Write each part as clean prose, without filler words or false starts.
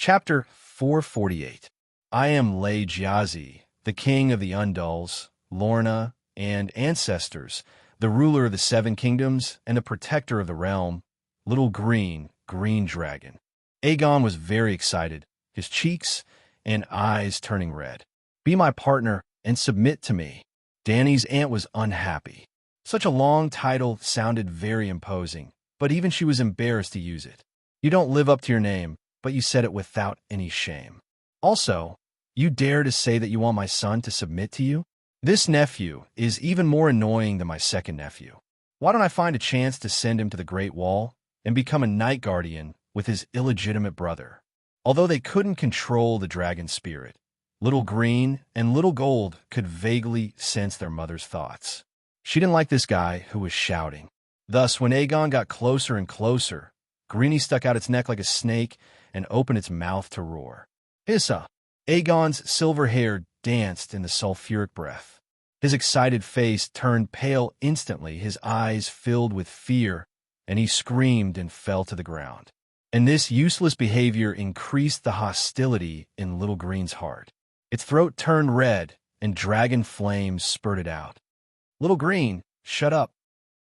Chapter 448. I am Le Giazi, the king of the Undulls, Lorna, and ancestors, the ruler of the seven kingdoms and the protector of the realm, little green dragon. Aegon was very excited, his cheeks and eyes turning red. Be my partner and submit to me. Dany's aunt was unhappy. Such a long title sounded very imposing, but even she was embarrassed to use it. You don't live up to your name, but you said it without any shame. Also, you dare to say that you want my son to submit to you? This nephew is even more annoying than my second nephew. Why don't I find a chance to send him to the Great Wall and become a night guardian with his illegitimate brother? Although they couldn't control the dragon spirit, Little Green and Little Gold could vaguely sense their mother's thoughts. She didn't like this guy who was shouting. Thus, when Aegon got closer and closer, Greenie stuck out its neck like a snake and opened its mouth to roar. Issa! Aegon's silver hair danced in the sulfuric breath. His excited face turned pale instantly, his eyes filled with fear, and he screamed and fell to the ground. And this useless behavior increased the hostility in Little Green's heart. Its throat turned red, and dragon flames spurted out. Little Green, shut up.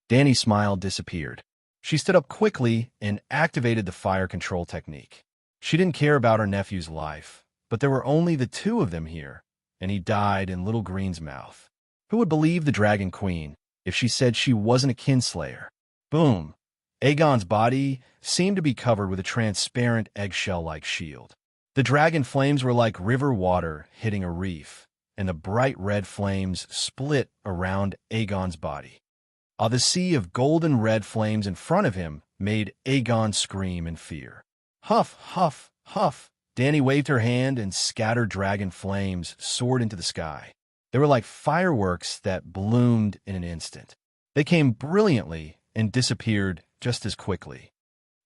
Dany's smile disappeared. She stood up quickly and activated the fire control technique. She didn't care about her nephew's life, but there were only the two of them here, and he died in Little Green's mouth. Who would believe the Dragon Queen if she said she wasn't a kinslayer? Boom! Aegon's body seemed to be covered with a transparent eggshell-like shield. The dragon flames were like river water hitting a reef, and the bright red flames split around Aegon's body. The sea of golden red flames in front of him made Aegon scream in fear. Huff, huff, huff! Dany waved her hand and scattered dragon flames soared into the sky. They were like fireworks that bloomed in an instant. They came brilliantly and disappeared just as quickly.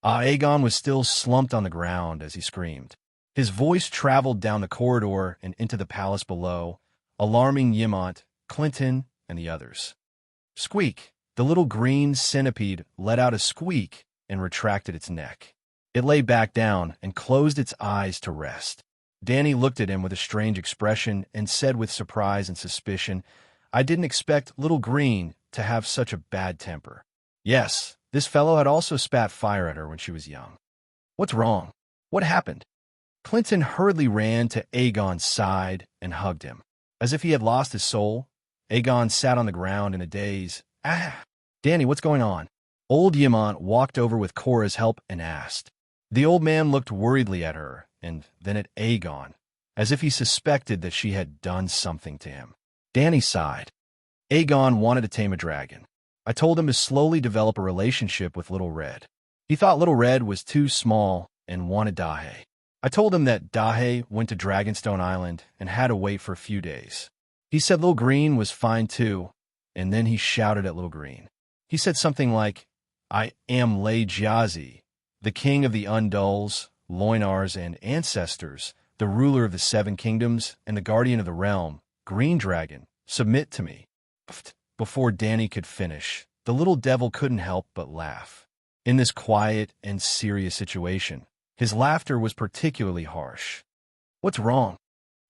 Aegon was still slumped on the ground as he screamed. His voice traveled down the corridor and into the palace below, alarming Ymont, Clinton, and the others. Squeak! The little green centipede let out a squeak and retracted its neck. It lay back down and closed its eyes to rest. Dany looked at him with a strange expression and said with surprise and suspicion, I didn't expect Little Green to have such a bad temper. Yes, this fellow had also spat fire at her when she was young. What's wrong? What happened? Clinton hurriedly ran to Aegon's side and hugged him. As if he had lost his soul, Aegon sat on the ground in a daze. Ah! Dany, what's going on? Old Ymont walked over with Cora's help and asked. The old man looked worriedly at her and then at Aegon, as if he suspected that she had done something to him. Dany sighed. Aegon wanted to tame a dragon. I told him to slowly develop a relationship with Little Red. He thought Little Red was too small and wanted Dahe. I told him that Dahe went to Dragonstone Island and had to wait for a few days. He said Little Green was fine too, and then he shouted at Little Green. He said something like, I am Le Giazi, the king of the Undulls, Loinars, and ancestors, the ruler of the seven kingdoms and the guardian of the realm, Green Dragon, submit to me. Before Dany could finish, the little devil couldn't help but laugh. In this quiet and serious situation, his laughter was particularly harsh. What's wrong?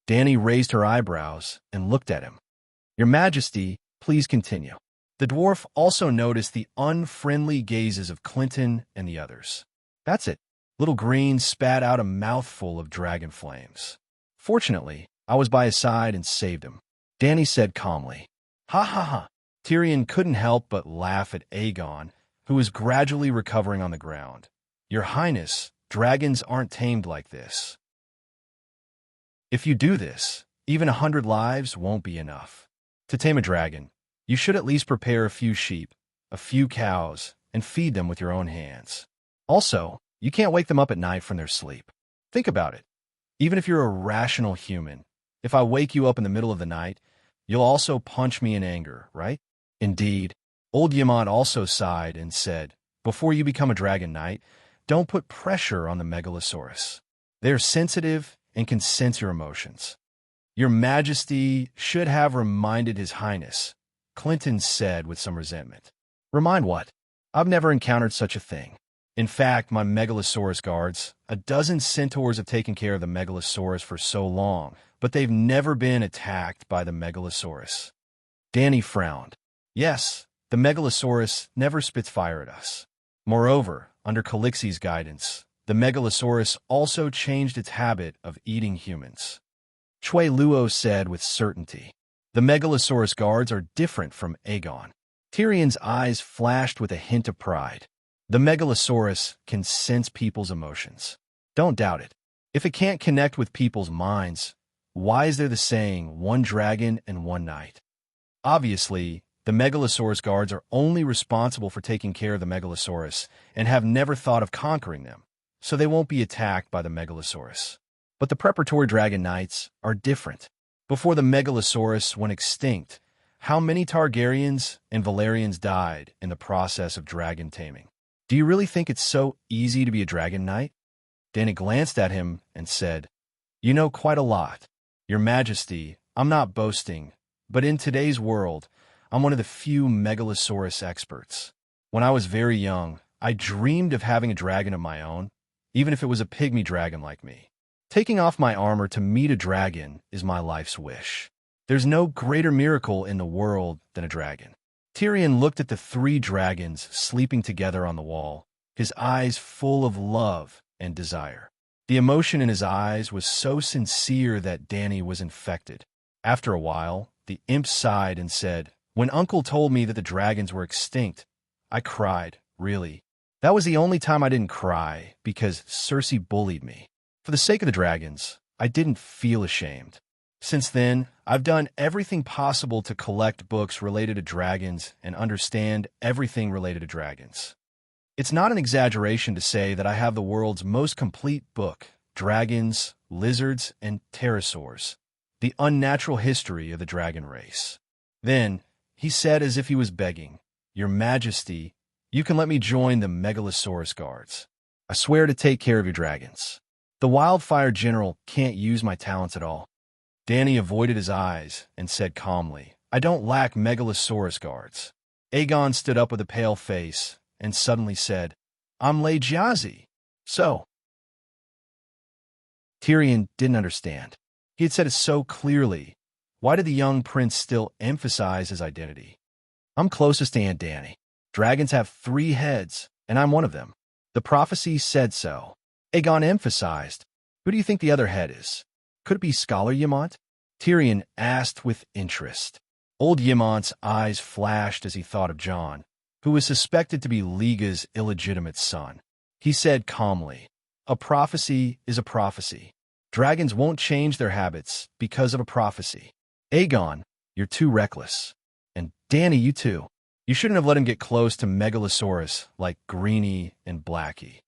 Dany raised her eyebrows and looked at him. Your Majesty, please continue. The dwarf also noticed the unfriendly gazes of Clinton and the others. That's it. Little Green spat out a mouthful of dragon flames. Fortunately, I was by his side and saved him. Dany said calmly. Ha ha ha. Tyrion couldn't help but laugh at Aegon, who was gradually recovering on the ground. Your Highness, dragons aren't tamed like this. If you do this, even 100 lives won't be enough. To tame a dragon, you should at least prepare a few sheep, a few cows, and feed them with your own hands. Also, you can't wake them up at night from their sleep. Think about it. Even if you're a rational human, if I wake you up in the middle of the night, you'll also punch me in anger, right? Indeed. Old Ymont also sighed and said, before you become a dragon knight, don't put pressure on the Megalosaurus. They're sensitive and can sense your emotions. Your Majesty should have reminded His Highness, Clinton said with some resentment. Remind what? I've never encountered such a thing. In fact, my Megalosaurus guards, a dozen centaurs have taken care of the Megalosaurus for so long, but they've never been attacked by the Megalosaurus. Danny frowned. Yes, the Megalosaurus never spits fire at us. Moreover, under Calixi's guidance, the Megalosaurus also changed its habit of eating humans. Chui Luo said with certainty. The Megalosaurus guards are different from Aegon. Tyrion's eyes flashed with a hint of pride. The Megalosaurus can sense people's emotions. Don't doubt it. If it can't connect with people's minds, why is there the saying, one dragon and one night? Obviously, the Megalosaurus guards are only responsible for taking care of the Megalosaurus and have never thought of conquering them, so they won't be attacked by the Megalosaurus. But the preparatory dragon knights are different. Before the Megalosaurus went extinct, how many Targaryens and Valerians died in the process of dragon taming? Do you really think it's so easy to be a dragon knight? Danny glanced at him and said, You know quite a lot. Your Majesty, I'm not boasting, but in today's world, I'm one of the few Megalosaurus experts. When I was very young, I dreamed of having a dragon of my own, even if it was a pygmy dragon like me. Taking off my armor to meet a dragon is my life's wish. There's no greater miracle in the world than a dragon. Tyrion looked at the three dragons sleeping together on the wall, his eyes full of love and desire. The emotion in his eyes was so sincere that Danny was infected. After a while, the imp sighed and said, When Uncle told me that the dragons were extinct, I cried, really. That was the only time I didn't cry, because Cersei bullied me. For the sake of the dragons, I didn't feel ashamed. Since then, I've done everything possible to collect books related to dragons and understand everything related to dragons. It's not an exaggeration to say that I have the world's most complete book, Dragons, Lizards, and Pterosaurs, the unnatural history of the dragon race. Then, he said as if he was begging, Your Majesty, you can let me join the Megalosaurus guards. I swear to take care of your dragons. The Wildfire General can't use my talents at all. Danny avoided his eyes and said calmly, I don't lack Megalosaurus guards. Aegon stood up with a pale face and suddenly said, I'm Lay Jiazi. So. Tyrion didn't understand. He had said it so clearly. Why did the young prince still emphasize his identity? I'm closest to Aunt Danny. Dragons have 3 heads, and I'm one of them. The prophecy said so. Aegon emphasized, Who do you think the other head is? Could it be Scholar Ymont? Tyrion asked with interest. Old Ymont's eyes flashed as he thought of Jon, who was suspected to be Liga's illegitimate son. He said calmly, A prophecy is a prophecy. Dragons won't change their habits because of a prophecy. Aegon, you're too reckless. And Danny, you too. You shouldn't have let him get close to Megalosaurus like Greenie and Blackie.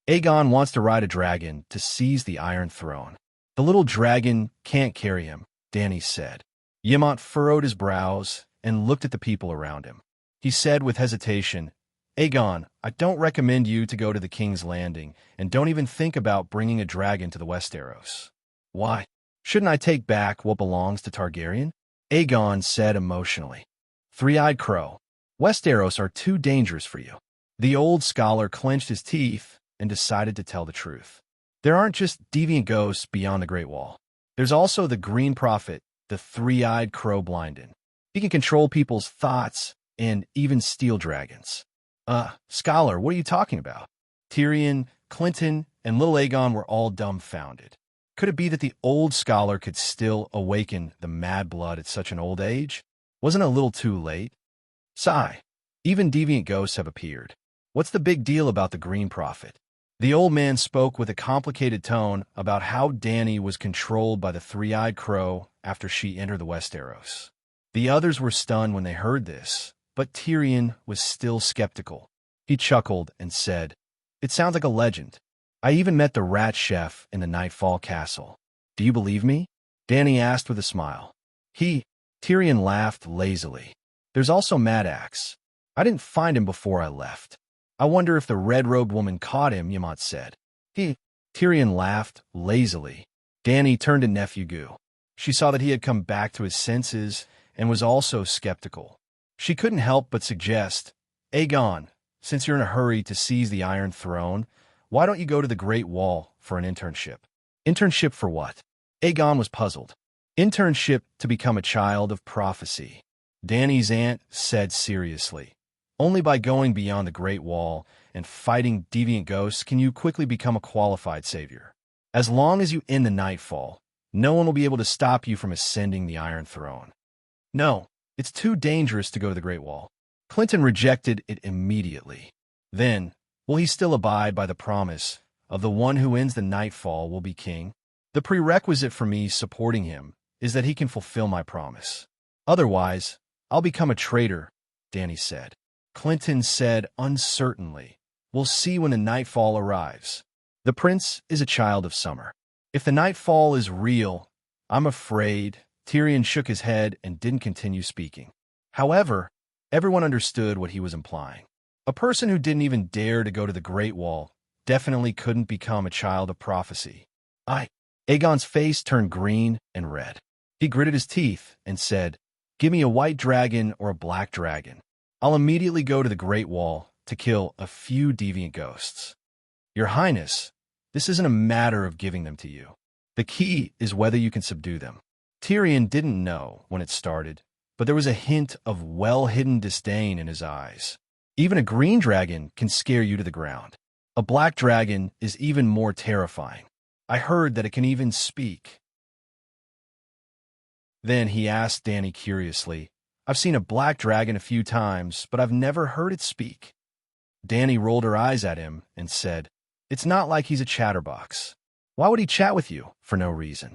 Aegon wants to ride a dragon to seize the Iron Throne. The little dragon can't carry him, Danny said. Ymont furrowed his brows and looked at the people around him. He said with hesitation, Aegon, I don't recommend you to go to the King's Landing, and don't even think about bringing a dragon to the Westeros. Why? Shouldn't I take back what belongs to Targaryen? Aegon said emotionally. Three-eyed crow. Westeros are too dangerous for you. The old scholar clenched his teeth and decided to tell the truth. There aren't just deviant ghosts beyond the Great Wall. There's also the Green Prophet, the three-eyed crow blinded. He can control people's thoughts and even steal dragons. Scholar, what are you talking about? Tyrion, Clinton, and little Aegon were all dumbfounded. Could it be that the old scholar could still awaken the mad blood at such an old age? Wasn't it a little too late? Sigh. Even deviant ghosts have appeared. What's the big deal about the Green Prophet? The old man spoke with a complicated tone about how Danny was controlled by the three-eyed crow after she entered the Westeros. The others were stunned when they heard this, but Tyrion was still skeptical. He chuckled and said, It sounds like a legend. I even met the rat chef in the Nightfall Castle. Do you believe me? Danny asked with a smile. Tyrion laughed lazily. There's also Mad Axe. I didn't find him before I left. I wonder if the red-robed woman caught him, Ymont said. Tyrion laughed lazily. Danny turned to Nephew Gu. She saw that he had come back to his senses and was also skeptical. She couldn't help but suggest, Aegon, since you're in a hurry to seize the Iron Throne, why don't you go to the Great Wall for an internship? Internship for what? Aegon was puzzled. Internship to become a child of prophecy. Dany's aunt said seriously. Only by going beyond the Great Wall and fighting deviant ghosts can you quickly become a qualified savior. As long as you end the Nightfall, no one will be able to stop you from ascending the Iron Throne. No, it's too dangerous to go to the Great Wall. Clinton rejected it immediately. Then, will he still abide by the promise of the one who ends the Nightfall will be king? The prerequisite for me supporting him is that he can fulfill my promise. Otherwise, I'll become a traitor, Dany said. Clinton said uncertainly, we'll see when the Nightfall arrives. The prince is a child of summer. If the Nightfall is real, I'm afraid. Tyrion shook his head and didn't continue speaking. However, everyone understood what he was implying. A person who didn't even dare to go to the Great Wall definitely couldn't become a child of prophecy. Aegon's face turned green and red. He gritted his teeth and said, give me a white dragon or a black dragon. I'll immediately go to the Great Wall to kill a few deviant ghosts. Your Highness, this isn't a matter of giving them to you. The key is whether you can subdue them. Tyrion didn't know when it started, but there was a hint of well-hidden disdain in his eyes. Even a green dragon can scare you to the ground. A black dragon is even more terrifying. I heard that it can even speak. Then he asked Dany curiously, I've seen a black dragon a few times, but I've never heard it speak. Dany rolled her eyes at him and said, it's not like he's a chatterbox. Why would he chat with you for no reason?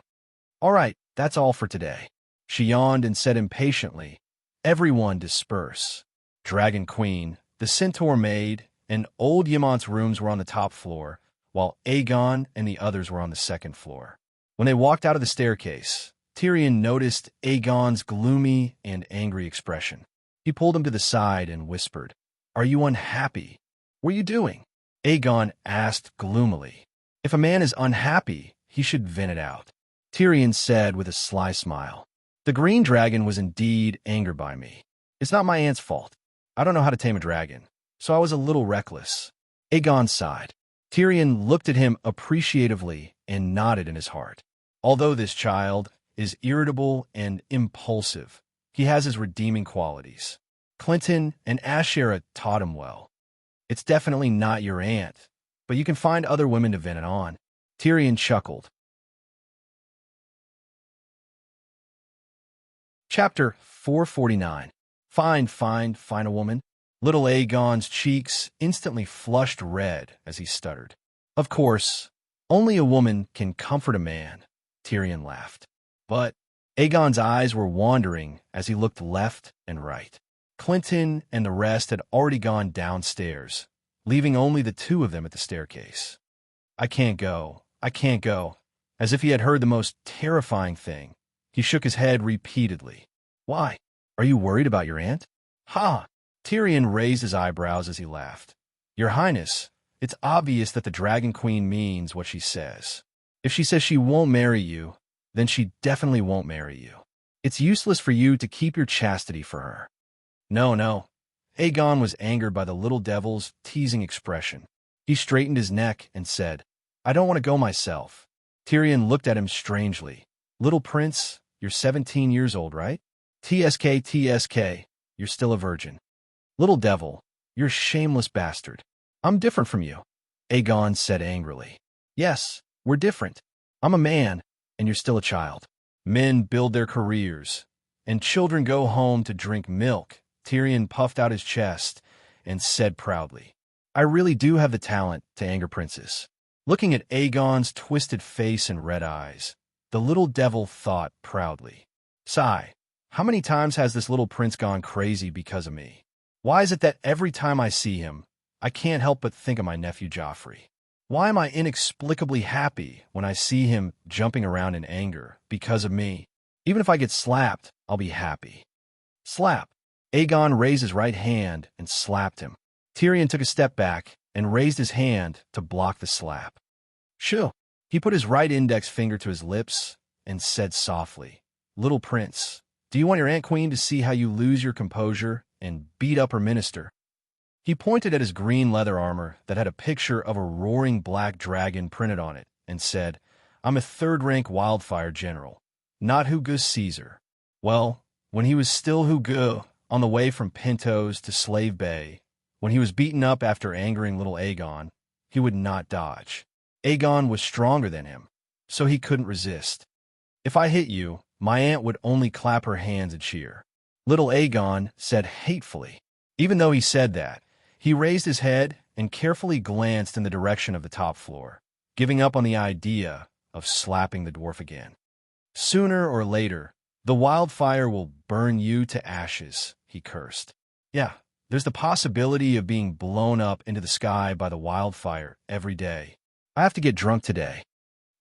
All right, that's all for today. She yawned and said impatiently, everyone disperse. Dragon Queen, the Centaur Maid, and old Ymont's rooms were on the top floor, while Aegon and the others were on the second floor. When they walked out of the staircase, Tyrion noticed Aegon's gloomy and angry expression. He pulled him to the side and whispered, are you unhappy? What are you doing? Aegon asked gloomily. If a man is unhappy, he should vent it out. Tyrion said with a sly smile. The green dragon was indeed angered by me. It's not my aunt's fault. I don't know how to tame a dragon, so I was a little reckless. Aegon sighed. Tyrion looked at him appreciatively and nodded in his heart. Although this child is irritable and impulsive, he has his redeeming qualities. Clinton and Ashera taught him well. It's definitely not your aunt, but you can find other women to vent it on. Tyrion chuckled. Chapter 449. Fine, a woman. Little Aegon's cheeks instantly flushed red as he stuttered. Of course, only a woman can comfort a man, Tyrion laughed. But Aegon's eyes were wandering as he looked left and right. Clinton and the rest had already gone downstairs, leaving only the two of them at the staircase. I can't go. As if he had heard the most terrifying thing, he shook his head repeatedly. Why? Are you worried about your aunt? Ha! Tyrion raised his eyebrows as he laughed. Your Highness, it's obvious that the Dragon Queen means what she says. If she says she won't marry you, then she definitely won't marry you. It's useless for you to keep your chastity for her. No. Aegon was angered by the little devil's teasing expression. He straightened his neck and said, I don't want to go myself. Tyrion looked at him strangely. Little prince, you're 17 years old, right? TSK, you're still a virgin. Little devil, you're a shameless bastard. I'm different from you, Aegon said angrily. Yes, we're different. I'm a man, and you're still a child. Men build their careers, and children go home to drink milk. Tyrion puffed out his chest and said proudly, I really do have the talent to anger princes. Looking at Aegon's twisted face and red eyes, the little devil thought proudly, Sigh, how many times has this little prince gone crazy because of me? Why is it that every time I see him, I can't help but think of my nephew Joffrey? Why am I inexplicably happy when I see him jumping around in anger because of me? Even if I get slapped, I'll be happy. Slap. Aegon raised his right hand and slapped him. Tyrion took a step back and raised his hand to block the slap. Shoo! He put his right index finger to his lips and said softly, Little prince, do you want your Aunt Queen to see how you lose your composure and beat up her minister? He pointed at his green leather armor that had a picture of a roaring black dragon printed on it and said, "I'm a third-rank wildfire general, not Hugo Caesar." Well, when he was still Hugo, on the way from Pintos to Slave Bay, when he was beaten up after angering little Aegon, he would not dodge. Aegon was stronger than him, so he couldn't resist. "If I hit you, my aunt would only clap her hands and cheer," little Aegon said hatefully. Even though he said that, he raised his head and carefully glanced in the direction of the top floor, giving up on the idea of slapping the dwarf again. "Sooner or later, the wildfire will burn you to ashes," he cursed. "Yeah, there's the possibility of being blown up into the sky by the wildfire every day. I have to get drunk today."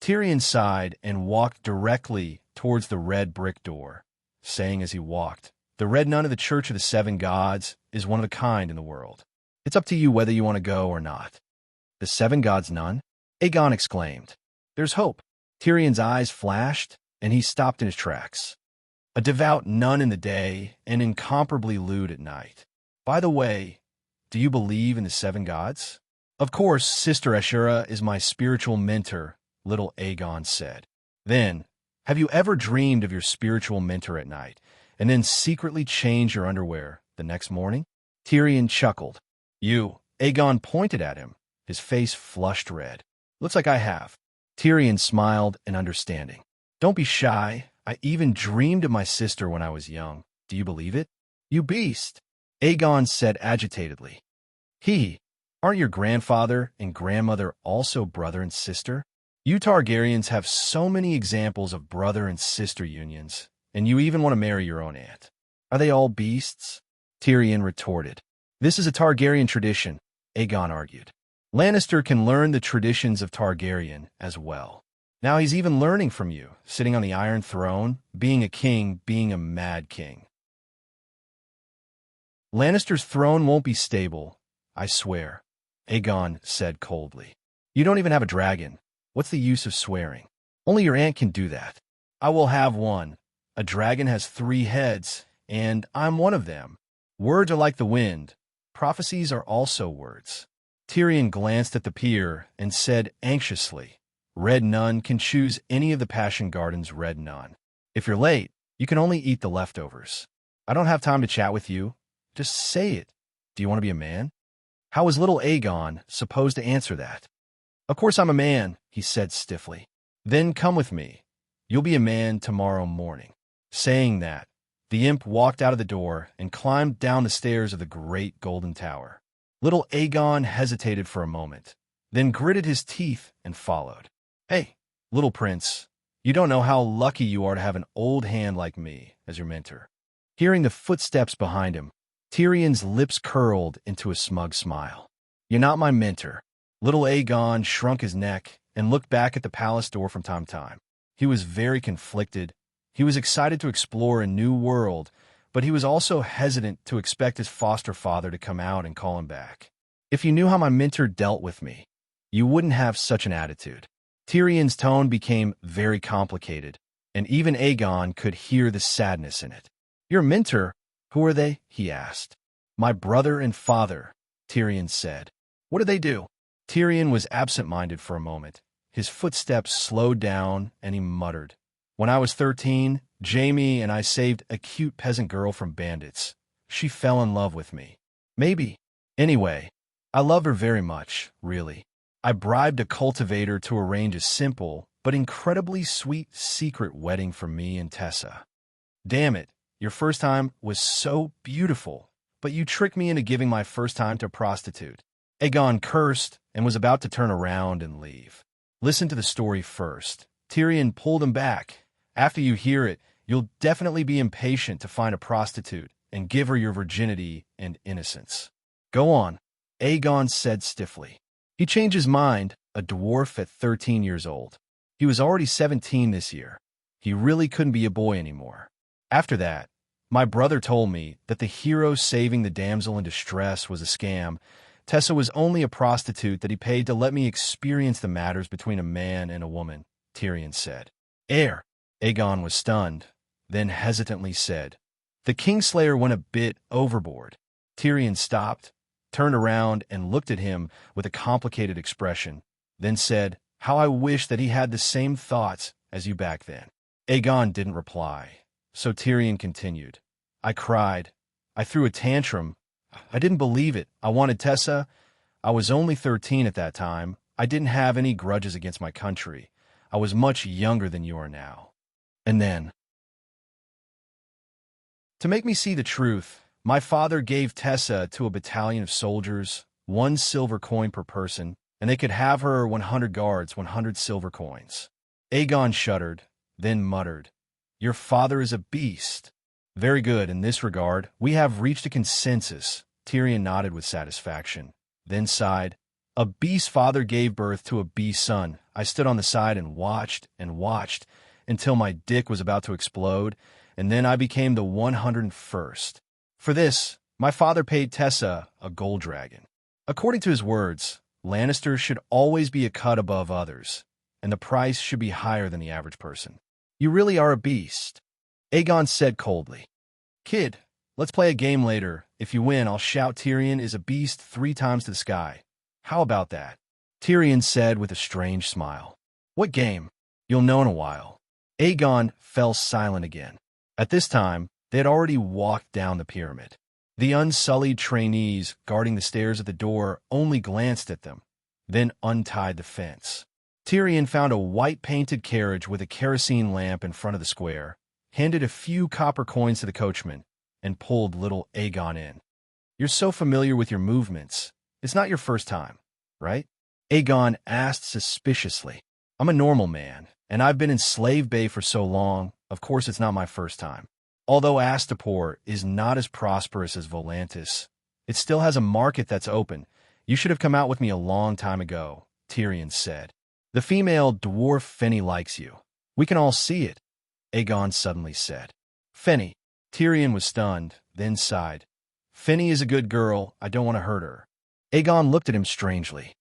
Tyrion sighed and walked directly towards the red brick door, saying as he walked, "The Red Nun of the Church of the Seven Gods is one of a kind in the world. It's up to you whether you want to go or not." "The Seven Gods Nun?" Aegon exclaimed. "There's hope." Tyrion's eyes flashed, and he stopped in his tracks. "A devout nun in the day and incomparably lewd at night. By the way, do you believe in the seven gods?" "Of course, Sister Ashura is my spiritual mentor," little Aegon said. "Then, have you ever dreamed of your spiritual mentor at night, and then secretly changed your underwear the next morning?" Tyrion chuckled. "You." Aegon pointed at him, his face flushed red. "Looks like I have." Tyrion smiled in understanding. "Don't be shy. I even dreamed of my sister when I was young. Do you believe it?" "You beast," Aegon said agitatedly. Aren't your grandfather and grandmother also brother and sister? You Targaryens have so many examples of brother and sister unions, and you even want to marry your own aunt. Are they all beasts?" Tyrion retorted. "This is a Targaryen tradition," Aegon argued. "Lannister can learn the traditions of Targaryen as well. Now he's even learning from you, sitting on the Iron Throne, being a king, being a mad king. Lannister's throne won't be stable, I swear," Aegon said coldly. "You don't even have a dragon. What's the use of swearing? Only your aunt can do that. I will have one. A dragon has 3 heads, and I'm one of them. Words are like the wind. Prophecies are also words." Tyrion glanced at the pier and said anxiously, "Red Nun can choose any of the Passion Garden's Red Nun. If you're late, you can only eat the leftovers. I don't have time to chat with you. Just say it. Do you want to be a man?" How was little Aegon supposed to answer that? "Of course I'm a man," he said stiffly. "Then come with me. You'll be a man tomorrow morning." Saying that, the imp walked out of the door and climbed down the stairs of the great golden tower. Little Aegon hesitated for a moment, then gritted his teeth and followed. "Hey, little prince, you don't know how lucky you are to have an old hand like me as your mentor." Hearing the footsteps behind him, Tyrion's lips curled into a smug smile. "You're not my mentor." Little Aegon shrunk his neck and looked back at the palace door from time to time. He was very conflicted. He was excited to explore a new world, but he was also hesitant to expect his foster father to come out and call him back. "If you knew how my mentor dealt with me, you wouldn't have such an attitude." Tyrion's tone became very complicated, and even Aegon could hear the sadness in it. "Your mentor? Who are they?" he asked. "My brother and father," Tyrion said. "What did they do?" Tyrion was absent-minded for a moment. His footsteps slowed down, and he muttered, "When I was 13, Jaime and I saved a cute peasant girl from bandits. She fell in love with me. Maybe. Anyway, I love her very much, really. I bribed a cultivator to arrange a simple but incredibly sweet secret wedding for me and Tessa. Damn it, your first time was so beautiful, but you tricked me into giving my first time to a prostitute." Aegon cursed and was about to turn around and leave. "Listen to the story first." Tyrion pulled him back. "After you hear it, you'll definitely be impatient to find a prostitute and give her your virginity and innocence." "Go on," Aegon said stiffly. He changed his mind, a dwarf at 13 years old. He was already 17 this year. He really couldn't be a boy anymore. "After that, my brother told me that the hero saving the damsel in distress was a scam. Tessa was only a prostitute that he paid to let me experience the matters between a man and a woman," Tyrion said. Aegon was stunned, then hesitantly said, "The Kingslayer went a bit overboard." Tyrion stopped, turned around and looked at him with a complicated expression, then said, "How I wish that he had the same thoughts as you back then." Aegon didn't reply, so Tyrion continued. "I cried. I threw a tantrum. I didn't believe it. I wanted Tessa. I was only 13 at that time. I didn't have any grudges against my country. I was much younger than you are now. And then, to make me see the truth, my father gave Tessa to a battalion of soldiers, 1 silver coin per person, and they could have her 100 guards, 100 silver coins." Aegon shuddered, then muttered, "Your father is a beast." "Very good. In this regard, we have reached a consensus." Tyrion nodded with satisfaction, then sighed. "A beast father gave birth to a beast son. I stood on the side and watched until my dick was about to explode, and then I became the 101st. For this, my father paid Tessa a gold dragon. According to his words, Lannisters should always be a cut above others, and the price should be higher than the average person." "You really are a beast," Aegon said coldly. "Kid, let's play a game later. If you win, I'll shout Tyrion is a beast 3 times to the sky. How about that?" Tyrion said with a strange smile. "What game?" "You'll know in a while." Aegon fell silent again. At this time, they had already walked down the pyramid. The unsullied trainees guarding the stairs at the door only glanced at them, then untied the fence. Tyrion found a white-painted carriage with a kerosene lamp in front of the square, handed a few copper coins to the coachman, and pulled little Aegon in. "You're so familiar with your movements. It's not your first time, right?" Aegon asked suspiciously. "I'm a normal man, and I've been in Slave Bay for so long, of course it's not my first time. Although Astapor is not as prosperous as Volantis, it still has a market that's open. You should have come out with me a long time ago," Tyrion said. "The female dwarf Fenny likes you. We can all see it," Aegon suddenly said. "Fenny." Tyrion was stunned, then sighed. "Fenny is a good girl. I don't want to hurt her." Aegon looked at him strangely.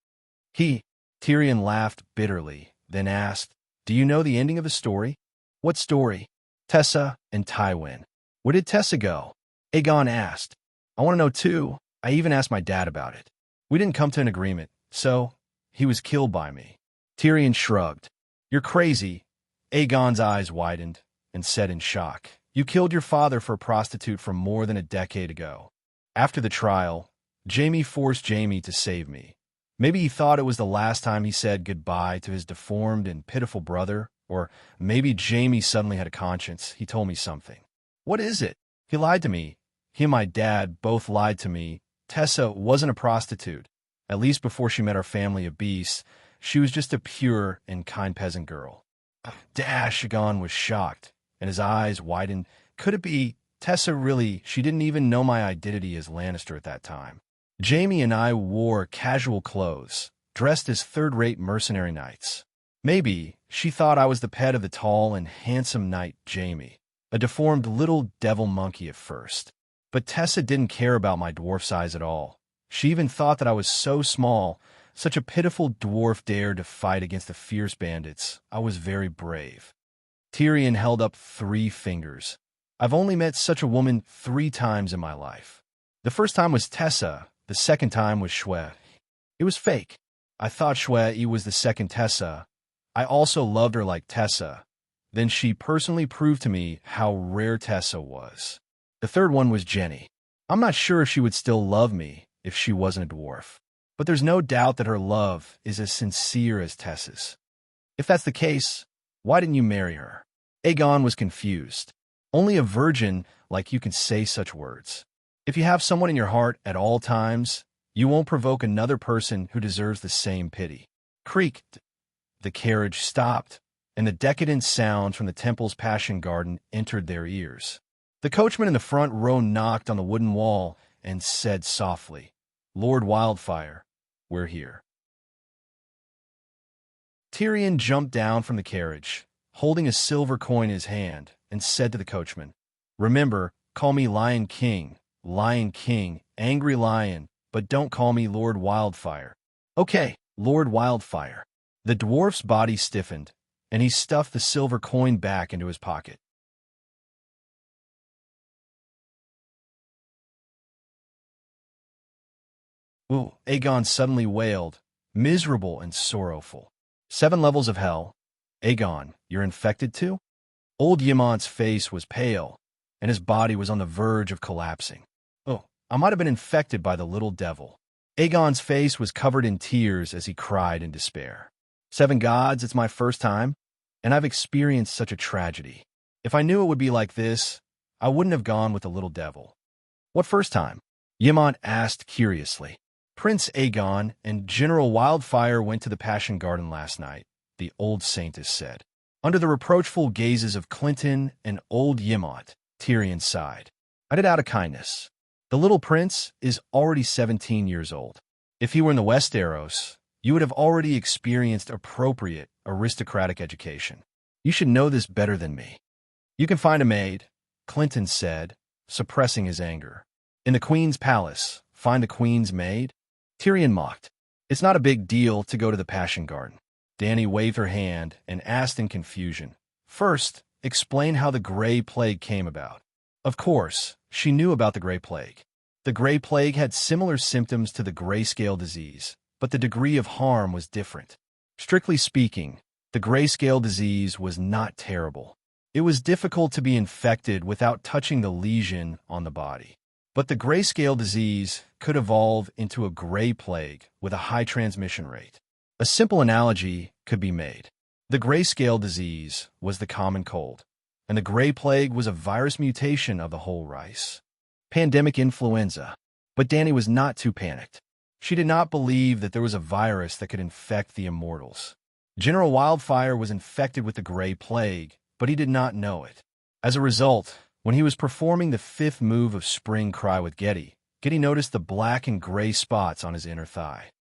Tyrion laughed bitterly, then asked, "Do you know the ending of the story?" "What story?" "Tessa and Tywin." "Where did Tessa go?" Aegon asked. "I want to know too. I even asked my dad about it. We didn't come to an agreement, so he was killed by me." Tyrion shrugged. "You're crazy." Aegon's eyes widened and said in shock, "You killed your father for a prostitute from more than a decade ago. After the trial, Jaime forced Jaime to save me. Maybe he thought it was the last time he said goodbye to his deformed and pitiful brother, or maybe Jaime suddenly had a conscience. He told me something. What is it? He lied to me. He and my dad both lied to me. Tessa wasn't a prostitute. At least before she met our family of beasts, she was just a pure and kind peasant girl." Aegon was shocked, and his eyes widened. "Could it be Tessa really? She didn't even know my identity as Lannister at that time. Jaime and I wore casual clothes, dressed as third-rate mercenary knights. Maybe she thought I was the pet of the tall and handsome knight Jaime, a deformed little devil monkey at first. But Tessa didn't care about my dwarf size at all. She even thought that I was so small, such a pitiful dwarf dared to fight against the fierce bandits. I was very brave." Tyrion held up 3 fingers. "I've only met such a woman 3 times in my life. The first time was Tessa, the second time was Shwe. It was fake. I thought Shwe was the second Tessa. I also loved her like Tessa. Then she personally proved to me how rare Tessa was. The third one was Jenny. I'm not sure if she would still love me if she wasn't a dwarf. But there's no doubt that her love is as sincere as Tessa's. If that's the case, why didn't you marry her?" Aegon was confused. "Only a virgin like you can say such words. If you have someone in your heart at all times, you won't provoke another person who deserves the same pity." Creaked. The carriage stopped, and the decadent sound from the temple's passion garden entered their ears. The coachman in the front row knocked on the wooden wall and said softly, "Lord Wildfire, we're here." Tyrion jumped down from the carriage, holding a silver coin in his hand, and said to the coachman, "Remember, call me Lion King, Angry Lion, but don't call me Lord Wildfire." "Okay, Lord Wildfire." The dwarf's body stiffened, and he stuffed the silver coin back into his pocket. Ooh, Aegon suddenly wailed, miserable and sorrowful. 7 levels of hell. Aegon, you're infected too? Old Yimont's face was pale, and his body was on the verge of collapsing. Oh, I might have been infected by the little devil. Aegon's face was covered in tears as he cried in despair. 7 gods, it's my first time, and I've experienced such a tragedy. If I knew it would be like this, I wouldn't have gone with the little devil. What first time? Yimont asked curiously. Prince Aegon and General Wildfire went to the Passion Garden last night, the old saintess said. Under the reproachful gazes of Clinton and old Yimont, Tyrion sighed. I did out of kindness. The little prince is already 17 years old. If he were in the Westeros, you would have already experienced appropriate aristocratic education. You should know this better than me. You can find a maid, Clinton said, suppressing his anger. In the Queen's palace, find a Queen's maid? Tyrion mocked. It's not a big deal to go to the Passion Garden. Dany waved her hand and asked in confusion. First, explain how the Grey Plague came about. Of course, she knew about the Grey Plague. The Grey Plague had similar symptoms to the grayscale disease, but the degree of harm was different. Strictly speaking, the grayscale disease was not terrible. It was difficult to be infected without touching the lesion on the body. But the grayscale disease could evolve into a Grey Plague with a high transmission rate. A simple analogy could be made. The grayscale disease was the common cold, and the Grey Plague was a virus mutation of the whole rice. Pandemic influenza. But Dany was not too panicked. She did not believe that there was a virus that could infect the immortals. General Wildfire was infected with the Grey Plague, but he did not know it. As a result, when he was performing the 5th move of Spring Cry with Geddy noticed the black and gray spots on his inner thigh.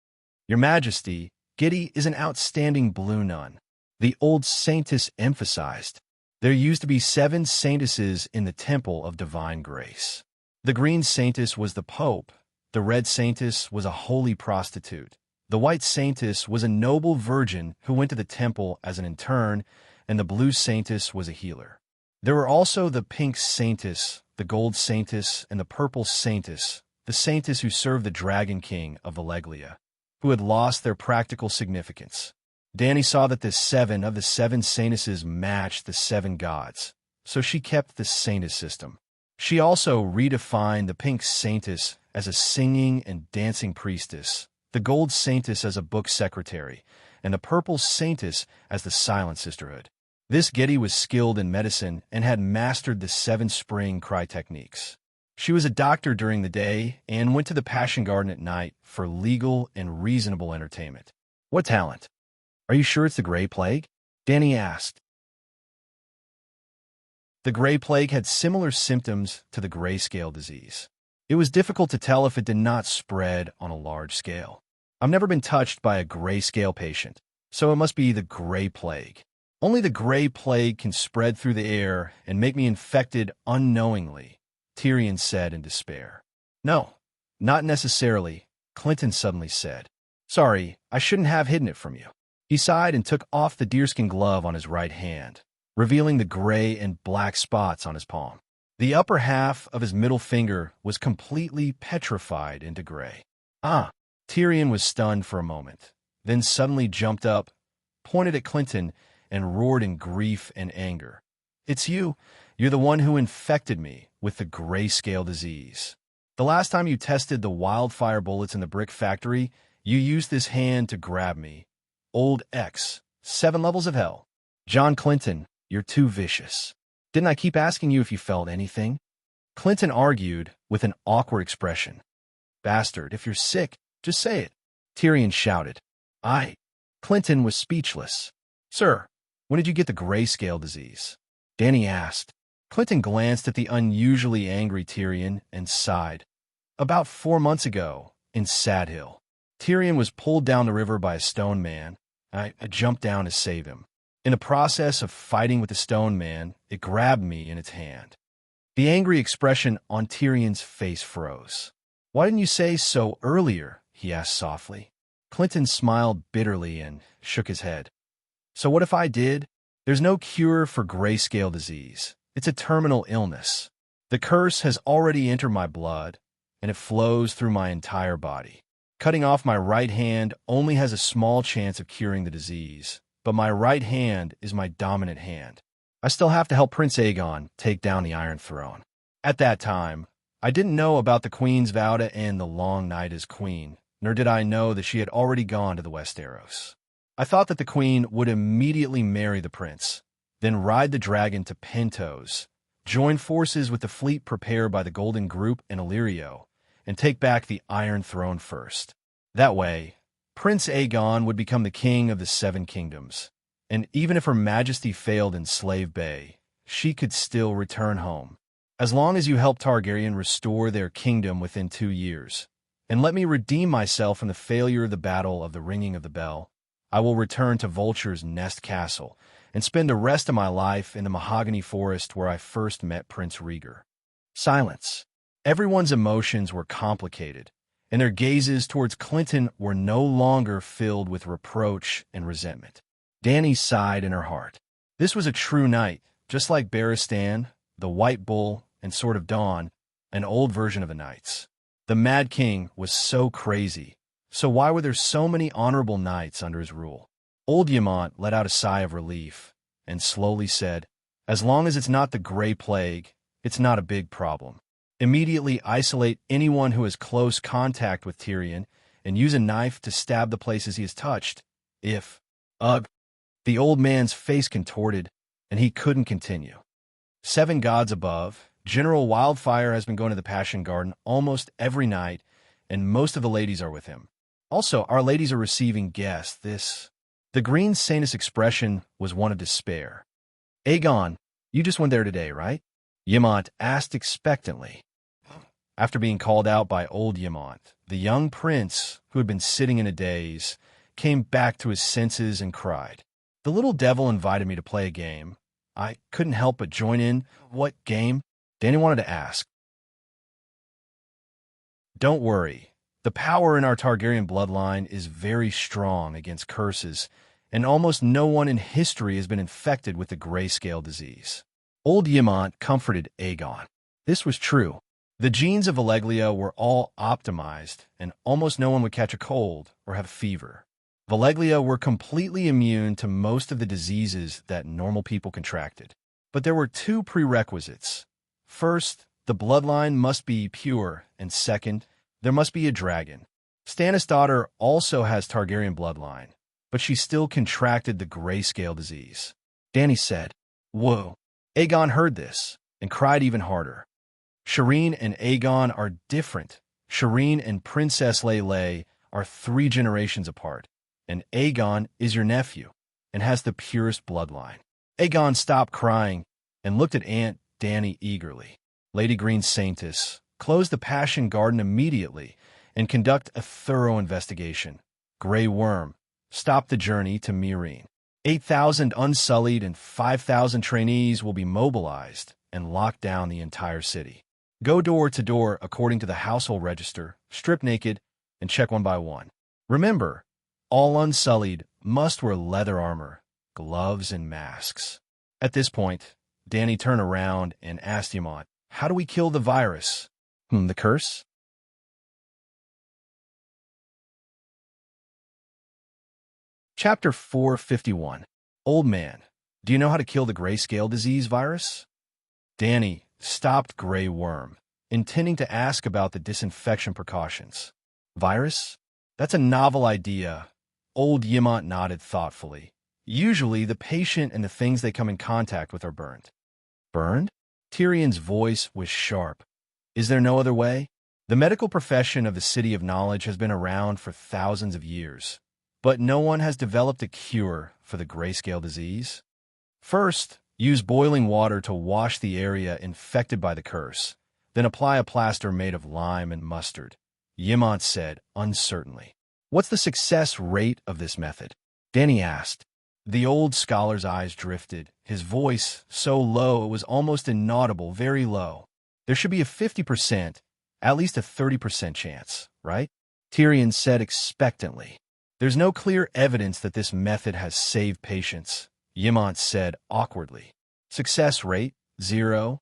Your Majesty, Geddy is an outstanding blue nun, the old saintess emphasized. There used to be 7 saintesses in the Temple of Divine Grace. The green saintess was the Pope, the red saintess was a holy prostitute, the white saintess was a noble virgin who went to the temple as an intern, and the blue saintess was a healer. There were also the pink saintess, the gold saintess, and the purple saintess, the saintess who served the Dragon King of Valeglia, who had lost their practical significance. Dany saw that the 7 of the 7 saintesses matched the 7 gods, so she kept the saintess system. She also redefined the pink saintess as a singing and dancing priestess, the gold saintess as a book secretary, and the purple saintess as the silent sisterhood. This Geddy was skilled in medicine and had mastered the 7 spring cry techniques. She was a doctor during the day and went to the Passion Garden at night for legal and reasonable entertainment. What talent? Are you sure it's the Grey Plague? Dany asked. The Grey Plague had similar symptoms to the grayscale disease. It was difficult to tell if it did not spread on a large scale. I've never been touched by a grayscale patient, so it must be the Grey Plague. Only the Grey Plague can spread through the air and make me infected unknowingly, Tyrion said in despair. No, not necessarily, Clinton suddenly said. Sorry, I shouldn't have hidden it from you. He sighed and took off the deerskin glove on his right hand, revealing the gray and black spots on his palm. The upper half of his middle finger was completely petrified into gray. Ah! Tyrion was stunned for a moment, then suddenly jumped up, pointed at Clinton, and roared in grief and anger. It's you. You're the one who infected me with the grayscale disease. The last time you tested the wildfire bullets in the brick factory, you used this hand to grab me. Old X, 7 levels of hell. John Clinton, you're too vicious. Didn't I keep asking you if you felt anything? Clinton argued with an awkward expression. Bastard, if you're sick, just say it. Tyrion shouted. Clinton was speechless. Sir, when did you get the grayscale disease? Dany asked. Clinton glanced at the unusually angry Tyrion and sighed. About 4 months ago, in Sadhill. Tyrion was pulled down the river by a stone man. I jumped down to save him. In the process of fighting with the stone man, it grabbed me in its hand. The angry expression on Tyrion's face froze. Why didn't you say so earlier? He asked softly. Clinton smiled bitterly and shook his head. So what if I did? There's no cure for grayscale disease. It's a terminal illness. The curse has already entered my blood, and it flows through my entire body. Cutting off my right hand only has a small chance of curing the disease, but my right hand is my dominant hand. I still have to help Prince Aegon take down the Iron Throne. At that time, I didn't know about the Queen's vow to end the long night as queen, nor did I know that she had already gone to the Westeros. I thought that the Queen would immediately marry the prince, then ride the dragon to Pentos, join forces with the fleet prepared by the Golden Group in Illyrio, and take back the Iron Throne first. That way, Prince Aegon would become the king of the Seven Kingdoms, and even if Her Majesty failed in Slave Bay, she could still return home. As long as you help Targaryen restore their kingdom within 2 years, and let me redeem myself from the failure of the Battle of the Ringing of the Bell, I will return to Vulture's Nest Castle and spend the rest of my life in the mahogany forest where I first met Prince Rhaegar. Silence. Everyone's emotions were complicated, and their gazes towards Clinton were no longer filled with reproach and resentment. Dany sighed in her heart. This was a true knight, just like Barristan, the White Bull, and Sword of Dawn, an old version of the knights. The Mad King was so crazy, so why were there so many honorable knights under his rule? Old Yemont let out a sigh of relief and slowly said, "As long as it's not the Grey Plague, it's not a big problem. Immediately isolate anyone who has close contact with Tyrion and use a knife to stab the places he has touched. If, ugh." The old man's face contorted, and he couldn't continue. 7 gods above, General Wildfire has been going to the Passion Garden almost every night, and most of the ladies are with him. Also, our ladies are receiving guests. The Green Saintess expression was one of despair. "Aegon, you just went there today, right?" Yemont asked expectantly. After being called out by old Yemont, the young prince, who had been sitting in a daze, came back to his senses and cried. "The little devil invited me to play a game. I couldn't help but join in." "What game?" Dany wanted to ask. "Don't worry. The power in our Targaryen bloodline is very strong against curses, and almost no one in history has been infected with the grayscale disease." Old Yemont comforted Aegon. This was true. The genes of Valeglia were all optimized, and almost no one would catch a cold or have a fever. Valeglia were completely immune to most of the diseases that normal people contracted. But there were 2 prerequisites. First, the bloodline must be pure, and second, there must be a dragon. Stannis' daughter also has Targaryen bloodline, but she still contracted the grayscale disease. Dany said, "Whoa." Aegon heard this and cried even harder. Serene and Aegon are different. Serene and Princess Leyley are 3 generations apart, and Aegon is your nephew and has the purest bloodline. Aegon stopped crying and looked at Aunt Dany eagerly. Lady Green Saintess, close the Passion Garden immediately and conduct a thorough investigation. Grey Worm, stop the journey to Meereen. 8,000 unsullied and 5,000 trainees will be mobilized and lock down the entire city. Go door to door according to the household register, strip naked, and check one by one. Remember, all unsullied must wear leather armor, gloves, and masks. At this point, Dany turned around and asked Yemont, "How do we kill the virus?" The curse?" Chapter 451. Old Man, do you know how to kill the grayscale disease virus? Dany stopped Grey Worm, intending to ask about the disinfection precautions. Virus? That's a novel idea. Old Yemont nodded thoughtfully. Usually, the patient and the things they come in contact with are burned. Burned? Tyrion's voice was sharp. Is there no other way? The medical profession of the City of Knowledge has been around for thousands of years, but no one has developed a cure for the grayscale disease. First, use boiling water to wash the area infected by the curse, then apply a plaster made of lime and mustard. Yemont said uncertainly. What's the success rate of this method? Dany asked. The old scholar's eyes drifted, his voice so low it was almost inaudible, very low. There should be a 50%, at least a 30% chance, right? Tyrion said expectantly. There's no clear evidence that this method has saved patients, Yemont said awkwardly. Success rate, 0.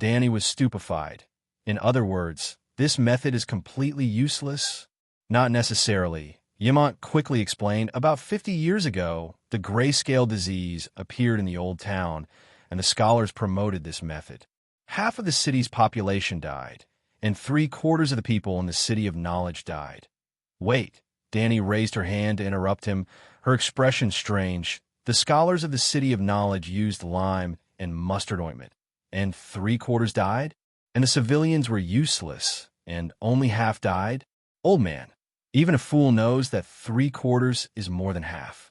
Dany was stupefied. In other words, this method is completely useless? Not necessarily. Yamant quickly explained, about 50 years ago, the grayscale disease appeared in the old town, and the scholars promoted this method. Half of the city's population died, and 3/4 of the people in the city of knowledge died. Wait, Danny raised her hand to interrupt him, her expression strange. The scholars of the city of knowledge used lime and mustard ointment, and 3/4 died? And the civilians were useless, and only half died? Old man, even a fool knows that 3/4 is more than half.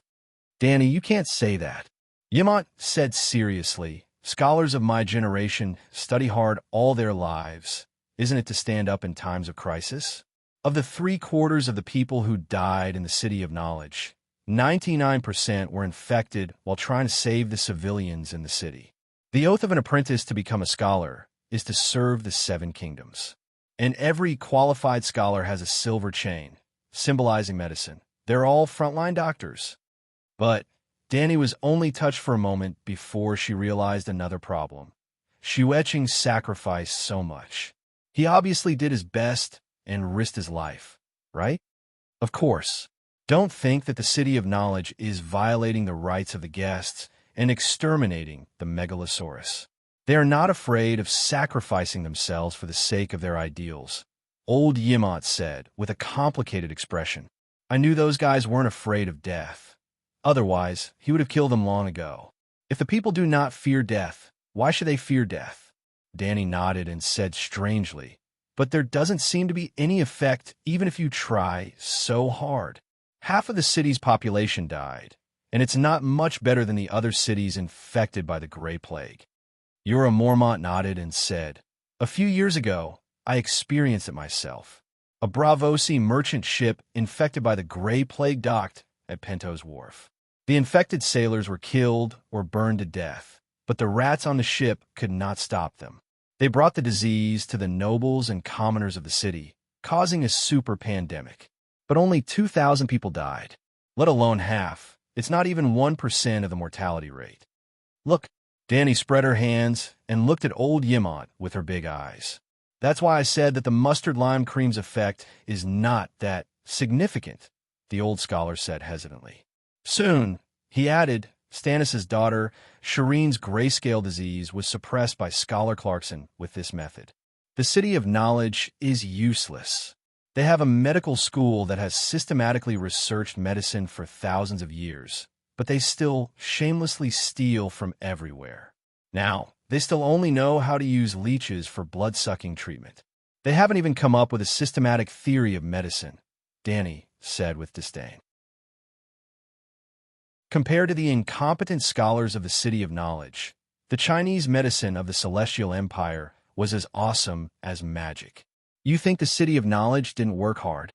Danny, you can't say that. Yamant said seriously, scholars of my generation study hard all their lives. Isn't it to stand up in times of crisis? Of the 3/4 of the people who died in the city of knowledge, 99% were infected while trying to save the civilians in the city. The oath of an apprentice to become a scholar is to serve the 7 kingdoms. And every qualified scholar has a silver chain, symbolizing medicine. They're all frontline doctors. But Danny was only touched for a moment before she realized another problem. Shueqing sacrificed so much. He obviously did his best and risked his life, right? Of course. Don't think that the City of Knowledge is violating the rights of the guests and exterminating the Megalosaurus. They are not afraid of sacrificing themselves for the sake of their ideals. Old Yamant said, with a complicated expression. I knew those guys weren't afraid of death. Otherwise, he would have killed them long ago. If the people do not fear death, why should they fear death? Danny nodded and said strangely, but there doesn't seem to be any effect even if you try so hard. Half of the city's population died, and it's not much better than the other cities infected by the Gray Plague. Yura Mormont nodded and said, a few years ago, I experienced it myself. A Bravosi merchant ship infected by the Gray Plague docked at Pento's Wharf. The infected sailors were killed or burned to death, but the rats on the ship could not stop them. They brought the disease to the nobles and commoners of the city, causing a super pandemic. But only 2,000 people died, let alone half. It's not even 1% of the mortality rate. Look, Danny spread her hands and looked at old Yamant with her big eyes. That's why I said that the mustard lime cream's effect is not that significant, the old scholar said hesitantly. Soon, he added, Stannis's daughter, Serene's grayscale disease was suppressed by Scholar Clarkson with this method. The City of Knowledge is useless. They have a medical school that has systematically researched medicine for thousands of years, but they still shamelessly steal from everywhere. Now, they still only know how to use leeches for blood-sucking treatment. They haven't even come up with a systematic theory of medicine, Danny said with disdain. Compared to the incompetent scholars of the City of Knowledge, the Chinese medicine of the Celestial Empire was as awesome as magic. You think the City of Knowledge didn't work hard?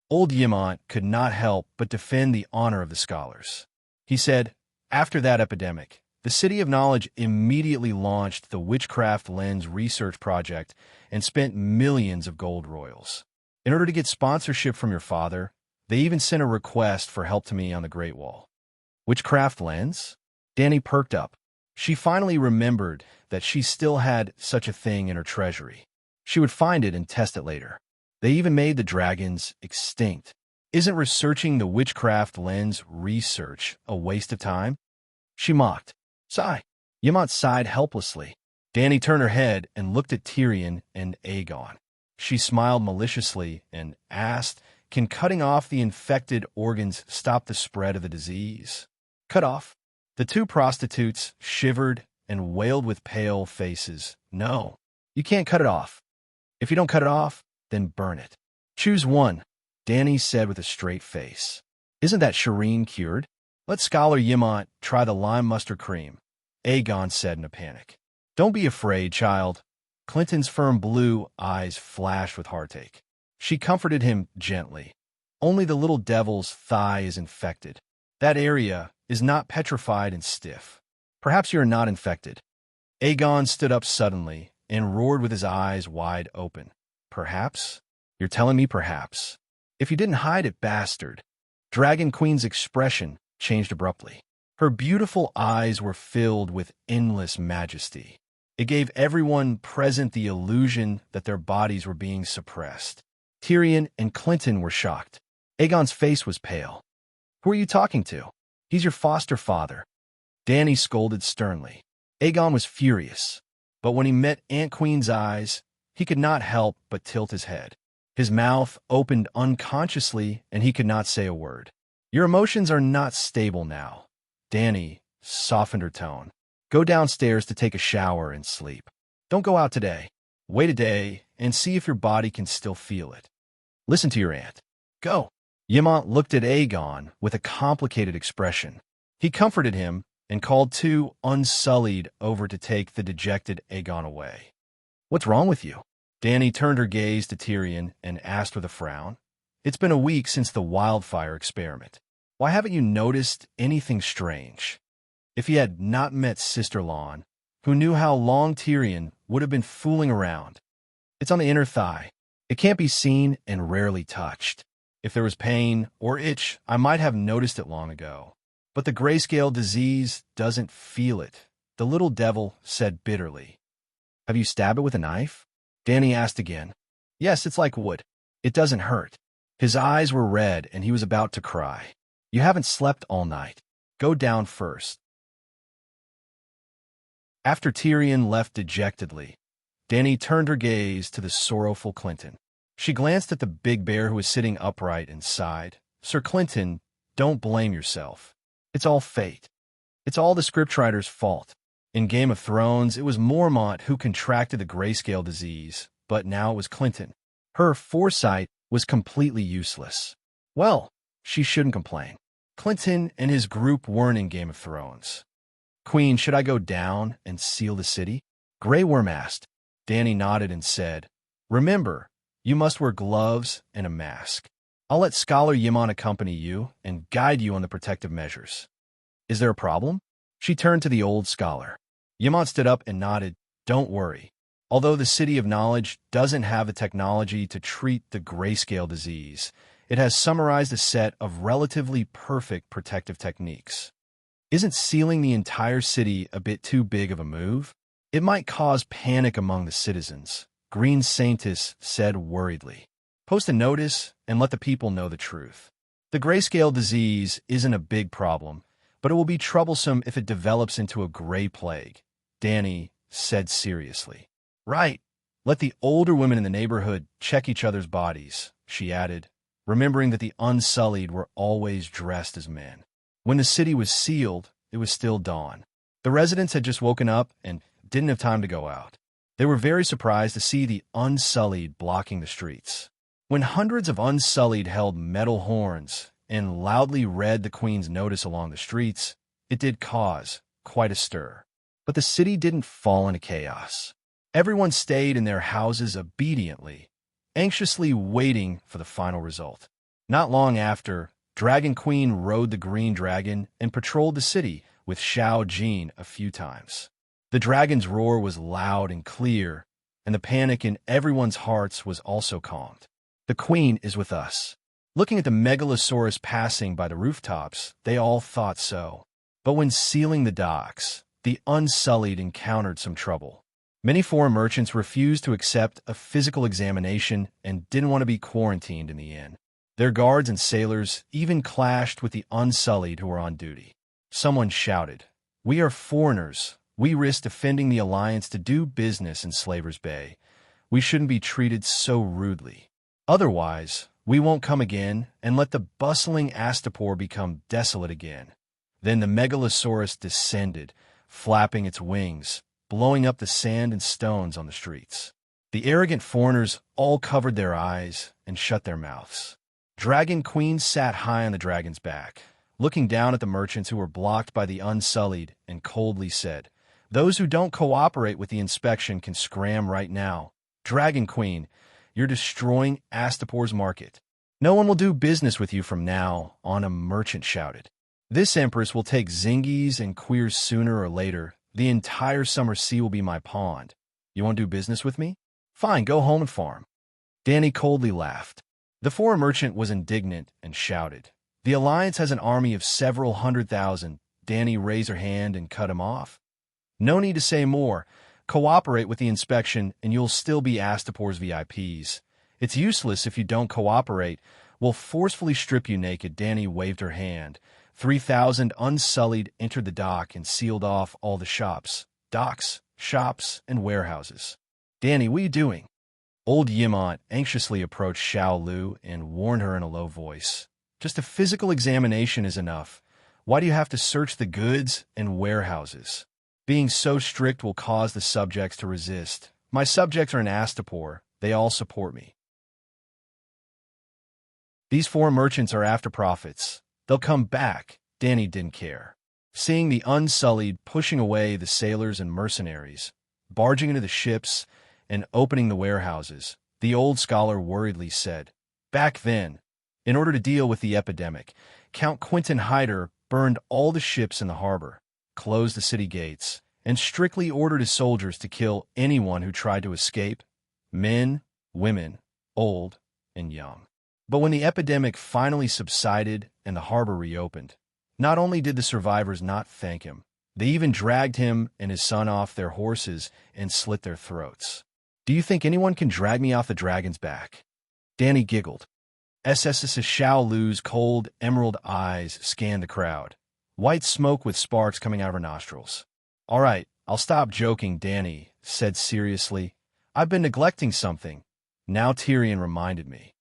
Old Yamant could not help but defend the honor of the scholars. He said, after that epidemic, the City of Knowledge immediately launched the Witchcraft Lens Research Project and spent millions of gold royals. In order to get sponsorship from your father, they even sent a request for help to me on the Great Wall. Witchcraft Lens? Danny perked up. She finally remembered that she still had such a thing in her treasury. She would find it and test it later. They even made the dragons extinct. Isn't researching the Witchcraft Lens research a waste of time? She mocked. Sigh. Yamant sighed helplessly. Danny turned her head and looked at Tyrion and Aegon. She smiled maliciously and asked, can cutting off the infected organs stop the spread of the disease? Cut off? The two prostitutes shivered and wailed with pale faces. No, you can't cut it off. If you don't cut it off, then burn it. Choose one, Danny said with a straight face. Isn't that Serene cured? Let Scholar Yamant try the lime mustard cream, Aegon said in a panic. Don't be afraid, child. Clinton's firm blue eyes flashed with heartache. She comforted him gently. Only the little devil's thigh is infected. That area is not petrified and stiff. Perhaps you're not infected. Aegon stood up suddenly and roared with his eyes wide open. Perhaps? You're telling me perhaps. If you didn't hide it, bastard. Dragon Queen's expression changed abruptly. Her beautiful eyes were filled with endless majesty. It gave everyone present the illusion that their bodies were being suppressed. Tyrion and Clinton were shocked. Aegon's face was pale. "Who are you talking to?" "He's your foster father," Dany scolded sternly. Aegon was furious, but when he met Ant Queen's eyes, he could not help but tilt his head. His mouth opened unconsciously, and he could not say a word. "Your emotions are not stable now." Dany softened her tone. "Go downstairs to take a shower and sleep. Don't go out today. Wait a day and see if your body can still feel it. Listen to your aunt. Go." Ymont looked at Aegon with a complicated expression. He comforted him and called two Unsullied over to take the dejected Aegon away. "What's wrong with you?" Dany turned her gaze to Tyrion and asked with a frown. "It's been a week since the wildfire experiment. Why haven't you noticed anything strange?" If he had not met Sister Lawn, who knew how long Tyrion would have been fooling around. "It's on the inner thigh. It can't be seen and rarely touched. If there was pain or itch, I might have noticed it long ago. But the grayscale disease doesn't feel it," the little devil said bitterly. "Have you stabbed it with a knife?" Dany asked again. "Yes, it's like wood. It doesn't hurt." His eyes were red and he was about to cry. "You haven't slept all night. Go down first." After Tyrion left dejectedly, Dany turned her gaze to the sorrowful Clinton. She glanced at the big bear who was sitting upright and sighed. "Sir Clinton, don't blame yourself. It's all fate. It's all the scriptwriter's fault. In Game of Thrones, it was Mormont who contracted the grayscale disease, but now it was Clinton. Her foresight was completely useless. Well, she shouldn't complain. Clinton and his group weren't in Game of Thrones. "Queen, should I go down and seal the city?" Grey Worm asked. Dany nodded and said, "Remember, you must wear gloves and a mask. I'll let Scholar Ymont accompany you and guide you on the protective measures. Is there a problem?" She turned to the old scholar. Ymont stood up and nodded. "Don't worry. Although the City of Knowledge doesn't have the technology to treat the grayscale disease, it has summarized a set of relatively perfect protective techniques. Isn't sealing the entire city a bit too big of a move? It might cause panic among the citizens," Green Saintess said worriedly. "Post a notice and let the people know the truth. The grayscale disease isn't a big problem, but it will be troublesome if it develops into a gray plague," Dany said seriously. "Right. Let the older women in the neighborhood check each other's bodies," she added, remembering that the Unsullied were always dressed as men. When the city was sealed, it was still dawn. The residents had just woken up and didn't have time to go out. They were very surprised to see the Unsullied blocking the streets. When hundreds of Unsullied held metal horns and loudly read the Queen's notice along the streets, it did cause quite a stir. But the city didn't fall into chaos. Everyone stayed in their houses obediently, anxiously waiting for the final result. Not long after, Dragon Queen rode the green dragon and patrolled the city with Xiao Jin a few times. The dragon's roar was loud and clear, and the panic in everyone's hearts was also calmed. "The Queen is with us." Looking at the Megalosaurus passing by the rooftops, they all thought so. But when sealing the docks, the Unsullied encountered some trouble. Many foreign merchants refused to accept a physical examination and didn't want to be quarantined in the inn. Their guards and sailors even clashed with the Unsullied who were on duty. Someone shouted, "We are foreigners. We risk defending the Alliance to do business in Slaver's Bay. We shouldn't be treated so rudely. Otherwise, we won't come again and let the bustling Astapor become desolate again." Then the Megalosaurus descended, flapping its wings, blowing up the sand and stones on the streets. The arrogant foreigners all covered their eyes and shut their mouths. Dragon Queen sat high on the dragon's back, looking down at the merchants who were blocked by the Unsullied, and coldly said, "Those who don't cooperate with the inspection can scram right now. Dragon Queen, you're destroying Astapor's market. No one will do business with you from now on," a merchant shouted. "This Empress will take Zingies and queers sooner or later. The entire summer sea will be my pond. You won't do business with me? Fine, go home and farm." Dany coldly laughed. The foreign merchant was indignant and shouted, "The Alliance has an army of several 100,000. Dany raised her hand and cut him off. "No need to say more. Cooperate with the inspection and you'll still be Astapor's VIPs. It's useless if you don't cooperate. We'll forcefully strip you naked." Danny waved her hand. 3,000 unsullied entered the dock and sealed off all the shops, docks, shops, and warehouses. "Danny, what are you doing?" Old Yimont anxiously approached Xiao Lu and warned her in a low voice. "Just a physical examination is enough. Why do you have to search the goods and warehouses? Being so strict will cause the subjects to resist. My subjects are in Astapor. They all support me. These 4 merchants are after profits. They'll come back." Danny didn't care. Seeing the Unsullied pushing away the sailors and mercenaries, barging into the ships, and opening the warehouses, the old scholar worriedly said, "Back then, in order to deal with the epidemic, Count Quentin Hyder burned all the ships in the harbor, closed the city gates, and strictly ordered his soldiers to kill anyone who tried to escape, men, women, old, and young. But when the epidemic finally subsided and the harbor reopened, not only did the survivors not thank him, they even dragged him and his son off their horses and slit their throats. Do you think anyone can drag me off the dragon's back?" Danny giggled. Xiao Lu's cold, emerald eyes scanned the crowd, white smoke with sparks coming out of her nostrils. "All right, I'll stop joking," Danny said seriously. "I've been neglecting something. Now Tyrion reminded me."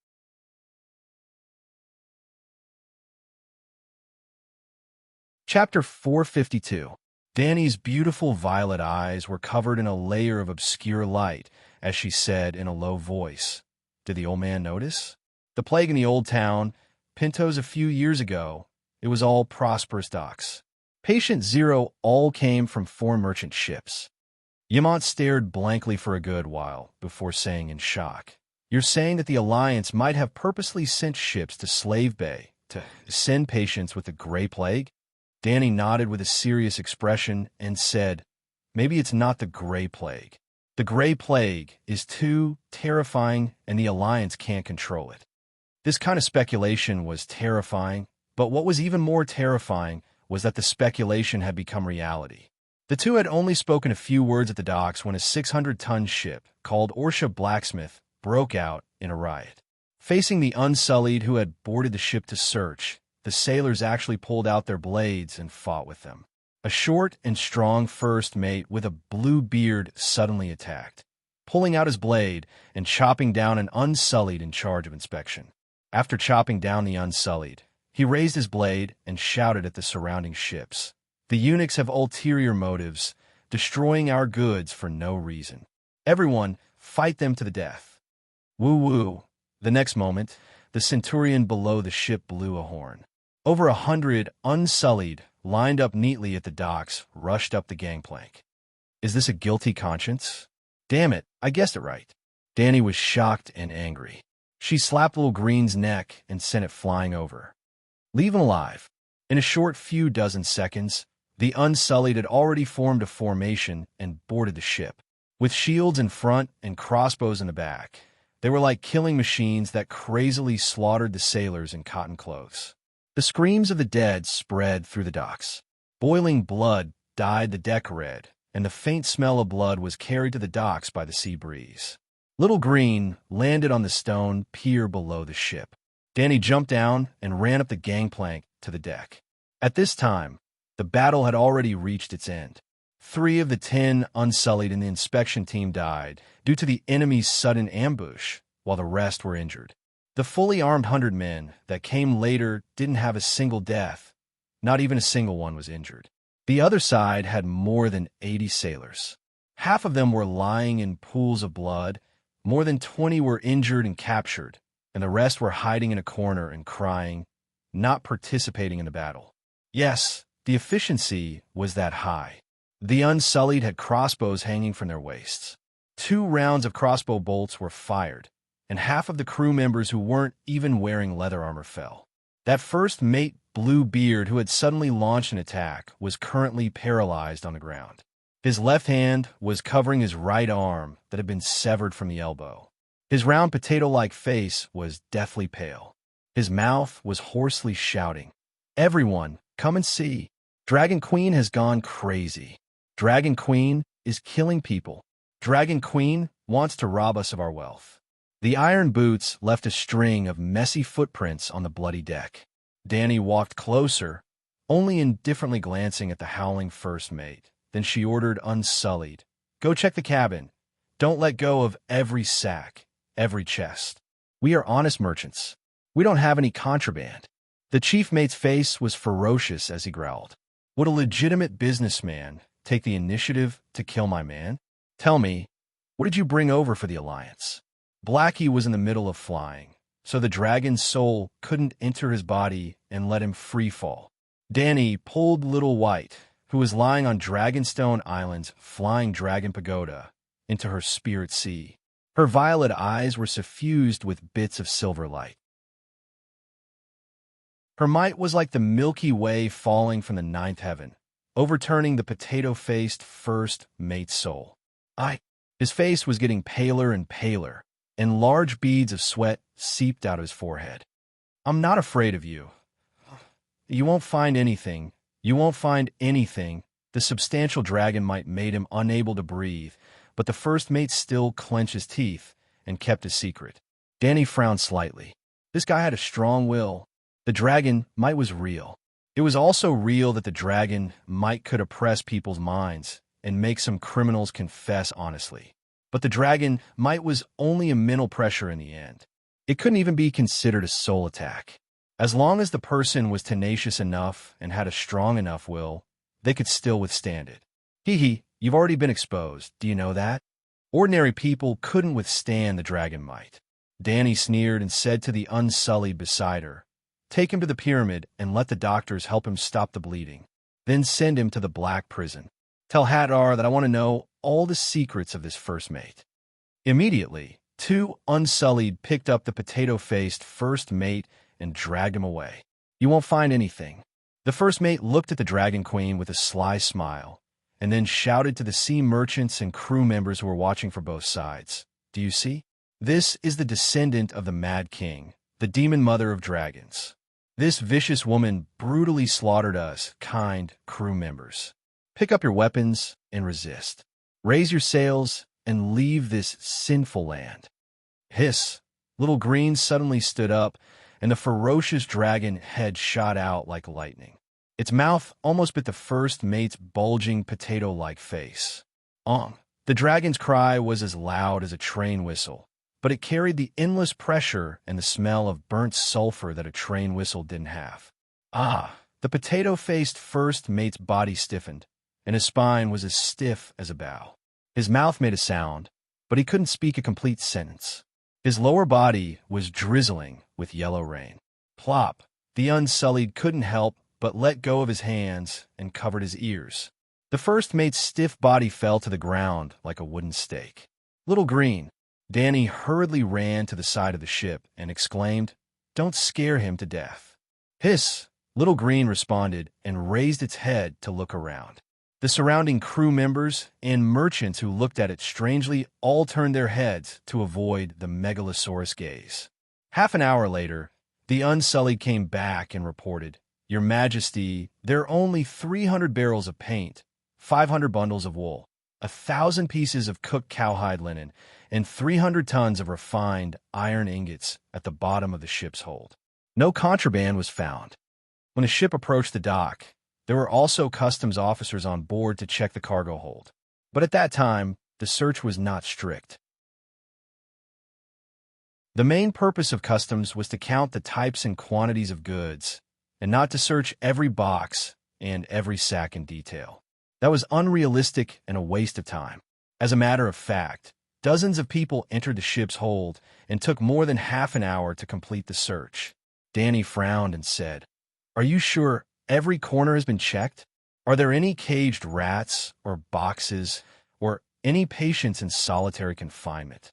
Chapter 452. Danny's beautiful violet eyes were covered in a layer of obscure light as she said in a low voice, "Did the old man notice? The plague in the old town, Pintos a few years ago, it was all prosperous docks. Patient zero all came from 4 merchant ships." Yamant stared blankly for a good while before saying in shock, "You're saying that the Alliance might have purposely sent ships to Slave Bay to send patients with the Gray Plague?" Danny nodded with a serious expression and said, "Maybe it's not the Gray Plague. The Gray Plague is too terrifying and the Alliance can't control it." This kind of speculation was terrifying, but what was even more terrifying was that the speculation had become reality. The two had only spoken a few words at the docks when a 600-ton ship called Orsha Blacksmith broke out in a riot. Facing the Unsullied who had boarded the ship to search, the sailors actually pulled out their blades and fought with them. A short and strong first mate with a blue beard suddenly attacked, pulling out his blade and chopping down an Unsullied in charge of inspection. After chopping down the Unsullied, he raised his blade and shouted at the surrounding ships, "The eunuchs have ulterior motives, destroying our goods for no reason. Everyone, fight them to the death." Woo-woo. The next moment, the centurion below the ship blew a horn. Over 100 Unsullied, lined up neatly at the docks, rushed up the gangplank. "Is this a guilty conscience? Damn it, I guessed it right." Danny was shocked and angry. She slapped Little Green's neck and sent it flying over. "Leave him alive." In a short few dozen seconds, the Unsullied had already formed a formation and boarded the ship. With shields in front and crossbows in the back, they were like killing machines that crazily slaughtered the sailors in cotton clothes. The screams of the dead spread through the docks. Boiling blood dyed the deck red, and the faint smell of blood was carried to the docks by the sea breeze. Little Green landed on the stone pier below the ship. Danny jumped down and ran up the gangplank to the deck. At this time, the battle had already reached its end. 3 of the 10 Unsullied in the inspection team died due to the enemy's sudden ambush, while the rest were injured. The fully armed 100 men that came later didn't have a single death. Not even a single one was injured. The other side had more than 80 sailors. Half of them were lying in pools of blood, more than 20 were injured and captured, and the rest were hiding in a corner and crying, not participating in the battle. Yes, the efficiency was that high. The Unsullied had crossbows hanging from their waists. 2 rounds of crossbow bolts were fired, and half of the crew members who weren't even wearing leather armor fell. That first mate, Bluebeard, who had suddenly launched an attack, was currently paralyzed on the ground. His left hand was covering his right arm that had been severed from the elbow. His round potato-like face was deathly pale. His mouth was hoarsely shouting, "Everyone, come and see. Dragon Queen has gone crazy. Dragon Queen is killing people. Dragon Queen wants to rob us of our wealth." The iron boots left a string of messy footprints on the bloody deck. Danny walked closer, only indifferently glancing at the howling first mate. Then she ordered, unsullied, "Go check the cabin. Don't let go of every sack, every chest. We are honest merchants. We don't have any contraband." The chief mate's face was ferocious as he growled. "Would a legitimate businessman take the initiative to kill my man? Tell me, what did you bring over for the Alliance?" Blackie was in the middle of flying, so the dragon's soul couldn't enter his body and let him free fall. Danny pulled Little White, who was lying on Dragonstone Island's flying dragon pagoda, into her spirit sea. Her violet eyes were suffused with bits of silver light. Her might was like the Milky Way falling from the ninth heaven, overturning the potato-faced first mate's soul. His face was getting paler and paler, and large beads of sweat seeped out of his forehead. "I'm not afraid of you. You won't find anything. You won't find anything." The substantial dragon might made him unable to breathe, but the first mate still clenched his teeth and kept his secret. Danny frowned slightly. This guy had a strong will. The dragon might was real. It was also real that the dragon might could oppress people's minds and make some criminals confess honestly. But the dragon might was only a mental pressure in the end. It couldn't even be considered a soul attack. As long as the person was tenacious enough and had a strong enough will, they could still withstand it. Hee, you've already been exposed, do you know that? Ordinary people couldn't withstand the dragon might. Danny sneered and said to the unsullied beside her, "Take him to the pyramid and let the doctors help him stop the bleeding. Then send him to the Black Prison. Tell Hadar that I want to know all the secrets of this first mate." Immediately, two unsullied picked up the potato-faced first mate and dragged him away. "You won't find anything." The first mate looked at the Dragon Queen with a sly smile, and then shouted to the sea merchants and crew members who were watching for both sides. "Do you see? This is the descendant of the Mad King, the demon mother of dragons. This vicious woman brutally slaughtered us, kind crew members. Pick up your weapons and resist. Raise your sails and leave this sinful land." Hiss! Little Green suddenly stood up, and the ferocious dragon head shot out like lightning. Its mouth almost bit the first mate's bulging potato-like face. The dragon's cry was as loud as a train whistle, but it carried the endless pressure and the smell of burnt sulfur that a train whistle didn't have. The potato-faced first mate's body stiffened, and his spine was as stiff as a bow. His mouth made a sound, but he couldn't speak a complete sentence. His lower body was drizzling with yellow rain. Plop! The unsullied couldn't help but let go of his hands and covered his ears. The first mate's stiff body fell to the ground like a wooden stake. "Little Green!" Danny hurriedly ran to the side of the ship and exclaimed, "Don't scare him to death." "Hiss!" Little Green responded and raised its head to look around. The surrounding crew members and merchants who looked at it strangely all turned their heads to avoid the megalosaurus gaze. Half an hour later, the Unsullied came back and reported, "Your Majesty, there are only 300 barrels of paint, 500 bundles of wool, 1,000 pieces of cooked cowhide linen, and 300 tons of refined iron ingots at the bottom of the ship's hold. No contraband was found." When the ship approached the dock, there were also customs officers on board to check the cargo hold. But at that time, the search was not strict. The main purpose of customs was to count the types and quantities of goods, and not to search every box and every sack in detail. That was unrealistic and a waste of time. As a matter of fact, dozens of people entered the ship's hold and took more than half an hour to complete the search. Danny frowned and said, "Are you sure every corner has been checked? Are there any caged rats or boxes or any patients in solitary confinement?"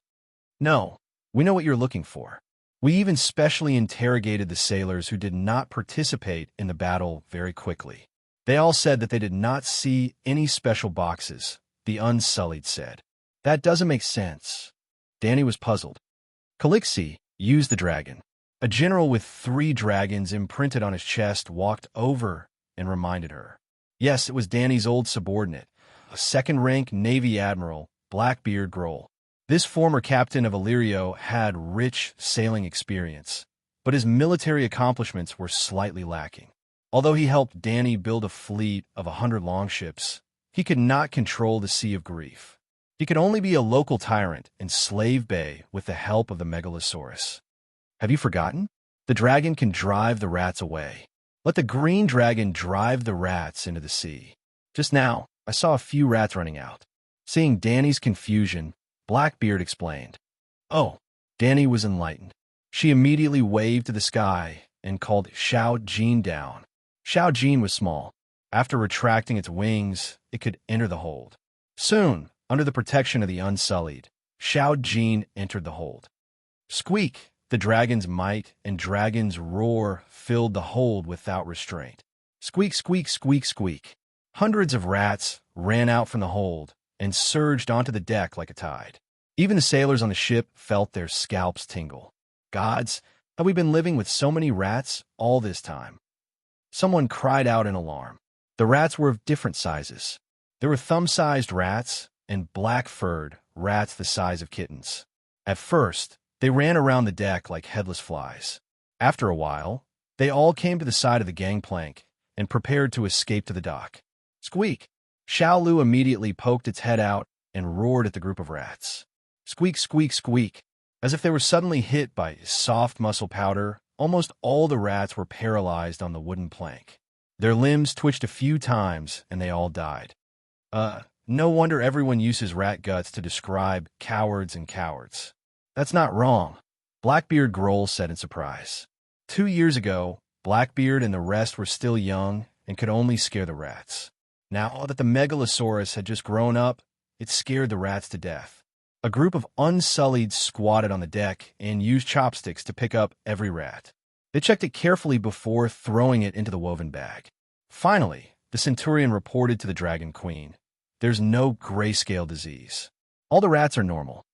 "No, we know what you're looking for." We even specially interrogated the sailors who did not participate in the battle very quickly. They all said that they did not see any special boxes, the Unsullied said. "That doesn't make sense." Danny was puzzled. Calixi used the dragon. A general with 3 dragons imprinted on his chest walked over and reminded her. Yes, it was Danny's old subordinate, a second-rank Navy admiral, Blackbeard Grohl. This former captain of Illyrio had rich sailing experience, but his military accomplishments were slightly lacking. Although he helped Dany build a fleet of 100 longships, he could not control the Sea of Grief. He could only be a local tyrant in Slave Bay with the help of the Megalosaurus. Have you forgotten? The dragon can drive the rats away. Let the green dragon drive the rats into the sea. Just now, I saw a few rats running out. Seeing Dany's confusion, Blackbeard explained. Oh, Dany was enlightened. She immediately waved to the sky and called Xiao Jin down. Xiao Jin was small. After retracting its wings, it could enter the hold. Soon, under the protection of the Unsullied, Xiao Jin entered the hold. Squeak! The dragon's might and dragon's roar filled the hold without restraint. Squeak, squeak, squeak, squeak. Hundreds of rats ran out from the hold and surged onto the deck like a tide. Even the sailors on the ship felt their scalps tingle. Gods, have we been living with so many rats all this time? Someone cried out in alarm. The rats were of different sizes. There were thumb-sized rats and black-furred rats the size of kittens. At first, they ran around the deck like headless flies. After a while, they all came to the side of the gangplank and prepared to escape to the dock. Squeak! Xiao Lu immediately poked its head out and roared at the group of rats. Squeak, squeak, squeak. As if they were suddenly hit by soft muscle powder, almost all the rats were paralyzed on the wooden plank. Their limbs twitched a few times and they all died. No wonder everyone uses rat guts to describe cowards and cowards. That's not wrong, Blackbeard Grohl said in surprise. 2 years ago, Blackbeard and the rest were still young and could only scare the rats. Now that the Megalosaurus had just grown up, it scared the rats to death. A group of Unsullied squatted on the deck and used chopsticks to pick up every rat. They checked it carefully before throwing it into the woven bag. Finally, the Centurion reported to the Dragon Queen. There's no grayscale disease. All the rats are normal.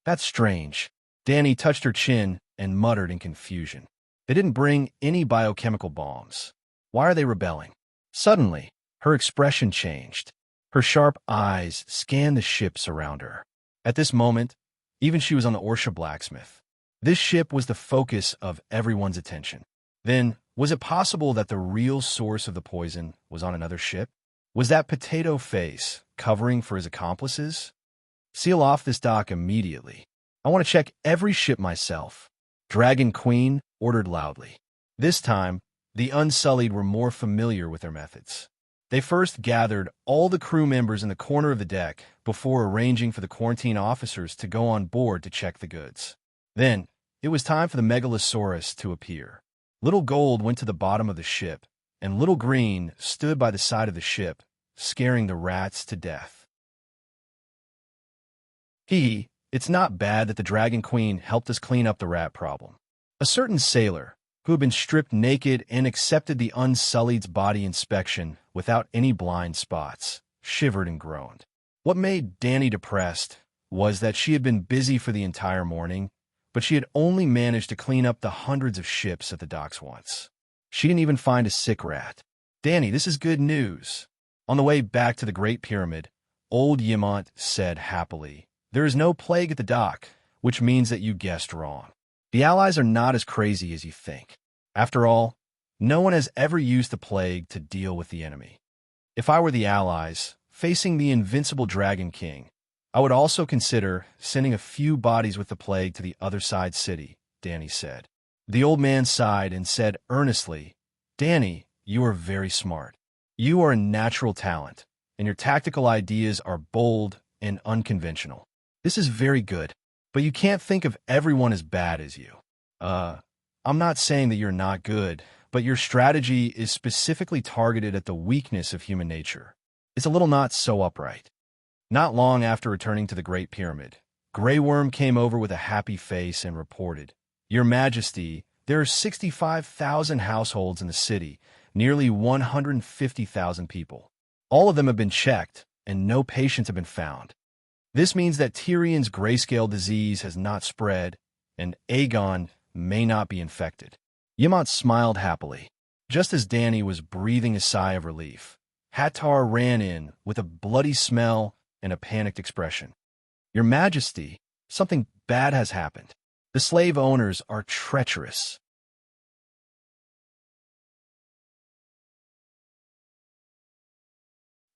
That's strange. Dany touched her chin and muttered in confusion. They didn't bring any biochemical bombs. Why are they rebelling? Suddenly, her expression changed. Her sharp eyes scanned the ships around her. At this moment, even she was on the Orsha blacksmith. This ship was the focus of everyone's attention. Then, was it possible that the real source of the poison was on another ship? Was that potato face covering for his accomplices? Seal off this dock immediately. I want to check every ship myself. Dragon Queen ordered loudly. This time, the Unsullied were more familiar with their methods. They first gathered all the crew members in the corner of the deck before arranging for the quarantine officers to go on board to check the goods. Then, it was time for the Megalosaurus to appear. Little Gold went to the bottom of the ship, and Little Green stood by the side of the ship, scaring the rats to death. It's not bad that the Dragon Queen helped us clean up the rat problem. A certain sailor, who had been stripped naked and accepted the Unsullied's body inspection without any blind spots, shivered and groaned. What made Dany depressed was that she had been busy for the entire morning, but she had only managed to clean up the hundreds of ships at the docks once. She didn't even find a sick rat. Dany, this is good news. On the way back to the Great Pyramid, old Yimont said happily, there is no plague at the dock, which means that you guessed wrong. The Allies are not as crazy as you think. After all, no one has ever used the plague to deal with the enemy. If I were the Allies, facing the invincible Dragon King, I would also consider sending a few bodies with the plague to the other side city, Dany said. The old man sighed and said earnestly, Dany, you are very smart. You are a natural talent, and your tactical ideas are bold and unconventional. This is very good, but you can't think of everyone as bad as you. I'm not saying that you're not good, but your strategy is specifically targeted at the weakness of human nature. It's a little not so upright. Not long after returning to the Great Pyramid, Grey Worm came over with a happy face and reported, Your Majesty, there are 65,000 households in the city, nearly 150,000 people. All of them have been checked, and no patients have been found. This means that Tyrion's grayscale disease has not spread, and Aegon may not be infected. Yimont smiled happily. Just as Dany was breathing a sigh of relief, Hattar ran in with a bloody smell and a panicked expression. Your Majesty, Something bad has happened. The slave owners are treacherous.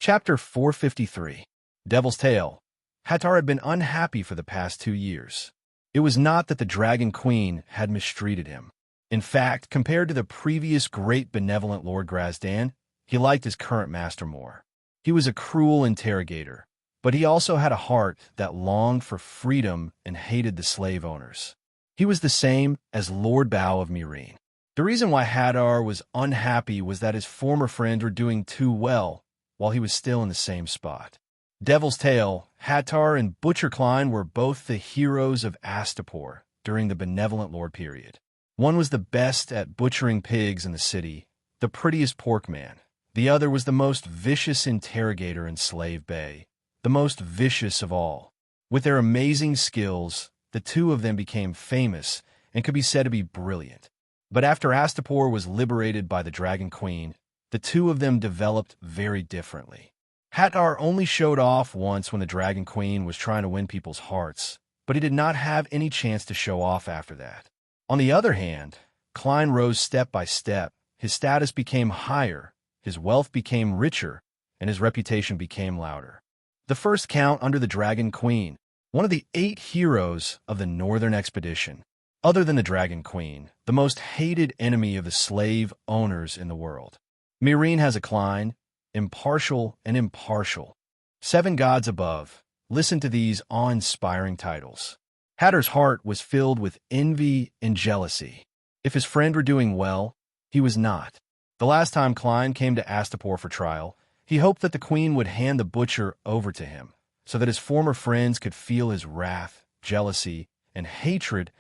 Chapter 453. Devil's Tale. Hattar had been unhappy for the past 2 years. It was not that the Dragon Queen had mistreated him. In fact, compared to the previous great benevolent Lord Grazdan, he liked his current master more. He was a cruel interrogator, but he also had a heart that longed for freedom and hated the slave owners. He was the same as Lord Bao of Mirene. The reason why Hattar was unhappy was that his former friends were doing too well while he was still in the same spot. Devil's Tale, Hattar and Butcher Klein were both the heroes of Astapor during the benevolent lord period. One was the best at butchering pigs in the city, the prettiest pork man. The other was the most vicious interrogator in Slave Bay, the most vicious of all. With their amazing skills, the two of them became famous and could be said to be brilliant. But after Astapor was liberated by the Dragon Queen, the two of them developed very differently. Hattar only showed off once when the Dragon Queen was trying to win people's hearts, but he did not have any chance to show off after that. On the other hand, Klein rose step by step. His status became higher, his wealth became richer, and his reputation became louder. The first count under the Dragon Queen, one of the 8 heroes of the Northern Expedition. Other than the Dragon Queen, the most hated enemy of the slave owners in the world. Mirene has a Klein, impartial and impartial. 7 gods above. Listen to these awe-inspiring titles. Hattar's heart was filled with envy and jealousy. If his friend were doing well, he was not. The last time Klein came to Astapor for trial, he hoped that the queen would hand the butcher over to him, so that his former friends could feel his wrath, jealousy, and hatred,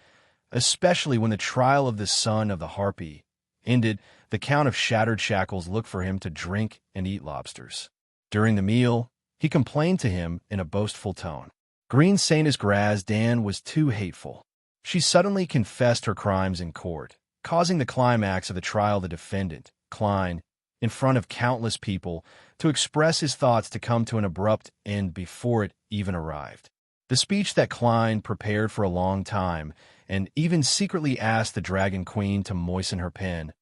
especially when the trial of the son of the Harpy ended. The Count of Shattered Shackles looked for him to drink and eat lobsters. During the meal, he complained to him in a boastful tone. Green Saintess Grazdan was too hateful. She suddenly confessed her crimes in court, causing the climax of the trial the defendant, Klein, in front of countless people, to express his thoughts to come to an abrupt end before it even arrived. The speech that Klein prepared for a long time, and even secretly asked the Dragon Queen to moisten her pen,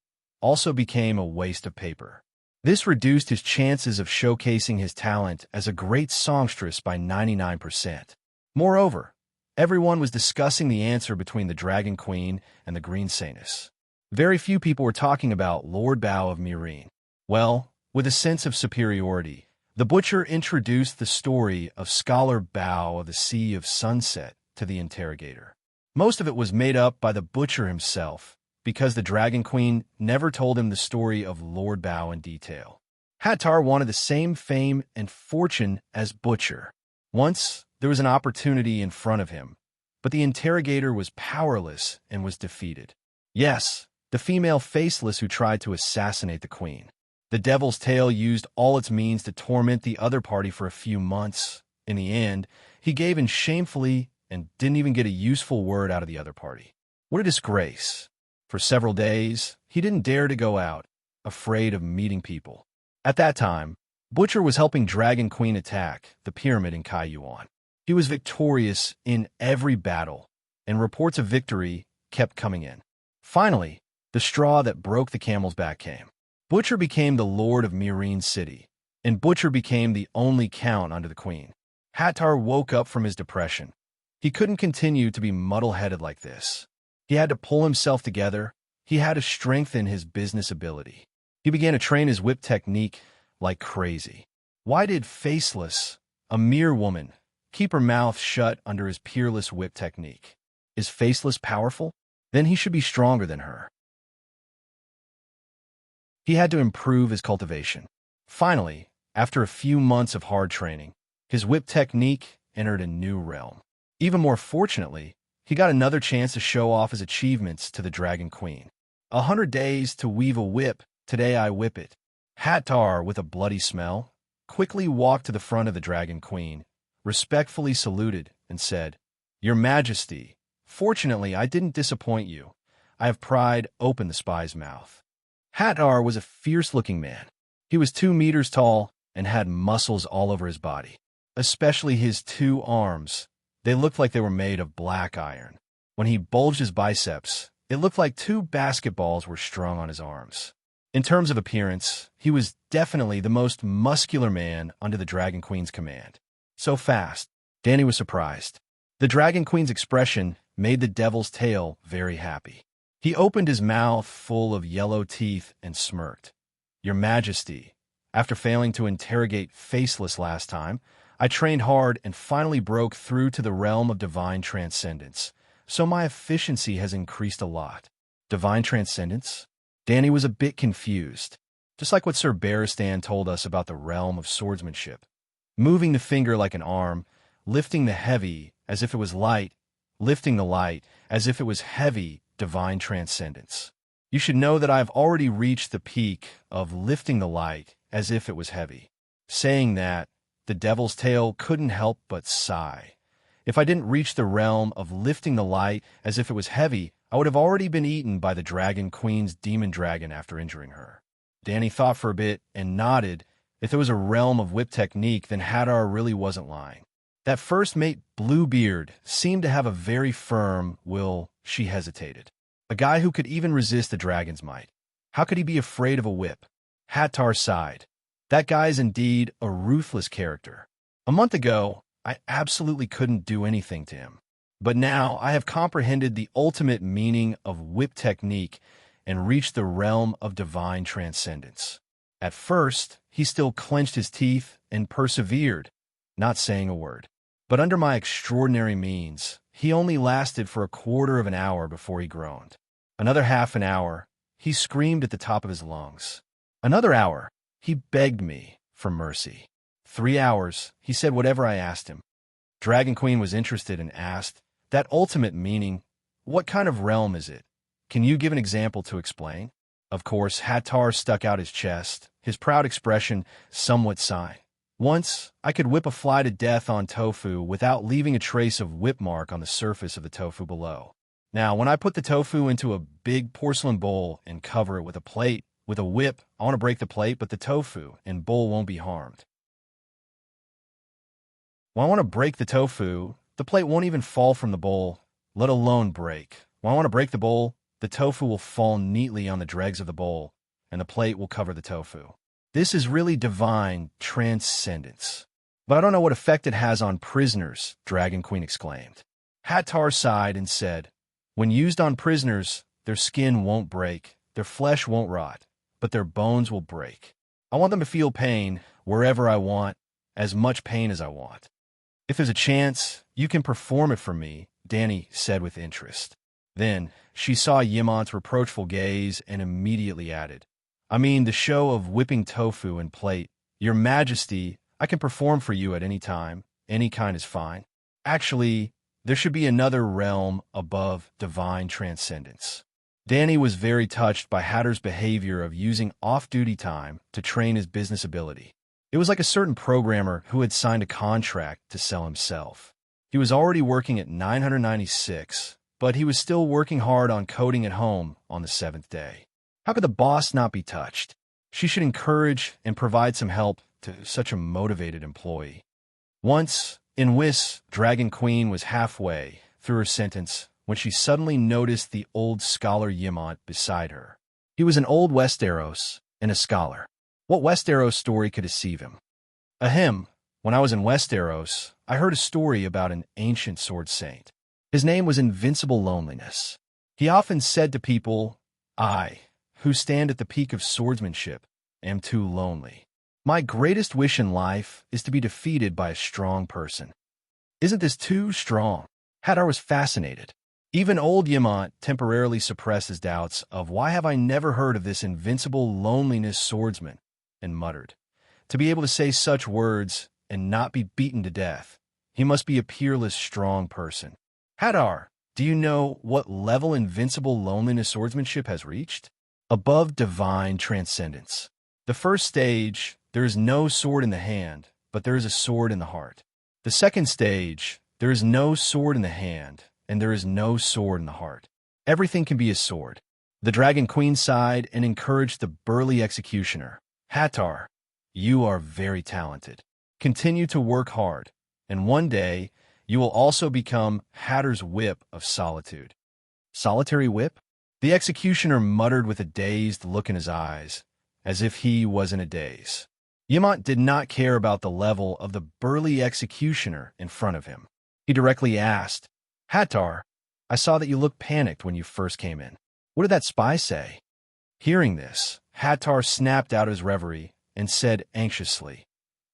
also became a waste of paper. This reduced his chances of showcasing his talent as a great songstress by 99%. Moreover, everyone was discussing the answer between the Dragon Queen and the Green Saintess. Very few people were talking about Lord Bao of Mirene. Well, with a sense of superiority, the butcher introduced the story of Scholar Bao of the Sea of Sunset to the interrogator. Most of it was made up by the butcher himself, because the Dragon Queen never told him the story of Lord Bao in detail. Hattar wanted the same fame and fortune as Butcher. Once, there was an opportunity in front of him, but the interrogator was powerless and was defeated. Yes, the female faceless who tried to assassinate the queen. The Devil's Tale used all its means to torment the other party for a few months. In the end, he gave in shamefully and didn't even get a useful word out of the other party. What a disgrace. For several days, he didn't dare to go out, afraid of meeting people. At that time, Butcher was helping Dragon Queen attack the pyramid in Kaiyuan. He was victorious in every battle, and reports of victory kept coming in. Finally, the straw that broke the camel's back came. Butcher became the lord of Mirene City, and Butcher became the only count under the queen. Hattar woke up from his depression. He couldn't continue to be muddle-headed like this. He had to pull himself together. He had to strengthen his business ability. He began to train his whip technique like crazy. Why did Faceless, a mere woman, keep her mouth shut under his peerless whip technique? Is Faceless powerful? Then he should be stronger than her. He had to improve his cultivation. Finally, after a few months of hard training, his whip technique entered a new realm. Even more fortunately, he got another chance to show off his achievements to the Dragon Queen. 100 days to weave a whip, today I whip it. Hattar, with a bloody smell, quickly walked to the front of the Dragon Queen, respectfully saluted, and said, "Your Majesty, fortunately I didn't disappoint you. I have pried open the spy's mouth." Hattar was a fierce-looking man. He was 2 meters tall and had muscles all over his body, especially his 2 arms. They looked like they were made of black iron. When he bulged his biceps, it looked like two basketballs were strung on his arms. In terms of appearance, he was definitely the most muscular man under the Dragon Queen's command. So fast, Danny was surprised. The Dragon Queen's expression made the devil's tail very happy. He opened his mouth full of yellow teeth and smirked. "Your Majesty, after failing to interrogate Faceless last time, I trained hard and finally broke through to the realm of divine transcendence, so my efficiency has increased a lot." Divine transcendence? Danny was a bit confused, just like what Sir Barristan told us about the realm of swordsmanship. Moving the finger like an arm, lifting the heavy as if it was light, lifting the light as if it was heavy, divine transcendence. You should know that I have already reached the peak of lifting the light as if it was heavy. Saying that, the devil's tail couldn't help but sigh. If I didn't reach the realm of lifting the light as if it was heavy, I would have already been eaten by the Dragon Queen's demon dragon after injuring her. Danny thought for a bit and nodded. If there was a realm of whip technique, then Hadar really wasn't lying. That first mate, Bluebeard, seemed to have a very firm will. She hesitated. A guy who could even resist the dragon's might. How could he be afraid of a whip? Hattar sighed. That guy is indeed a ruthless character. A month ago, I absolutely couldn't do anything to him. But now I have comprehended the ultimate meaning of whip technique and reached the realm of divine transcendence. At first, he still clenched his teeth and persevered, not saying a word. But under my extraordinary means, he only lasted for a quarter of an hour before he groaned. Another half an hour, he screamed at the top of his lungs. Another hour, he begged me for mercy. 3 hours, he said whatever I asked him. Dragon Queen was interested and asked, "That ultimate meaning, what kind of realm is it? Can you give an example to explain?" Of course, Hattar stuck out his chest, his proud expression somewhat sighing. "Once, I could whip a fly to death on tofu without leaving a trace of whip mark on the surface of the tofu below. Now, when I put the tofu into a big porcelain bowl and cover it with a plate, with a whip, I want to break the plate, but the tofu and bowl won't be harmed. When I want to break the tofu, the plate won't even fall from the bowl, let alone break. When I want to break the bowl, the tofu will fall neatly on the dregs of the bowl, and the plate will cover the tofu. This is really divine transcendence. But I don't know what effect it has on prisoners," Dragon Queen exclaimed. Hattar sighed and said, "When used on prisoners, their skin won't break, their flesh won't rot, but their bones will break. I want them to feel pain wherever I want, as much pain as I want. If there's a chance, you can perform it for me," Danny said with interest. Then she saw Yimant's reproachful gaze and immediately added, "I mean the show of whipping tofu and plate. Your Majesty, I can perform for you at any time. Any kind is fine. Actually, there should be another realm above divine transcendence." Danny was very touched by Hatter's behavior of using off-duty time to train his business ability. It was like a certain programmer who had signed a contract to sell himself. He was already working at 996, but he was still working hard on coding at home on the 7th day. How could the boss not be touched? She should encourage and provide some help to such a motivated employee. Once, in Whis, Dragon Queen was halfway through her sentence when she suddenly noticed the old scholar Yimant beside her. He was an old Westeros and a scholar. What Westeros story could deceive him? Ahem, when I was in Westeros, I heard a story about an ancient sword saint. His name was Invincible Loneliness. He often said to people, "I, who stand at the peak of swordsmanship, am too lonely. My greatest wish in life is to be defeated by a strong person." Isn't this too strong? Hadar was fascinated. Even old Yimant temporarily suppressed his doubts of why have I never heard of this invincible loneliness swordsman, and muttered, "To be able to say such words and not be beaten to death, he must be a peerless, strong person." Hadar, do you know what level invincible loneliness swordsmanship has reached? Above divine transcendence. The first stage, there is no sword in the hand, but there is a sword in the heart. The second stage, there is no sword in the hand, and there is no sword in the heart. Everything can be a sword. The Dragon Queen sighed and encouraged the burly executioner. "Hattar, you are very talented. Continue to work hard, and one day You will also become Hatter's Whip of Solitude. Solitary whip? The executioner muttered with a dazed look in his eyes, as if he was in a daze. Yamant did not care about the level of the burly executioner in front of him. He directly asked, Hattar, I saw that you looked panicked when you first came in. What did that spy say? Hearing this, Hattar snapped out of his reverie and said anxiously,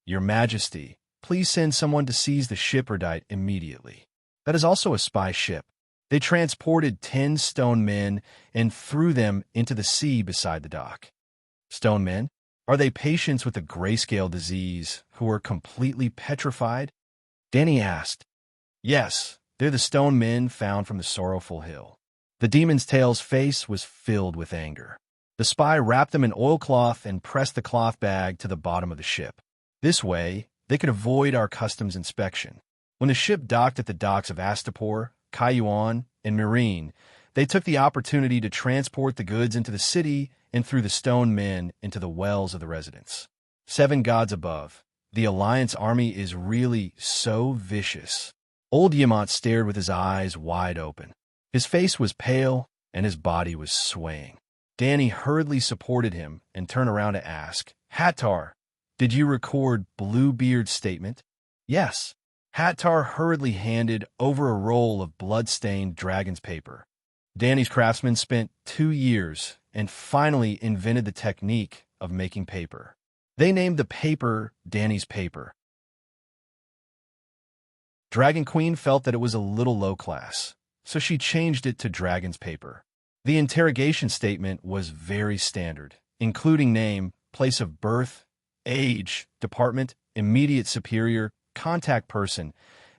Your Majesty, please send someone to seize the ship Erdite immediately. That is also a spy ship. They transported 10 stone men and threw them into the sea beside the dock. Stone men? Are they patients with a grayscale disease who are completely petrified? Danny asked. Yes, they're the stone men found from the Sorrowful Hill. The demon's tail's face was filled with anger. The spy wrapped them in oilcloth and pressed the cloth bag to the bottom of the ship. This way, they could avoid our customs inspection. When the ship docked at the docks of Astapor, Kayuan, and Marine, they took the opportunity to transport the goods into the city and threw the stone men into the wells of the residents. 7 gods above, the Alliance army is really so vicious. Old Yamant stared with his eyes wide open. His face was pale, and his body was swaying. Danny hurriedly supported him and turned around to ask, Hattar, did you record Bluebeard's statement? Yes. Hattar hurriedly handed over a roll of blood-stained dragon's paper. Danny's craftsman spent 2 years and finally invented the technique of making paper. They named the paper Danny's paper. Dragon Queen felt that it was a little low class, so she changed it to dragon's paper. The interrogation statement was very standard, including name, place of birth, age, department, immediate superior, contact person.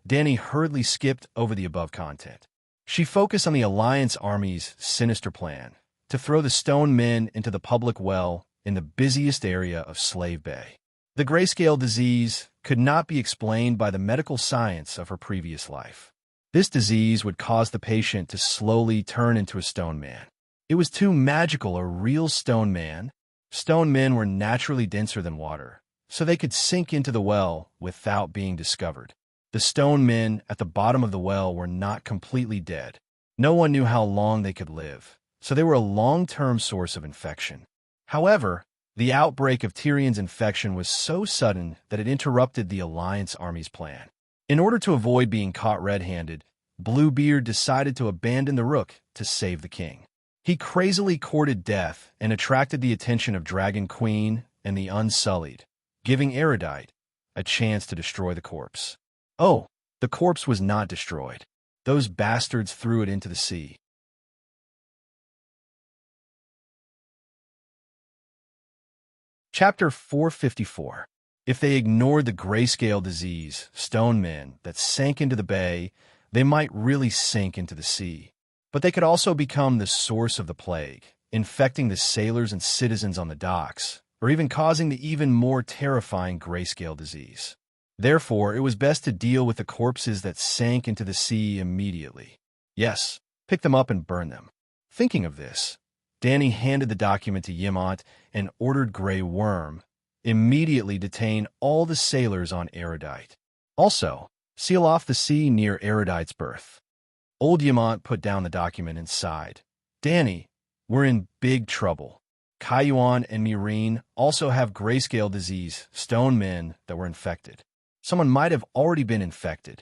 Danny hurriedly skipped over the above content. She focused on the Alliance Army's sinister plan to throw the stone men into the public well in the busiest area of Slave Bay. The grayscale disease could not be explained by the medical science of her previous life. This disease would cause the patient to slowly turn into a stone man. It was too magical a real stone man. Stone men were naturally denser than water, so they could sink into the well without being discovered. The stone men at the bottom of the well were not completely dead. No one knew how long they could live, so they were a long-term source of infection. However, the outbreak of Tyrion's infection was so sudden that it interrupted the Alliance Army's plan. In order to avoid being caught red-handed, Bluebeard decided to abandon the Rook to save the king. He crazily courted death and attracted the attention of Dragon Queen and the Unsullied, giving Erudite a chance to destroy the corpse. Oh, the corpse was not destroyed. Those bastards threw it into the sea. Chapter 454. If they ignored the grayscale disease, stone men, that sank into the bay, they might really sink into the sea. But they could also become the source of the plague, infecting the sailors and citizens on the docks, or even causing the even more terrifying grayscale disease. Therefore, it was best to deal with the corpses that sank into the sea immediately. Yes, pick them up and burn them. Thinking of this, Danny handed the document to Yamant and ordered Grey Worm immediately detain all the sailors on Erudite. Also, seal off the sea near Erudite's berth. Old Yamant put down the document and sighed. Danny, we're in big trouble. Kayuan and Marine also have grayscale disease, stone men that were infected. Someone might have already been infected.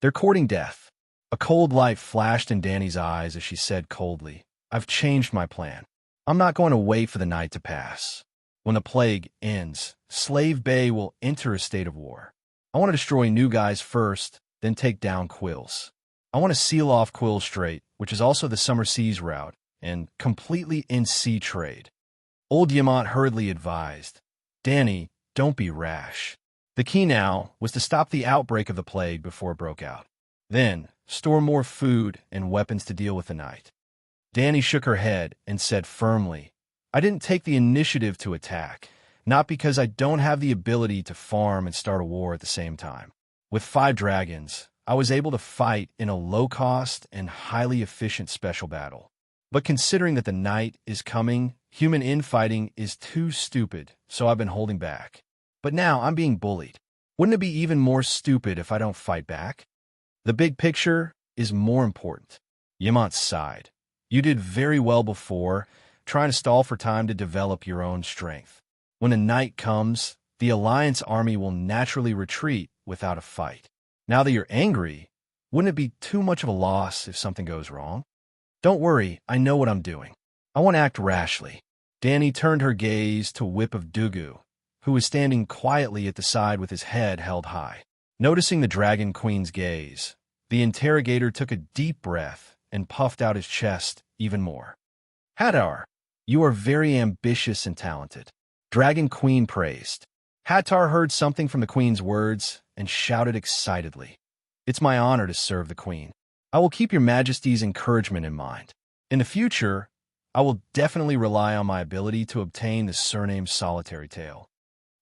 They're courting death. A cold light flashed in Danny's eyes as she said coldly, I've changed my plan. I'm not going to wait for the night to pass. When the plague ends, Slave Bay will enter a state of war. I want to destroy New Guys first, then take down Quills. I want to seal off Quill Strait, which is also the Summer Seas route, and completely end sea trade. Old Yamant hurriedly advised, Danny, don't be rash. The key now was to stop the outbreak of the plague before it broke out. Then, store more food and weapons to deal with the night. Danny shook her head and said firmly, I didn't take the initiative to attack, not because I don't have the ability to farm and start a war at the same time. With 5 dragons, I was able to fight in a low-cost and highly efficient special battle. But considering that the night is coming, human infighting is too stupid, so I've been holding back. But now I'm being bullied. Wouldn't it be even more stupid if I don't fight back? The big picture is more important. Yamant sighed. You did very well before, trying to stall for time to develop your own strength. When the night comes, the Alliance army will naturally retreat without a fight. Now that you're angry, wouldn't it be too much of a loss if something goes wrong? Don't worry, I know what I'm doing. I won't act rashly. Danny turned her gaze to Whip of Dugu, who was standing quietly at the side with his head held high. Noticing the Dragon Queen's gaze, the interrogator took a deep breath and puffed out his chest even more. Hadar, you are very ambitious and talented. Dragon Queen praised. Hattar heard something from the Queen's words and shouted excitedly. It's my honor to serve the Queen. I will keep your Majesty's encouragement in mind. In the future, I will definitely rely on my ability to obtain the surname Solitary Tail.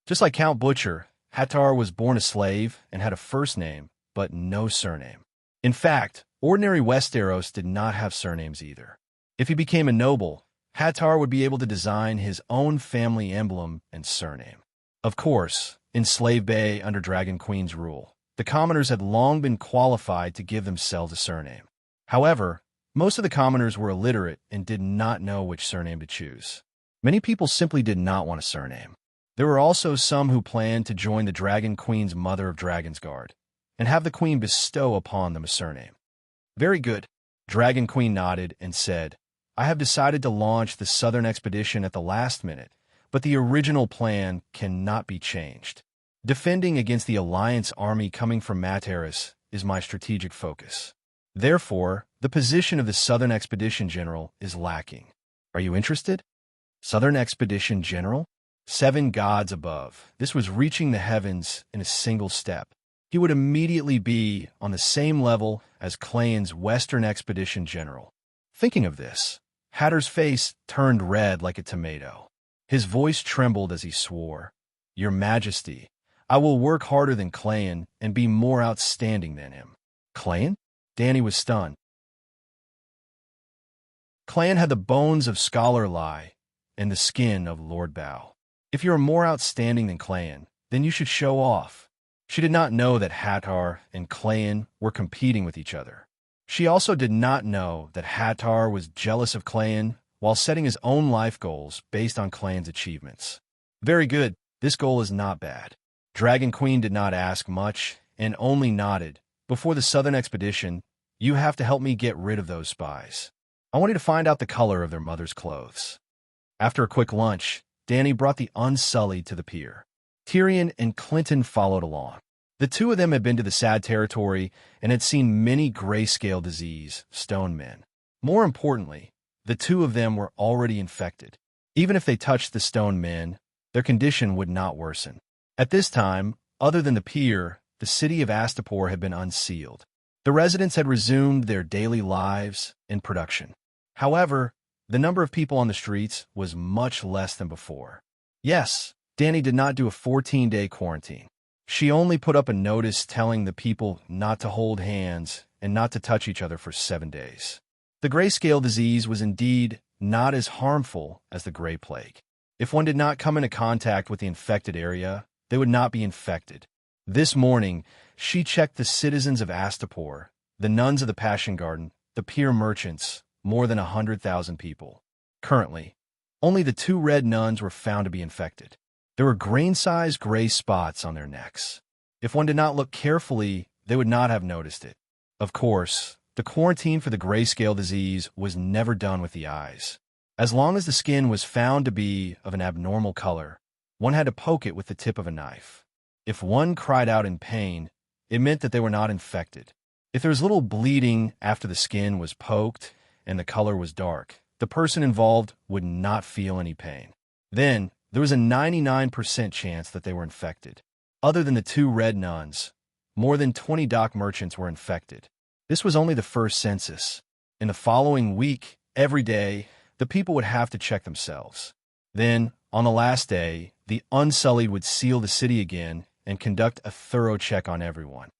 Just like Count Butcher, Hattar was born a slave and had a first name, but no surname. In fact, ordinary Westeros did not have surnames either. If he became a noble, Hattar would be able to design his own family emblem and surname. Of course, in Slave Bay under Dragon Queen's rule, the commoners had long been qualified to give themselves a surname. However, most of the commoners were illiterate and did not know which surname to choose. Many people simply did not want a surname. There were also some who planned to join the Dragon Queen's Mother of Dragons Guard and have the Queen bestow upon them a surname. Very good. Dragon Queen nodded and said, I have decided to launch the Southern Expedition at the last minute, but the original plan cannot be changed. Defending against the Alliance army coming from Materis is my strategic focus. Therefore, the position of the Southern Expedition General is lacking. Are you interested? Southern Expedition General? 7 gods above. This was reaching the heavens in a single step. He would immediately be on the same level as Clayton's Western Expedition General. Thinking of this, Hatter's face turned red like a tomato. His voice trembled as he swore, Your Majesty, I will work harder than Clayton and be more outstanding than him. Clayton? Danny was stunned. Clayton had the bones of Scholar Lie and the skin of Lord Bow. If you are more outstanding than Clayton, then you should show off. She did not know that Hattar and Clayton were competing with each other. She also did not know that Hattar was jealous of Clayton while setting his own life goals based on Clayton's achievements. Very good, this goal is not bad. Dragon Queen did not ask much and only nodded. Before the Southern Expedition, you have to help me get rid of those spies. I want you to find out the color of their mother's clothes. After a quick lunch, Danny brought the Unsullied to the pier. Tyrion and Clinton followed along. The two of them had been to the Sad Territory and had seen many grayscale disease, stone men. More importantly, the two of them were already infected. Even if they touched the stone men, their condition would not worsen. At this time, other than the pier, the city of Astapor had been unsealed. The residents had resumed their daily lives and production. However, the number of people on the streets was much less than before. Yes, Danny did not do a 14-day quarantine. She only put up a notice telling the people not to hold hands and not to touch each other for 7 days. The grayscale disease was indeed not as harmful as the Gray Plague. If one did not come into contact with the infected area, they would not be infected. This morning, she checked the citizens of Astapor, the nuns of the Passion Garden, the pier merchants, more than 100,000 people. Currently, only the 2 red nuns were found to be infected. There were grain-sized gray spots on their necks. If one did not look carefully, they would not have noticed it. Of course, the quarantine for the grayscale disease was never done with the eyes. As long as the skin was found to be of an abnormal color, one had to poke it with the tip of a knife. If one cried out in pain, it meant that they were not infected. If there was little bleeding after the skin was poked and the color was dark, the person involved would not feel any pain. Then, there was a 99% chance that they were infected. Other than the 2 red nuns, more than 20 dock merchants were infected. This was only the first census. In the following week, every day, the people would have to check themselves. Then, on the last day, the Unsullied would seal the city again and conduct a thorough check on everyone.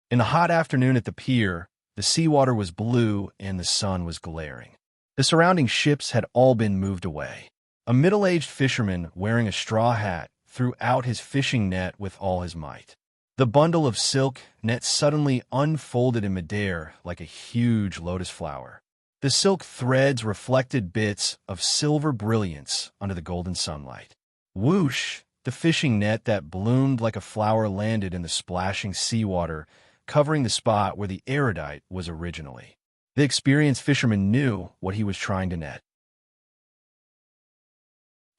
In the hot afternoon at the pier, the seawater was blue and the sun was glaring. The surrounding ships had all been moved away. A middle-aged fisherman wearing a straw hat threw out his fishing net with all his might. The bundle of silk net suddenly unfolded in midair like a huge lotus flower. The silk threads reflected bits of silver brilliance under the golden sunlight. Whoosh! The fishing net that bloomed like a flower landed in the splashing seawater, covering the spot where the erudite was originally. The experienced fisherman knew what he was trying to net.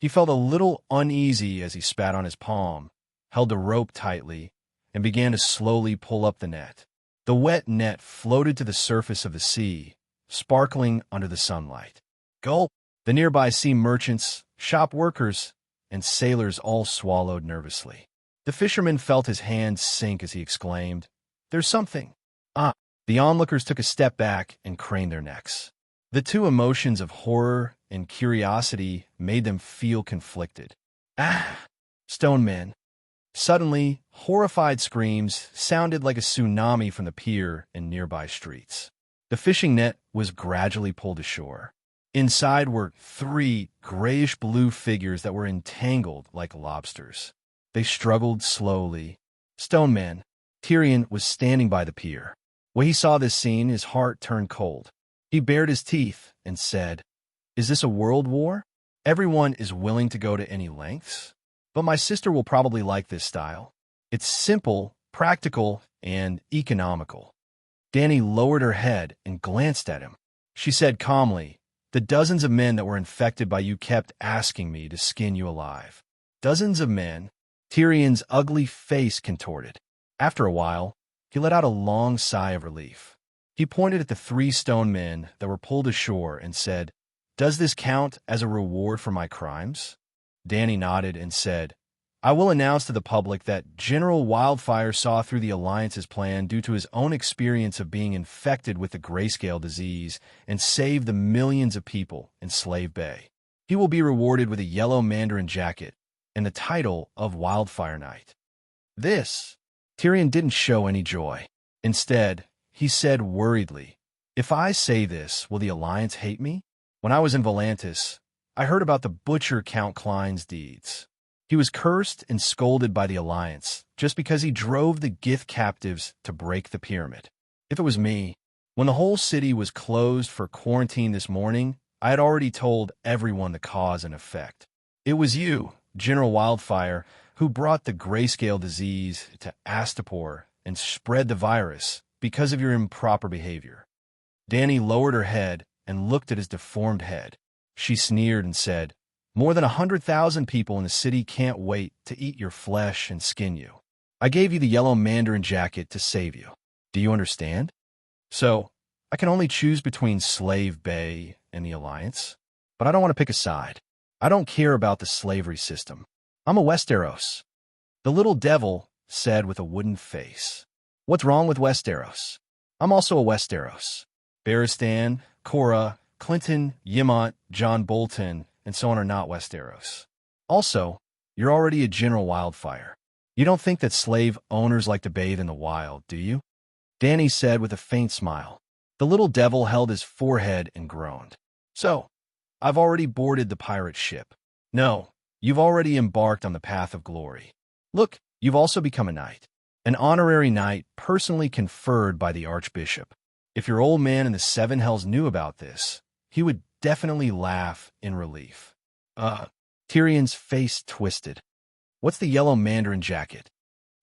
He felt a little uneasy as he spat on his palm, held the rope tightly, and began to slowly pull up the net. The wet net floated to the surface of the sea, sparkling under the sunlight. Gulp! The nearby sea merchants, shop workers, and sailors all swallowed nervously. The fisherman felt his hands sink as he exclaimed, "There's something." Ah! The onlookers took a step back and craned their necks. The two emotions of horror and curiosity made them feel conflicted. Ah! Stone men. Suddenly, horrified screams sounded like a tsunami from the pier and nearby streets. The fishing net was gradually pulled ashore. Inside were three grayish-blue figures that were entangled like lobsters. They struggled slowly. Stone man. Tyrion was standing by the pier. When he saw this scene, his heart turned cold. He bared his teeth and said, "Is this a world war? Everyone is willing to go to any lengths? But my sister will probably like this style. It's simple, practical, and economical." Dany lowered her head and glanced at him. She said calmly, "The dozens of men that were infected by you kept asking me to skin you alive." Dozens of men? Tyrion's ugly face contorted. After a while, he let out a long sigh of relief. He pointed at the 3 stone men that were pulled ashore and said, "Does this count as a reward for my crimes?" Dany nodded and said, "I will announce to the public that General Wildfire saw through the Alliance's plan due to his own experience of being infected with the grayscale disease and saved the millions of people in Slave Bay. He will be rewarded with a yellow mandarin jacket and the title of Wildfire Knight." This, Tyrion didn't show any joy. Instead, he said worriedly, "If I say this, will the Alliance hate me? When I was in Volantis, I heard about the butcher Count Klein's deeds. He was cursed and scolded by the Alliance just because he drove the Gith captives to break the pyramid. If it was me, when the whole city was closed for quarantine this morning, I had already told everyone the cause and effect. It was you, General Wildfire, who brought the grayscale disease to Astapor and spread the virus because of your improper behavior." Dany lowered her head and looked at his deformed head. She sneered and said, "More than 100,000 people in the city can't wait to eat your flesh and skin you. I gave you the yellow mandarin jacket to save you. Do you understand? So, I can only choose between Slave Bay and the Alliance. But I don't want to pick a side. I don't care about the slavery system. I'm a Westeros." The little devil said with a wooden face, "What's wrong with Westeros? I'm also a Westeros. Barristan, Cora, Clinton, Yemont, John Bolton, and so on are not Westeros. Also, you're already a General Wildfire. You don't think that slave owners like to bathe in the wild, do you?" Dany said with a faint smile. The little devil held his forehead and groaned. "So, I've already boarded the pirate ship. No, you've already embarked on the path of glory. Look, you've also become a knight. An honorary knight personally conferred by the Archbishop. If your old man in the Seven Hells knew about this, he would definitely laugh in relief." Tyrion's face twisted. "What's the yellow mandarin jacket?"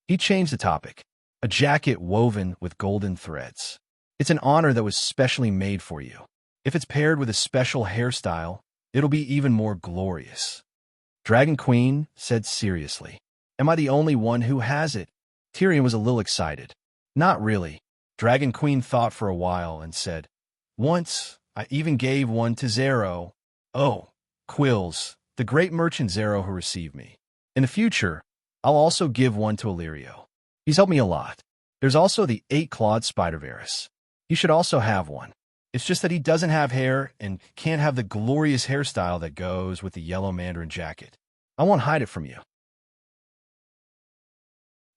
He changed the topic. "A jacket woven with golden threads. It's an honor that was specially made for you. If it's paired with a special hairstyle, it'll be even more glorious." Dragon Queen said seriously, "Am I the only one who has it?" Tyrion was a little excited. "Not really." Dragon Queen thought for a while and said, "Once, I even gave one to Zero. Oh, Quills, the great merchant Zero who received me. In the future, I'll also give one to Illyrio. He's helped me a lot. There's also the 8-clawed Spider-Varus. He should also have one. It's just that he doesn't have hair and can't have the glorious hairstyle that goes with the yellow mandarin jacket. I won't hide it from you.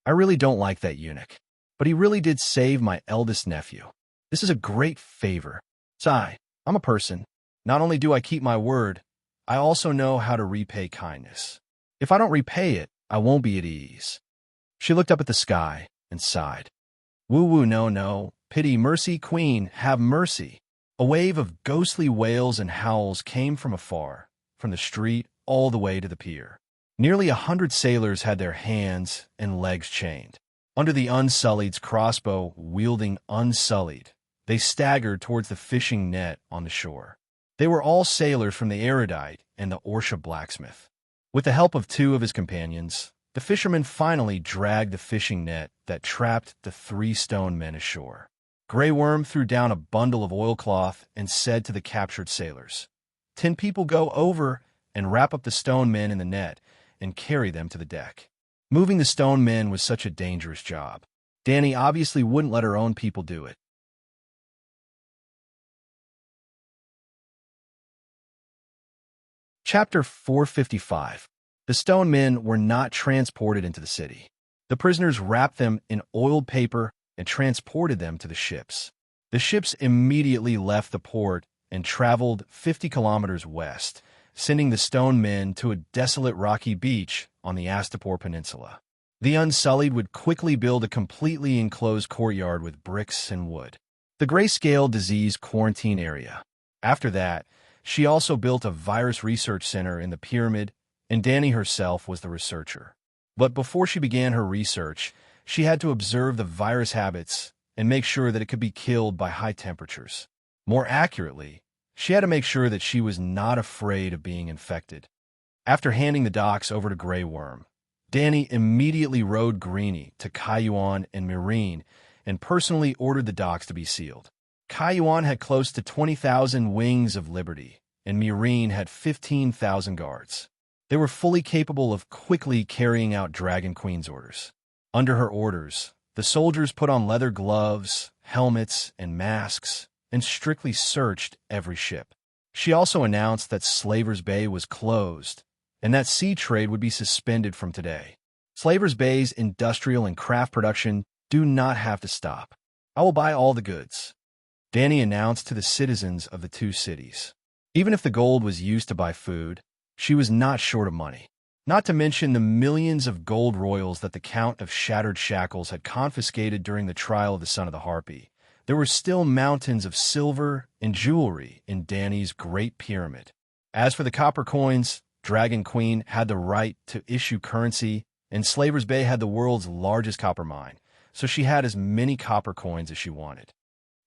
I really don't like that eunuch, but he really did save my eldest nephew. This is a great favor. Sigh, I'm a person. Not only do I keep my word, I also know how to repay kindness. If I don't repay it, I won't be at ease." She looked up at the sky and sighed. Woo-woo, no, no, pity, mercy, queen, have mercy. A wave of ghostly wails and howls came from afar, from the street all the way to the pier. Nearly 100 sailors had their hands and legs chained. Under the Unsullied's crossbow wielding Unsullied, they staggered towards the fishing net on the shore. They were all sailors from the Erudite and the Orsha blacksmith. With the help of 2 of his companions, the fisherman finally dragged the fishing net that trapped the 3 stone men ashore. Grey Worm threw down a bundle of oilcloth and said to the captured sailors, 10 people go over and wrap up the stone men in the net and carry them to the deck. Moving the stone men was such a dangerous job. Dani obviously wouldn't let her own people do it. Chapter 455. The stone men were not transported into the city. The prisoners wrapped them in oiled paper and transported them to the ships. The ships immediately left the port and traveled 50 kilometers west, sending the stone men to a desolate rocky beach on the Astapor Peninsula. The Unsullied would quickly build a completely enclosed courtyard with bricks and wood. The grayscale disease quarantine area. After that, she also built a virus research center in the pyramid, and Dani herself was the researcher. But before she began her research, she had to observe the virus habits and make sure that it could be killed by high temperatures. More accurately, she had to make sure that she was not afraid of being infected. After handing the docks over to Grey Worm, Dani immediately rode Greenie to Cayuan and Marine and personally ordered the docks to be sealed. Cayuan had close to 20,000 wings of liberty, and Marine had 15,000 guards. They were fully capable of quickly carrying out Dragon Queen's orders. Under her orders, the soldiers put on leather gloves, helmets, and masks, and strictly searched every ship. She also announced that Slaver's Bay was closed, and that sea trade would be suspended from today. Slaver's Bay's industrial and craft production do not have to stop. I will buy all the goods, Dani announced to the citizens of the 2 cities. Even if the gold was used to buy food, she was not short of money. Not to mention the millions of gold royals that the Count of Shattered Shackles had confiscated during the trial of the Son of the Harpy. There were still mountains of silver and jewelry in Dani's Great Pyramid. As for the copper coins, Dragon Queen had the right to issue currency, and Slaver's Bay had the world's largest copper mine, so she had as many copper coins as she wanted.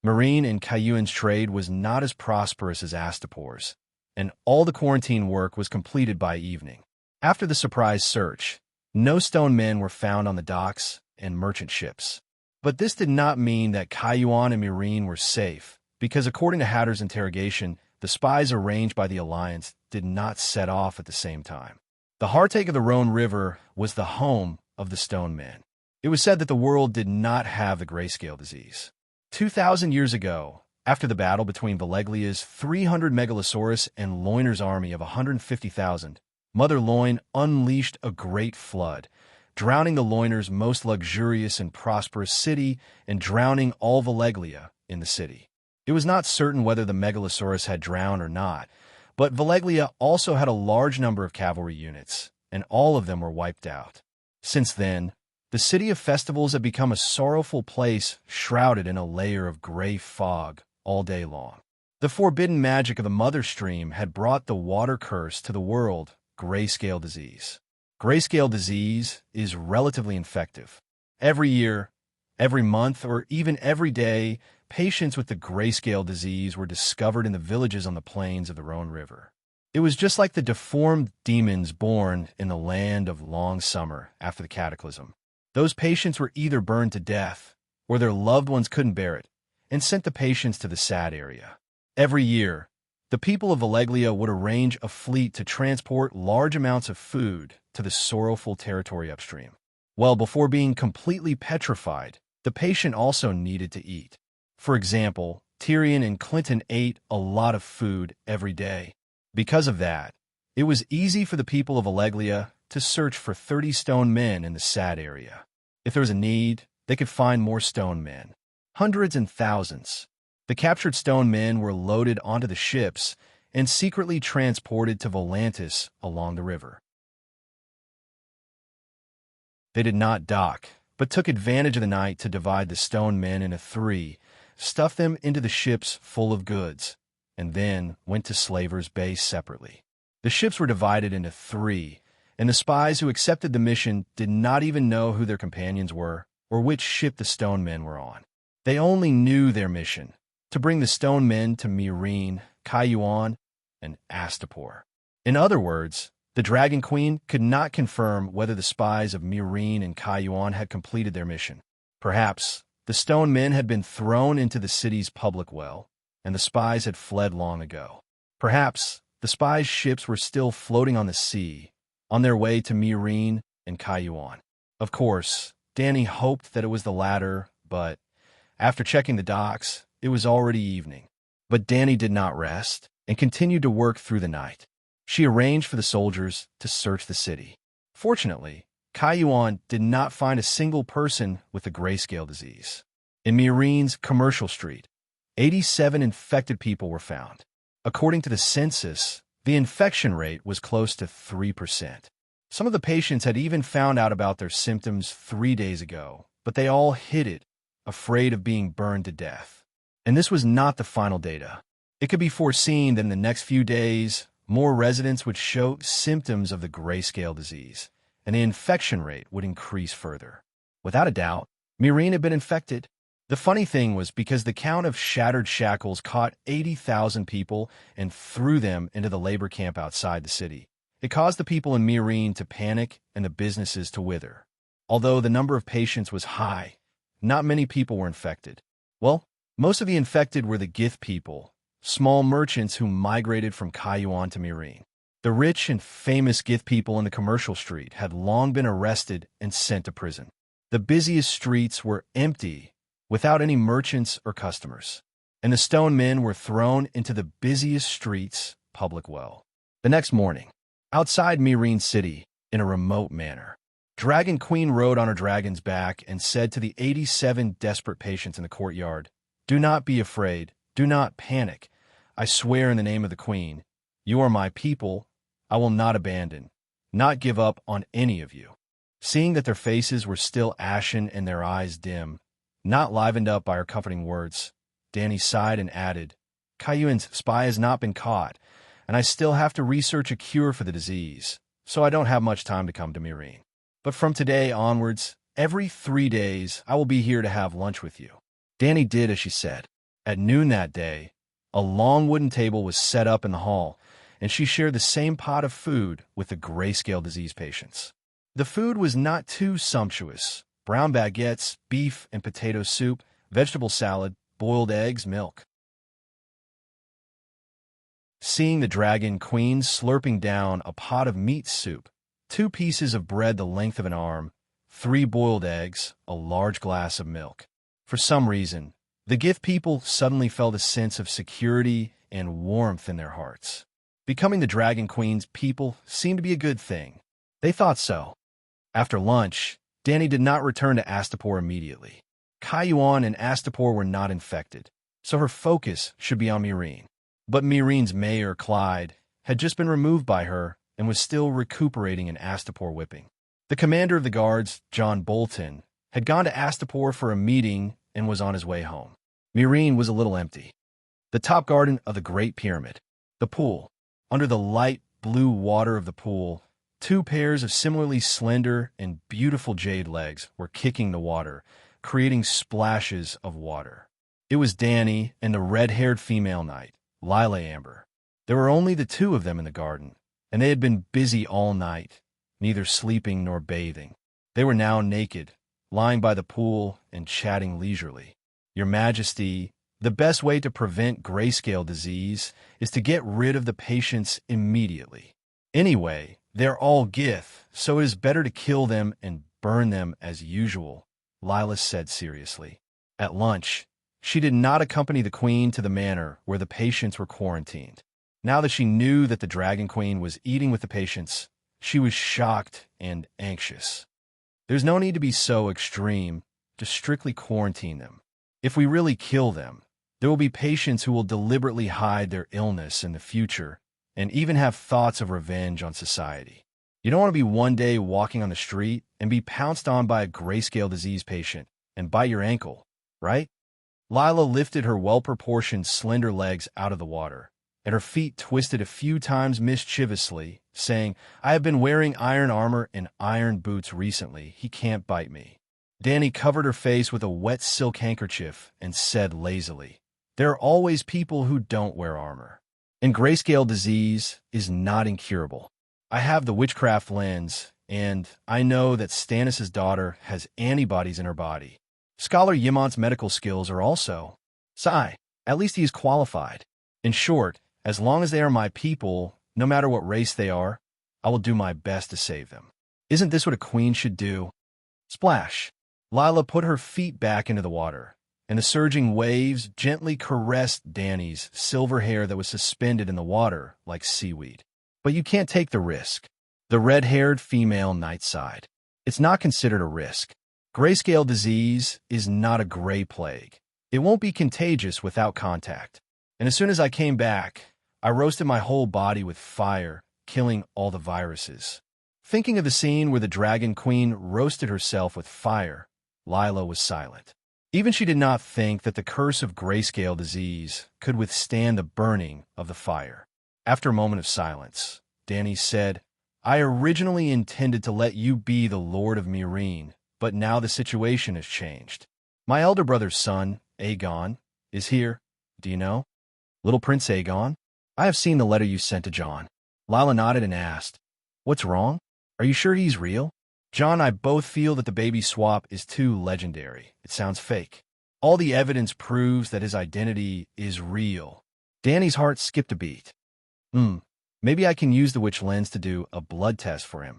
Marine and Cayuan's trade was not as prosperous as Astapor's, and all the quarantine work was completed by evening. After the surprise search, no stone men were found on the docks and merchant ships. But this did not mean that Cayuan and Marine were safe, because according to Hatter's interrogation, the spies arranged by the Alliance did not set off at the same time. The heartache of the Rhone River was the home of the stone men. It was said that the world did not have the grayscale disease. 2,000 years ago, after the battle between Valeglia's 300 Megalosaurus and Loiner's army of 150,000, Mother Loin unleashed a great flood, drowning the Loiner's most luxurious and prosperous city and drowning all Valeglia in the city. It was not certain whether the Megalosaurus had drowned or not, but Valeglia also had a large number of cavalry units, and all of them were wiped out. Since then, the city of festivals had become a sorrowful place shrouded in a layer of gray fog all day long. The forbidden magic of the Mother Stream had brought the water curse to the world, grayscale disease. Grayscale disease is relatively infective. Every year, every month, or even every day, patients with the grayscale disease were discovered in the villages on the plains of the Rhone River. It was just like the deformed demons born in the land of long summer after the cataclysm. Those patients were either burned to death, or their loved ones couldn't bear it, and sent the patients to the sad area. Every year, the people of Valeglia would arrange a fleet to transport large amounts of food to the sorrowful territory upstream. Well, before being completely petrified, the patient also needed to eat. For example, Tyrion and Clinton ate a lot of food every day. Because of that, it was easy for the people of Valeglia to search for 30 stone men in the sad area. If there was a need, they could find more stone men. Hundreds and thousands. The captured stone men were loaded onto the ships and secretly transported to Volantis along the river. They did not dock, but took advantage of the night to divide the stone men into three, stuff them into the ships full of goods, and then went to Slaver's Bay separately. The ships were divided into three, and the spies who accepted the mission did not even know who their companions were or which ship the stone men were on. They only knew their mission, to bring the stone men to Misty, Cayuan, and Astapor. In other words, the Dragon Queen could not confirm whether the spies of Misty and Cayuan had completed their mission. Perhaps the stone men had been thrown into the city's public well, and the spies had fled long ago. Perhaps the spies' ships were still floating on the sea, on their way to Misty and Cayuan. Of course, Danny hoped that it was the latter, but after checking the docks, it was already evening. But Danny did not rest and continued to work through the night. She arranged for the soldiers to search the city. Fortunately, Cayuan did not find a single person with the grayscale disease. In Mirene's commercial street, 87 infected people were found. According to the census, the infection rate was close to 3%. Some of the patients had even found out about their symptoms 3 days ago, but they all hid it, afraid of being burned to death. And this was not the final data. It could be foreseen that in the next few days, more residents would show symptoms of the grayscale disease, and the infection rate would increase further. Without a doubt, Misty had been infected. The funny thing was because the count of shattered shackles caught 80,000 people and threw them into the labor camp outside the city. It caused the people in Misty to panic and the businesses to wither. Although the number of patients was high, not many people were infected. Well, most of the infected were the Gith people, small merchants who migrated from Cayuan to Misty. The rich and famous Gith people in the commercial street had long been arrested and sent to prison. The busiest streets were empty, without any merchants or customers, and the stone men were thrown into the busiest streets public well. The next morning, outside Misty City, in a remote manor, Dragon Queen rode on her dragon's back and said to the 87 desperate patients in the courtyard, "Do not be afraid, do not panic. I swear in the name of the Queen, you are my people. I will not abandon, not give up on any of you." Seeing that their faces were still ashen and their eyes dim, not livened up by her comforting words, Danny sighed and added, "Cayuan's spy has not been caught, and I still have to research a cure for the disease, so I don't have much time to come to Misty. But from today onwards, every 3 days, I will be here to have lunch with you." Danny did as she said. At noon that day, a long wooden table was set up in the hall, and she shared the same pot of food with the grayscale disease patients. The food was not too sumptuous: brown baguettes, beef and potato soup, vegetable salad, boiled eggs, milk. Seeing the Dragon Queen slurping down a pot of meat soup, 2 pieces of bread the length of an arm, 3 boiled eggs, a large glass of milk. For some reason, the Gith people suddenly felt a sense of security and warmth in their hearts. Becoming the Dragon Queen's people seemed to be a good thing. They thought so. After lunch, Danny did not return to Astapor immediately. Cayuan and Astapor were not infected, so her focus should be on Misty. But Mirene's mayor, Clyde, had just been removed by her and was still recuperating in Astapor whipping. The commander of the guards, John Bolton, had gone to Astapor for a meeting and was on his way home. Misty was a little empty. The top garden of the Great Pyramid, the pool. Under the light blue water of the pool, 2 pairs of similarly slender and beautiful jade legs were kicking the water, creating splashes of water. It was Danny and the red-haired female knight, Lila Amber. There were only the 2 of them in the garden, and they had been busy all night, neither sleeping nor bathing. They were now naked, lying by the pool and chatting leisurely. "Your Majesty, the best way to prevent grayscale disease is to get rid of the patients immediately. Anyway, they're all Gith, so it is better to kill them and burn them as usual," Lila said seriously. At lunch, she did not accompany the Queen to the manor where the patients were quarantined. Now that she knew that the Dragon Queen was eating with the patients, she was shocked and anxious. "There's no need to be so extreme, just strictly quarantine them. If we really kill them, there will be patients who will deliberately hide their illness in the future and even have thoughts of revenge on society. You don't want to be one day walking on the street and be pounced on by a grayscale disease patient and bite your ankle, right? Lila lifted her well-proportioned, slender legs out of the water, and her feet twisted a few times mischievously, saying, "I have been wearing iron armor and iron boots recently. He can't bite me." Danny covered her face with a wet silk handkerchief and said lazily, "There are always people who don't wear armor. And grayscale disease is not incurable. I have the witchcraft lens, and I know that Stannis' daughter has antibodies in her body. Scholar Yimont's medical skills are also. Sigh, at least he is qualified. In short, as long as they are my people, no matter what race they are, I will do my best to save them. Isn't this what a queen should do?" Splash! Lila put her feet back into the water, and the surging waves gently caressed Danny's silver hair that was suspended in the water like seaweed. "But you can't take the risk." The red-haired female knight sighed. "It's not considered a risk. Grayscale disease is not a gray plague. It won't be contagious without contact. And as soon as I came back, I roasted my whole body with fire, killing all the viruses." Thinking of the scene where the Dragon Queen roasted herself with fire, Lila was silent. Even she did not think that the curse of grayscale disease could withstand the burning of the fire. After a moment of silence, Danny said, "I originally intended to let you be the Lord of Meereen, but now the situation has changed. My elder brother's son, Aegon, is here. Do you know? Little Prince Aegon? I have seen the letter you sent to Jon." Lila nodded and asked, "What's wrong? Are you sure he's real?" "Jon and I both feel that the baby swap is too legendary. It sounds fake. All the evidence proves that his identity is real." Danny's heart skipped a beat. Maybe I can use the witch lens to do a blood test for him."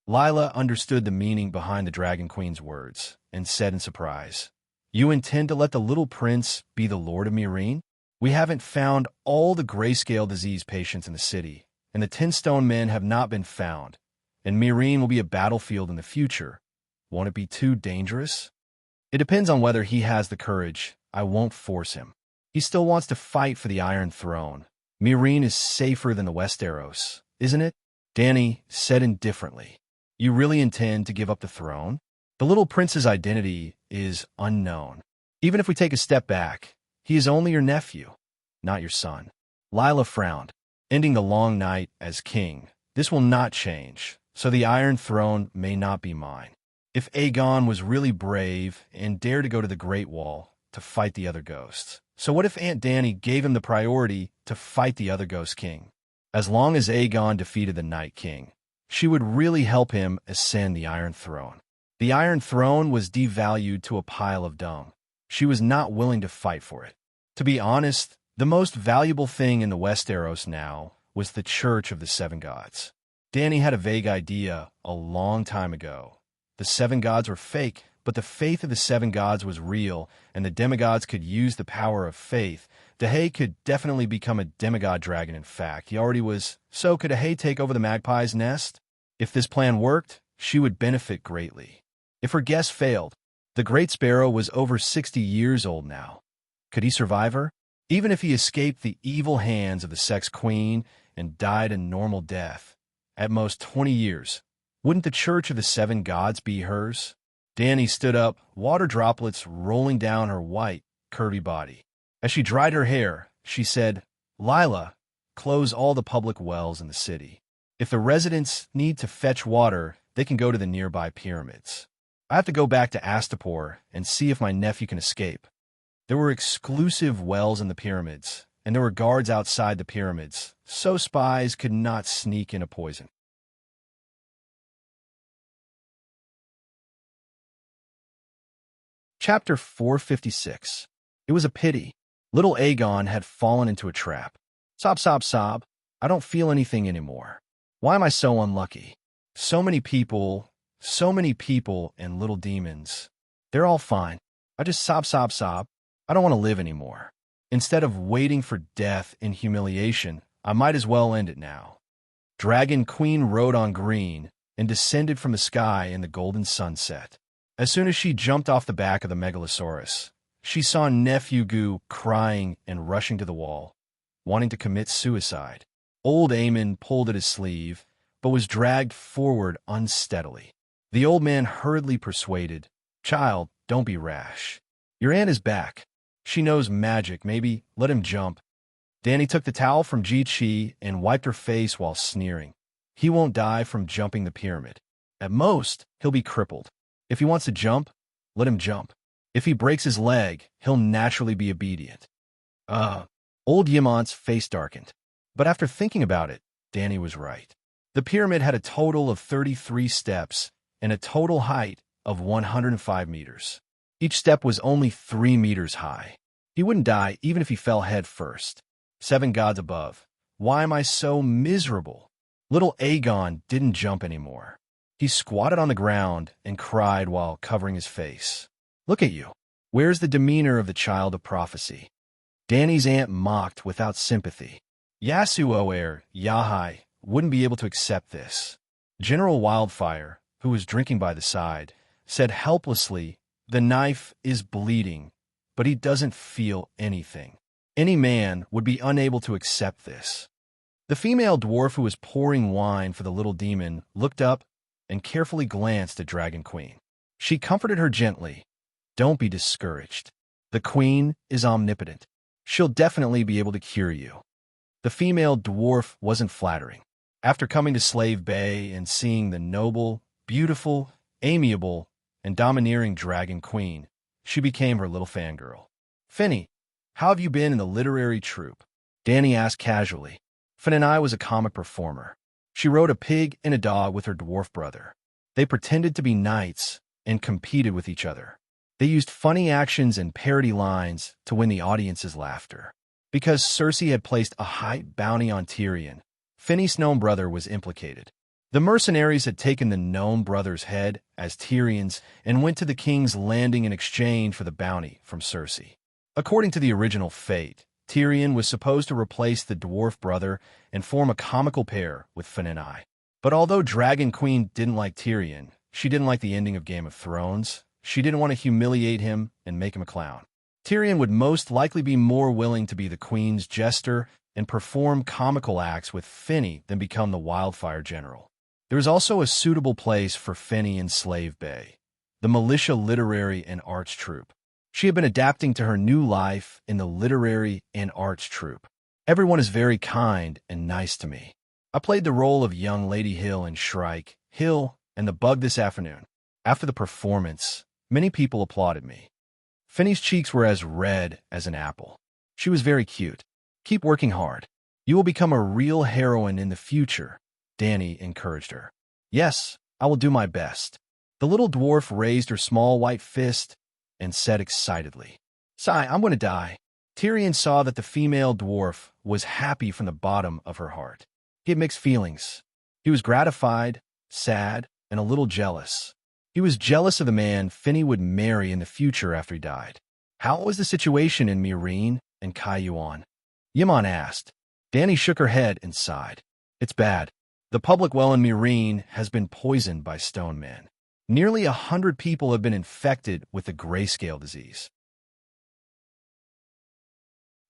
Lila understood the meaning behind the Dragon Queen's words and said in surprise, "You intend to let the little prince be the Lord of Meereen? We haven't found all the grayscale disease patients in the city, and the 10 stone men have not been found, and Meereen will be a battlefield in the future. Won't it be too dangerous?" "It depends on whether he has the courage. I won't force him. He still wants to fight for the Iron Throne. Meereen is safer than the Westeros, isn't it?" Danny said indifferently, "You really intend to give up the throne? The little prince's identity is unknown. Even if we take a step back, he is only your nephew, not your son." Lila frowned. "Ending the long night as king. This will not change, so the Iron Throne may not be mine. If Aegon was really brave and dared to go to the Great Wall to fight the other ghosts, so what if Aunt Dany gave him the priority to fight the other Ghost King? As long as Aegon defeated the Night King, she would really help him ascend the Iron Throne. The Iron Throne was devalued to a pile of dung. She was not willing to fight for it. To be honest, the most valuable thing in the Westeros now was the Church of the Seven Gods. Dany had a vague idea a long time ago. The Seven Gods were fake, but the faith of the Seven Gods was real, and the demigods could use the power of faith. Dehei could definitely become a demigod dragon, in fact. He already was. So could Dehei take over the Magpie's Nest? If this plan worked, she would benefit greatly. If her guess failed, the Great Sparrow was over 60 years old now. Could he survive her? Even if he escaped the evil hands of the Sex Queen and died a normal death, at most 20 years, wouldn't the Church of the Seven Gods be hers? Dany stood up, water droplets rolling down her white, curvy body. As she dried her hair, she said, "Lila, close all the public wells in the city. If the residents need to fetch water, they can go to the nearby pyramids. I have to go back to Astapor and see if my nephew can escape." There were exclusive wells in the pyramids, and there were guards outside the pyramids, so spies could not sneak in a poison. Chapter 456. It was a pity. Little Aegon had fallen into a trap. Sob, sob, sob. I don't feel anything anymore. Why am I so unlucky? So many people, and little demons. They're all fine. I just sob, sob, sob. I don't want to live anymore. Instead of waiting for death and humiliation, I might as well end it now. Dragon Queen rode on green and descended from the sky in the golden sunset. As soon as she jumped off the back of the Megalosaurus, she saw Nephew Goo crying and rushing to the wall, wanting to commit suicide. Old Aemon pulled at his sleeve, but was dragged forward unsteadily. The old man hurriedly persuaded, "Child, don't be rash. Your aunt is back. She knows magic, maybe let him jump." Danny took the towel from Ji-Chi and wiped her face while sneering. "He won't die from jumping the pyramid. At most, he'll be crippled. If he wants to jump, let him jump. If he breaks his leg, he'll naturally be obedient." Old Yamont's face darkened. But after thinking about it, Danny was right. The pyramid had a total of 33 steps and a total height of 105 meters. Each step was only 3 meters high. He wouldn't die even if he fell head first. 7 gods above. Why am I so miserable? Little Aegon didn't jump anymore. He squatted on the ground and cried while covering his face. "Look at you. Where's the demeanor of the child of prophecy?" Danny's aunt mocked without sympathy. Yasuo Yahai wouldn't be able to accept this. General Wildfire, who was drinking by the side, said helplessly, "The knife is bleeding, but he doesn't feel anything." Any man would be unable to accept this. The female dwarf who was pouring wine for the little demon looked up and carefully glanced at Dragon Queen. She comforted her gently. "Don't be discouraged. The queen is omnipotent. She'll definitely be able to cure you." The female dwarf wasn't flattering. After coming to Slave Bay and seeing the noble, beautiful, amiable, and domineering Dragon Queen, she became her little fangirl. "Finny, how have you been in the literary troupe?" Danny asked casually. Finny was a comic performer. She rode a pig and a dog with her dwarf brother. They pretended to be knights and competed with each other. They used funny actions and parody lines to win the audience's laughter. Because Cersei had placed a high bounty on Tyrion, Finny's gnome brother was implicated. The mercenaries had taken the gnome brother's head as Tyrion's and went to the king's landing in exchange for the bounty from Cersei. According to the original fate, Tyrion was supposed to replace the dwarf brother and form a comical pair with Finny. But although Dragon Queen didn't like Tyrion, she didn't like the ending of Game of Thrones. She didn't want to humiliate him and make him a clown. Tyrion would most likely be more willing to be the queen's jester and perform comical acts with Finny than become the Wildfire General. There was also a suitable place for Finny in Slave Bay, the militia literary and arts troupe. She had been adapting to her new life in the literary and arts troupe. "Everyone is very kind and nice to me. I played the role of young Lady Hill in Shrike, Hill, and the Bug this afternoon. After the performance, many people applauded me." Finny's cheeks were as red as an apple. She was very cute. "Keep working hard. You will become a real heroine in the future," Danny encouraged her. "Yes, I will do my best." The little dwarf raised her small white fist and said excitedly, "Sigh, I'm going to die." Tyrion saw that the female dwarf was happy from the bottom of her heart. He had mixed feelings. He was gratified, sad, and a little jealous. He was jealous of the man Finny would marry in the future after he died. "How was the situation in Meereen and Kaiyuan?" Yimon asked. Danny shook her head and sighed. "It's bad. The public well in Meereen has been poisoned by stone men. Nearly 100 people have been infected with the grayscale disease."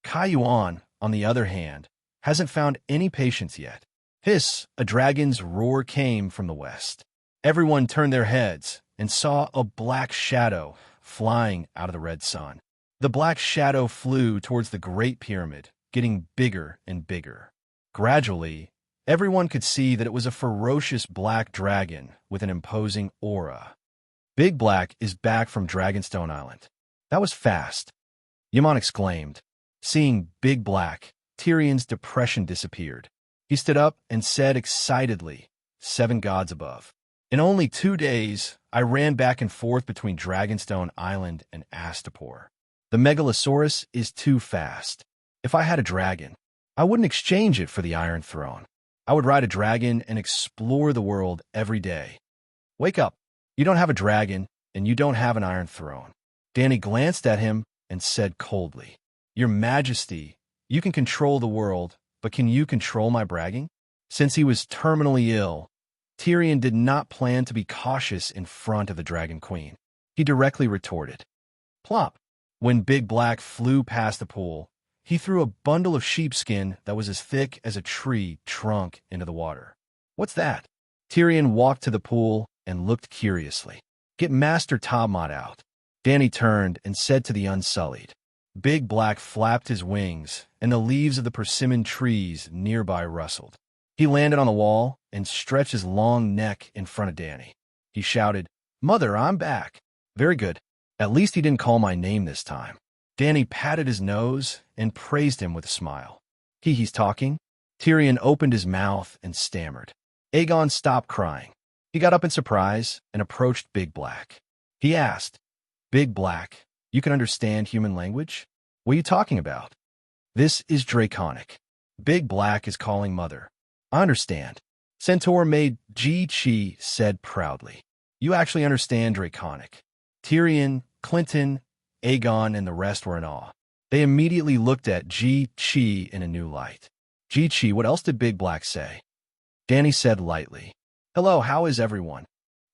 Kaiyuan, on the other hand, hasn't found any patients yet. Hiss, a dragon's roar came from the west. Everyone turned their heads and saw a black shadow flying out of the red sun. The black shadow flew towards the Great Pyramid, getting bigger and bigger. Gradually, everyone could see that it was a ferocious black dragon with an imposing aura. "Big Black is back from Dragonstone Island." "That was fast," Yaman exclaimed. Seeing Big Black, Tyrion's depression disappeared. He stood up and said excitedly, "7 gods above. In only 2 days, I ran back and forth between Dragonstone Island and Astapor. The Megalosaurus is too fast. If I had a dragon, I wouldn't exchange it for the Iron Throne. I would ride a dragon and explore the world every day." "Wake up. You don't have a dragon, and you don't have an Iron Throne." Danny glanced at him and said coldly, "Your Majesty, you can control the world, but can you control my bragging?" Since he was terminally ill, Tyrion did not plan to be cautious in front of the Dragon Queen. He directly retorted. Plop! When Big Black flew past the pool, he threw a bundle of sheepskin that was as thick as a tree trunk into the water. "What's that?" Tyrion walked to the pool and looked curiously. "Get Master Tobmot out." Dany turned and said to the Unsullied. Big Black flapped his wings, and the leaves of the persimmon trees nearby rustled. He landed on the wall and stretched his long neck in front of Dany. He shouted, "Mother, I'm back." "Very good. At least he didn't call my name this time." Dany patted his nose and praised him with a smile. He's talking?" Tyrion opened his mouth and stammered. Aegon stopped crying. He got up in surprise and approached Big Black. He asked, "Big Black, you can understand human language? What are you talking about?" "This is Draconic. Big Black is calling Mother." "I understand." Centaur Maid Chi said proudly. "You actually understand Draconic." Tyrion, Clinton, Aegon, and the rest were in awe. They immediately looked at Chi in a new light. Chi, what else did Big Black say?" Dany said lightly, "Hello, how is everyone?"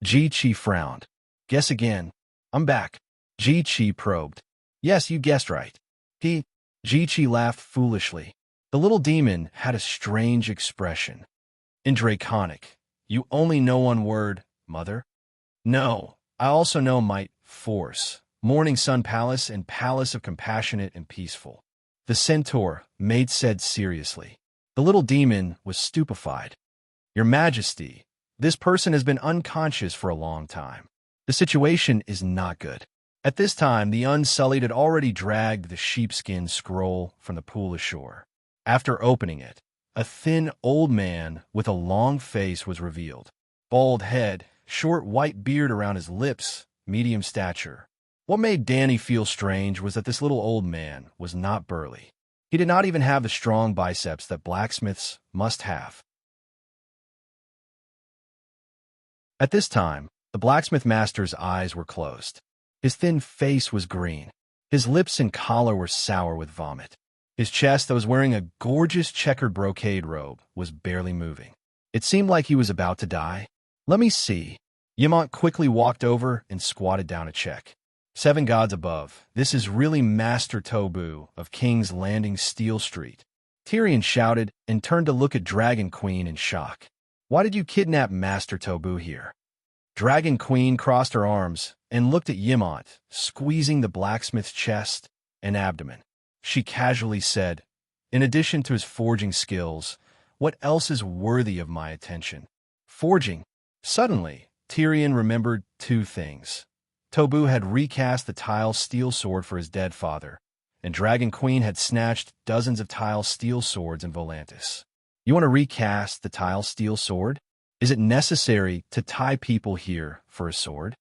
Chi frowned. "Guess again." "I'm back." Chi probed. "Yes, you guessed right." Chi laughed foolishly. The little demon had a strange expression. "In Draconic, you only know one word, Mother?" "No, I also know might, force, Morning Sun Palace, and Palace of Compassionate and Peaceful." The Centaur Maid said seriously. The little demon was stupefied. "Your Majesty, this person has been unconscious for a long time. The situation is not good." At this time, the Unsullied had already dragged the sheepskin scroll from the pool ashore. After opening it, a thin old man with a long face was revealed. Bald head, short white beard around his lips, medium stature. What made Dany feel strange was that this little old man was not burly. He did not even have the strong biceps that blacksmiths must have. At this time, the blacksmith master's eyes were closed. His thin face was green. His lips and collar were sour with vomit. His chest, that was wearing a gorgeous checkered brocade robe, was barely moving. It seemed like he was about to die. "Let me see." Ymont quickly walked over and squatted down to check. "Seven gods above, this is really Master Tobu of King's Landing Steel Street." Tyrion shouted and turned to look at Dragon Queen in shock. "Why did you kidnap Master Tobu here?" Dragon Queen crossed her arms and looked at Ymont, squeezing the blacksmith's chest and abdomen. She casually said, "In addition to his forging skills, what else is worthy of my attention?" Forging. Suddenly, Tyrion remembered two things. Tobu had recast the tile steel sword for his dead father, and Dragon Queen had snatched dozens of tile steel swords in Volantis. "You want to recast the tile steel sword? Is it necessary to tie people here for a sword?"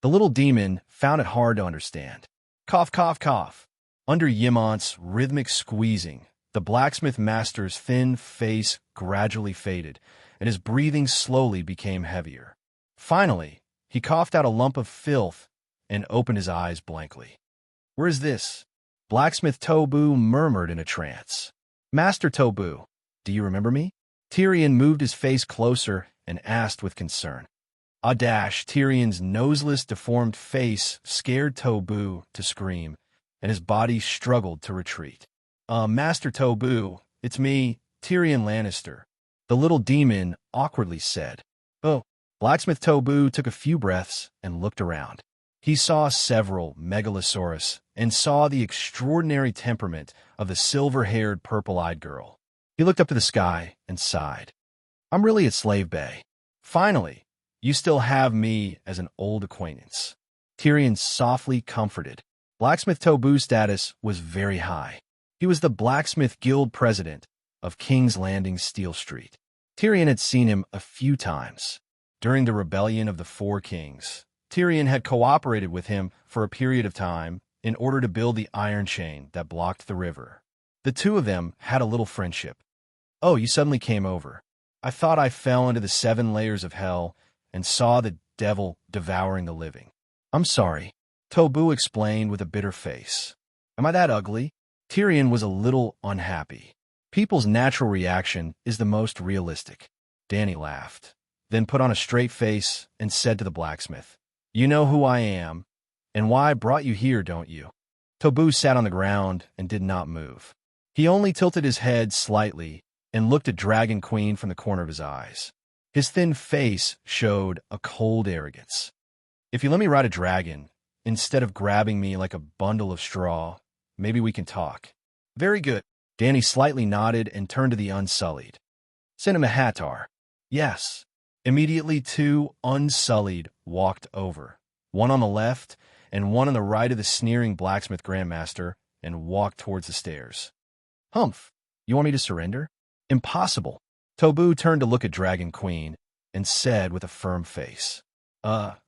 The little demon found it hard to understand. Cough, cough, cough. Under Ymont's rhythmic squeezing, the blacksmith master's thin face gradually faded, and his breathing slowly became heavier. Finally, he coughed out a lump of filth and opened his eyes blankly. "Where is this?" Blacksmith Tobu murmured in a trance. "Master Tobu, do you remember me?" Tyrion moved his face closer and asked with concern. Tyrion's noseless, deformed face scared Tobu to scream, and his body struggled to retreat. Master Tobu, it's me, Tyrion Lannister," the little demon awkwardly said. "Oh." Blacksmith Tobu took a few breaths and looked around. He saw several megalosaurus and saw the extraordinary temperament of the silver-haired, purple-eyed girl. He looked up to the sky and sighed. "I'm really at Slave Bay. Finally, you still have me as an old acquaintance." Tyrion softly comforted. Blacksmith Tobu's status was very high. He was the Blacksmith Guild president of King's Landing Steel Street. Tyrion had seen him a few times. During the rebellion of the Four Kings, Tyrion had cooperated with him for a period of time in order to build the iron chain that blocked the river. The two of them had a little friendship. "Oh, you suddenly came over. I thought I fell into the 7 layers of hell and saw the devil devouring the living." "I'm sorry," Tobu explained with a bitter face. "Am I that ugly?" Tyrion was a little unhappy. People's natural reaction is the most realistic. Dany laughed, then put on a straight face and said to the blacksmith, "You know who I am and why I brought you here, don't you?" Tobu sat on the ground and did not move. He only tilted his head slightly and looked at Dragon Queen from the corner of his eyes. His thin face showed a cold arrogance. If you let me ride a dragon, instead of grabbing me like a bundle of straw, maybe we can talk. Very good. Danny slightly nodded and turned to the Unsullied. Cinemahatar. Yes. Immediately 2 Unsullied walked over, one on the left and one on the right of the sneering blacksmith grandmaster, and walked towards the stairs. Humph. You want me to surrender? Impossible. Tobu turned to look at Dragon Queen and said with a firm face,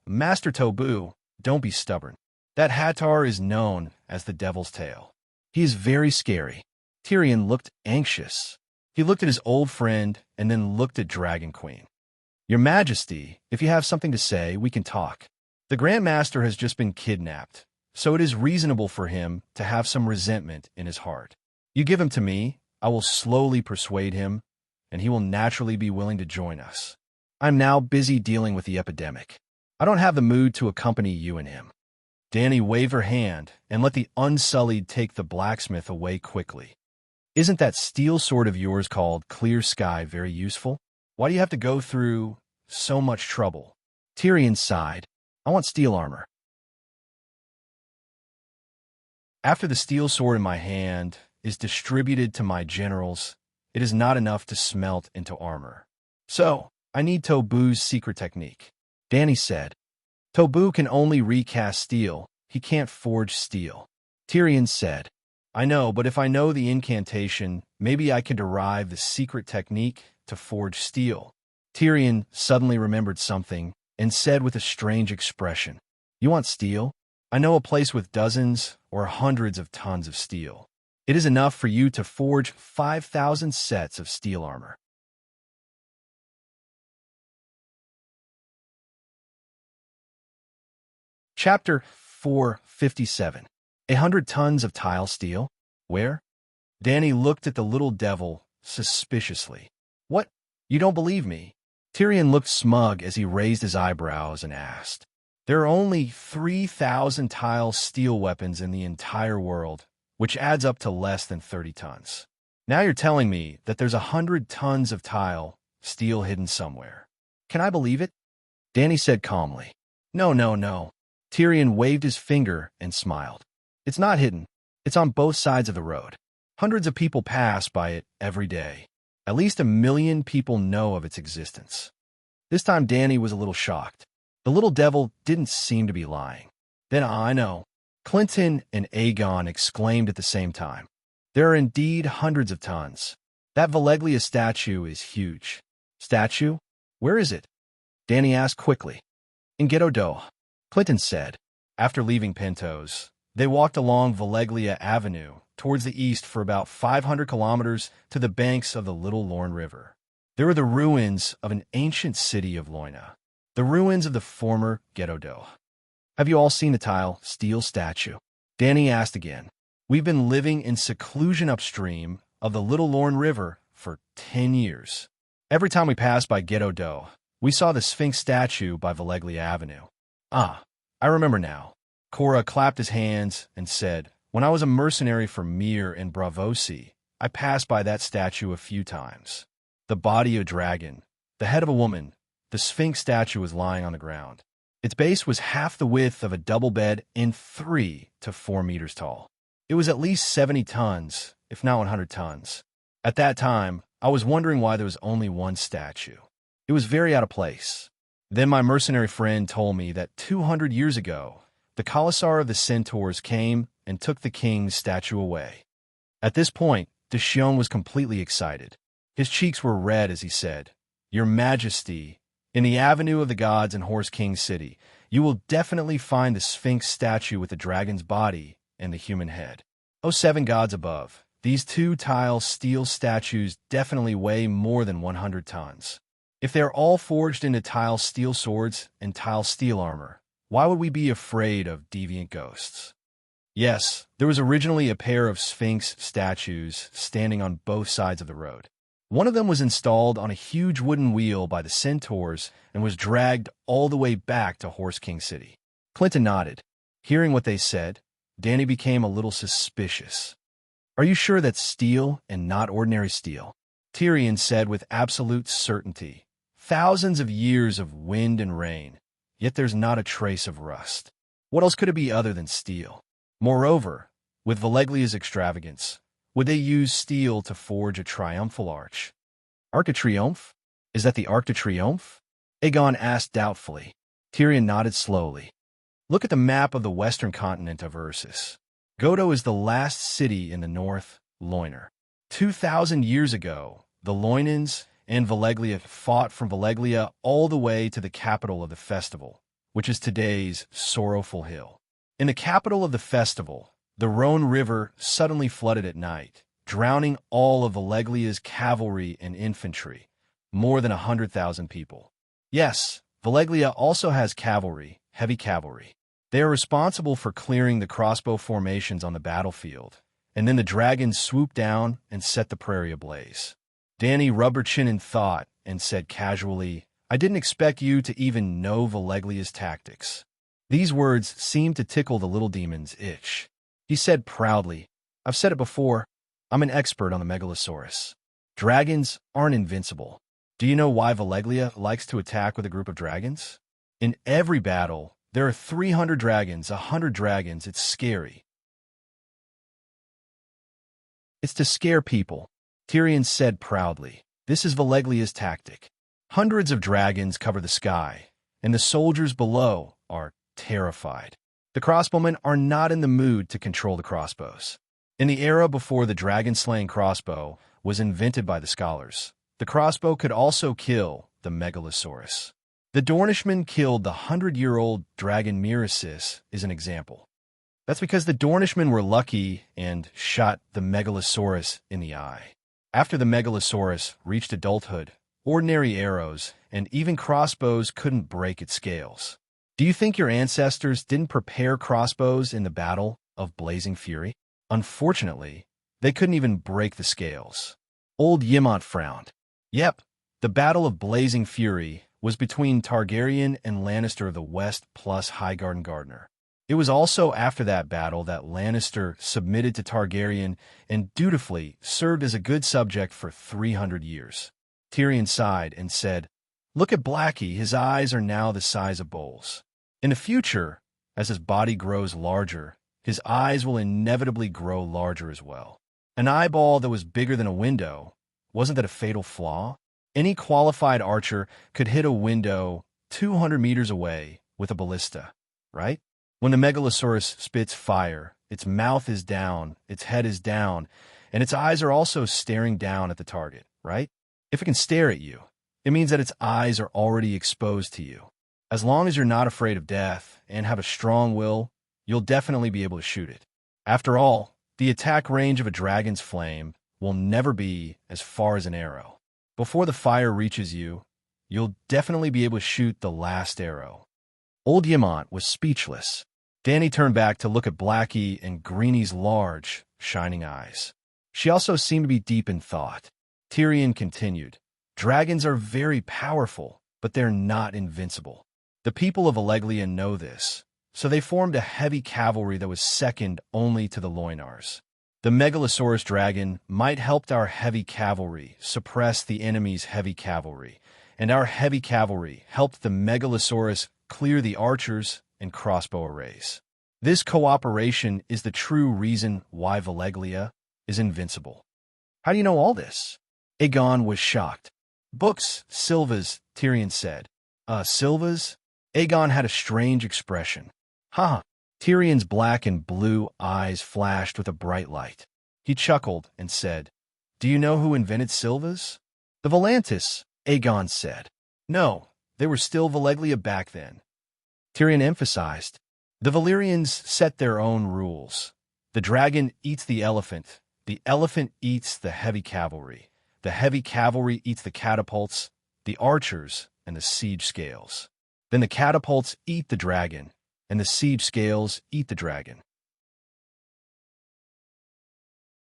Master Tobu, don't be stubborn. That Hattar is known as the Devil's Tail. He is very scary. Tyrion looked anxious. He looked at his old friend and then looked at Dragon Queen. Your Majesty, if you have something to say, we can talk. The Grand Master has just been kidnapped, so it is reasonable for him to have some resentment in his heart. You give him to me, I will slowly persuade him, and he will naturally be willing to join us. I'm now busy dealing with the epidemic. I don't have the mood to accompany you and him. Danny waved her hand and let the Unsullied take the blacksmith away quickly. Isn't that steel sword of yours called Clear Sky very useful? Why do you have to go through so much trouble? Tyrion sighed. I want steel armor. After the steel sword in my hand is distributed to my generals, it is not enough to smelt into armor. So, I need Tobu's secret technique. Danny said. Tobu can only recast steel. He can't forge steel. Tyrion said. I know, but if I know the incantation, maybe I can derive the secret technique to forge steel. Tyrion suddenly remembered something and said with a strange expression, You want steel? I know a place with dozens or hundreds of tons of steel. It is enough for you to forge 5,000 sets of steel armor. Chapter 457. 100 tons of tile steel? Where? Danny looked at the little devil suspiciously. What? You don't believe me? Tyrion looked smug as he raised his eyebrows and asked. There are only 3,000 tile steel weapons in the entire world, which adds up to less than 30 tons. Now you're telling me that there's 100 tons of tile steel hidden somewhere. Can I believe it? Danny said calmly. No, no, no. Tyrion waved his finger and smiled. It's not hidden. It's on both sides of the road. Hundreds of people pass by it every day. At least 1 million people know of its existence. This time Danny was a little shocked. The little devil didn't seem to be lying. Then I know. Clinton and Aegon exclaimed at the same time. There are indeed hundreds of tons. That Valeglia statue is huge. Statue? Where is it? Danny asked quickly. In Ghetto Doh, Clinton said. After leaving Pintos, they walked along Valeglia Avenue towards the east for about 500 kilometers to the banks of the Little Lorne River. There were the ruins of an ancient city of Loina, the ruins of the former Ghetto Doh. Have you all seen the tile steel statue? Danny asked again. We've been living in seclusion upstream of the Little Lorne River for 10 years. Every time we passed by Ghetto Doh, we saw the Sphinx statue by Valeglia Avenue. Ah, I remember now. Cora clapped his hands and said, When I was a mercenary for Mir and Bravosi, I passed by that statue a few times. The body of a dragon, the head of a woman, the Sphinx statue was lying on the ground. Its base was half the width of a double bed and 3 to 4 meters tall. It was at least 70 tons, if not 100 tons. At that time, I was wondering why there was only one statue. It was very out of place. Then my mercenary friend told me that 200 years ago, the Commissar of the Centaurs came and took the king's statue away. At this point, Deshion was completely excited. His cheeks were red as he said, Your Majesty, in the Avenue of the Gods in Horse King City, you will definitely find the Sphinx statue with the dragon's body and the human head. O 7 gods above, these 2 tile steel statues definitely weigh more than 100 tons. If they are all forged into tile steel swords and tile steel armor, why would we be afraid of deviant ghosts? Yes, there was originally a pair of Sphinx statues standing on both sides of the road. One of them was installed on a huge wooden wheel by the Centaurs and was dragged all the way back to Horse King City. Clinton nodded. Hearing what they said, Danny became a little suspicious. Are you sure that's steel and not ordinary steel? Tyrion said with absolute certainty. Thousands of years of wind and rain, yet there's not a trace of rust. What else could it be other than steel? Moreover, with Valeglia's extravagance, would they use steel to forge a triumphal arch? Arc de Triomphe? Is that the Arc de Triomphe? Aegon asked doubtfully. Tyrion nodded slowly. Look at the map of the western continent of Ursus. Godo is the last city in the north, Loiner. 2,000 years ago, the Loinans and Valeglia fought from Valeglia all the way to the capital of the festival, which is today's Sorrowful Hill. In the capital of the festival, the Rhone River suddenly flooded at night, drowning all of Valeglia's cavalry and infantry, more than 100,000 people. Yes, Valeglia also has cavalry, heavy cavalry. They are responsible for clearing the crossbow formations on the battlefield, and then the dragons swooped down and set the prairie ablaze. Dany rubbed her chin in thought and said casually, I didn't expect you to even know Valeglia's tactics. These words seemed to tickle the little demon's itch. He said proudly, I've said it before, I'm an expert on the Megalosaurus. Dragons aren't invincible. Do you know why Valeglia likes to attack with a group of dragons? In every battle, there are 300 dragons, 100 dragons. It's scary. It's to scare people, Tyrion said proudly. This is Valeglia's tactic. Hundreds of dragons cover the sky, and the soldiers below are terrified. The crossbowmen are not in the mood to control the crossbows. In the era before the dragon-slaying crossbow was invented by the scholars, the crossbow could also kill the Megalosaurus. The Dornishmen killed the 100-year-old dragon Miracis is an example. That's because the Dornishmen were lucky and shot the Megalosaurus in the eye. After the Megalosaurus reached adulthood, ordinary arrows and even crossbows couldn't break its scales. Do you think your ancestors didn't prepare crossbows in the Battle of Blazing Fury? Unfortunately, they couldn't even break the scales. Old Ymont frowned. Yep, the Battle of Blazing Fury was between Targaryen and Lannister of the West plus Highgarden Gardener. It was also after that battle that Lannister submitted to Targaryen and dutifully served as a good subject for 300 years. Tyrion sighed and said, Look at Blackie, his eyes are now the size of bowls. In the future, as his body grows larger, his eyes will inevitably grow larger as well. An eyeball that was bigger than a window, wasn't that a fatal flaw? Any qualified archer could hit a window 200 meters away with a ballista, right? When the Megalosaurus spits fire, its mouth is down, its head is down, and its eyes are also staring down at the target, right? If it can stare at you, it means that its eyes are already exposed to you. As long as you're not afraid of death and have a strong will, you'll definitely be able to shoot it. After all, the attack range of a dragon's flame will never be as far as an arrow. Before the fire reaches you, you'll definitely be able to shoot the last arrow. Old Ymont was speechless. Dany turned back to look at Blackie and Greenie's large, shining eyes. She also seemed to be deep in thought. Tyrion continued, Dragons are very powerful, but they're not invincible. The people of Valeglia know this, so they formed a heavy cavalry that was second only to the Loinars. The Megalosaurus dragon might help our heavy cavalry suppress the enemy's heavy cavalry, and our heavy cavalry helped the Megalosaurus clear the archers and crossbow arrays. This cooperation is the true reason why Valeglia is invincible. How do you know all this? Aegon was shocked. Books, Silvas, Tyrion said. Silvas? Aegon had a strange expression. Ha! Tyrion's black and blue eyes flashed with a bright light. He chuckled and said, Do you know who invented Silvas? The Volantis, Aegon said. No, they were still Valeglia back then. Tyrion emphasized, The Valyrians set their own rules. The dragon eats the elephant eats the heavy cavalry eats the catapults, the archers, and the siege scales. Then the catapults eat the dragon, and the siege scales eat the dragon.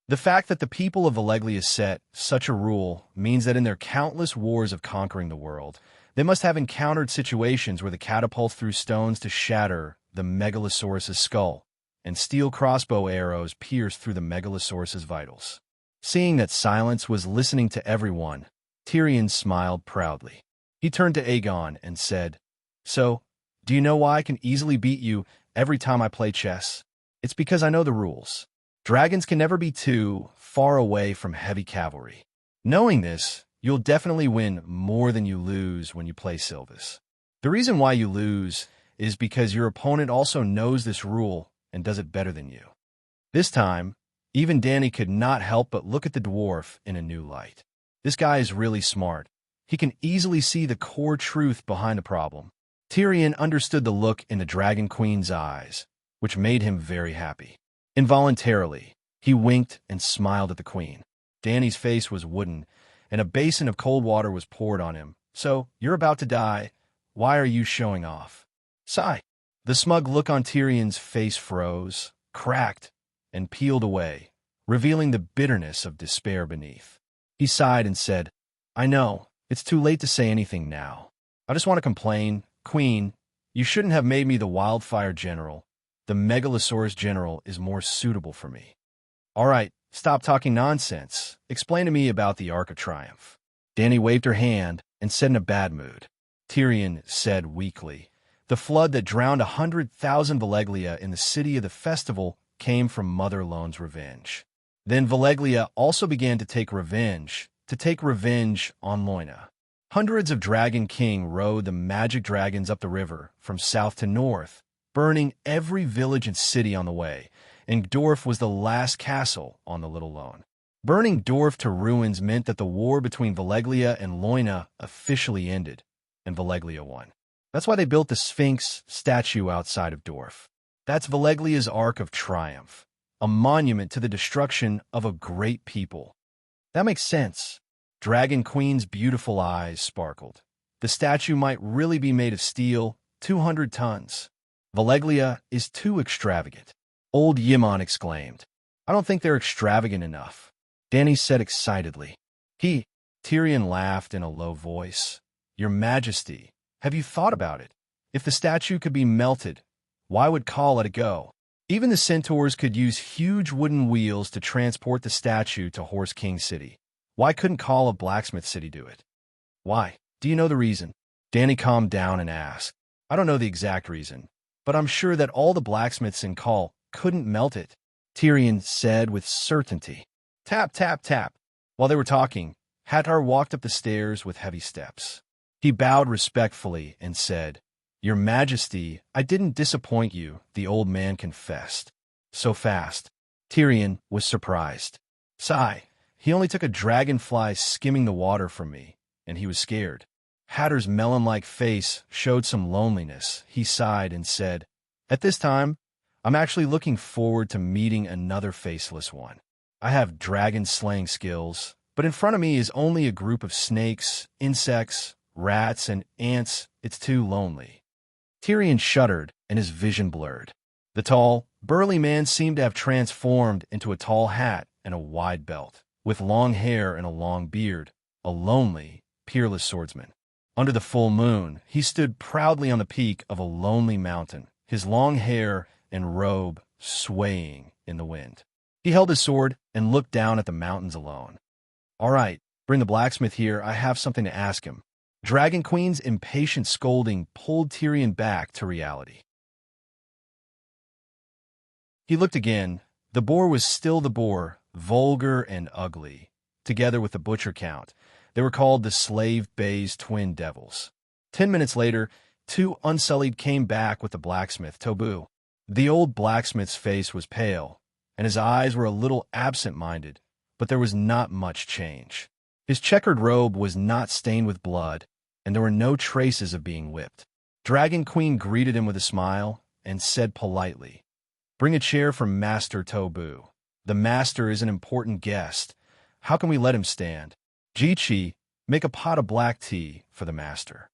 The fact that the people of Valeglia set such a rule means that in their countless wars of conquering the world, they must have encountered situations where the catapult threw stones to shatter the Megalosaurus's skull, and steel crossbow arrows pierced through the Megalosaurus's vitals. Seeing that silence was listening to everyone, Tyrion smiled proudly. He turned to Aegon and said, "So, do you know why I can easily beat you every time I play chess? It's because I know the rules. Dragons can never be too far away from heavy cavalry. Knowing this, you'll definitely win more than you lose when you play Sylvis. The reason why you lose is because your opponent also knows this rule and does it better than you." This time, even Dany could not help but look at the dwarf in a new light. This guy is really smart. He can easily see the core truth behind the problem. Tyrion understood the look in the Dragon Queen's eyes, which made him very happy. Involuntarily, he winked and smiled at the queen. Dany's face was wooden, and a basin of cold water was poured on him. "So, you're about to die. Why are you showing off?" Sigh. The smug look on Tyrion's face froze, cracked, and peeled away, revealing the bitterness of despair beneath. He sighed and said, "I know, it's too late to say anything now. I just want to complain. Queen, you shouldn't have made me the wildfire general. The Megalosaurus general is more suitable for me." "All right, stop talking nonsense. Explain to me about the Arc of Triumph." Dany waved her hand and said in a bad mood. Tyrion said weakly, "The flood that drowned 100,000 Valeglia in the city of the festival came from Mother Lone's revenge. Then Valeglia also began to take revenge on Loina. Hundreds of Dragon King rode the magic dragons up the river from south to north, burning every village and city on the way, and Dorf was the last castle on the Little Lone. Burning Dorf to ruins meant that the war between Valeglia and Loina officially ended, and Valeglia won. That's why they built the Sphinx statue outside of Dorf. That's Valeglia's Arc of Triumph, a monument to the destruction of a great people." "That makes sense." Dragon Queen's beautiful eyes sparkled. "The statue might really be made of steel, 200 tons. Valeglia is too extravagant." Old Ymon exclaimed. "I don't think they're extravagant enough," Dany said excitedly. Tyrion laughed in a low voice. "Your Majesty, have you thought about it? If the statue could be melted, why would Khal let it go? Even the centaurs could use huge wooden wheels to transport the statue to Horse King City. Why couldn't Khal of Blacksmith City do it?" "Why? Do you know the reason?" Dany calmed down and asked. "I don't know the exact reason, but I'm sure that all the blacksmiths in Khal couldn't melt it," Tyrion said with certainty. Tap, tap, tap. While they were talking, Hattar walked up the stairs with heavy steps. He bowed respectfully and said, "Your Majesty, I didn't disappoint you," the old man confessed. "So fast." Tyrion was surprised. "Sigh, he only took a dragonfly skimming the water from me, and he was scared." Hatter's melon-like face showed some loneliness. He sighed and said, "At this time, I'm actually looking forward to meeting another faceless one. I have dragon-slaying skills, but in front of me is only a group of snakes, insects, rats, and ants. It's too lonely." Tyrion shuddered, and his vision blurred. The tall, burly man seemed to have transformed into a tall hat and a wide belt, with long hair and a long beard, a lonely, peerless swordsman. Under the full moon, he stood proudly on the peak of a lonely mountain, his long hair and robe swaying in the wind. He held his sword and looked down at the mountains alone. "All right, bring the blacksmith here. I have something to ask him." Dragon Queen's impatient scolding pulled Tyrion back to reality. He looked again. The boar was still the boar, vulgar and ugly. Together with the butcher count, they were called the Slave Bay's twin devils. 10 minutes later, two unsullied came back with the blacksmith, Tobu. The old blacksmith's face was pale, and his eyes were a little absent-minded, but there was not much change. His checkered robe was not stained with blood, and there were no traces of being whipped. Dragon Queen greeted him with a smile and said politely, "Bring a chair for Master Tobu. The master is an important guest. How can we let him stand? Jichi, make a pot of black tea for the master."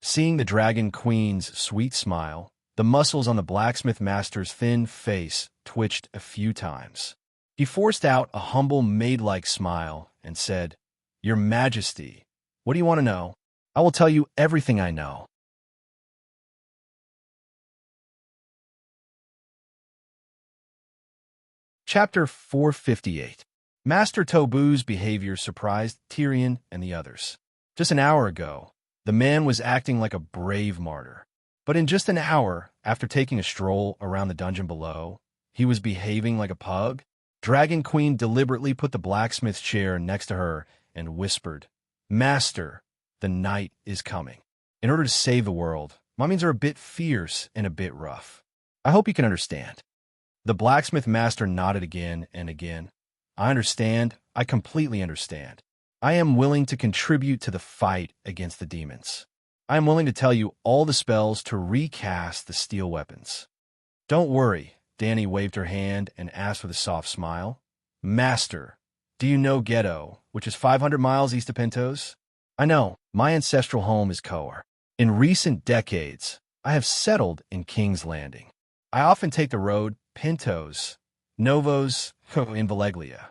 Seeing the Dragon Queen's sweet smile, the muscles on the blacksmith master's thin face twitched a few times. He forced out a humble maid-like smile and said, "Your Majesty, what do you want to know? I will tell you everything I know." Chapter 458. Master Tobu's behavior surprised Tyrion and the others. Just an hour ago, the man was acting like a brave martyr. But in just an hour, after taking a stroll around the dungeon below, he was behaving like a pug. Dragon Queen deliberately put the blacksmith's chair next to her and whispered, "Master, the night is coming. In order to save the world, my means are a bit fierce and a bit rough. I hope you can understand." The blacksmith master nodded again and again. "I understand. I completely understand. I am willing to contribute to the fight against the demons. I am willing to tell you all the spells to recast the steel weapons." "Don't worry," Dany waved her hand and asked with a soft smile. "Master, do you know Ghetto, which is 500 miles east of Pentos?" "I know. My ancestral home is Coer. In recent decades, I have settled in King's Landing. I often take the road Pentos, Novos, in Valeglia."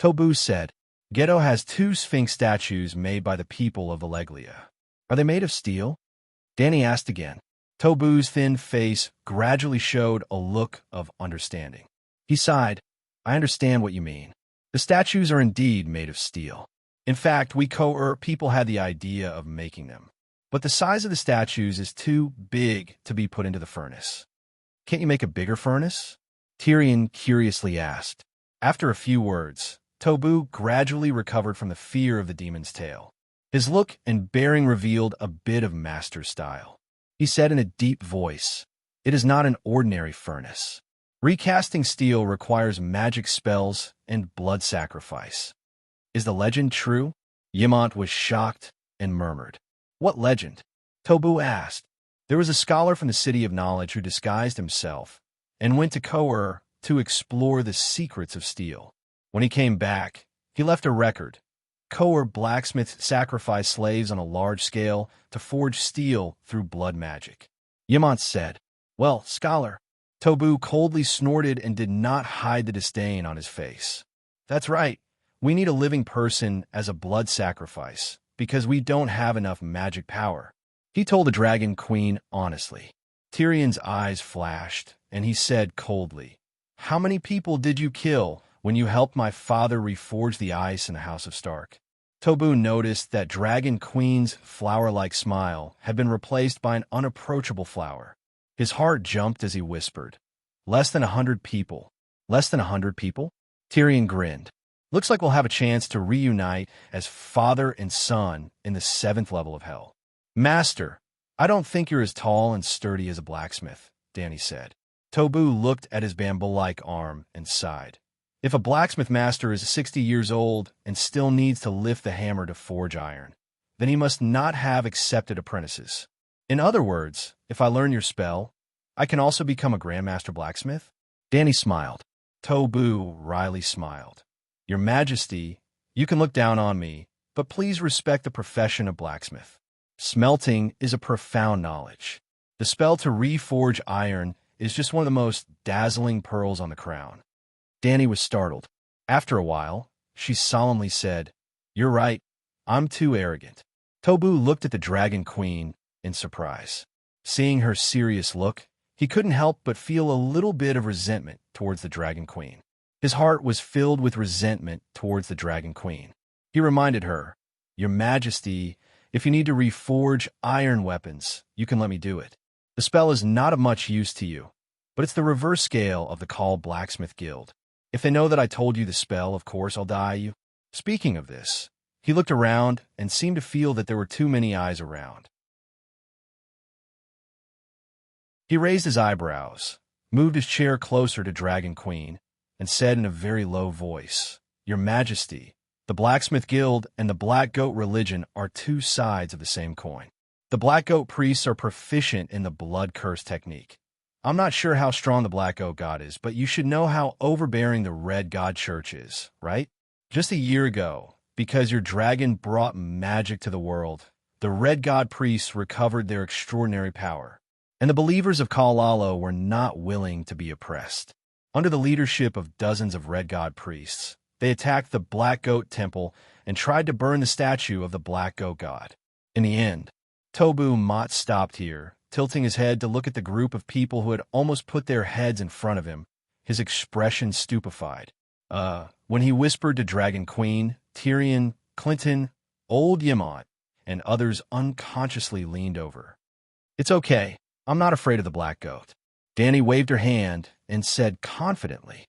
Tobu said, "Ghetto has 2 Sphinx statues made by the people of Valeglia. Are they made of steel?" Dany asked again. Tobu's thin face gradually showed a look of understanding. He sighed. "I understand what you mean. The statues are indeed made of steel. In fact, we Coer people had the idea of making them. But the size of the statues is too big to be put into the furnace." "Can't you make a bigger furnace?" Tyrion curiously asked. After a few words, Tobu gradually recovered from the fear of the demon's tail. His look and bearing revealed a bit of master style. He said in a deep voice, "It is not an ordinary furnace. Recasting steel requires magic spells and blood sacrifice." "Is the legend true?" Ymont was shocked and murmured. "What legend?" Tobu asked. "There was a scholar from the City of Knowledge who disguised himself and went to Coer to explore the secrets of steel. When he came back, he left a record. Coer blacksmiths sacrificed slaves on a large scale to forge steel through blood magic." Ymont said, "Well, scholar." Tobu coldly snorted and did not hide the disdain on his face. "That's right. We need a living person as a blood sacrifice, because we don't have enough magic power," he told the Dragon Queen honestly. Tyrion's eyes flashed, and he said coldly, "How many people did you kill when you helped my father reforge the ice in the House of Stark?" Tobu noticed that Dragon Queen's flower-like smile had been replaced by an unapproachable flower. His heart jumped as he whispered, "Less than 100 people. Less than 100 people?" Tyrion grinned. "Looks like we'll have a chance to reunite as father and son in the 7th level of hell." "Master, I don't think you're as tall and sturdy as a blacksmith," Dany said. Tobu looked at his bamboo-like arm and sighed. "If a blacksmith master is 60 years old and still needs to lift the hammer to forge iron, then he must not have accepted apprentices. In other words, if I learn your spell, I can also become a Grandmaster Blacksmith?" Dany smiled. Tobu wryly smiled. "Your Majesty, you can look down on me, but please respect the profession of blacksmith. Smelting is a profound knowledge. The spell to reforge iron is just one of the most dazzling pearls on the crown." Dany was startled. After a while, she solemnly said, "You're right. I'm too arrogant." Tobu looked at the Dragon Queen in surprise. Seeing her serious look, he couldn't help but feel a little bit of resentment towards the Dragon Queen. His heart was filled with resentment towards the Dragon Queen. He reminded her, "Your Majesty, if you need to reforge iron weapons, you can let me do it. The spell is not of much use to you, but it's the reverse scale of the Call Blacksmith Guild. If they know that I told you the spell, of course I'll die you." Speaking of this, he looked around and seemed to feel that there were too many eyes around. He raised his eyebrows, moved his chair closer to Dragon Queen, and said in a very low voice, "Your Majesty, the Blacksmith Guild and the Black Goat religion are 2 sides of the same coin. The Black Goat priests are proficient in the blood curse technique. I'm not sure how strong the Black Goat God is, but you should know how overbearing the Red God Church is, right? Just a year ago, because your dragon brought magic to the world, the Red God priests recovered their extraordinary power, and the believers of Kalalo were not willing to be oppressed. Under the leadership of dozens of Red God priests, they attacked the Black Goat Temple and tried to burn the statue of the Black Goat God. In the end, Tobu Mott stopped here, tilting his head to look at the group of people who had almost put their heads in front of him. his expression stupefied. When he whispered to Dragon Queen, Tyrion, Clinton, Old Yemont, and others unconsciously leaned over. "It's okay. I'm not afraid of the black goat." Dany waved her hand and said confidently,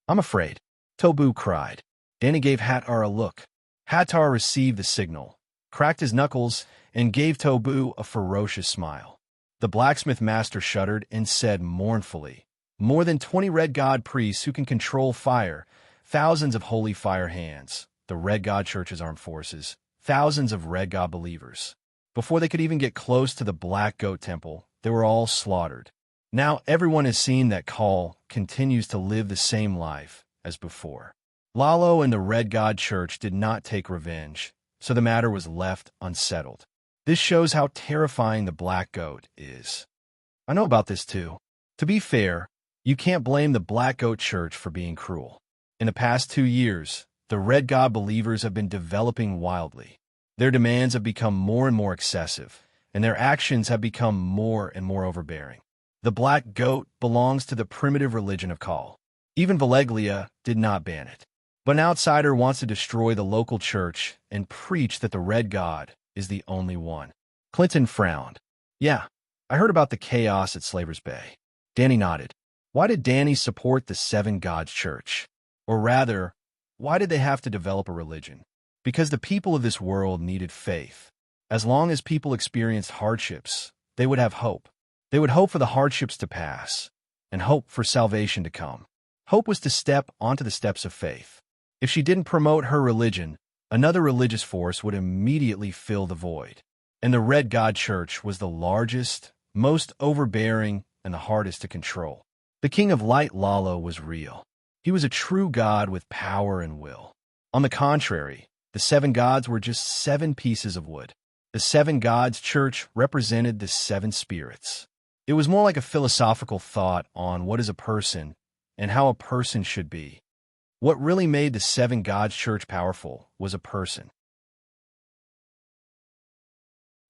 "I'm afraid." Tobu cried. Dany gave Hattar a look. Hattar received the signal, cracked his knuckles, and gave Tobu a ferocious smile. The blacksmith master shuddered and said mournfully, "More than 20 Red God priests who can control fire, thousands of holy fire hands, the Red God Church's armed forces, thousands of Red God believers. Before they could even get close to the Black Goat Temple, they were all slaughtered. Now everyone has seen that Khal continues to live the same life as before. Lalo and the Red God Church did not take revenge, so the matter was left unsettled. This shows how terrifying the Black Goat is. I know about this too. To be fair, you can't blame the Black Goat Church for being cruel. In the past 2 years, the Red God believers have been developing wildly. Their demands have become more and more excessive, and their actions have become more and more overbearing. The Black Goat belongs to the primitive religion of Khal. Even Valeglia did not ban it. But an outsider wants to destroy the local church and preach that the Red God is the only one. Clinton frowned. "Yeah, I heard about the chaos at Slaver's Bay." Dany nodded. Why did Dany support the Seven Gods Church? Or rather, why did they have to develop a religion? Because the people of this world needed faith. As long as people experienced hardships, they would have hope. They would hope for the hardships to pass, and hope for salvation to come. Hope was to step onto the steps of faith. If she didn't promote her religion, another religious force would immediately fill the void. And the Red God Church was the largest, most overbearing, and the hardest to control. The King of Light, Lalo, was real. He was a true god with power and will. On the contrary, the seven gods were just 7 pieces of wood. The Seven Gods Church represented the 7 spirits. It was more like a philosophical thought on what is a person and how a person should be. What really made the Seven Gods Church powerful was a person.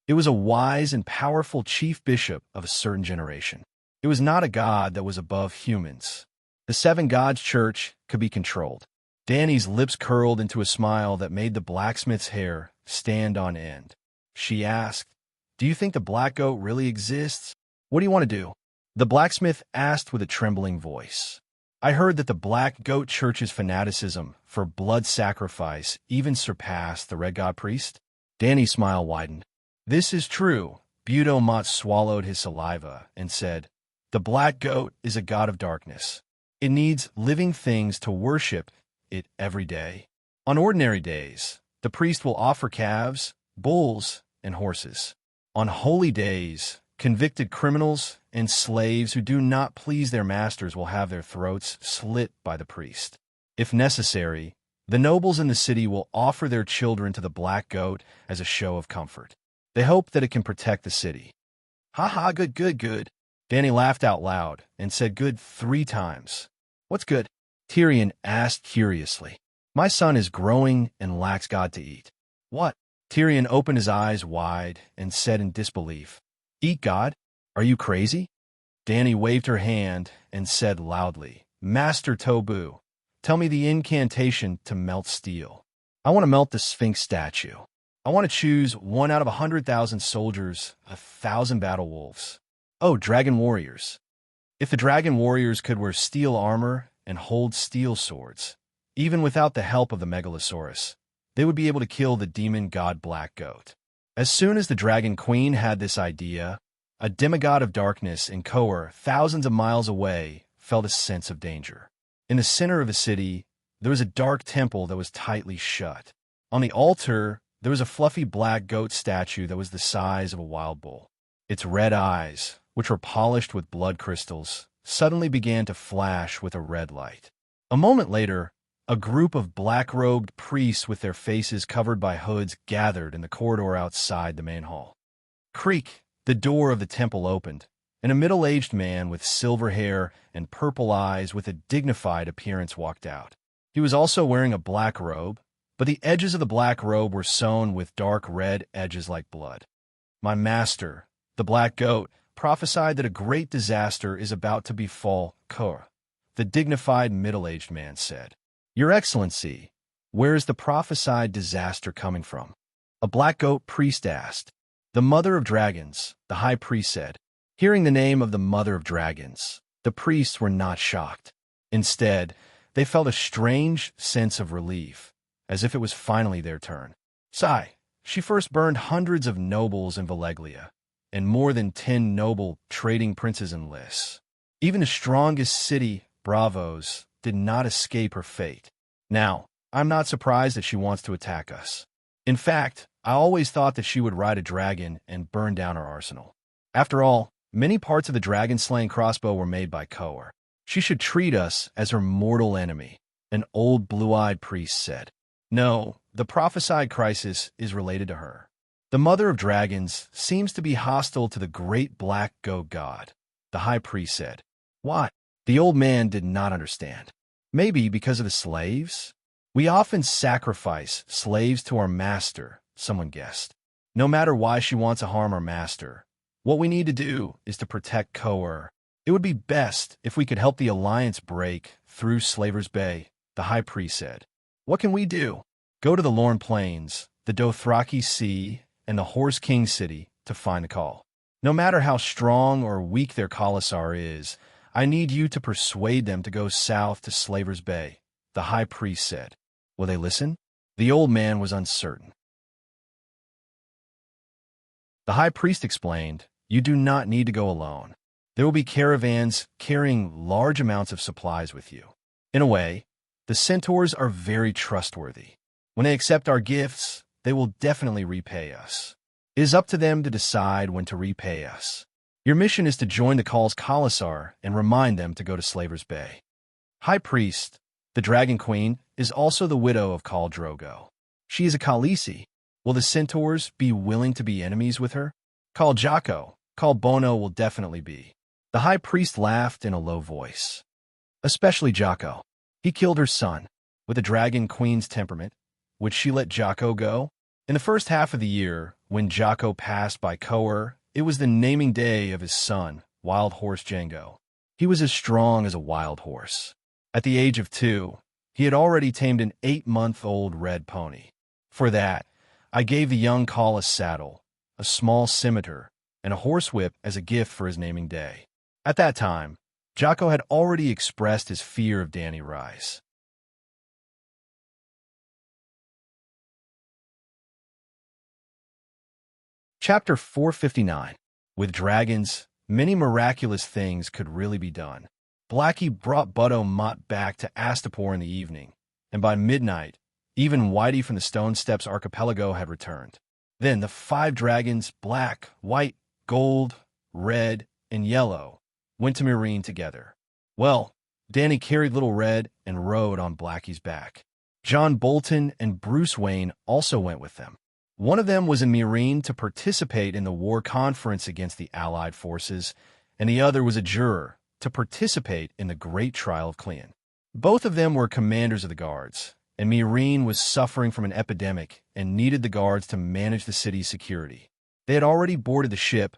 It was a wise and powerful chief bishop of a certain generation. It was not a god that was above humans. The Seven Gods Church could be controlled. Dany's lips curled into a smile that made the blacksmith's hair stand on end. She asked, "Do you think the Black Goat really exists? What do you want to do?" The blacksmith asked with a trembling voice. "I heard that the Black Goat Church's fanaticism for blood sacrifice even surpassed the Red God priest." Dany's smile widened. "This is true." Budo Mott swallowed his saliva and said, "The Black Goat is a god of darkness. It needs living things to worship it every day. On ordinary days, the priest will offer calves, bulls, and horses. On holy days, convicted criminals and slaves who do not please their masters will have their throats slit by the priest. If necessary, the nobles in the city will offer their children to the Black Goat as a show of comfort. They hope that it can protect the city." "Ha ha, good, good, good." Dany laughed out loud and said good 3 times. "What's good?" Tyrion asked curiously. "My son is growing and lacks God to eat." "What?" Tyrion opened his eyes wide and said in disbelief, "Eat God? Are you crazy?" Dany waved her hand and said loudly, "Master Tobu, tell me the incantation to melt steel. I want to melt the Sphinx statue. I want to choose 1 out of 100,000 soldiers, 1,000 battle wolves. Oh, dragon warriors. If the dragon warriors could wear steel armor and hold steel swords, even without the help of the Megalosaurus, they would be able to kill the demon god Black Goat." As soon as the Dragon Queen had this idea, a demigod of darkness in Kohor, thousands of miles away, felt a sense of danger. In the center of the city, there was a dark temple that was tightly shut. On the altar, there was a fluffy black goat statue that was the size of a wild bull. Its red eyes, which were polished with blood crystals, suddenly began to flash with a red light. A moment later, a group of black-robed priests with their faces covered by hoods gathered in the corridor outside the main hall. Creak! The door of the temple opened, and a middle-aged man with silver hair and purple eyes with a dignified appearance walked out. He was also wearing a black robe, but the edges of the black robe were sewn with dark red edges like blood. "My master, the Black Goat, prophesied that a great disaster is about to befall Kohor. the dignified middle-aged man said. "Your Excellency, where is the prophesied disaster coming from?" A black goat priest asked. "The Mother of Dragons," the high priest said. Hearing the name of the Mother of Dragons, the priests were not shocked. Instead, they felt a strange sense of relief, as if it was finally their turn. Sigh, she first burned hundreds of nobles in Valeglia, and more than 10 noble trading princes in Lys. Even the strongest city, Bravos, did not escape her fate. Now, I'm not surprised that she wants to attack us. In fact, I always thought that she would ride a dragon and burn down our arsenal. After all, many parts of the dragon-slaying crossbow were made by Koer. She should treat us as her mortal enemy, an old blue-eyed priest said. No, the prophesied crisis is related to her. The Mother of Dragons seems to be hostile to the great black goat god, the high priest said. Why? The old man did not understand. Maybe because of the slaves? We often sacrifice slaves to our master, someone guessed. No matter why she wants to harm our master, what we need to do is to protect Koer. It would be best if we could help the Alliance break through Slaver's Bay, the high priest said. What can we do? Go to the Lorne Plains, the Dothraki Sea, and the Horse King City to find the call. No matter how strong or weak their Khalasar is, I need you to persuade them to go south to Slaver's Bay, the high priest said. Will they listen? The old man was uncertain. The high priest explained, you do not need to go alone. There will be caravans carrying large amounts of supplies with you. In a way, the centaurs are very trustworthy. When they accept our gifts, they will definitely repay us. It is up to them to decide when to repay us. Your mission is to join the Call's Khalasar and remind them to go to Slaver's Bay. High Priest, the Dragon Queen, is also the widow of Khal Drogo. She is a Khaleesi. Will the centaurs be willing to be enemies with her? Khal Jocko, Khal Bono will definitely be. The High Priest laughed in a low voice. Especially Jocko. He killed her son. With the Dragon Queen's temperament, would she let Jocko go? In the first half of the year, when Jocko passed by Koer, it was the naming day of his son, Wild Horse Django. He was as strong as a wild horse. At the age of 2, he had already tamed an 8-month-old red pony. For that, I gave the young Khal a saddle, a small scimitar, and a horsewhip as a gift for his naming day. At that time, Jocko had already expressed his fear of Dany Rice. Chapter 459. With dragons, many miraculous things could really be done. Blackie brought Butto Mott back to Astapor in the evening, and by midnight, even Whitey from the Stone Steps Archipelago had returned. Then the 5 dragons, black, white, gold, red, and yellow, went to Meereen together. Well, Dany carried Little Red and rode on Blackie's back. John Bolton and Bruce Wayne also went with them. One of them was in Meereen to participate in the war conference against the Allied forces, and the other was a juror to participate in the Great Trial of Cleon. Both of them were commanders of the guards, and Meereen was suffering from an epidemic and needed the guards to manage the city's security. They had already boarded the ship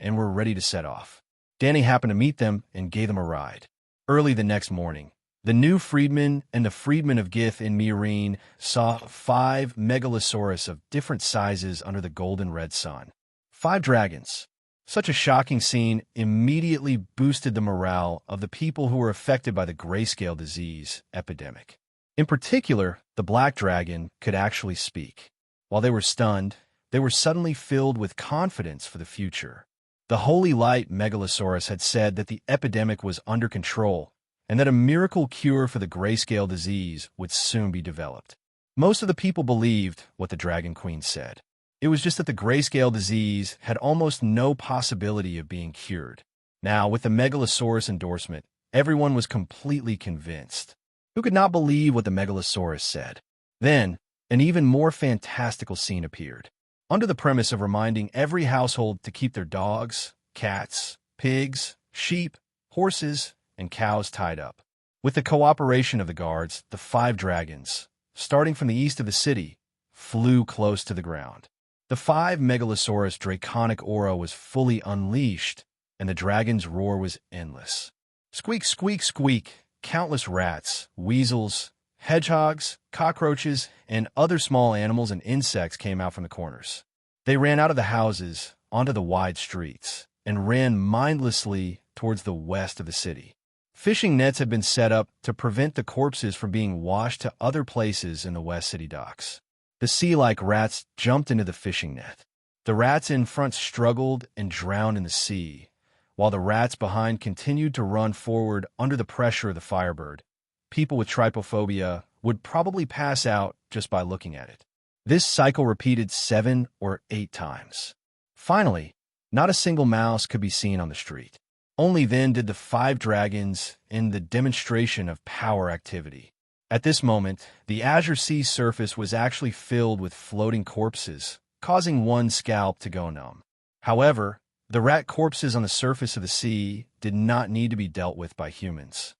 and were ready to set off. Dany happened to meet them and gave them a ride. Early the next morning, the new freedmen and the freedmen of Gith in Meereen saw 5 megalosaurus of different sizes under the golden red sun. 5 dragons. Such a shocking scene immediately boosted the morale of the people who were affected by the grayscale disease epidemic. In particular, the black dragon could actually speak. While they were stunned, they were suddenly filled with confidence for the future. The Holy Light Megalosaurus had said that the epidemic was under control and that a miracle cure for the grayscale disease would soon be developed. Most of the people believed what the Dragon Queen said. It was just that the grayscale disease had almost no possibility of being cured. Now, with the Megalosaurus endorsement, everyone was completely convinced. Who could not believe what the Megalosaurus said? Then, an even more fantastical scene appeared. Under the premise of reminding every household to keep their dogs, cats, pigs, sheep, horses, and cows tied up. With the cooperation of the guards, the 5 dragons, starting from the east of the city, flew close to the ground. The 5 Megalosaurus draconic aura was fully unleashed, and the dragon's roar was endless. Squeak, squeak, squeak, countless rats, weasels, hedgehogs, cockroaches, and other small animals and insects came out from the corners. They ran out of the houses onto the wide streets and ran mindlessly towards the west of the city. Fishing nets had been set up to prevent the corpses from being washed to other places in the West City docks. The sea-like rats jumped into the fishing net. The rats in front struggled and drowned in the sea, while the rats behind continued to run forward under the pressure of the Firebird. People with trypophobia would probably pass out just by looking at it. This cycle repeated 7 or 8 times. Finally, not a single mouse could be seen on the street. Only then did the 5 dragons end the demonstration of power activity. At this moment, the azure sea surface was actually filled with floating corpses, causing one scalp to go numb. However, the rat corpses on the surface of the sea did not need to be dealt with by humans.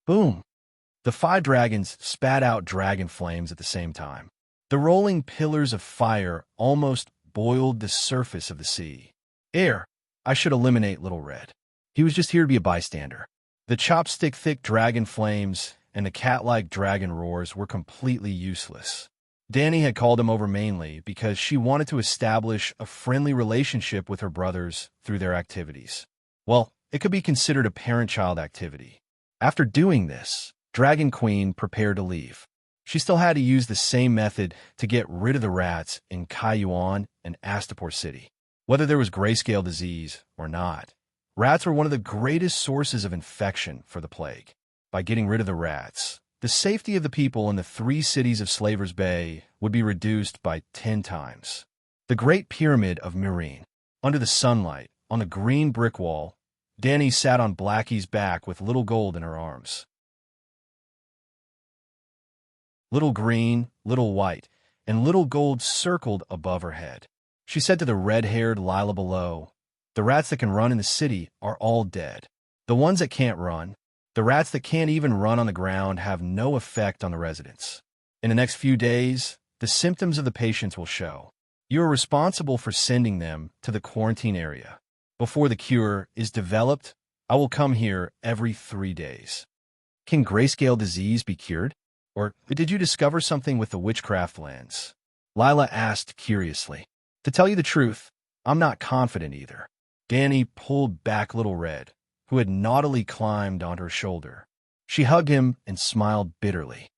Boom! The 5 dragons spat out dragon flames at the same time. The rolling pillars of fire almost boiled the surface of the sea. Air! I should eliminate Little Red. He was just here to be a bystander. The chopstick-thick dragon flames and the cat-like dragon roars were completely useless. Dani had called him over mainly because she wanted to establish a friendly relationship with her brothers through their activities. Well, it could be considered a parent-child activity. After doing this, Dragon Queen prepared to leave. She still had to use the same method to get rid of the rats in Kaiyuan and Astapor City. Whether there was grayscale disease or not, rats were one of the greatest sources of infection for the plague. By getting rid of the rats, the safety of the people in the 3 cities of Slaver's Bay would be reduced by 10 times. The Great Pyramid of Marine. Under the sunlight, on the green brick wall, Dani sat on Blackie's back with Little Gold in her arms. Little Green, Little White, and Little Gold circled above her head. She said to the red-haired Lila below, "The rats that can run in the city are all dead. The ones that can't run, the rats that can't even run on the ground, have no effect on the residents. In the next few days, the symptoms of the patients will show. You are responsible for sending them to the quarantine area. Before the cure is developed, I will come here every 3 days." Can grayscale disease be cured? Or did you discover something with the witchcraft lens? Lila asked curiously. To tell you the truth, I'm not confident either. Dani pulled back Little Red, who had naughtily climbed onto her shoulder. She hugged him and smiled bitterly.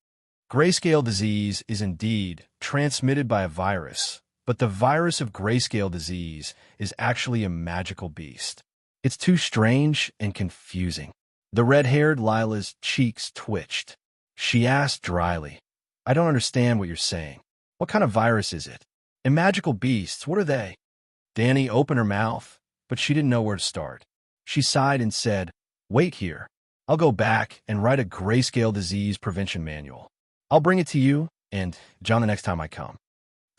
Grayscale disease is indeed transmitted by a virus, but the virus of grayscale disease is actually a magical beast. It's too strange and confusing. The red-haired Lila's cheeks twitched. She asked dryly, "I don't understand what you're saying. What kind of virus is it? And magical beasts, what are they?" Dani opened her mouth, but she didn't know where to start. She sighed and said, "Wait here. I'll go back and write a grayscale disease prevention manual. I'll bring it to you and John the next time I come."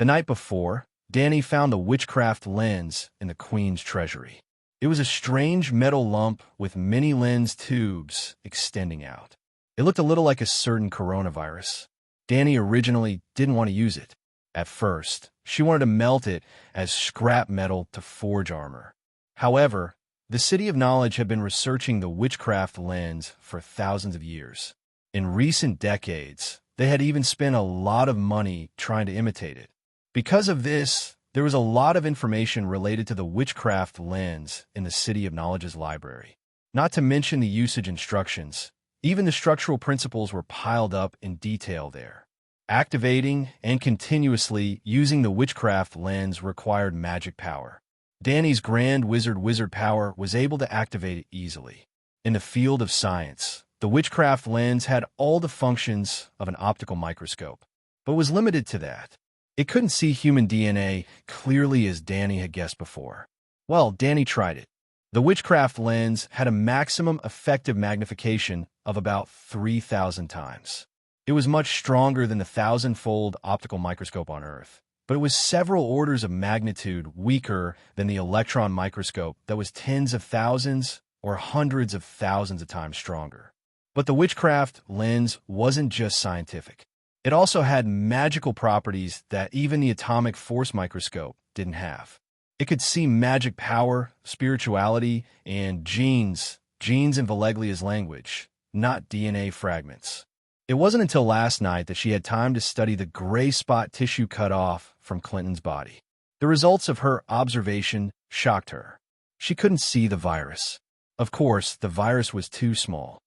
The night before, Dani found the witchcraft lens in the Queen's treasury. It was a strange metal lump with many lens tubes extending out. It looked a little like a certain coronavirus. Dani originally didn't want to use it. At first, she wanted to melt it as scrap metal to forge armor. However, the City of Knowledge had been researching the witchcraft lens for thousands of years. In recent decades, they had even spent a lot of money trying to imitate it. Because of this, there was a lot of information related to the witchcraft lens in the City of Knowledge's library. Not to mention the usage instructions. Even the structural principles were piled up in detail there. Activating and continuously using the witchcraft lens required magic power. Dani's Grand Wizard power was able to activate it easily. In the field of science, the witchcraft lens had all the functions of an optical microscope, but was limited to that. It couldn't see human DNA clearly as Dani had guessed before. Well, Dani tried it. The witchcraft lens had a maximum effective magnification of about 3,000 times. It was much stronger than the 1,000-fold optical microscope on Earth, but it was several orders of magnitude weaker than the electron microscope that was tens of thousands or hundreds of thousands of times stronger. But the witchcraft lens wasn't just scientific. It also had magical properties that even the atomic force microscope didn't have. It could see magic power, spirituality, and genes in Valeglia's language. not DNA fragments. It wasn't until last night that she had time to study the gray spot tissue cut off from Clinton's body. The results of her observation shocked her. She couldn't see the virus. Of course, the virus was too small.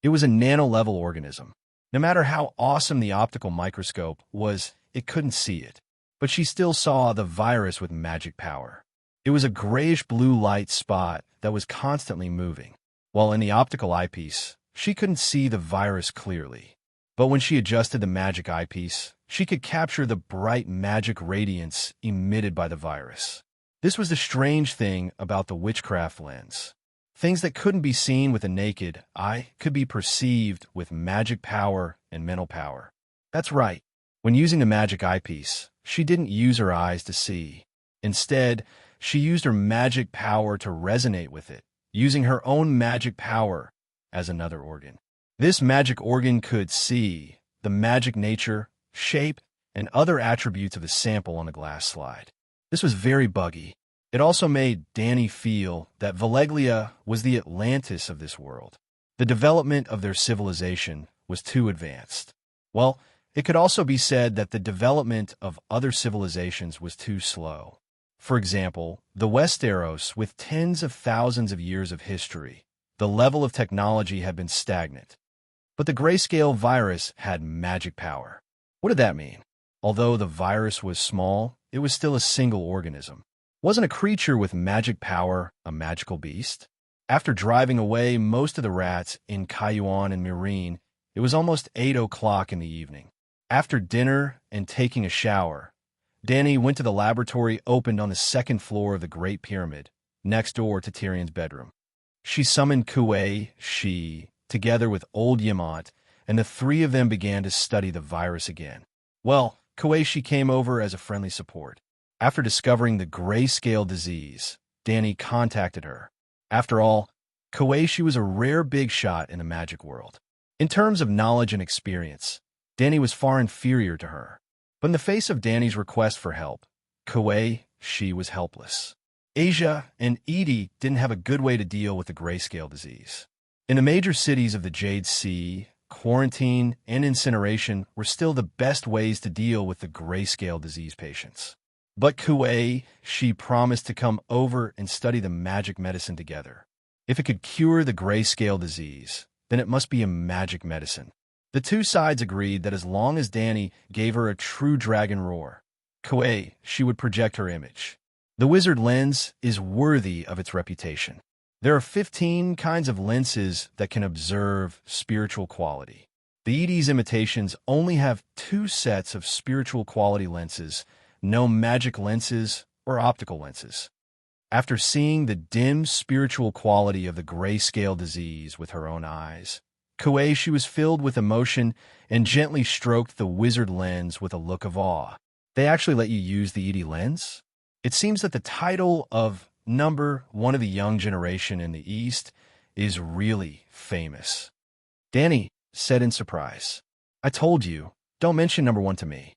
It was a nano-level organism. No matter how awesome the optical microscope was, it couldn't see it. But she still saw the virus with magic power. It was a grayish-blue light spot that was constantly moving. While in the optical eyepiece, she couldn't see the virus clearly. But when she adjusted the magic eyepiece, she could capture the bright magic radiance emitted by the virus. This was the strange thing about the witchcraft lens. Things that couldn't be seen with a naked eye could be perceived with magic power and mental power. That's right. When using the magic eyepiece, she didn't use her eyes to see. Instead, she used her magic power to resonate with it, using her own magic power as another organ. This magic organ could see the magic nature, shape, and other attributes of a sample on a glass slide. This was very buggy. It also made Danny feel that Valeglia was the Atlantis of this world. The development of their civilization was too advanced. Well, it could also be said that the development of other civilizations was too slow. For example, the Westeros, with tens of thousands of years of history, the level of technology had been stagnant. But the grayscale virus had magic power. What did that mean? Although the virus was small, it was still a single organism. Wasn't a creature with magic power a magical beast? After driving away most of the rats in Cayuan and Meereen, it was almost 8 o'clock in the evening. After dinner and taking a shower, Danny went to the laboratory opened on the second floor of the Great Pyramid, next door to Tyrion's bedroom. She summoned Kuei, Shi, together with old Yamant, and the three of them began to study the virus again. Well, Kuei Shi came over as a friendly support. After discovering the grayscale disease, Danny contacted her. After all, Kuei Shi was a rare big shot in the magic world. In terms of knowledge and experience, Danny was far inferior to her. But in the face of Danny's request for help, Kuei Shi was helpless. Asia and Edie didn't have a good way to deal with the grayscale disease. In the major cities of the Jade Sea, quarantine and incineration were still the best ways to deal with the grayscale disease patients. But Kuei Shi promised to come over and study the magic medicine together. If it could cure the grayscale disease, then it must be a magic medicine. The two sides agreed that as long as Danny gave her a true dragon roar, Kuei Shi would project her image. The wizard lens is worthy of its reputation. There are 15 kinds of lenses that can observe spiritual quality. The Edie's imitations only have 2 sets of spiritual quality lenses, no magic lenses or optical lenses. After seeing the dim spiritual quality of the grayscale disease with her own eyes, Kuei Shi was filled with emotion and gently stroked the wizard lens with a look of awe. They actually let you use the Edie lens? It seems that the title of number 1 of the young generation in the East is really famous. Danny said in surprise, "I told you, don't mention number 1 to me."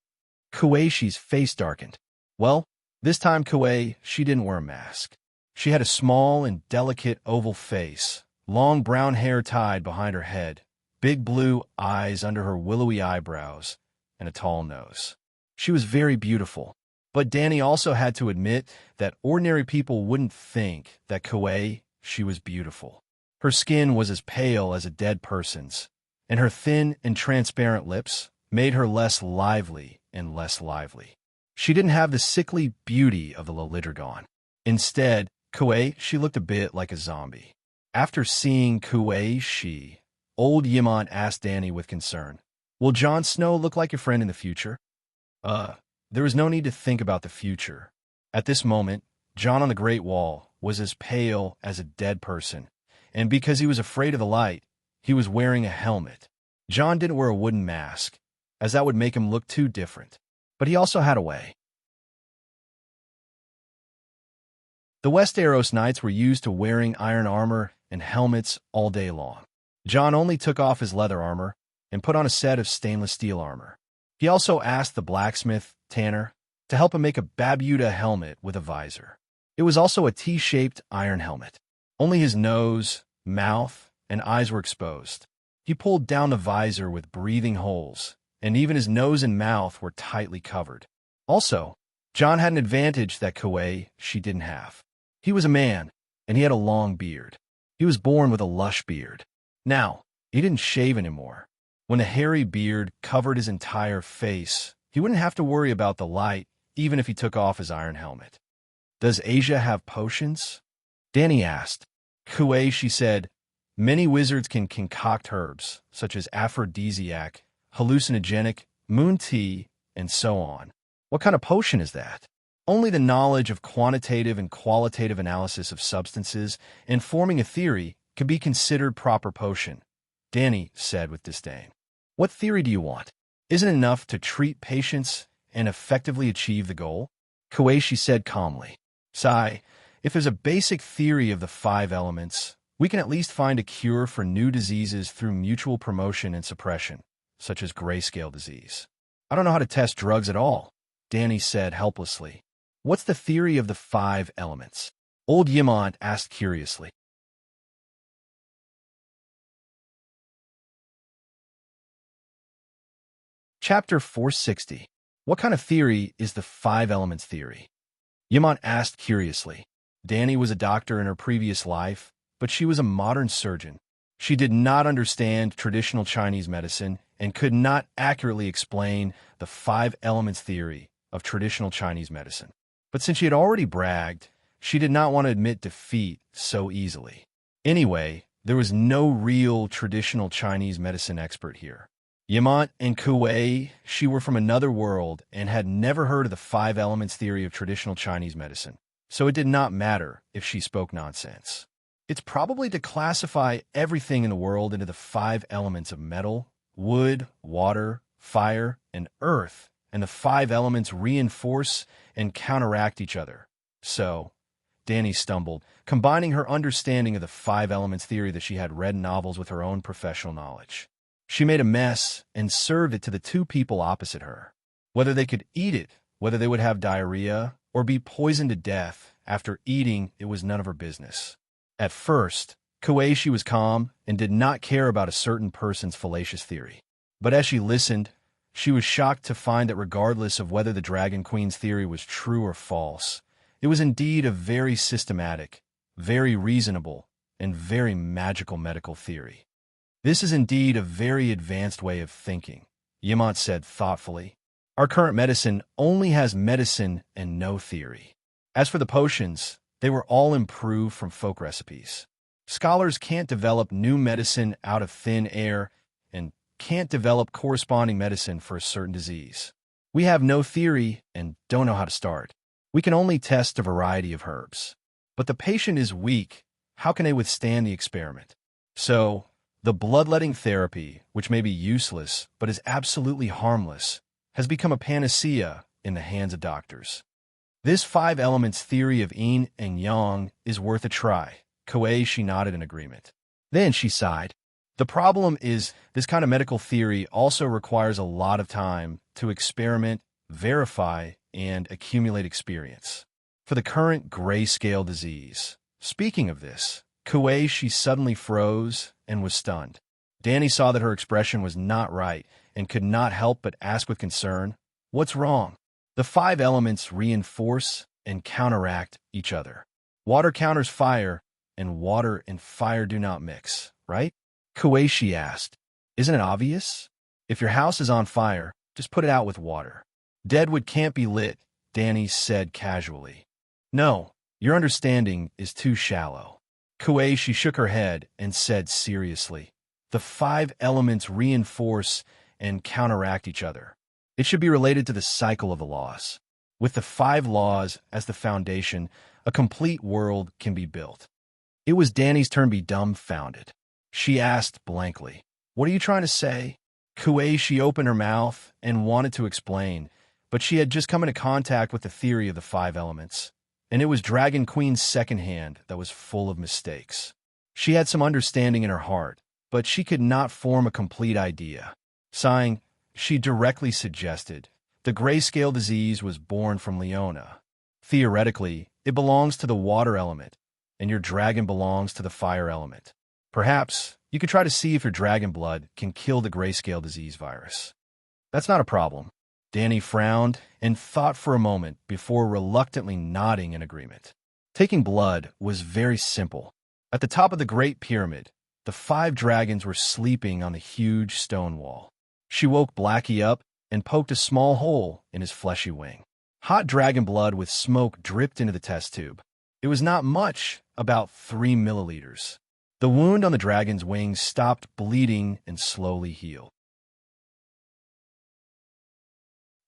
Kuei Shi's face darkened. Well, this time Kuei Shi didn't wear a mask. She had a small and delicate oval face, long brown hair tied behind her head, big blue eyes under her willowy eyebrows, and a tall nose. She was very beautiful, but Danny also had to admit that ordinary people wouldn't think that Kuei Shi was beautiful. Her skin was as pale as a dead person's, and her thin and transparent lips made her less lively and less lively. She didn't have the sickly beauty of the Lolidrogon. Instead, Kuei Shi looked a bit like a zombie. After seeing Kuei Shi, old Yamant asked Danny with concern, "Will Jon Snow look like your friend in the future?" There was no need to think about the future. At this moment, Jon on the Great Wall was as pale as a dead person, and because he was afraid of the light, he was wearing a helmet. Jon didn't wear a wooden mask, as that would make him look too different, but he also had a way. The Westeros Knights were used to wearing iron armor and helmets all day long. Jon only took off his leather armor and put on a set of stainless steel armor. He also asked the blacksmith, Tanner, to help him make a Babuda helmet with a visor. It was also a T-shaped iron helmet. Only his nose, mouth, and eyes were exposed. He pulled down the visor with breathing holes, and even his nose and mouth were tightly covered. Also, John had an advantage that Kuei she didn't have. He was a man, and he had a long beard. He was born with a lush beard. Now, he didn't shave anymore. When the hairy beard covered his entire face, he wouldn't have to worry about the light, even if he took off his iron helmet. "Does Asia have potions?" Danny asked. "Kuei," she said, "many wizards can concoct herbs, such as aphrodisiac, hallucinogenic, moon tea, and so on." "What kind of potion is that?" "Only the knowledge of quantitative and qualitative analysis of substances and forming a theory can be considered proper potion," Danny said with disdain. "What theory do you want? Isn't it enough to treat patients and effectively achieve the goal?" Kuei she said calmly. "Sai, if there's a basic theory of the 5 elements, we can at least find a cure for new diseases through mutual promotion and suppression, such as grayscale disease." "I don't know how to test drugs at all," Danny said helplessly. "What's the theory of the 5 elements?" Old Yimont asked curiously. Chapter 460. What kind of theory is the 5 elements theory? Yimont asked curiously. Danny was a doctor in her previous life, but she was a modern surgeon. She did not understand traditional Chinese medicine and could not accurately explain the 5 elements theory of traditional Chinese medicine. But since she had already bragged, she did not want to admit defeat so easily. Anyway, there was no real traditional Chinese medicine expert here. Yimont and Kuei, she were from another world and had never heard of the 5 elements theory of traditional Chinese medicine, so it did not matter if she spoke nonsense. It's probably to classify everything in the world into the 5 elements of metal, wood, water, fire, and earth, and the 5 elements reinforce and counteract each other. So, Danny stumbled, combining her understanding of the 5 elements theory that she had read in novels with her own professional knowledge. She made a mess and served it to the 2 people opposite her. Whether they could eat it, whether they would have diarrhea, or be poisoned to death after eating, it was none of her business. At first, Kuei was calm and did not care about a certain person's fallacious theory. But as she listened, she was shocked to find that regardless of whether the Dragon Queen's theory was true or false, it was indeed a very systematic, very reasonable, and very magical medical theory. "This is indeed a very advanced way of thinking," Yimont said thoughtfully. "Our current medicine only has medicine and no theory. As for the potions, they were all improved from folk recipes. Scholars can't develop new medicine out of thin air and can't develop corresponding medicine for a certain disease. We have no theory and don't know how to start. We can only test a variety of herbs. But the patient is weak. How can they withstand the experiment? So, the bloodletting therapy, which may be useless but is absolutely harmless, has become a panacea in the hands of doctors. This 5 elements theory of yin and yang is worth a try." Kuei she nodded in agreement. Then she sighed. "The problem is this kind of medical theory also requires a lot of time to experiment, verify, and accumulate experience. For the current grayscale disease." Speaking of this, Kuei she suddenly froze and was stunned. Danny saw that her expression was not right and could not help but ask with concern, "What's wrong?" "The 5 elements reinforce and counteract each other. Water counters fire, and water and fire do not mix, right?" Kuei she asked. "Isn't it obvious? If your house is on fire, just put it out with water." "Deadwood can't be lit," Danny said casually. "No, your understanding is too shallow." Kuei she shook her head and said seriously, "The 5 elements reinforce and counteract each other. It should be related to the cycle of the laws. With the 5 laws as the foundation, a complete world can be built." It was Danny's turn to be dumbfounded. She asked blankly, "What are you trying to say?" Kuei she opened her mouth and wanted to explain, but she had just come into contact with the theory of the 5 elements, and it was Dragon Queen's second hand that was full of mistakes. She had some understanding in her heart, but she could not form a complete idea. Sighing, she directly suggested, "The grayscale disease was born from Leona. Theoretically, it belongs to the water element, and your dragon belongs to the fire element. Perhaps you could try to see if your dragon blood can kill the grayscale disease virus. That's not a problem. Danny frowned and thought for a moment before reluctantly nodding in agreement. Taking blood was very simple. At the top of the Great Pyramid, the 5 dragons were sleeping on the huge stone wall. She woke Blackie up and poked a small hole in his fleshy wing. Hot dragon blood with smoke dripped into the test tube. It was not much, about 3 milliliters. The wound on the dragon's wing stopped bleeding and slowly healed.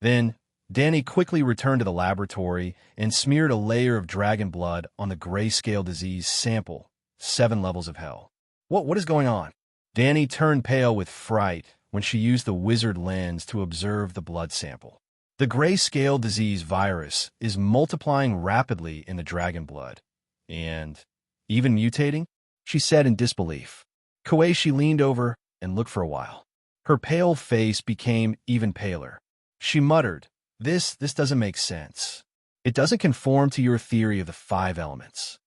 Then, Danny quickly returned to the laboratory and smeared a layer of dragon blood on the grayscale disease sample, 7 levels of hell. What is going on? Danny turned pale with fright when she used the wizard lens to observe the blood sample. The grayscale disease virus is multiplying rapidly in the dragon blood. And even mutating? She said in disbelief. Koichi leaned over and looked for a while. Her pale face became even paler. She muttered, This doesn't make sense. It doesn't conform to your theory of the 5 elements.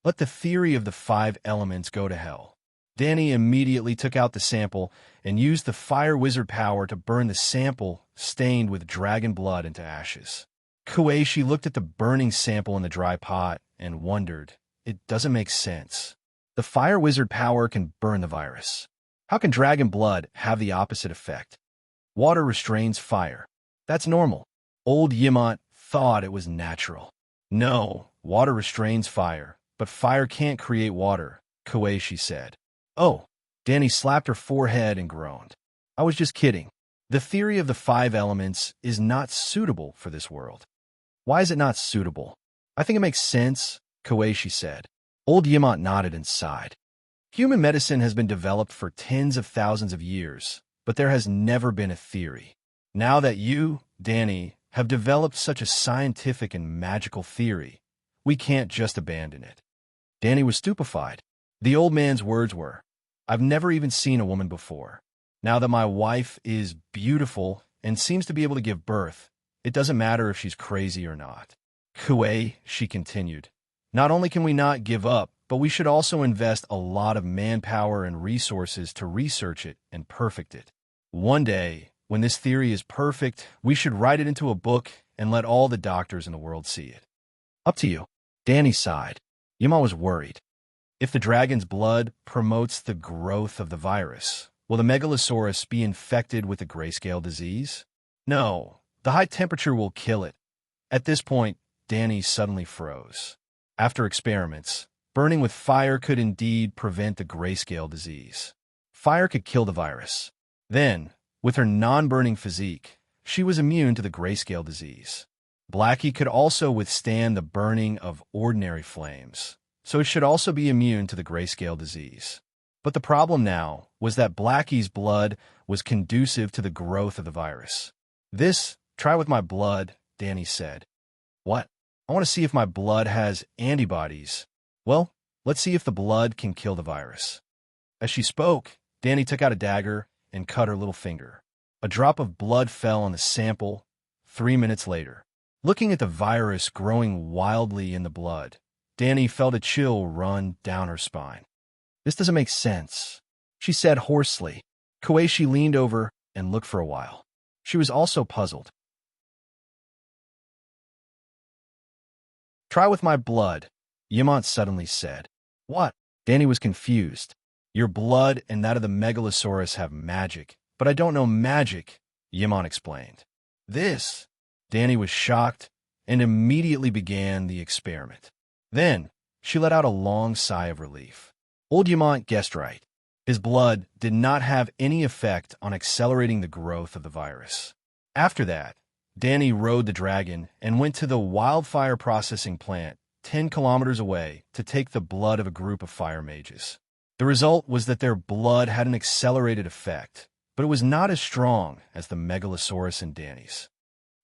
Let the theory of the 5 elements go to hell. Danny immediately took out the sample and used the fire wizard power to burn the sample stained with dragon blood into ashes. Koichi looked at the burning sample in the dry pot and wondered, It doesn't make sense. The fire wizard power can burn the virus. How can dragon blood have the opposite effect? Water restrains fire. That's normal. Old Yimont thought it was natural. No, water restrains fire, but fire can't create water, Koichi said. Oh, Danny slapped her forehead and groaned. I was just kidding. The theory of the 5 elements is not suitable for this world. Why is it not suitable? I think it makes sense, Koichi said. Old Yimont nodded and sighed. Human medicine has been developed for tens of thousands of years, but there has never been a theory. Now that you, Danny, have developed such a scientific and magical theory, we can't just abandon it. Danny was stupefied. The old man's words were, I've never even seen a woman before. Now that my wife is beautiful and seems to be able to give birth, it doesn't matter if she's crazy or not. Kuei, she continued, not only can we not give up, but we should also invest a lot of manpower and resources to research it and perfect it. One day, when this theory is perfect, we should write it into a book and let all the doctors in the world see it. Up to you. Danny sighed. Yima was worried. If the dragon's blood promotes the growth of the virus, will the megalosaurus be infected with the grayscale disease? No, the high temperature will kill it. At this point, Danny suddenly froze. After experiments, burning with fire could indeed prevent the grayscale disease. Fire could kill the virus. Then, with her non-burning physique, she was immune to the grayscale disease. Blackie could also withstand the burning of ordinary flames, so it should also be immune to the grayscale disease. But the problem now was that Blackie's blood was conducive to the growth of the virus. Try with my blood, Danny said. What? I want to see if my blood has antibodies. Well, let's see if the blood can kill the virus. As she spoke, Danny took out a dagger and cut her little finger. A drop of blood fell on the sample 3 minutes later. Looking at the virus growing wildly in the blood, Danny felt a chill run down her spine. This doesn't make sense, she said hoarsely. Koichi leaned over and looked for a while. She was also puzzled. Try with my blood, Yimont suddenly said. What? Danny was confused. Your blood and that of the megalosaurus have magic, but I don't know magic, Yimont explained. Danny was shocked and immediately began the experiment. Then, she let out a long sigh of relief. Old Yimont guessed right. His blood did not have any effect on accelerating the growth of the virus. After that, Danny rode the dragon and went to the wildfire processing plant 10 kilometers away to take the blood of a group of fire mages. The result was that their blood had an accelerated effect, but it was not as strong as the megalosaurus and Danny's.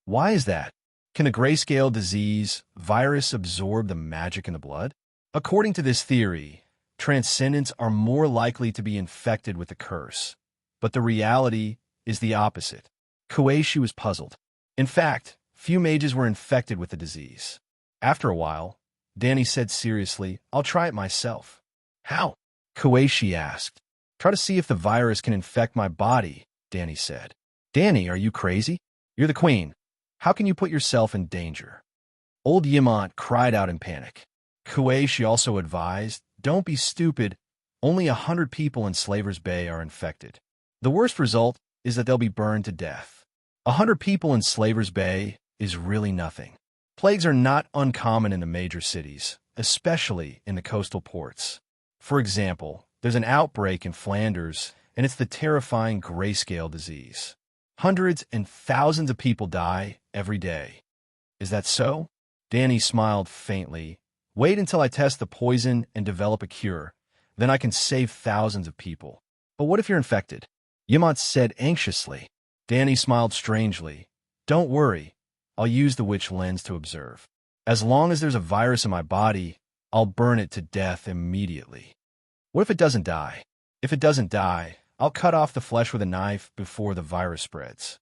Why is that? Can the grayscale disease virus absorb the magic in the blood? According to this theory, transcendents are more likely to be infected with the curse, but the reality is the opposite. Koichi was puzzled. In fact, few mages were infected with the disease. After a while, Danny said seriously. I'll try it myself. How? Kueishi asked. Try to see if the virus can infect my body, Danny said. Danny, are you crazy? You're the queen. How can you put yourself in danger? Old Yimont cried out in panic. Kueishi also advised, don't be stupid. Only 100 people in Slaver's Bay are infected. The worst result is that they'll be burned to death. 100 people in Slaver's Bay is really nothing. Plagues are not uncommon in the major cities, especially in the coastal ports. For example, there's an outbreak in Flanders, and it's the terrifying grayscale disease. Hundreds and thousands of people die every day. Is that so? Danny smiled faintly. Wait until I test the poison and develop a cure. Then I can save thousands of people. But what if you're infected? Yimont said anxiously. Danny smiled strangely. Don't worry. I'll use the witch lens to observe. As long as there's a virus in my body, I'll burn it to death immediately. What if it doesn't die? If it doesn't die, I'll cut off the flesh with a knife before the virus spreads.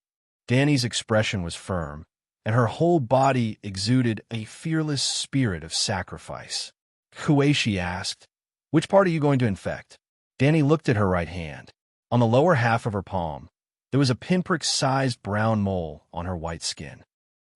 Danny's expression was firm, and her whole body exuded a fearless spirit of sacrifice. Kueishi asked, which part are you going to infect? Danny looked at her right hand. On the lower half of her palm, there was a pinprick-sized brown mole on her white skin.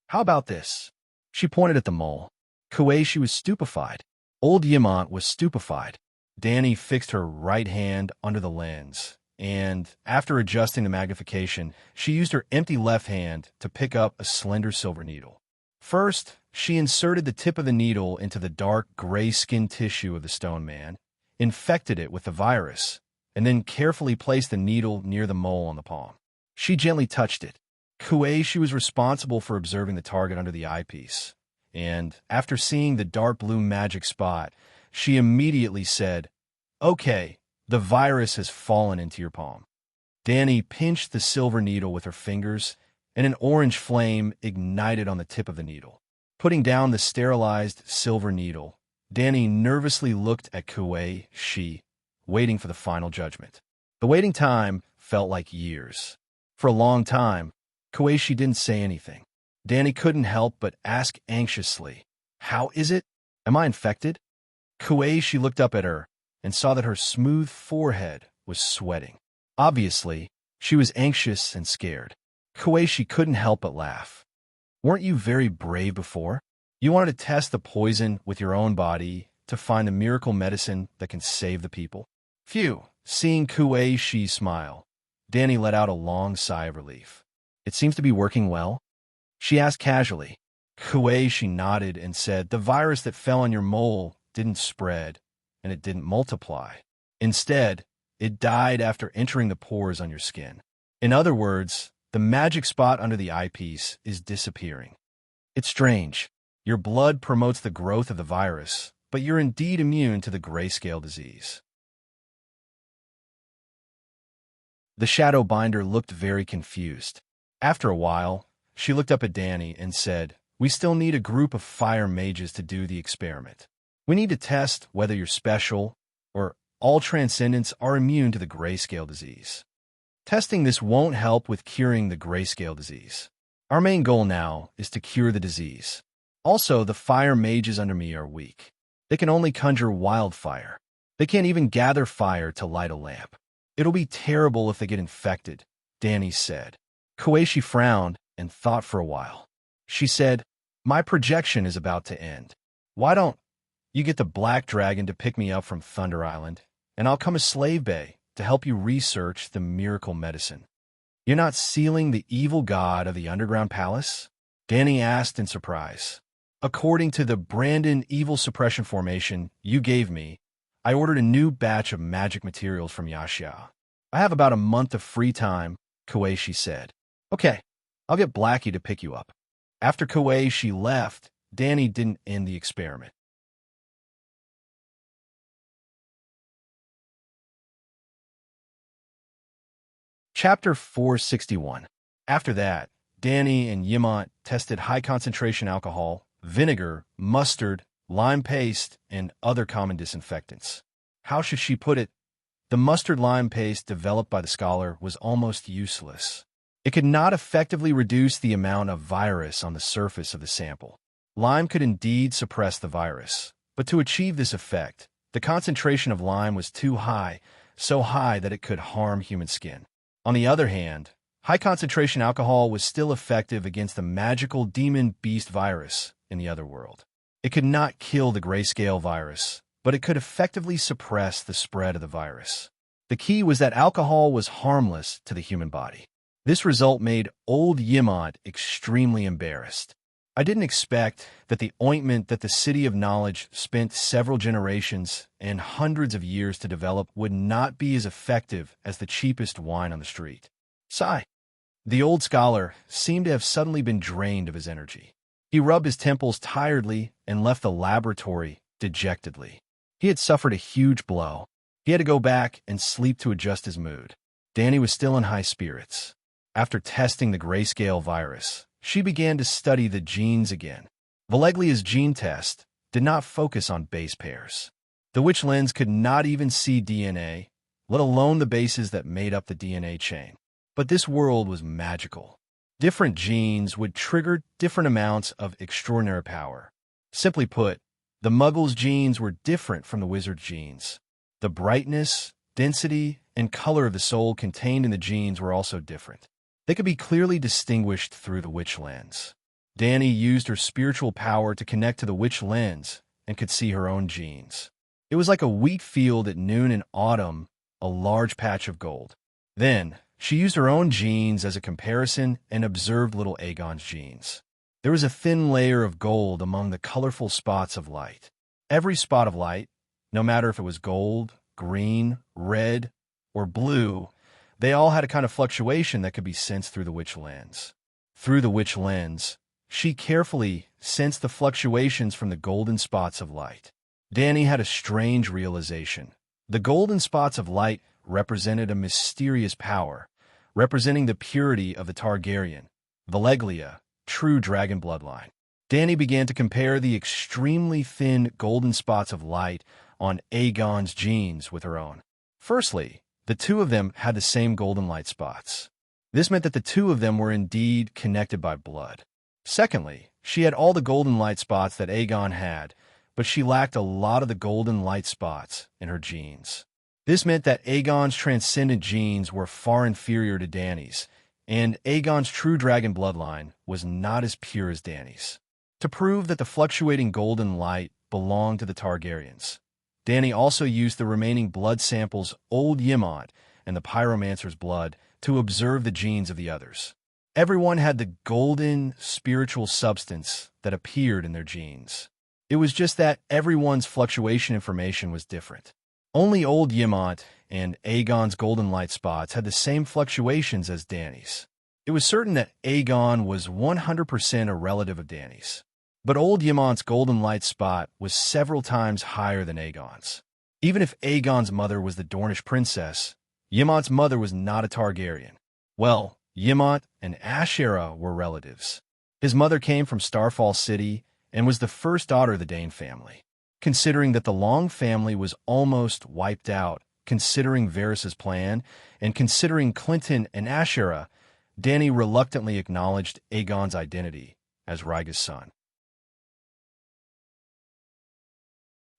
How about this? She pointed at the mole. Kueishi was stupefied. Old Yimont was stupefied. Danny fixed her right hand under the lens, and, after adjusting the magnification, she used her empty left hand to pick up a slender silver needle. First, she inserted the tip of the needle into the dark gray skin tissue of the stone man, infected it with the virus, and then carefully placed the needle near the mole on the palm. She gently touched it. Kueishi was responsible for observing the target under the eyepiece, and, after seeing the dark blue magic spot, she immediately said, Okay, the virus has fallen into your palm. Danny pinched the silver needle with her fingers, and an orange flame ignited on the tip of the needle. Putting down the sterilized silver needle, Danny nervously looked at Kueishi, waiting for the final judgment. The waiting time felt like years. For a long time, Kueishi didn't say anything. Danny couldn't help but ask anxiously, How is it? Am I infected? Kueishi looked up at her and saw that her smooth forehead was sweating. Obviously, she was anxious and scared. Kueishi couldn't help but laugh. Weren't you very brave before? You wanted to test the poison with your own body to find the miracle medicine that can save the people? Phew! Seeing Kueishi smile, Danny let out a long sigh of relief. It seems to be working well? She asked casually. Kueishi nodded and said, The virus that fell on your mole didn't spread, and it didn't multiply. Instead, it died after entering the pores on your skin. In other words, the magic spot under the eyepiece is disappearing. It's strange. Your blood promotes the growth of the virus, but you're indeed immune to the grayscale disease. The shadow binder looked very confused. After a while, she looked up at Danny and said, We still need a group of fire mages to do the experiment. We need to test whether you're special or all transcendents are immune to the grayscale disease. Testing this won't help with curing the grayscale disease. Our main goal now is to cure the disease. Also, the fire mages under me are weak. They can only conjure wildfire. They can't even gather fire to light a lamp. It'll be terrible if they get infected, Danny said. Kueishi frowned and thought for a while. She said, My projection is about to end. Why don't you get the Black Dragon to pick me up from Thunder Island, and I'll come to Slave Bay to help you research the miracle medicine. You're not sealing the evil god of the underground palace? Danny asked in surprise. According to the Brandon Evil Suppression Formation you gave me, I ordered a new batch of magic materials from Yashia. I have about a month of free time, Kueishi said. Okay, I'll get Blackie to pick you up. After Kueishi left, Danny didn't end the experiment. Chapter 461. After that, Danny and Yimont tested high-concentration alcohol, vinegar, mustard, lime paste, and other common disinfectants. How should she put it? The mustard lime paste developed by the scholar was almost useless. It could not effectively reduce the amount of virus on the surface of the sample. Lime could indeed suppress the virus, but to achieve this effect, the concentration of lime was too high, so high that it could harm human skin. On the other hand, high-concentration alcohol was still effective against the magical demon beast virus in the other world. It could not kill the grayscale virus, but it could effectively suppress the spread of the virus. The key was that alcohol was harmless to the human body. This result made old Yimont extremely embarrassed. I didn't expect that the ointment that the City of Knowledge spent several generations and hundreds of years to develop would not be as effective as the cheapest wine on the street. Sigh. The old scholar seemed to have suddenly been drained of his energy. He rubbed his temples tiredly and left the laboratory dejectedly. He had suffered a huge blow. He had to go back and sleep to adjust his mood. Danny was still in high spirits. After testing the grayscale virus, she began to study the genes again. Valeglia's gene test did not focus on base pairs. The witch lens could not even see DNA, let alone the bases that made up the DNA chain. But this world was magical. Different genes would trigger different amounts of extraordinary power. Simply put, the Muggle's genes were different from the Wizard's genes. The brightness, density, and color of the soul contained in the genes were also different. They could be clearly distinguished through the witch lens. Danny used her spiritual power to connect to the witch lens and could see her own genes. It was like a wheat field at noon in autumn, a large patch of gold. Then, she used her own genes as a comparison and observed little Aegon's genes. There was a thin layer of gold among the colorful spots of light. Every spot of light, no matter if it was gold, green, red, or blue, they all had a kind of fluctuation that could be sensed through the witch lens. Through the witch lens, she carefully sensed the fluctuations from the golden spots of light. Danny had a strange realization. The golden spots of light represented a mysterious power, representing the purity of the Targaryen, Valeglia, true dragon bloodline. Danny began to compare the extremely thin golden spots of light on Aegon's genes with her own. Firstly, the two of them had the same golden light spots. This meant that the two of them were indeed connected by blood. Secondly, she had all the golden light spots that Aegon had, but she lacked a lot of the golden light spots in her genes. This meant that Aegon's transcendent genes were far inferior to Danny's, and Aegon's true dragon bloodline was not as pure as Danny's. To prove that the fluctuating golden light belonged to the Targaryens, Danny also used the remaining blood samples Old Yimont and the pyromancer's blood to observe the genes of the others. Everyone had the golden spiritual substance that appeared in their genes. It was just that everyone's fluctuation information was different. Only Old Yimont and Aegon's golden light spots had the same fluctuations as Danny's. It was certain that Aegon was 100% a relative of Danny's. But Old Yimont's golden light spot was several times higher than Aegon's. Even if Aegon's mother was the Dornish princess, Yimont's mother was not a Targaryen. Well, Yimont and Ashera were relatives. His mother came from Starfall City and was the first daughter of the Dane family. Considering that the Long family was almost wiped out, considering Varys' plan, and considering Clinton and Ashera, Danny reluctantly acknowledged Aegon's identity as Rhaega's son.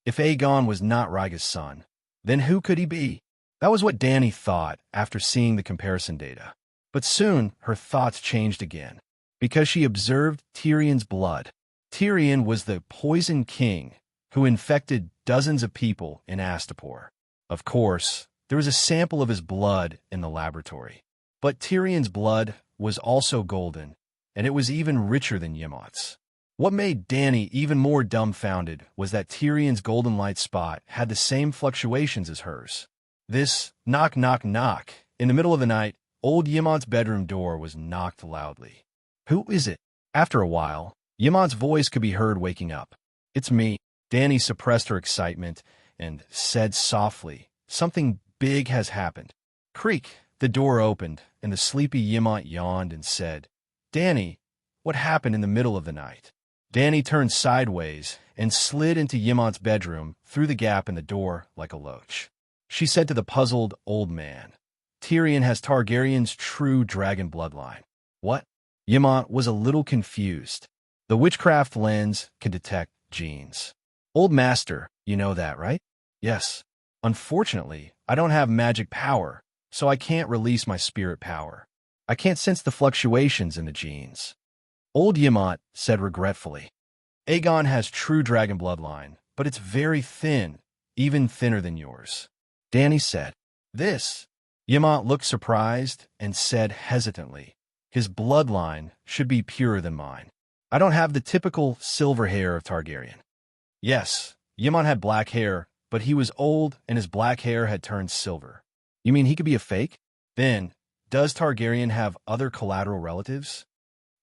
If Aegon was not Rhaega's son, then who could he be? That was what Danny thought after seeing the comparison data. But soon, her thoughts changed again, because she observed Tyrion's blood. Tyrion was the Poison King who infected dozens of people in Astapor. Of course, there was a sample of his blood in the laboratory. But Tyrion's blood was also golden, and it was even richer than Yimont's. What made Danny even more dumbfounded was that Tyrion's golden light spot had the same fluctuations as hers. This knock, knock, knock. In the middle of the night, Old Yimont's bedroom door was knocked loudly. Who is it? After a while, Yimont's voice could be heard waking up. It's me. Danny suppressed her excitement and said softly, "Something big has happened." Creak! The door opened, and the sleepy Yimont yawned and said, "Danny, what happened in the middle of the night?" Danny turned sideways and slid into Yimont's bedroom through the gap in the door like a loach. She said to the puzzled old man, "Tyrion has Targaryen's true dragon bloodline." What? Yimont was a little confused. The witchcraft lens can detect genes. Old Master, you know that, right? Yes. Unfortunately, I don't have magic power, so I can't release my spirit power. I can't sense the fluctuations in the genes. Old Yamant said regretfully. Aegon has true dragon bloodline, but it's very thin, even thinner than yours. Dany said. This. Yamant looked surprised and said hesitantly, his bloodline should be purer than mine. I don't have the typical silver hair of Targaryen. Yes, Yamant had black hair, but he was old and his black hair had turned silver. You mean he could be a fake? Then, does Targaryen have other collateral relatives?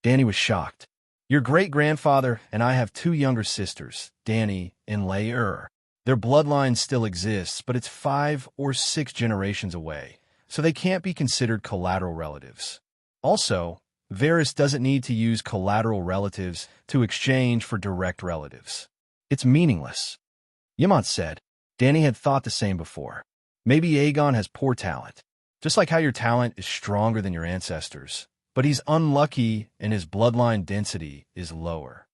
Dany was shocked. Your great-grandfather and I have two younger sisters, Dany and Laer. Their bloodline still exists, but it's 5 or 6 generations away, so they can't be considered collateral relatives. Also, Varys doesn't need to use collateral relatives to exchange for direct relatives. It's meaningless. Yamant said. Dany had thought the same before. Maybe Aegon has poor talent, just like how your talent is stronger than your ancestors, but he's unlucky and his bloodline density is lower.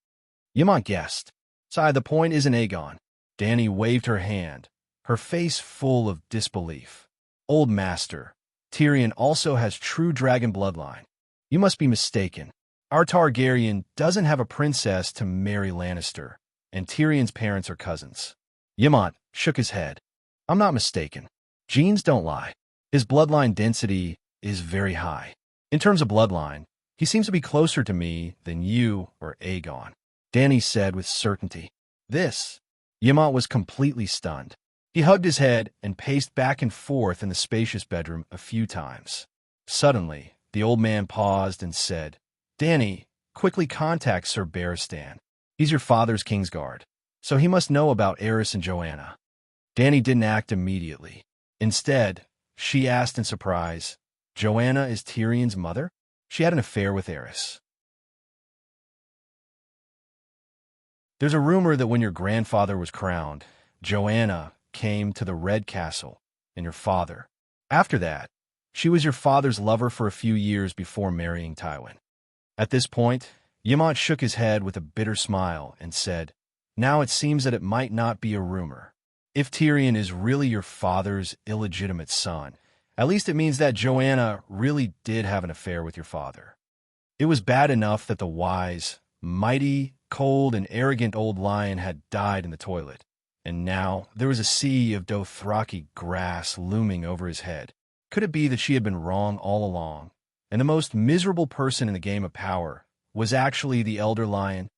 Yamant guessed. Sire, the point isn't Aegon. Dany waved her hand, her face full of disbelief. Old Master, Tyrion also has true dragon bloodline. You must be mistaken. Our Targaryen doesn't have a princess to marry Lannister, and Tyrion's parents are cousins. Yamant shook his head. I'm not mistaken. Genes don't lie. His bloodline density is very high. In terms of bloodline, he seems to be closer to me than you or Aegon, Dany said with certainty. This. Yamant was completely stunned. He hugged his head and paced back and forth in the spacious bedroom a few times. Suddenly, the old man paused and said, Dany, quickly contact Sir Barristan. He's your father's Kingsguard, so he must know about Aerys and Joanna. Dany didn't act immediately. Instead, she asked in surprise, Joanna is Tyrion's mother? She had an affair with Aerys. There's a rumor that when your grandfather was crowned, Joanna came to the Red Castle and your father. After that, she was your father's lover for a few years before marrying Tywin. At this point, Yamant shook his head with a bitter smile and said, Now it seems that it might not be a rumor. If Tyrion is really your father's illegitimate son, at least it means that Joanna really did have an affair with your father. It was bad enough that the wise, mighty, cold, and arrogant old lion had died in the toilet, and now there was a sea of Dothraki grass looming over his head. Could it be that she had been wrong all along, and the most miserable person in the game of power was actually the elder lion?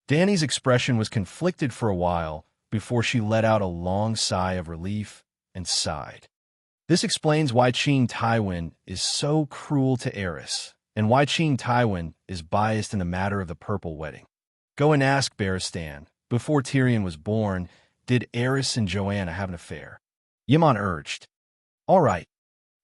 Dany's expression was conflicted for a while before she let out a long sigh of relief and sighed. This explains why Queen Tywin is so cruel to Aerys, and why Queen Tywin is biased in the matter of the Purple Wedding. Go and ask Barristan, before Tyrion was born, did Aerys and Joanna have an affair? Yamant urged. All right.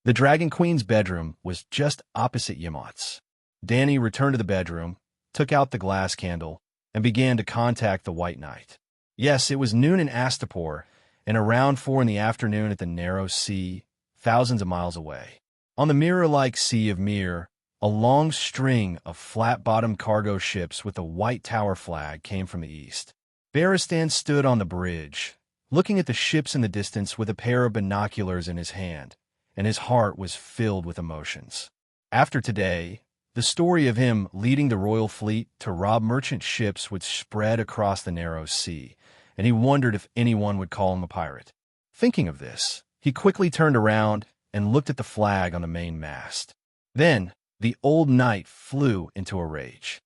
The Dragon Queen's bedroom was just opposite Yamant's. Dany returned to the bedroom, took out the glass candle, and began to contact the White Knight. Yes, it was noon in Astapor, and around 4 in the afternoon at the narrow sea, thousands of miles away. On the mirror-like Sea of Myr, a long string of flat-bottomed cargo ships with a white tower flag came from the east. Barristan stood on the bridge, looking at the ships in the distance with a pair of binoculars in his hand, and his heart was filled with emotions. After today, the story of him leading the royal fleet to rob merchant ships would spread across the narrow sea, and he wondered if anyone would call him a pirate. Thinking of this, he quickly turned around and looked at the flag on the main mast. Then, the old knight flew into a rage.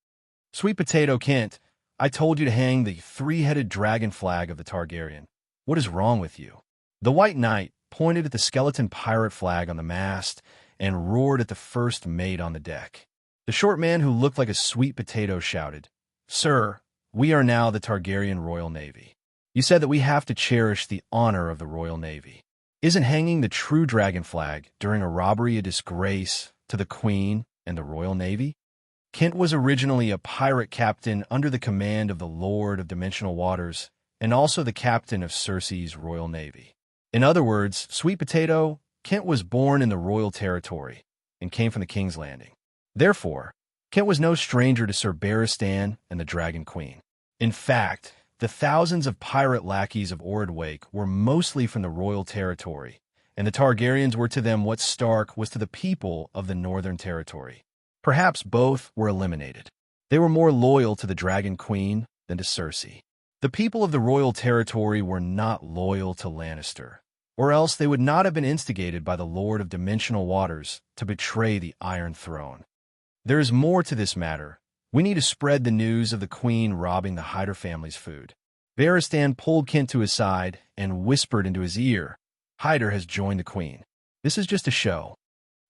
Sweet Potato Kent, I told you to hang the 3-headed dragon flag of the Targaryen. What is wrong with you? The White Knight pointed at the skeleton pirate flag on the mast and roared at the first mate on the deck. The short man who looked like a sweet potato shouted, Sir, we are now the Targaryen Royal Navy. You said that we have to cherish the honor of the Royal Navy. Isn't hanging the true dragon flag during a robbery a disgrace to the Queen and the Royal Navy? Kent was originally a pirate captain under the command of the Lord of Dimensional Waters and also the captain of Cersei's Royal Navy. In other words, Sweet Potato, Kent was born in the royal territory and came from the King's Landing. Therefore, Kent was no stranger to Sir Barristan and the Dragon Queen. In fact, the thousands of pirate lackeys of Ordwake were mostly from the royal territory, and the Targaryens were to them what Stark was to the people of the Northern Territory. Perhaps both were eliminated. They were more loyal to the Dragon Queen than to Cersei. The people of the royal territory were not loyal to Lannister, or else they would not have been instigated by the Lord of Dimensional Waters to betray the Iron Throne. There is more to this matter. We need to spread the news of the Queen robbing the Hyder family's food. Barristan pulled Kent to his side and whispered into his ear, "Hyder has joined the Queen. This is just a show."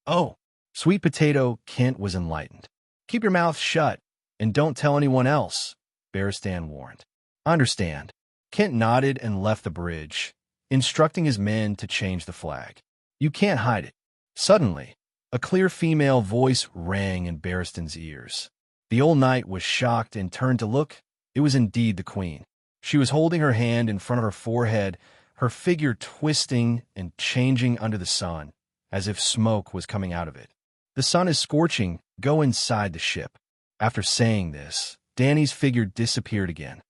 "Oh, sweet potato," Kent was enlightened. "Keep your mouth shut and don't tell anyone else," Barristan warned. "I understand." Kent nodded and left the bridge, instructing his men to change the flag. "You can't hide it." Suddenly, a clear female voice rang in Barristan's ears. The old knight was shocked and turned to look. It was indeed the Queen. She was holding her hand in front of her forehead, her figure twisting and changing under the sun, as if smoke was coming out of it. "The sun is scorching. Go inside the ship." After saying this, Dany's figure disappeared again.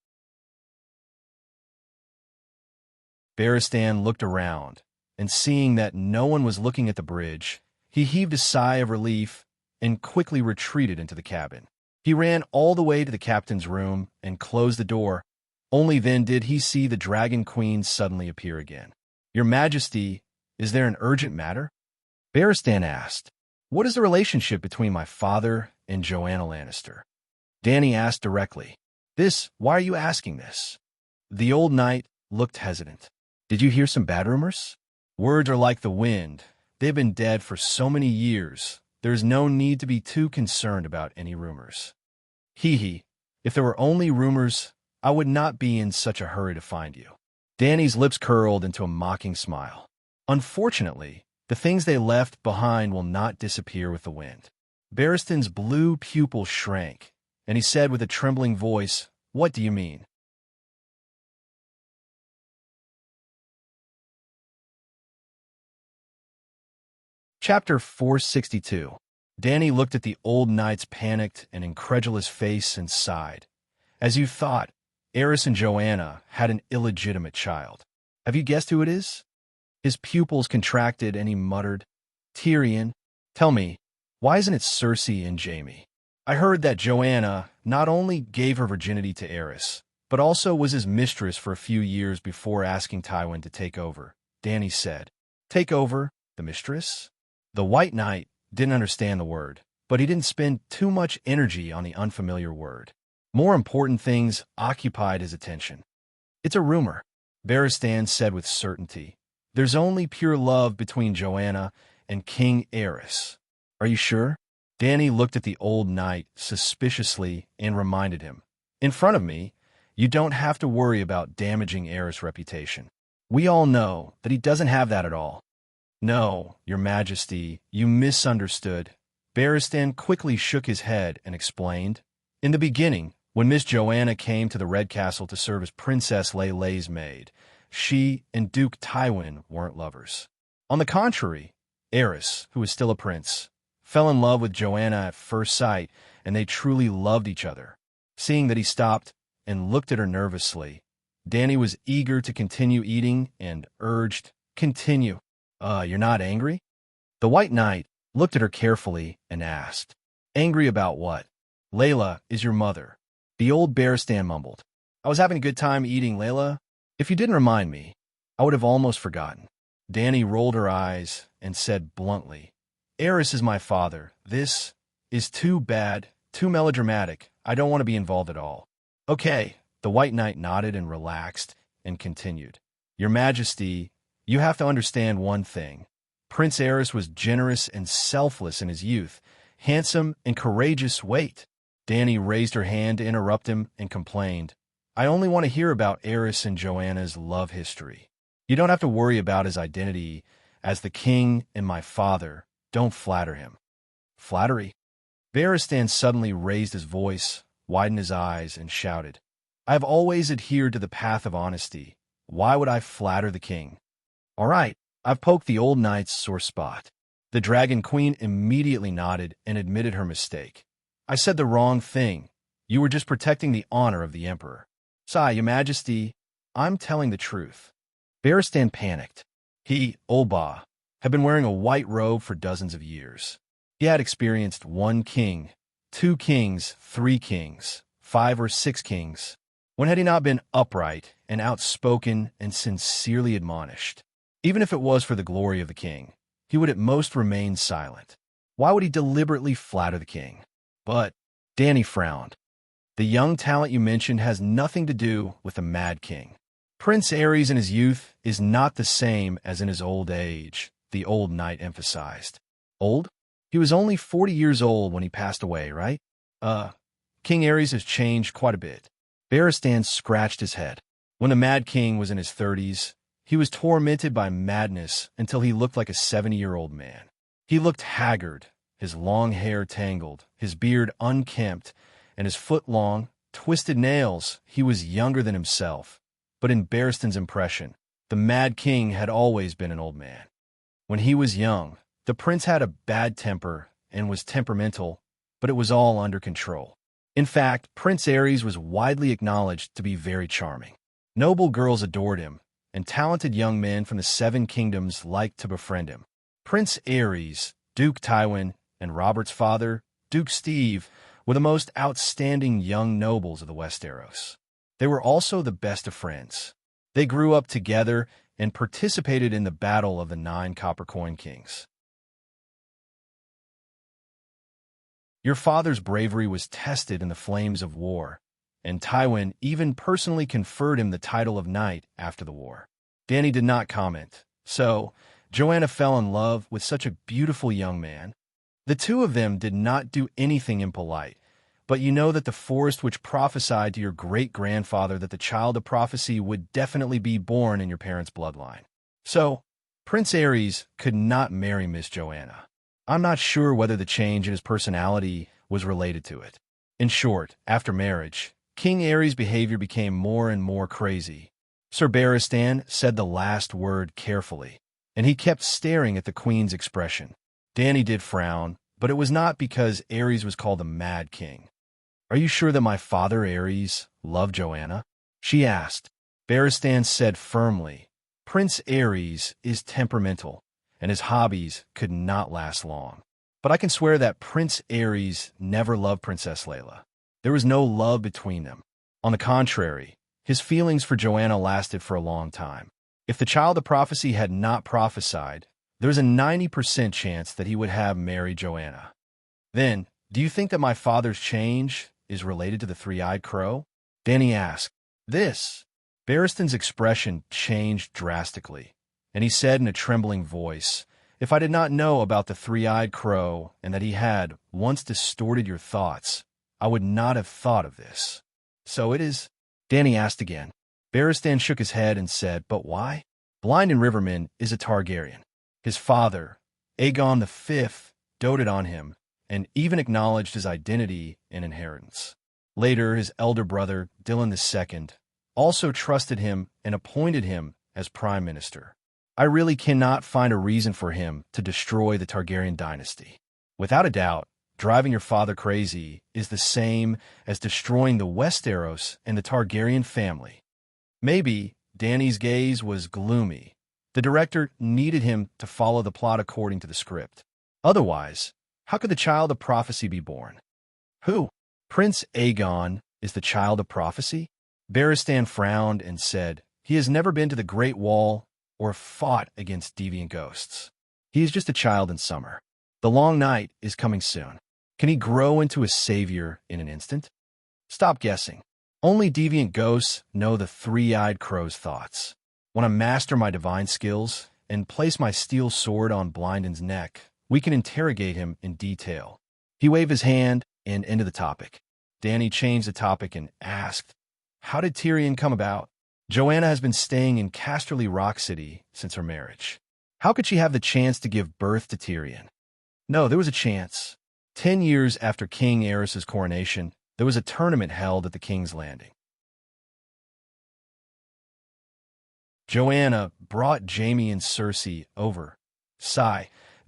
Barristan looked around, and seeing that no one was looking at the bridge, he heaved a sigh of relief and quickly retreated into the cabin. He ran all the way to the captain's room and closed the door. Only then did he see the Dragon Queen suddenly appear again. "Your Majesty, is there an urgent matter?" Barristan asked. "What is the relationship between my father and Joanna Lannister?" Dany asked directly. Why are you asking this?" The old knight looked hesitant. "Did you hear some bad rumors?" "Words are like the wind. They've been dead for so many years. There's no need to be too concerned about any rumors." Hee. "If there were only rumors, I would not be in such a hurry to find you." Dany's lips curled into a mocking smile. "Unfortunately, the things they left behind will not disappear with the wind." Barristan's blue pupil shrank, and he said with a trembling voice, "What do you mean?" Chapter 462. Dany looked at the old knight's panicked and incredulous face and sighed. "As you thought, Aerys and Joanna had an illegitimate child. Have you guessed who it is?" His pupils contracted and he muttered, "Tyrion. Tell me, why isn't it Cersei and Jaime?" "I heard that Joanna not only gave her virginity to Aerys, but also was his mistress for a few years before asking Tywin to take over," Dany said. "Take over? The mistress?" The White Knight didn't understand the word, but he didn't spend too much energy on the unfamiliar word. More important things occupied his attention. "It's a rumor," Barristan said with certainty. "There's only pure love between Joanna and King Aerys." "Are you sure?" Dany looked at the old knight suspiciously and reminded him, "In front of me, you don't have to worry about damaging Aerys' reputation. We all know that he doesn't have that at all." "No, Your Majesty, you misunderstood." Barristan quickly shook his head and explained. "In the beginning, when Miss Joanna came to the Red Castle to serve as Princess Lele's maid, she and Duke Tywin weren't lovers. On the contrary, Aerys, who was still a prince, fell in love with Joanna at first sight, and they truly loved each other." Seeing that he stopped and looked at her nervously, Dany was eager to continue eating and urged, "Continue." You're not angry?" The White Knight looked at her carefully and asked, "Angry about what?" "Layla is your mother," the old Barristan mumbled. "I was having a good time eating, Layla. If you didn't remind me, I would have almost forgotten." Dany rolled her eyes and said bluntly, "Aerys is my father. This is too bad, too melodramatic. I don't want to be involved at all." "Okay." The White Knight nodded and relaxed and continued. "Your Majesty, you have to understand one thing. Prince Aerys was generous and selfless in his youth, handsome and courageous. Wait." Dany raised her hand to interrupt him and complained, "I only want to hear about Aerys and Joanna's love history. You don't have to worry about his identity as the king and my father. Don't flatter him." "Flattery?" Barristan suddenly raised his voice, widened his eyes, and shouted, "I have always adhered to the path of honesty. Why would I flatter the king?" "All right, I've poked the old knight's sore spot." The Dragon Queen immediately nodded and admitted her mistake. I said the wrong thing. You were just protecting the honor of the emperor. Sigh, your majesty, I'm telling the truth. Barristan panicked. He, Olba, had been wearing a white robe for dozens of years. He had experienced 1 king, 2 kings, 3 kings, 5 or 6 kings. When had he not been upright and outspoken and sincerely admonished? Even if it was for the glory of the king, he would at most remain silent. Why would he deliberately flatter the king? But Danny frowned. The young talent you mentioned has nothing to do with the Mad King. Prince Ares in his youth is not the same as in his old age, the old knight emphasized. Old? He was only 40 years old when he passed away, right? King Ares has changed quite a bit. Barristan scratched his head. When the Mad King was in his 30s, he was tormented by madness until he looked like a 70-year-old man. He looked haggard, his long hair tangled, his beard unkempt, and his foot-long, twisted nails. He was younger than himself. But in Barristan's impression, the Mad King had always been an old man. When he was young, the prince had a bad temper and was temperamental, but it was all under control. In fact, Prince Ares was widely acknowledged to be very charming. Noble girls adored him, and talented young men from the 7 kingdoms liked to befriend him. Prince Ares, Duke Tywin, and Robert's father, Duke Steve, were the most outstanding young nobles of the Westeros. They were also the best of friends. They grew up together and participated in the Battle of the 9 Coppercoin Kings. Your father's bravery was tested in the flames of war, and Tywin even personally conferred him the title of knight after the war. Dany did not comment, so Joanna fell in love with such a beautiful young man. The two of them did not do anything impolite, but you know that the forest which prophesied to your great-grandfather that the child of prophecy would definitely be born in your parents' bloodline. So, Prince Ares could not marry Miss Joanna. I'm not sure whether the change in his personality was related to it. In short, after marriage, King Ares' behavior became more and more crazy. Sir Barristan said the last word carefully, and he kept staring at the queen's expression. Dany did frown, but it was not because Ares was called the Mad King. Are you sure that my father Ares loved Joanna? She asked. Barristan said firmly, Prince Ares is temperamental, and his hobbies could not last long. But I can swear that Prince Ares never loved Princess Layla. There was no love between them. On the contrary, his feelings for Joanna lasted for a long time. If the child of prophecy had not prophesied, there's a 90% chance that he would have married Joanna. Then, do you think that my father's change is related to the 3-eyed crow? Dany asked. Barristan's expression changed drastically, and he said in a trembling voice, if I did not know about the 3-eyed crow and that he had once distorted your thoughts, I would not have thought of this. So it is? Dany asked again. Barristan shook his head and said, but why? Blind and Riverman is a Targaryen. His father, Aegon V, doted on him and even acknowledged his identity and inheritance. Later, his elder brother, Dylan II, also trusted him and appointed him as prime minister. I really cannot find a reason for him to destroy the Targaryen dynasty. Without a doubt, driving your father crazy is the same as destroying the Westeros and the Targaryen family. Maybe Dany's gaze was gloomy. The director needed him to follow the plot according to the script. Otherwise, how could the child of prophecy be born? Who? Prince Aegon is the child of prophecy? Barristan frowned and said, he has never been to the Great Wall or fought against deviant ghosts. He is just a child in summer. The long night is coming soon. Can he grow into a savior in an instant? Stop guessing. Only deviant ghosts know the 3-eyed crow's thoughts. When I master my divine skills and place my steel sword on Blindon's neck, we can interrogate him in detail. He waved his hand and ended the topic. Dany changed the topic and asked, how did Tyrion come about? Joanna has been staying in Casterly Rock City since her marriage. How could she have the chance to give birth to Tyrion? No, there was a chance. 10 years after King Aerys' coronation, there was a tournament held at the King's Landing. Joanna brought Jaime and Cersei over.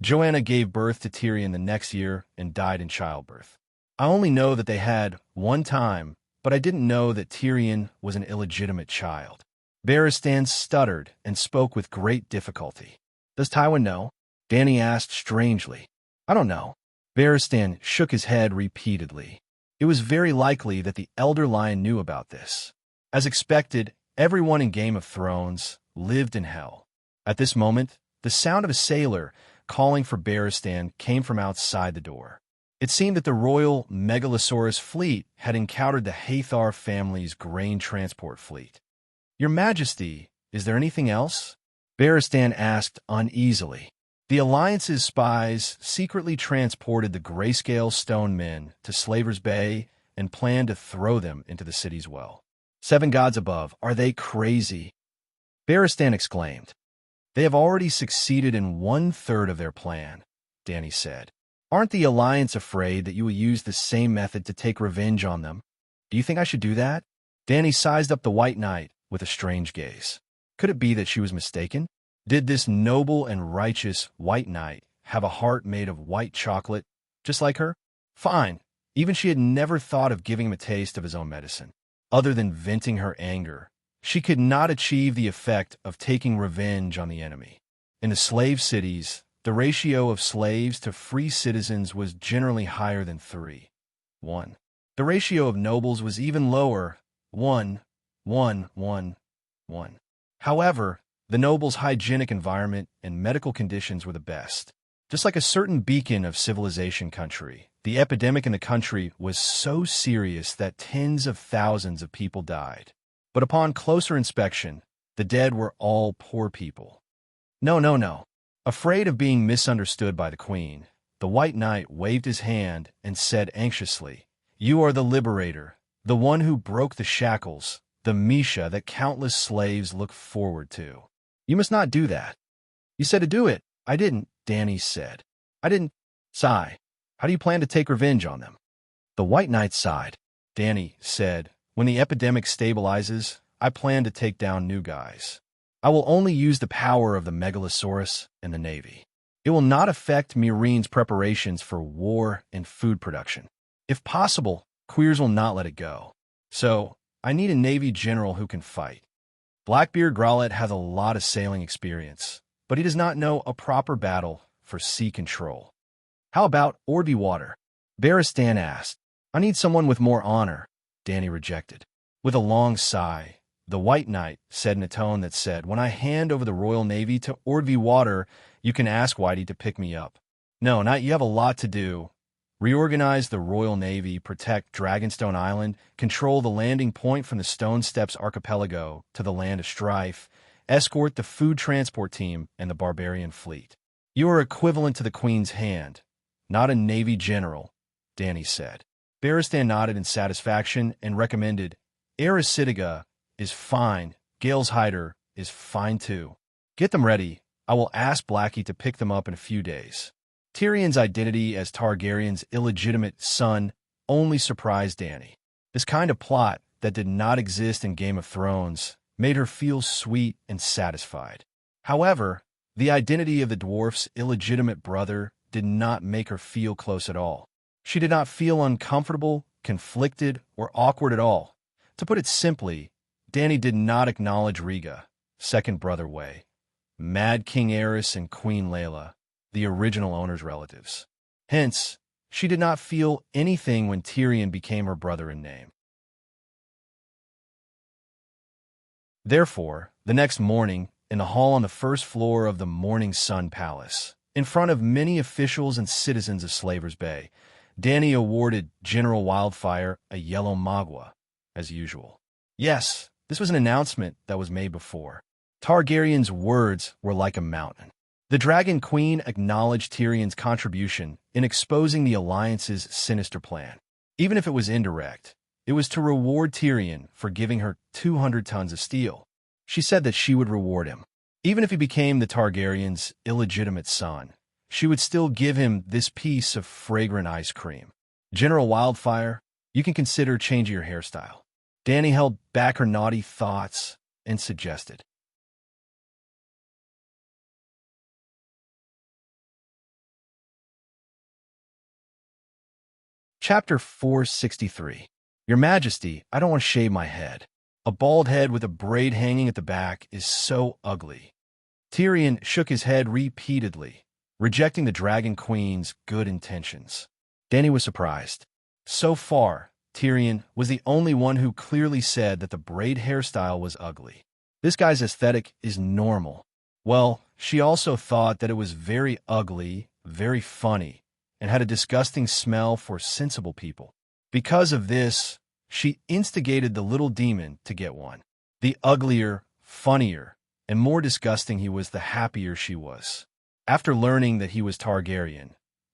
Joanna gave birth to Tyrion the next year and died in childbirth. I only know that they had one time, but I didn't know that Tyrion was an illegitimate child. Barristan stuttered and spoke with great difficulty. Does Tywin know? Dany asked strangely. I don't know. Barristan shook his head repeatedly. It was very likely that the elder lion knew about this. As expected, everyone in Game of Thrones lived in hell. At this moment, the sound of a sailor calling for Barristan came from outside the door. It seemed that the royal Megalosaurus fleet had encountered the Hathor family's grain transport fleet. Your Majesty, is there anything else? Barristan asked uneasily. The Alliance's spies secretly transported the grayscale stone men to Slaver's Bay and planned to throw them into the city's well. 7 gods above, are they crazy? Barristan exclaimed. They have already succeeded in 1/3 of their plan, Dany said. Aren't the Alliance afraid that you will use the same method to take revenge on them? Do you think I should do that? Dany sized up the White Knight with a strange gaze. Could it be that she was mistaken? Did this noble and righteous White Knight have a heart made of white chocolate, just like her? Fine. Even she had never thought of giving him a taste of his own medicine. Other than venting her anger, she could not achieve the effect of taking revenge on the enemy. In the slave cities, the ratio of slaves to free citizens was generally higher than 3:1. The ratio of nobles was even lower, 1:1:1:1. However, the nobles' hygienic environment and medical conditions were the best. Just like a certain beacon of civilization country, the epidemic in the country was so serious that tens of thousands of people died. But upon closer inspection, the dead were all poor people. No. Afraid of being misunderstood by the queen, the White Knight waved his hand and said anxiously, You are the liberator, the one who broke the shackles, the Misha that countless slaves look forward to. You must not do that. You said to do it. I didn't, Dany said. I didn't. Sigh. How do you plan to take revenge on them? The White Knight sighed. Dany said, When the epidemic stabilizes, I plan to take down new guys. I will only use the power of the Megalosaurus and the Navy. It will not affect Meereen's preparations for war and food production. If possible, Queers will not let it go. So, I need a Navy general who can fight. Blackbeard Growlett has a lot of sailing experience, but he does not know a proper battle for sea control. How about Ordby Water? Barristan asked. I need someone with more honor, Dany rejected. With a long sigh, the White Knight said in a tone that said, When I hand over the Royal Navy to Ordby Water, you can ask Whitey to pick me up. No, not you have a lot to do. Reorganize the Royal Navy, protect Dragonstone Island, control the landing point from the Stone Steps Archipelago to the Land of Strife, escort the food transport team and the barbarian fleet. You are equivalent to the Queen's hand, not a Navy general, Dany said. Barristan nodded in satisfaction and recommended, Erisidiga is fine. Gale's Hider is fine too. Get them ready. I will ask Blackie to pick them up in a few days. Tyrion's identity as Targaryen's illegitimate son only surprised Dany. This kind of plot that did not exist in Game of Thrones made her feel sweet and satisfied. However, the identity of the dwarf's illegitimate brother did not make her feel close at all. She did not feel uncomfortable, conflicted, or awkward at all. To put it simply, Dany did not acknowledge Rhaega, second brother Way, Mad King Aerys and Queen Layla, the original owner's relatives. Hence, she did not feel anything when Tyrion became her brother in name. Therefore, the next morning, in the hall on the first floor of the Morning Sun Palace, in front of many officials and citizens of Slaver's Bay, Dany awarded General Wildfire a yellow magua, as usual. Yes, this was an announcement that was made before. Targaryen's words were like a mountain. The Dragon Queen acknowledged Tyrion's contribution in exposing the Alliance's sinister plan. Even if it was indirect, it was to reward Tyrion for giving her 200 tons of steel. She said that she would reward him. Even if he became the Targaryen's illegitimate son, she would still give him this piece of fragrant ice cream. General Wildfire, you can consider changing your hairstyle. Dany held back her naughty thoughts and suggested. Chapter 463. Your Majesty, I don't want to shave my head. A bald head with a braid hanging at the back is so ugly. Tyrion shook his head repeatedly, rejecting the Dragon Queen's good intentions. Dany was surprised. So far, Tyrion was the only one who clearly said that the braid hairstyle was ugly. This guy's aesthetic is normal. Well, she also thought that it was very ugly, very funny, and had a disgusting smell for sensible people. Because of this, she instigated the little demon to get one. The uglier, funnier, and more disgusting he was, the happier she was. After learning that he was Targaryen,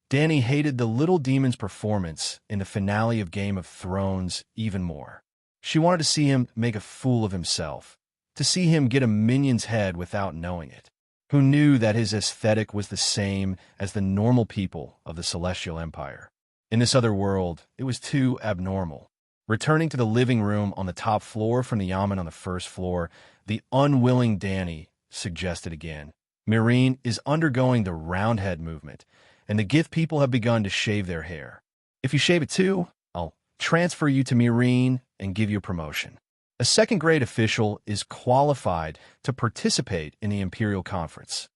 Dany hated the little demon's performance in the finale of Game of Thrones even more. She wanted to see him make a fool of himself, to see him get a minion's head without knowing it, who knew that his aesthetic was the same as the normal people of the Celestial Empire. In this other world, it was too abnormal. Returning to the living room on the top floor from the yamen on the first floor, the unwilling Dany suggested again, Meereen is undergoing the Roundhead movement, and the Gith people have begun to shave their hair. If you shave it too, I'll transfer you to Meereen and give you a promotion. A second-grade official is qualified to participate in the Imperial Conference.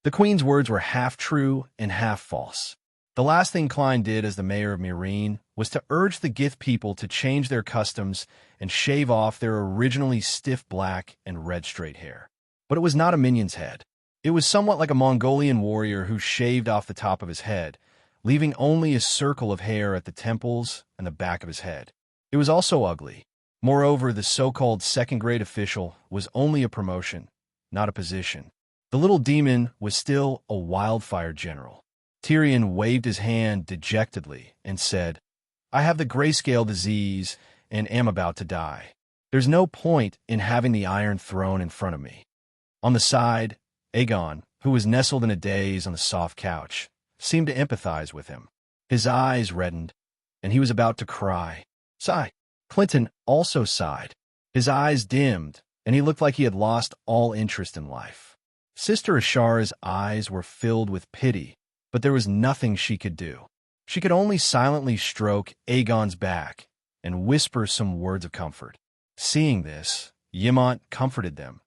The Queen's words were half true and half false. The last thing Klein did as the mayor of Meereen was to urge the Gith people to change their customs and shave off their originally stiff black and red straight hair. But it was not a minion's head. It was somewhat like a Mongolian warrior who shaved off the top of his head, leaving only a circle of hair at the temples and the back of his head. It was also ugly. Moreover, the so-called second-grade official was only a promotion, not a position. The little demon was still a wildfire general. Tyrion waved his hand dejectedly and said, I have the grayscale disease and am about to die. There's no point in having the Iron Throne in front of me. On the side, Aegon, who was nestled in a daze on the soft couch, seemed to empathize with him. His eyes reddened, and he was about to cry. Sigh. Clinton also sighed. His eyes dimmed, and he looked like he had lost all interest in life. Sister Ashara's eyes were filled with pity, but there was nothing she could do. She could only silently stroke Aegon's back and whisper some words of comfort. Seeing this, Ymont comforted them.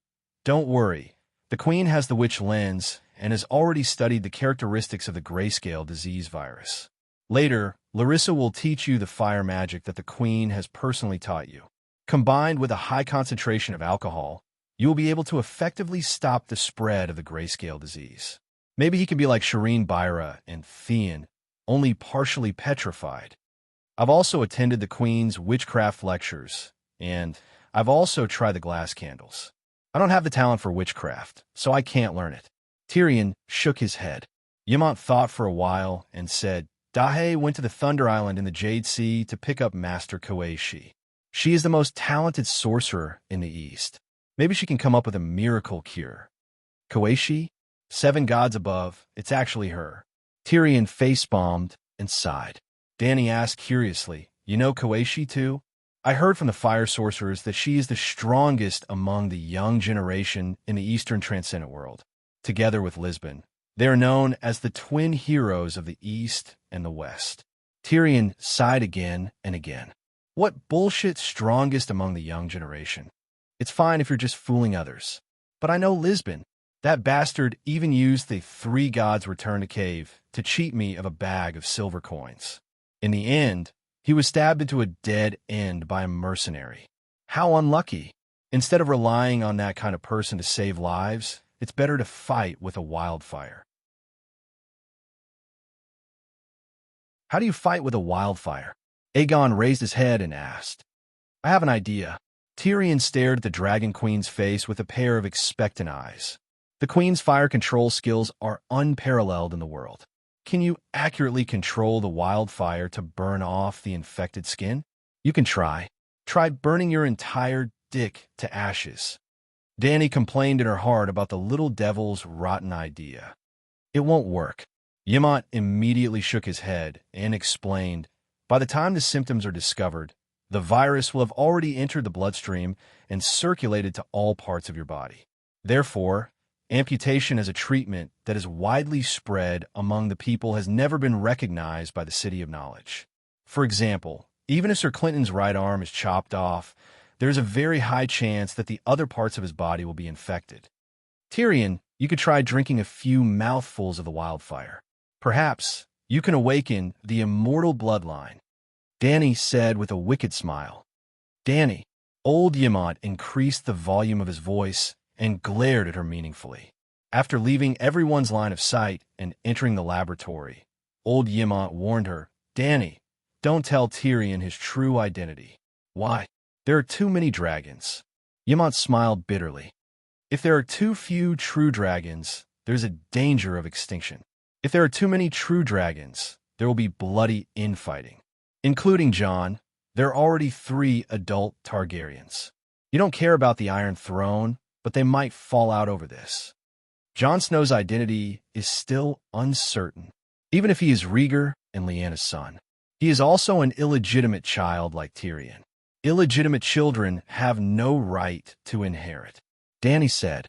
Don't worry, the Queen has the witch lens and has already studied the characteristics of the grayscale disease virus. Later, Larissa will teach you the fire magic that the Queen has personally taught you. Combined with a high concentration of alcohol, you will be able to effectively stop the spread of the grayscale disease. Maybe he can be like Shireen Byra and Theon, only partially petrified. I've also attended the Queen's witchcraft lectures, and I've also tried the glass candles. I don't have the talent for witchcraft, so I can't learn it. Tyrion shook his head. Ymont thought for a while and said, Dahe went to the Thunder Island in the Jade Sea to pick up Master Koaishi. She is the most talented sorcerer in the East. Maybe she can come up with a miracle cure. Koaishi? 7 gods above, it's actually her. Tyrion face-bombed and sighed. Dany asked curiously, You know Koaishi too? I heard from the fire sorcerers that she is the strongest among the young generation in the Eastern Transcendent world. Together with Lisbon, they are known as the twin heroes of the East and the West. Tyrion sighed again and again. What bullshit strongest among the young generation? It's fine if you're just fooling others. But I know Lisbon. That bastard even used the 3 gods return to cave to cheat me of a bag of silver coins. In the end, he was stabbed into a dead end by a mercenary. How unlucky. Instead of relying on that kind of person to save lives, it's better to fight with a wildfire. How do you fight with a wildfire? Aegon raised his head and asked. I have an idea. Tyrion stared at the Dragon Queen's face with a pair of expectant eyes. The Queen's fire control skills are unparalleled in the world. Can you accurately control the wildfire to burn off the infected skin? You can try. Try burning your entire dick to ashes. Dany complained in her heart about the little devil's rotten idea. It won't work. Ymont immediately shook his head and explained, by the time the symptoms are discovered, the virus will have already entered the bloodstream and circulated to all parts of your body. Therefore, amputation as a treatment that is widely spread among the people has never been recognized by the City of Knowledge. For example, even if Sir Clinton's right arm is chopped off, there's a very high chance that the other parts of his body will be infected. Tyrion, you could try drinking a few mouthfuls of the wildfire. Perhaps you can awaken the immortal bloodline. Dany said with a wicked smile. Dany. Old Yemont increased the volume of his voice and glared at her meaningfully. After leaving everyone's line of sight and entering the laboratory, old Yemont warned her, Dany, don't tell Tyrion his true identity. Why? There are too many dragons. Yemont smiled bitterly. If there are too few true dragons, there's a danger of extinction. If there are too many true dragons, there will be bloody infighting. Including Jon, there are already 3 adult Targaryens. You don't care about the Iron Throne, but they might fall out over this. Jon Snow's identity is still uncertain, even if he is Rhaegar and Lyanna's son. He is also an illegitimate child like Tyrion. Illegitimate children have no right to inherit. Dany said,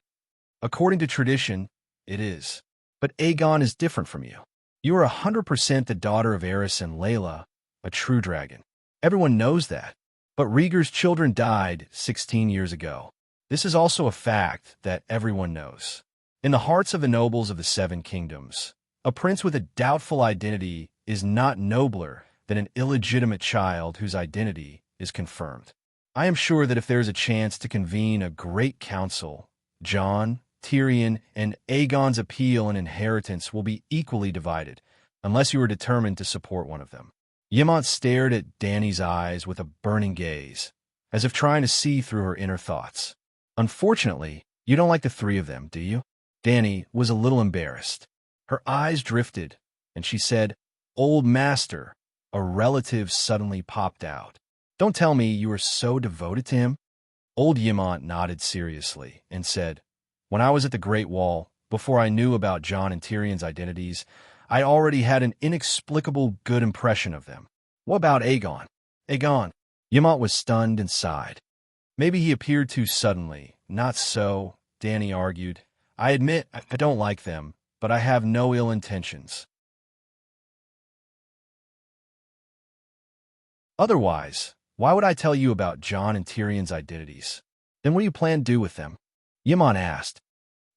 according to tradition, it is. But Aegon is different from you. You are 100% the daughter of Aerys and Layla, a true dragon. Everyone knows that. But Rhaegar's children died 16 years ago. This is also a fact that everyone knows. In the hearts of the nobles of the Seven Kingdoms, a prince with a doubtful identity is not nobler than an illegitimate child whose identity is confirmed. I am sure that if there is a chance to convene a great council, Jon, Tyrion, and Aegon's appeal and inheritance will be equally divided, unless you are determined to support one of them. Yemont stared at Dany's eyes with a burning gaze, as if trying to see through her inner thoughts. Unfortunately, you don't like the 3 of them, do you? Dany was a little embarrassed. Her eyes drifted, and she said, Old Master, a relative suddenly popped out. Don't tell me you are so devoted to him. Old Yemont nodded seriously and said, when I was at the Great Wall, before I knew about Jon and Tyrion's identities, I already had an inexplicable good impression of them. What about Aegon? Aegon. Yemont was stunned and sighed. Maybe he appeared too suddenly. Not so, Dany argued. I admit I don't like them, but I have no ill intentions. Otherwise, why would I tell you about Jon and Tyrion's identities? Then what do you plan to do with them? Yemont asked.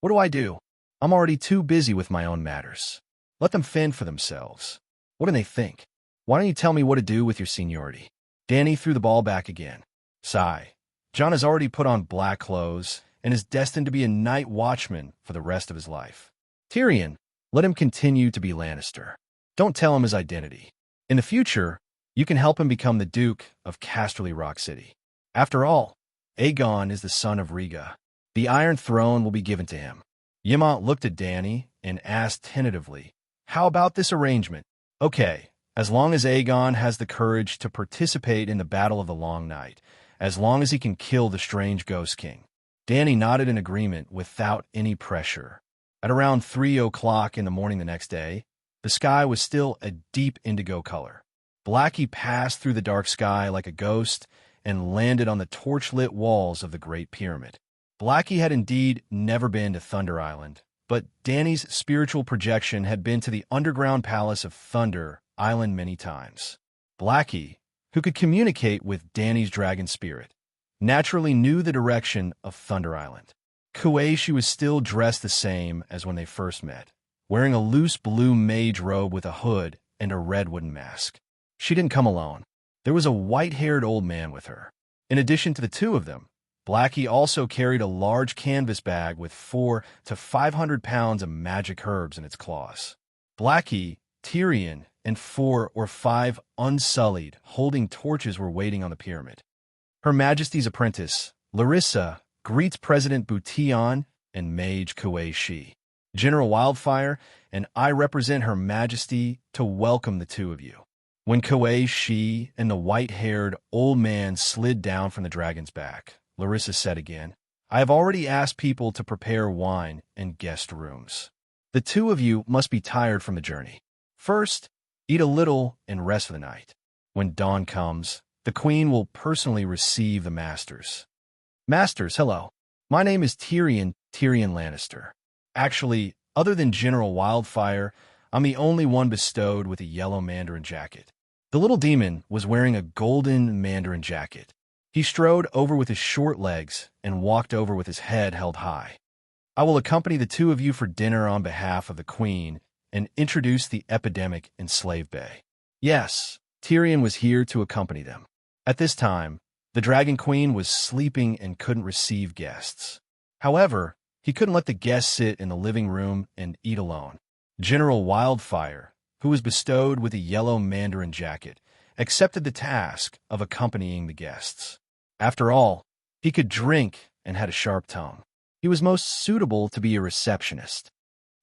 What do I do? I'm already too busy with my own matters. Let them fend for themselves. What do they think? Why don't you tell me what to do with your seniority? Dany threw the ball back again. Sigh. Jon has already put on black clothes and is destined to be a night watchman for the rest of his life. Tyrion, let him continue to be Lannister. Don't tell him his identity. In the future, you can help him become the Duke of Casterly Rock City. After all, Aegon is the son of Rhaegar. The Iron Throne will be given to him. Yemont looked at Dany and asked tentatively, how about this arrangement? Okay, as long as Aegon has the courage to participate in the Battle of the Long Night, as long as he can kill the strange Ghost King. Dany nodded in agreement without any pressure. At around 3 o'clock in the morning the next day, the sky was still a deep indigo color. Blackie passed through the dark sky like a ghost and landed on the torch-lit walls of the Great Pyramid. Blackie had indeed never been to Thunder Island, but Dany's spiritual projection had been to the underground palace of Thunder Island many times. Blackie, who could communicate with Dany's dragon spirit, naturally knew the direction of Thunder Island. Kuashi was still dressed the same as when they first met, wearing a loose blue mage robe with a hood and a red wooden mask. She didn't come alone. There was a white-haired old man with her. In addition to the 2 of them, Blackie also carried a large canvas bag with 400 to 500 pounds of magic herbs in its claws. Blackie, Tyrion, and 4 or 5 unsullied, holding torches were waiting on the pyramid. Her Majesty's apprentice, Larissa, greets President Bution and Mage Kuei-Shi. General Wildfire, and I represent Her Majesty to welcome the 2 of you. When Kuei-Shi and the white-haired old man slid down from the dragon's back, Larissa said again, I have already asked people to prepare wine and guest rooms. The 2 of you must be tired from the journey. First, eat a little and rest for the night. When dawn comes, the Queen will personally receive the Masters. Masters, hello. My name is Tyrion Lannister. Actually, other than General Wildfire, I'm the only one bestowed with a yellow mandarin jacket. The little demon was wearing a golden mandarin jacket. He strode over with his short legs and walked over with his head held high. I will accompany the two of you for dinner on behalf of the queen and introduce the epidemic in Slave Bay. Yes, Tyrion was here to accompany them. At this time, the Dragon Queen was sleeping and couldn't receive guests. However, he couldn't let the guests sit in the living room and eat alone. General Wildfire, who was bestowed with a yellow mandarin jacket, accepted the task of accompanying the guests. After all, he could drink and had a sharp tongue. He was most suitable to be a receptionist.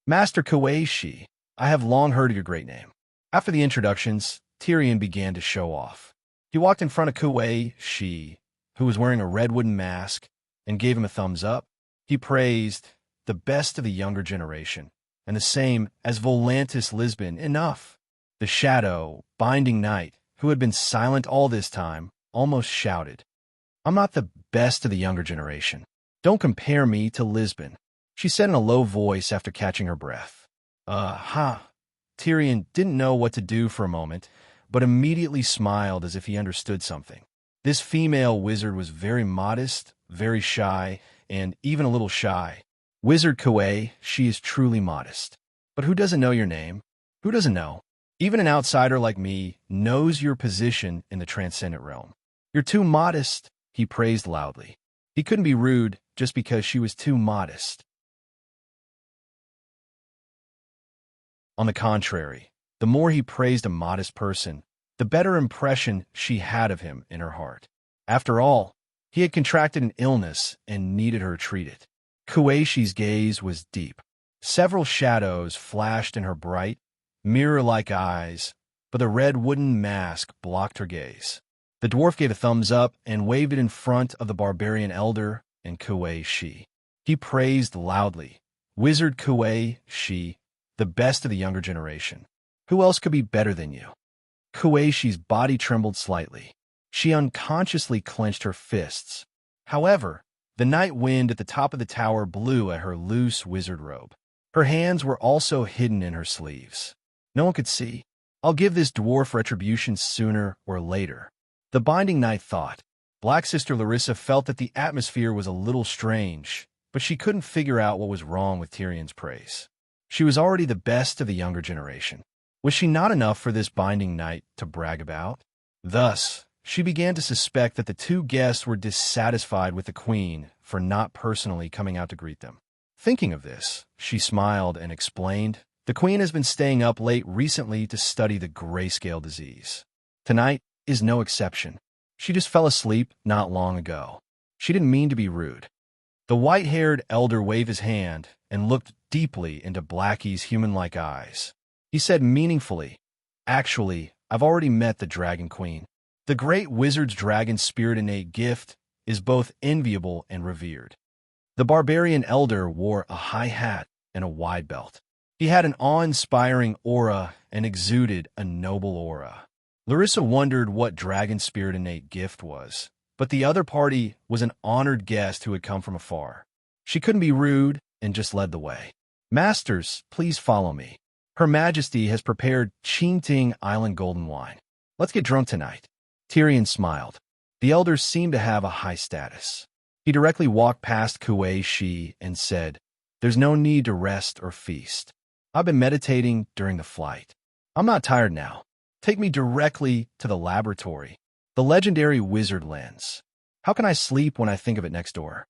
Master Kueishi, I have long heard of your great name. After the introductions, Tyrion began to show off. He walked in front of Kueishi, who was wearing a red wooden mask, and gave him a thumbs up. He praised the best of the younger generation, and the same as Volantis Lisbon. Enough. The shadow, binding knight, who had been silent all this time, almost shouted, I'm not the best of the younger generation. Don't compare me to Lisbon, she said in a low voice after catching her breath. Tyrion didn't know what to do for a moment, but immediately smiled as if he understood something. This female wizard was very modest, very shy, and even a little shy. Wizard Kuei, she is truly modest. But who doesn't know your name? Who doesn't know? Even an outsider like me knows your position in the transcendent realm. You're too modest, he praised loudly. He couldn't be rude just because she was too modest. On the contrary, the more he praised a modest person, the better impression she had of him in her heart. After all, he had contracted an illness and needed her treated. Kueishi's gaze was deep. Several shadows flashed in her bright, mirror-like eyes, but the red wooden mask blocked her gaze. The dwarf gave a thumbs up and waved it in front of the barbarian elder and Kueishi. He praised loudly, Wizard Kueishi, the best of the younger generation. Who else could be better than you? Kueishi's body trembled slightly. She unconsciously clenched her fists. However, the night wind at the top of the tower blew at her loose wizard robe. Her hands were also hidden in her sleeves. No one could see. I'll give this dwarf retribution sooner or later. The Binding Knight thought. Black Sister Larissa felt that the atmosphere was a little strange, but she couldn't figure out what was wrong with Tyrion's praise. She was already the best of the younger generation. Was she not enough for this Binding Knight to brag about? Thus, she began to suspect that the two guests were dissatisfied with the queen for not personally coming out to greet them. Thinking of this, she smiled and explained, the queen has been staying up late recently to study the grayscale disease. Tonight is no exception. She just fell asleep not long ago. She didn't mean to be rude. The white-haired elder waved his hand and looked deeply into Blackie's human-like eyes. He said meaningfully, Actually, I've already met the Dragon Queen. The great wizard's dragon spirit innate gift is both enviable and revered. The barbarian elder wore a high hat and a wide belt. He had an awe-inspiring aura and exuded a noble aura. Larissa wondered what dragon spirit innate gift was, but the other party was an honored guest who had come from afar. She couldn't be rude and just led the way. Masters, please follow me. Her Majesty has prepared Qingting Island golden wine. Let's get drunk tonight. Tyrion smiled. The elders seemed to have a high status. He directly walked past Kueishi and said, There's no need to rest or feast. I've been meditating during the flight. I'm not tired now. Take me directly to the laboratory, the legendary wizard lens. How can I sleep when I think of it next door?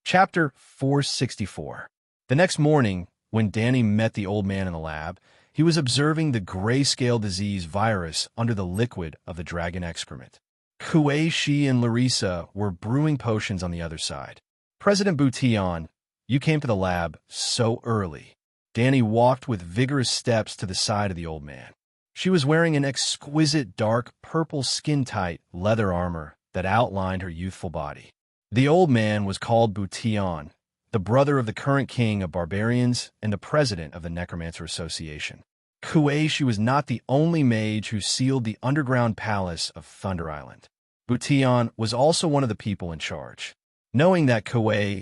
Chapter 464. The next morning, when Danny met the old man in the lab, he was observing the grayscale disease virus under the liquid of the dragon excrement. Kueishi and Larissa were brewing potions on the other side. President Bution, you came to the lab so early. Danny walked with vigorous steps to the side of the old man. She was wearing an exquisite dark purple skin-tight leather armor that outlined her youthful body. The old man was called Bution, the brother of the current king of barbarians and the president of the Necromancer Association. Kueishi was not the only mage who sealed the underground palace of Thunder Island. Bution was also one of the people in charge. Knowing that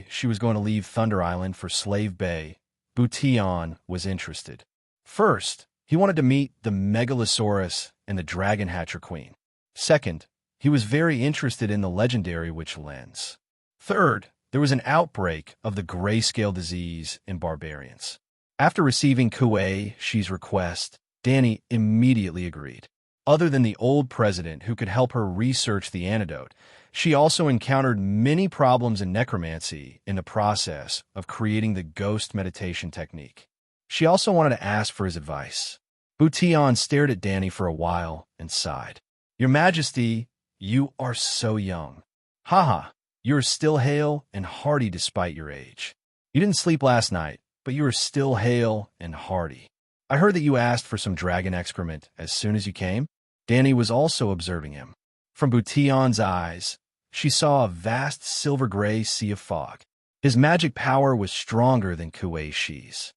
she was going to leave Thunder Island for Slave Bay, Bution was interested. First, he wanted to meet the Megalosaurus and the Dragon Hatcher Queen. Second, he was very interested in the legendary witch lens. Third, there was an outbreak of the grayscale disease in barbarians. After receiving Kuei-shi's request, Danny immediately agreed. Other than the old president who could help her research the antidote, she also encountered many problems in necromancy in the process of creating the ghost meditation technique. She also wanted to ask for his advice. Bution stared at Danny for a while and sighed. "Your Majesty, you are so young. Haha, you are still hale and hearty despite your age. You didn't sleep last night, but you are still hale and hearty. I heard that you asked for some dragon excrement as soon as you came." Danny was also observing him. From Bution's eyes, she saw a vast silver-gray sea of fog. His magic power was stronger than Kuei-shi's.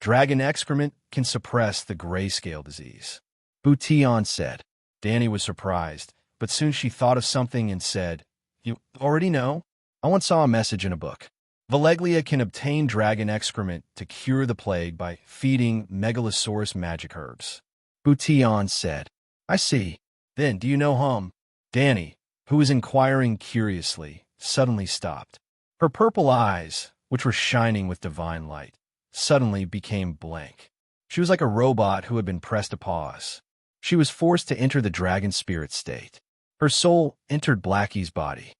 Dragon excrement can suppress the grayscale disease, Bution said. Danny was surprised, but soon she thought of something and said, "You already know? I once saw a message in a book. Valeglia can obtain dragon excrement to cure the plague by feeding Megalosaurus magic herbs." Bution said, "I see. Then, do you know whom?" Danny, who was inquiring curiously, suddenly stopped. Her purple eyes, which were shining with divine light, suddenly became blank. She was like a robot who had been pressed to pause. She was forced to enter the dragon spirit state. Her soul entered Blackie's body.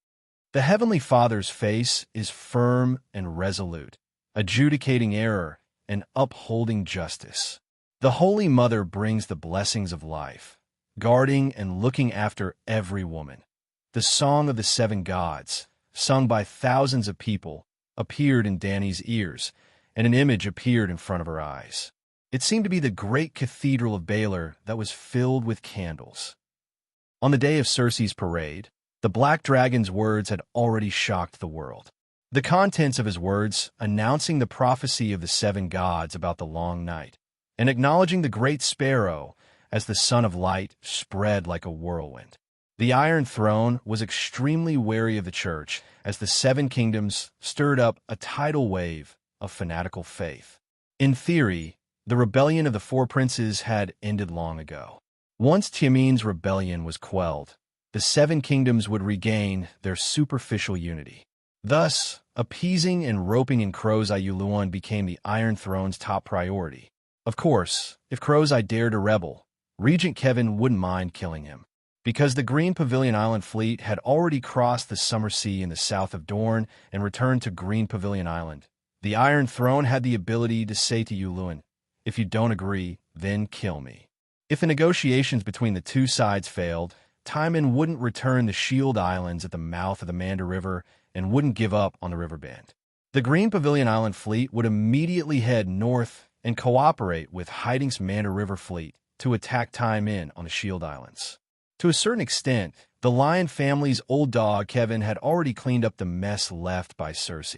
The Heavenly Father's face is firm and resolute, adjudicating error and upholding justice. The Holy Mother brings the blessings of life, guarding and looking after every woman. The Song of the Seven Gods, sung by thousands of people, appeared in Danny's ears, and an image appeared in front of her eyes. It seemed to be the great cathedral of Baylor that was filled with candles. On the day of Circe's parade, the Black Dragon's words had already shocked the world. The contents of his words, announcing the prophecy of the seven gods about the long night, and acknowledging the great sparrow as the son of light, spread like a whirlwind. The Iron Throne was extremely wary of the church as the seven kingdoms stirred up a tidal wave of fanatical faith. In theory, the rebellion of the four princes had ended long ago. Once Tiamin's rebellion was quelled, the seven kingdoms would regain their superficial unity. Thus, appeasing and roping in Crozai Yuluan became the Iron Throne's top priority. Of course, if Crozai dared to rebel, Regent Kevin wouldn't mind killing him. Because the Green Pavilion Island fleet had already crossed the Summer Sea in the south of Dorne and returned to Green Pavilion Island, the Iron Throne had the ability to say to Yuluan, "If you don't agree, then kill me." If the negotiations between the two sides failed, Timon wouldn't return the Shield Islands at the mouth of the Manda River and wouldn't give up on the riverband. The Green Pavilion Island fleet would immediately head north and cooperate with Hiding's Manda River fleet to attack Timon on the Shield Islands. To a certain extent, the Lion family's old dog Kevin had already cleaned up the mess left by Circe.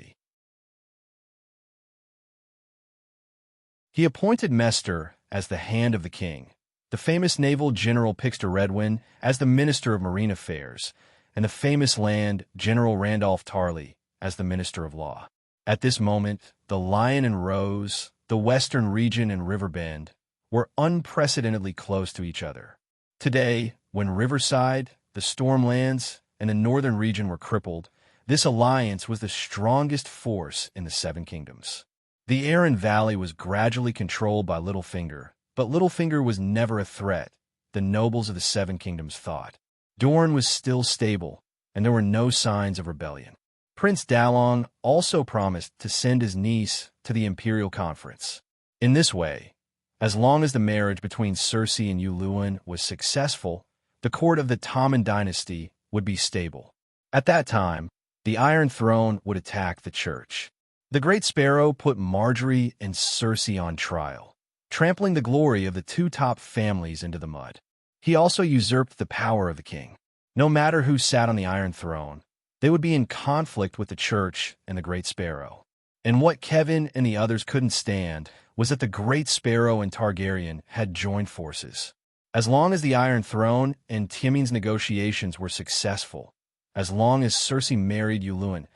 He appointed Mester as the Hand of the King, the famous naval General Pixter Redwin as the Minister of Marine Affairs, and the famous land General Randolph Tarley as the Minister of Law. At this moment, the Lion and Rose, the Western region and Riverbend, were unprecedentedly close to each other. Today, when Riverside, the Stormlands, and the Northern region were crippled, this alliance was the strongest force in the Seven Kingdoms. The Aran Valley was gradually controlled by Littlefinger, but Littlefinger was never a threat, the nobles of the Seven Kingdoms thought. Dorne was still stable, and there were no signs of rebellion. Prince Dalong also promised to send his niece to the Imperial Conference. In this way, as long as the marriage between Circe and Yuluan was successful, the court of the Tommen dynasty would be stable. At that time, the Iron Throne would attack the church. The Great Sparrow put Marjorie and Circe on trial, trampling the glory of the two top families into the mud. He also usurped the power of the king. No matter who sat on the Iron Throne, they would be in conflict with the church and the Great Sparrow. And what Kevin and the others couldn't stand was that the Great Sparrow and Targaryen had joined forces. As long as the Iron Throne and Tiamin's negotiations were successful, as long as Circe married Yuluan,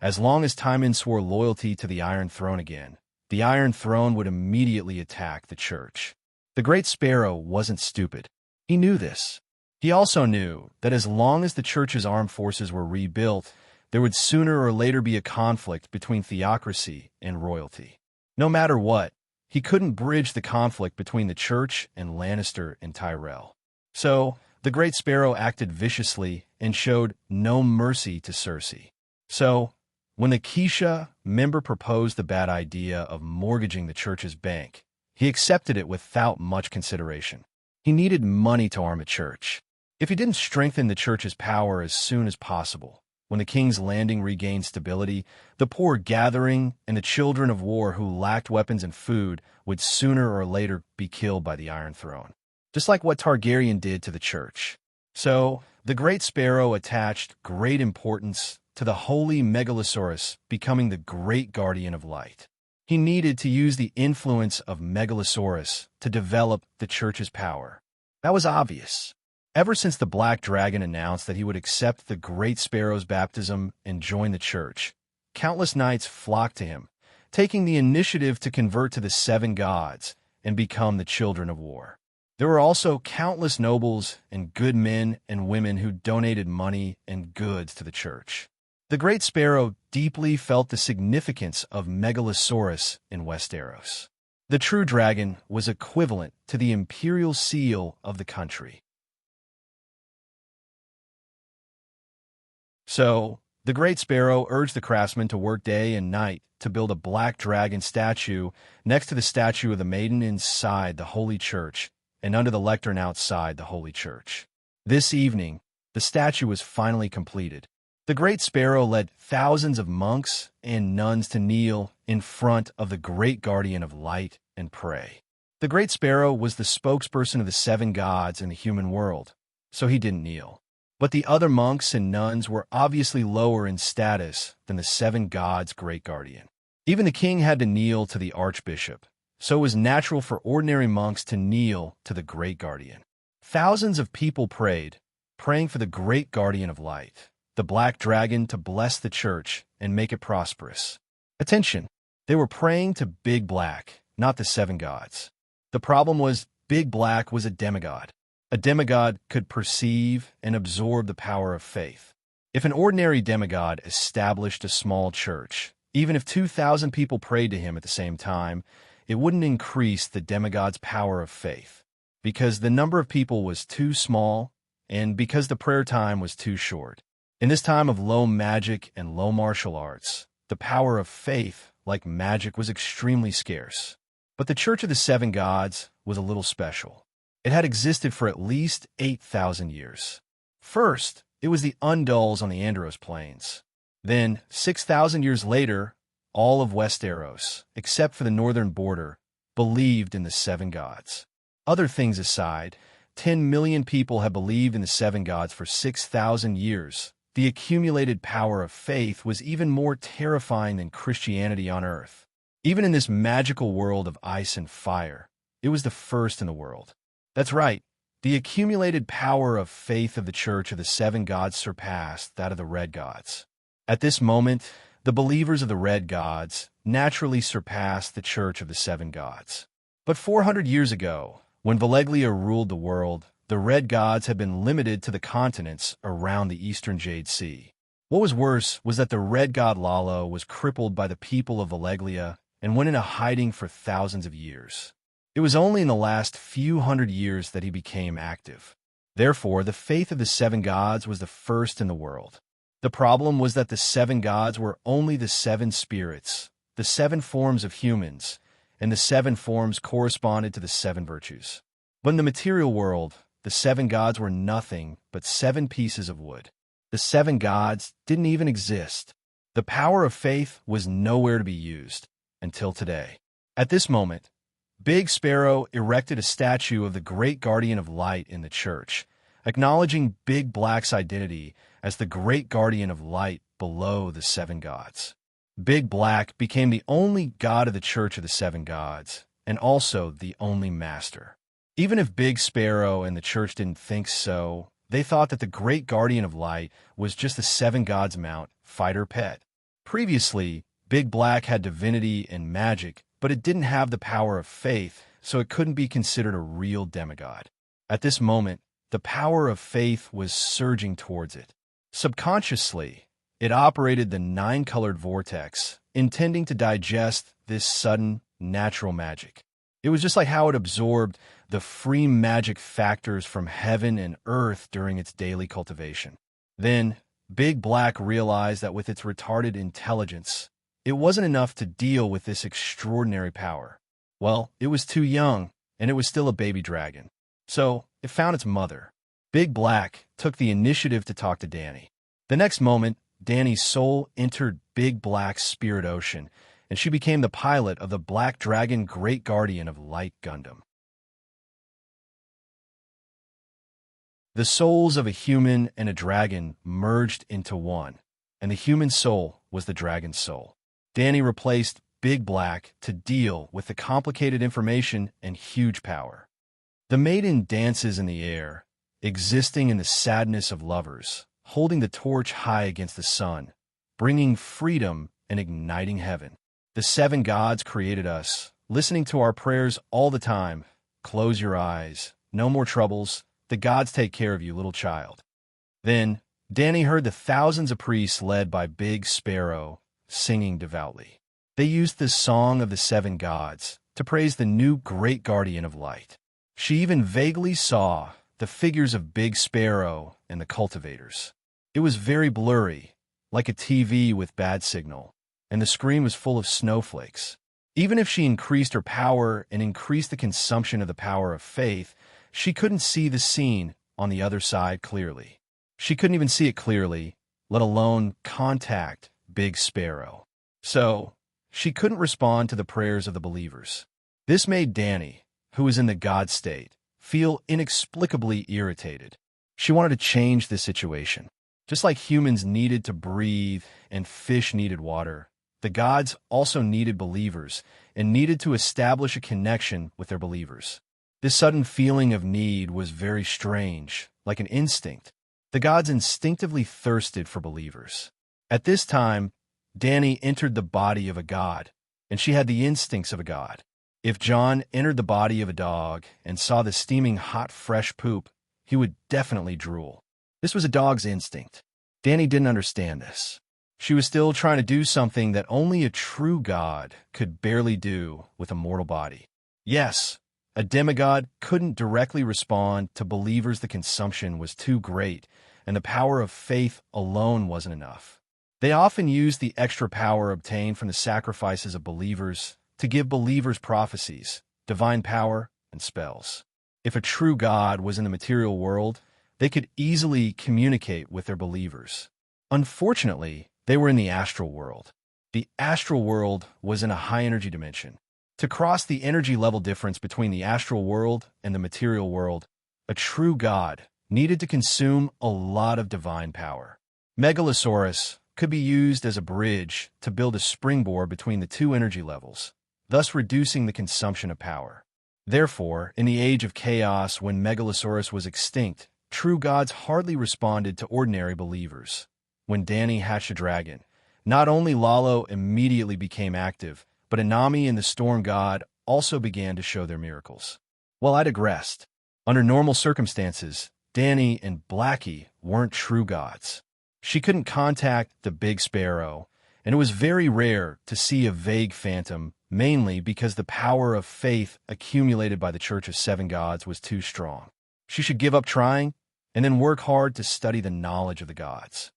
As long as Timon swore loyalty to the Iron Throne again, the Iron Throne would immediately attack the church. The Great Sparrow wasn't stupid. He knew this. He also knew that as long as the church's armed forces were rebuilt, there would sooner or later be a conflict between theocracy and royalty. No matter what, he couldn't bridge the conflict between the church and Lannister and Tyrell. So, the Great Sparrow acted viciously and showed no mercy to Cersei. So, when the Keisha member proposed the bad idea of mortgaging the church's bank, he accepted it without much consideration. He needed money to arm a church. If he didn't strengthen the church's power as soon as possible, when the King's Landing regained stability, the poor gathering and the children of war who lacked weapons and food would sooner or later be killed by the Iron Throne, just like what Targaryen did to the church. So, the Great Sparrow attached great importance to the holy Megalosaurus becoming the great guardian of light. He needed to use the influence of Megalosaurus to develop the church's power. That was obvious. Ever since the Black Dragon announced that he would accept the Great Sparrow's baptism and join the church, countless knights flocked to him, taking the initiative to convert to the Seven Gods and become the children of war. There were also countless nobles and good men and women who donated money and goods to the church. The Great Sparrow deeply felt the significance of Megalosaurus in Westeros. The true dragon was equivalent to the imperial seal of the country. So, the Great Sparrow urged the craftsmen to work day and night to build a black dragon statue next to the statue of the maiden inside the Holy Church and under the lectern outside the Holy Church. This evening, the statue was finally completed. The Great Sparrow led thousands of monks and nuns to kneel in front of the great guardian of light and pray. The Great Sparrow was the spokesperson of the seven gods in the human world, so he didn't kneel. But the other monks and nuns were obviously lower in status than the seven gods' great guardian. Even the king had to kneel to the archbishop, so it was natural for ordinary monks to kneel to the great guardian. Thousands of people prayed, praying for the great guardian of light, the black dragon, to bless the church and make it prosperous. Attention! They were praying to Big Black, not the seven gods. The problem was Big Black was a demigod. A demigod could perceive and absorb the power of faith. If an ordinary demigod established a small church, even if 2,000 people prayed to him at the same time, it wouldn't increase the demigod's power of faith, because the number of people was too small and because the prayer time was too short. In this time of low magic and low martial arts, the power of faith, like magic, was extremely scarce. But the Church of the Seven Gods was a little special. It had existed for at least 8,000 years. First, it was the Undulls on the Andros Plains. Then, 6,000 years later, all of Westeros, except for the northern border, believed in the seven gods. Other things aside, 10 million people had believed in the seven gods for 6,000 years. The accumulated power of faith was even more terrifying than Christianity on Earth. Even in this magical world of ice and fire, it was the first in the world. That's right, the accumulated power of faith of the Church of the Seven Gods surpassed that of the Red Gods. At this moment, the believers of the Red Gods naturally surpassed the Church of the Seven Gods. But 400 years ago, when Valeglia ruled the world, the Red Gods had been limited to the continents around the Eastern Jade Sea. What was worse was that the Red God Lalo was crippled by the people of Valeglia and went into hiding for thousands of years. It was only in the last few hundred years that he became active. Therefore, the faith of the seven gods was the first in the world. The problem was that the seven gods were only the seven spirits, the seven forms of humans, and the seven forms corresponded to the seven virtues. But in the material world, the seven gods were nothing but 7 pieces of wood. The seven gods didn't even exist. The power of faith was nowhere to be used until today. At this moment, Big Sparrow erected a statue of the great guardian of light in the church, acknowledging Big Black's identity as the great guardian of light below the seven gods. Big Black became the only god of the Church of the Seven Gods, and also the only master. Even if Big Sparrow and the church didn't think so, they thought that the great guardian of light was just the seven gods' mount, fighter pet. Previously, Big Black had divinity and magic, but it didn't have the power of faith, so it couldn't be considered a real demigod. At this moment, the power of faith was surging towards it. Subconsciously, it operated the nine-colored vortex, intending to digest this sudden, natural magic. It was just like how it absorbed the free magic factors from heaven and earth during its daily cultivation. Then, Big Black realized that with its retarded intelligence, it wasn't enough to deal with this extraordinary power. Well, it was too young, and it was still a baby dragon. So, it found its mother. Big Black took the initiative to talk to Danny. The next moment, Danny's soul entered Big Black's spirit ocean, and she became the pilot of the Black Dragon Great Guardian of Light Gundam. The souls of a human and a dragon merged into one, and the human soul was the dragon's soul. Danny replaced Big Black to deal with the complicated information and huge power. The maiden dances in the air, existing in the sadness of lovers, holding the torch high against the sun, bringing freedom and igniting heaven. The seven gods created us, listening to our prayers all the time. Close your eyes. No more troubles. The gods take care of you, little child. Then, Danny heard the thousands of priests led by Big Sparrow singing devoutly. They used the song of the seven gods to praise the new great guardian of light. She even vaguely saw the figures of Big Sparrow and the cultivators. It was very blurry, like a TV with bad signal, and the screen was full of snowflakes. Even if she increased her power and increased the consumption of the power of faith, she couldn't see the scene on the other side clearly. She couldn't even see it clearly, let alone contact Big Sparrow. So, she couldn't respond to the prayers of the believers. This made Danny, who was in the God state, feel inexplicably irritated. She wanted to change the situation. Just like humans needed to breathe and fish needed water, the gods also needed believers and needed to establish a connection with their believers. This sudden feeling of need was very strange, like an instinct. The gods instinctively thirsted for believers. At this time, Danny entered the body of a god, and she had the instincts of a god. If John entered the body of a dog and saw the steaming hot fresh poop, he would definitely drool. This was a dog's instinct. Danny didn't understand this. She was still trying to do something that only a true god could barely do with a mortal body. Yes, a demigod couldn't directly respond to believers. The consumption was too great, and the power of faith alone wasn't enough. They often used the extra power obtained from the sacrifices of believers to give believers prophecies, divine power, and spells. If a true god was in the material world, they could easily communicate with their believers. Unfortunately, they were in the astral world. The astral world was in a high-energy dimension. To cross the energy level difference between the astral world and the material world, a true god needed to consume a lot of divine power. Megalosaurus could be used as a bridge to build a springboard between the two energy levels, thus reducing the consumption of power. Therefore, in the age of chaos when Megalosaurus was extinct, true gods hardly responded to ordinary believers. When Danny hatched a dragon, not only Lalo immediately became active, but Inami and the storm god also began to show their miracles. Well, I digressed. Under normal circumstances, Danny and Blackie weren't true gods. She couldn't contact the Big Sparrow, and it was very rare to see a vague phantom, mainly because the power of faith accumulated by the Church of Seven Gods was too strong. She should give up trying and then work hard to study the knowledge of the gods.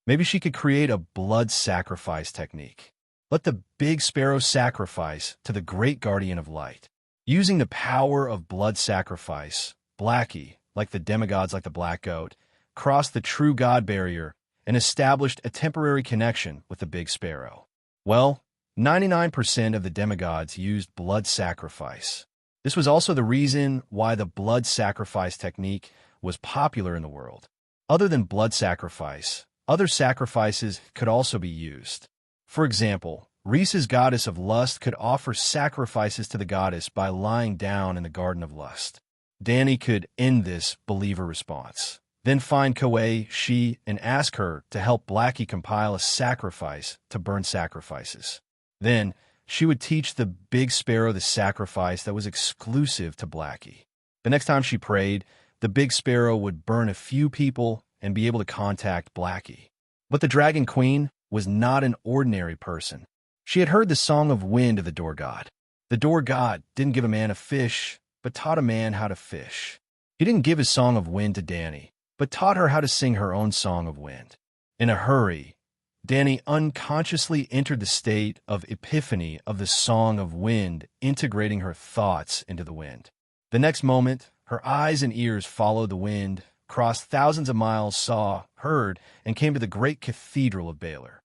Maybe she could create a blood sacrifice technique. Let the Big Sparrow sacrifice to the Great Guardian of Light. Using the power of blood sacrifice, Blackie, like the demigods like the Black Goat, crossed the true god barrier and established a temporary connection with the Big Sparrow. Well, 99% of the demigods used blood sacrifice. This was also the reason why the blood sacrifice technique was popular in the world. Other than blood sacrifice, other sacrifices could also be used. For example, Reese's goddess of lust could offer sacrifices to the goddess by lying down in the Garden of Lust. Danny could end this believer response. Then find Kauai, she, and ask her to help Blackie compile a sacrifice to burn sacrifices. Then she would teach the big sparrow the sacrifice that was exclusive to Blackie. The next time she prayed, the big sparrow would burn a few people and be able to contact Blackie. But the Dragon Queen was not an ordinary person. She had heard the song of wind of the door god. The door god didn't give a man a fish, but taught a man how to fish. He didn't give his song of wind to Dani, but taught her how to sing her own song of wind. In a hurry, Dani unconsciously entered the state of epiphany of the song of wind, integrating her thoughts into the wind. The next moment, her eyes and ears followed the wind, crossed thousands of miles, saw, heard, and came to the great cathedral of Baylor.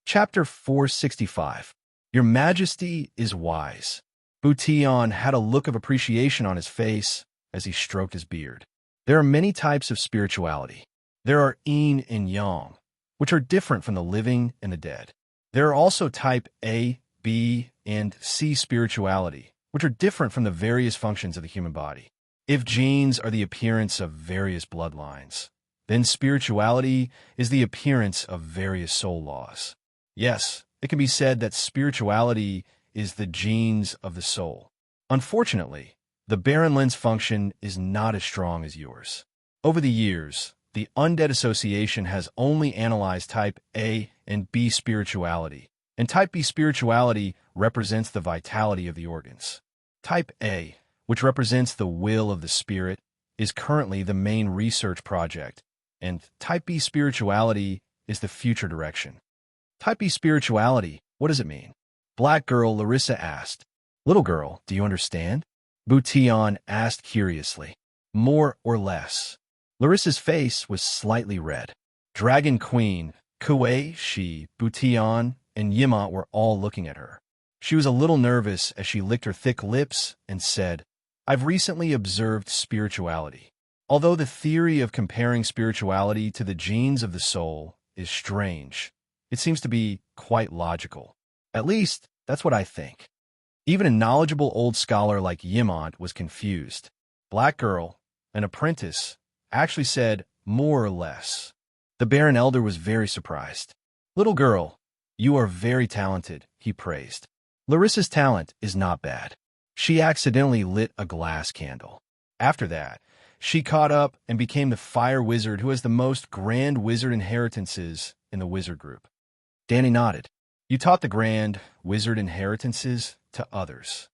Chapter 465. Your Majesty is wise. Bution had a look of appreciation on his face as he stroked his beard. There are many types of spirituality. There are yin and yang, which are different from the living and the dead. There are also type A, B, and C spirituality, which are different from the various functions of the human body. If genes are the appearance of various bloodlines, then spirituality is the appearance of various soul laws. Yes, it can be said that spirituality is the genes of the soul. Unfortunately, the Baron lens function is not as strong as yours. Over the years, the Undead Association has only analyzed Type A and B spirituality, and Type B spirituality represents the vitality of the organs. Type A, which represents the will of the spirit, is currently the main research project, and Type B spirituality is the future direction. Type B spirituality, what does it mean? Black girl Larissa asked. Little girl, do you understand? Bution asked curiously. More or less. Larissa's face was slightly red. Dragon Queen, Kauai, she, Bution, and Yimont were all looking at her. She was a little nervous as she licked her thick lips and said, I've recently observed spirituality. Although the theory of comparing spirituality to the genes of the soul is strange, it seems to be quite logical. At least, that's what I think. Even a knowledgeable old scholar like Yimont was confused. Black girl, an apprentice, actually said more or less. The Baron Elder was very surprised. Little girl, you are very talented, he praised. Larissa's talent is not bad. She accidentally lit a glass candle. After that, she caught up and became the fire wizard who has the most grand wizard inheritances in the wizard group. Dani nodded. You taught the grand wizard inheritances to others.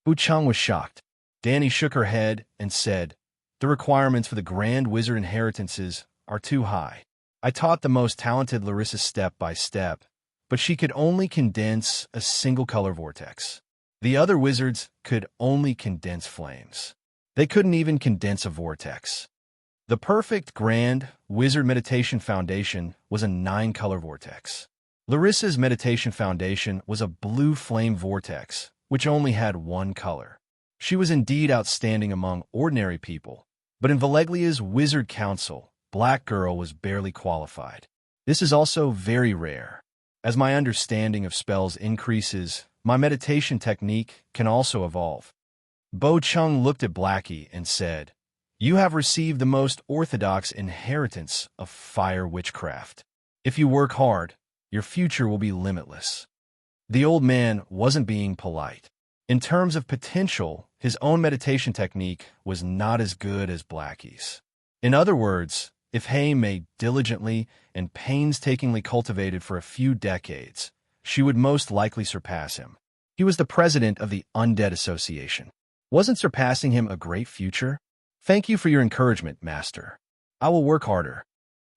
Buchung was shocked. Dani shook her head and said, the requirements for the grand wizard inheritances are too high. I taught the most talented Larissa step by step, but she could only condense a single color vortex. The other wizards could only condense flames. They couldn't even condense a vortex. The perfect grand wizard meditation foundation was a 9-color vortex. Larissa's meditation foundation was a blue flame vortex, which only had 1 color. She was indeed outstanding among ordinary people, but in Valeglia's Wizard Council, Black Girl was barely qualified. This is also very rare. As my understanding of spells increases, my meditation technique can also evolve. Bo Chung looked at Blackie and said, You have received the most orthodox inheritance of fire witchcraft. If you work hard, your future will be limitless. The old man wasn't being polite. In terms of potential, his own meditation technique was not as good as Blackie's. In other words, if Hay may diligently and painstakingly cultivated for a few decades, she would most likely surpass him. He was the president of the Undead Association. Wasn't surpassing him a great future? Thank you for your encouragement, Master. I will work harder.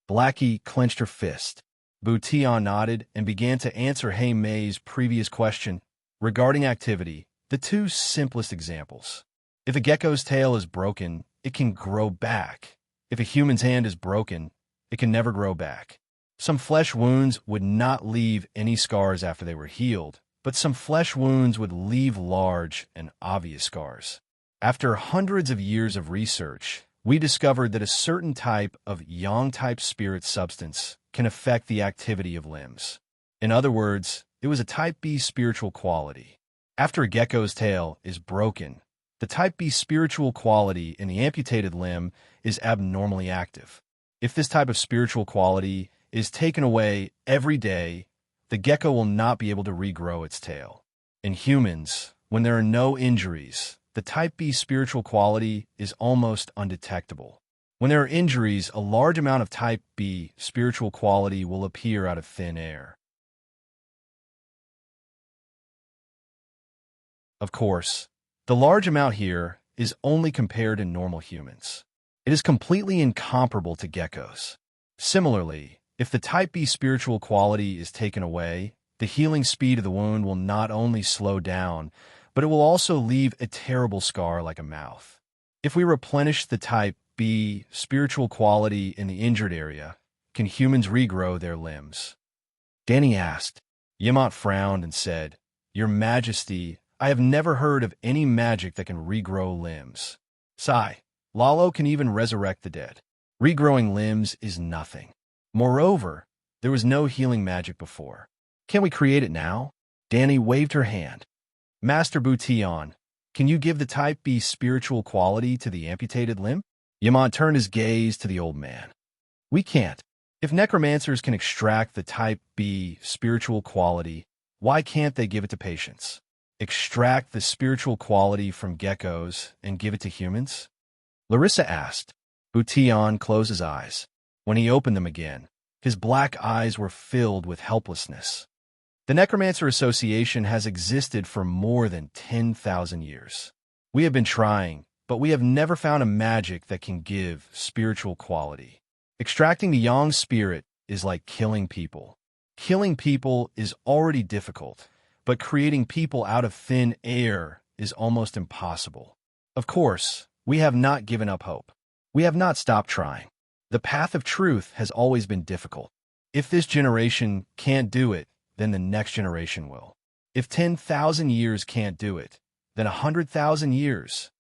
Blackie clenched her fist. Bution nodded and began to answer Hay May's previous question regarding activity, the 2 simplest examples. If a gecko's tail is broken, it can grow back. If a human's hand is broken, it can never grow back. Some flesh wounds would not leave any scars after they were healed, but some flesh wounds would leave large and obvious scars. After hundreds of years of research, we discovered that a certain type of yang-type spirit substance can affect the activity of limbs. In other words, it was a type B spiritual quality. After a gecko's tail is broken, the type B spiritual quality in the amputated limb is abnormally active. If this type of spiritual quality is taken away every day, the gecko will not be able to regrow its tail. In humans, when there are no injuries, the type B spiritual quality is almost undetectable. When there are injuries, a large amount of type B spiritual quality will appear out of thin air. Of course, the large amount here is only compared to normal humans. It is completely incomparable to geckos. Similarly, if the type B spiritual quality is taken away, the healing speed of the wound will not only slow down, but it will also leave a terrible scar like a mouth. If we replenish the type B spiritual quality in the injured area, can humans regrow their limbs? Danny asked. Yamant frowned and said, Your Majesty, I have never heard of any magic that can regrow limbs. Sigh, Lalo can even resurrect the dead. Regrowing limbs is nothing. Moreover, there was no healing magic before. Can we create it now? Danny waved her hand. Master Bution, can you give the type B spiritual quality to the amputated limb? Yamant turned his gaze to the old man. We can't. If necromancers can extract the type B spiritual quality, why can't they give it to patients? Extract the spiritual quality from geckos and give it to humans? Larissa asked. Bution closed his eyes. When he opened them again, his black eyes were filled with helplessness. The Necromancer Association has existed for more than 10,000 years. We have been trying, but we have never found a magic that can give spiritual quality. Extracting the yang spirit is like killing people. Killing people is already difficult, but creating people out of thin air is almost impossible. Of course, we have not given up hope. We have not stopped trying. The path of truth has always been difficult. If this generation can't do it, then the next generation will. If 10,000 years can't do it, then 100,000 years.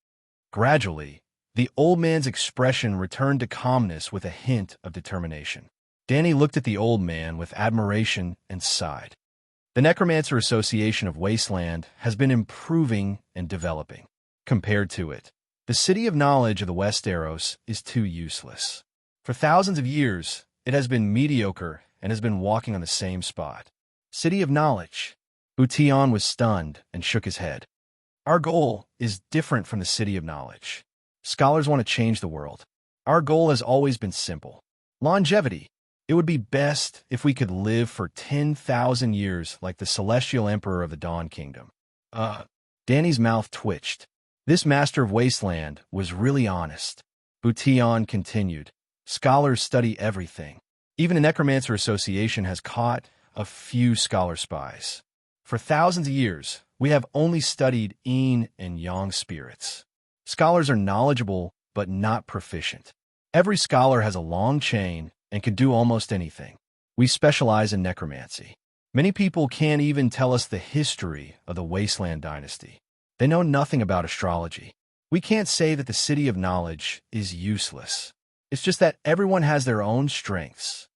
Gradually, the old man's expression returned to calmness with a hint of determination. Danny looked at the old man with admiration and sighed. The Necromancer Association of Wasteland has been improving and developing. Compared to it, the City of Knowledge of the Westeros is too useless. For thousands of years, it has been mediocre and has been walking on the same spot. City of Knowledge. Bution was stunned and shook his head. Our goal is different from the City of Knowledge. Scholars want to change the world. Our goal has always been simple. Longevity. It would be best if we could live for 10,000 years like the Celestial Emperor of the Dawn Kingdom. Danny's mouth twitched. This Master of Wasteland was really honest. Bution continued. Scholars study everything. Even the Necromancer Association has caught a few scholar spies. For thousands of years, we have only studied yin and yang spirits. Scholars are knowledgeable, but not proficient. Every scholar has a long chain and can do almost anything. We specialize in necromancy. Many people can't even tell us the history of the Wasteland dynasty. They know nothing about astrology. We can't say that the City of Knowledge is useless. It's just that everyone has their own strengths.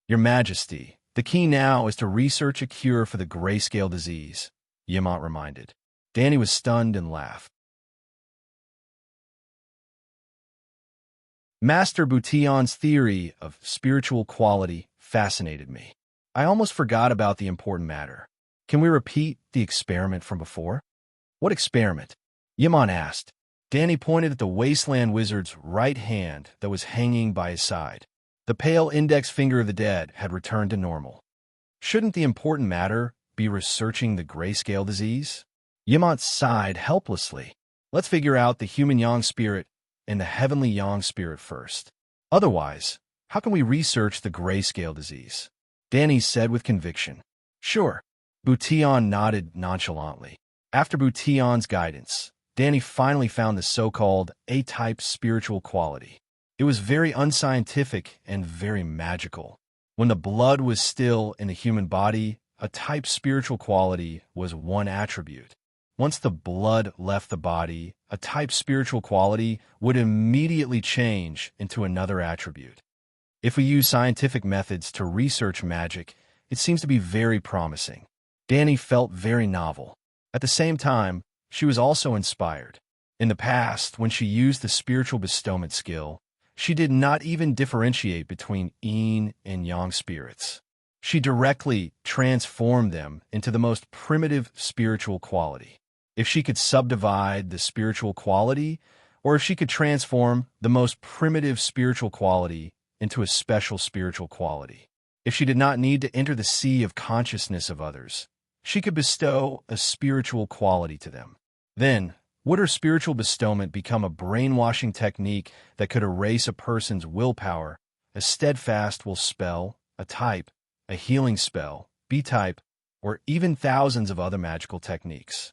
Your Majesty, the key now is to research a cure for the grayscale disease, Yamant reminded. Danny was stunned and laughed. Master Bution's theory of spiritual quality fascinated me. I almost forgot about the important matter. Can we repeat the experiment from before? What experiment? Yamant asked. Danny pointed at the Wasteland Wizard's right hand that was hanging by his side. The pale index finger of the dead had returned to normal. Shouldn't the important matter be researching the grayscale disease? Yamant sighed helplessly. Let's figure out the human yang spirit and the heavenly yang spirit first. Otherwise, how can we research the grayscale disease? Danny said with conviction. Sure. Bution nodded nonchalantly. After Bution's guidance, Danny finally found the so-called A-type spiritual quality. It was very unscientific and very magical. When the blood was still in the human body, a type spiritual quality was one attribute. Once the blood left the body, a type spiritual quality would immediately change into another attribute. If we use scientific methods to research magic, It seems to be very promising. Danny felt very novel. At the same time, she was also inspired. In the past, when she used the spiritual bestowment skill, she did not even differentiate between yin and yang spirits. She directly transformed them into the most primitive spiritual quality. If she could subdivide the spiritual quality, or if she could transform the most primitive spiritual quality into a special spiritual quality. If she did not need to enter the sea of consciousness of others, she could bestow a spiritual quality to them. Then, would her spiritual bestowment become a brainwashing technique that could erase a person's willpower, a steadfast will spell, a type, a healing spell, B-type, or even thousands of other magical techniques?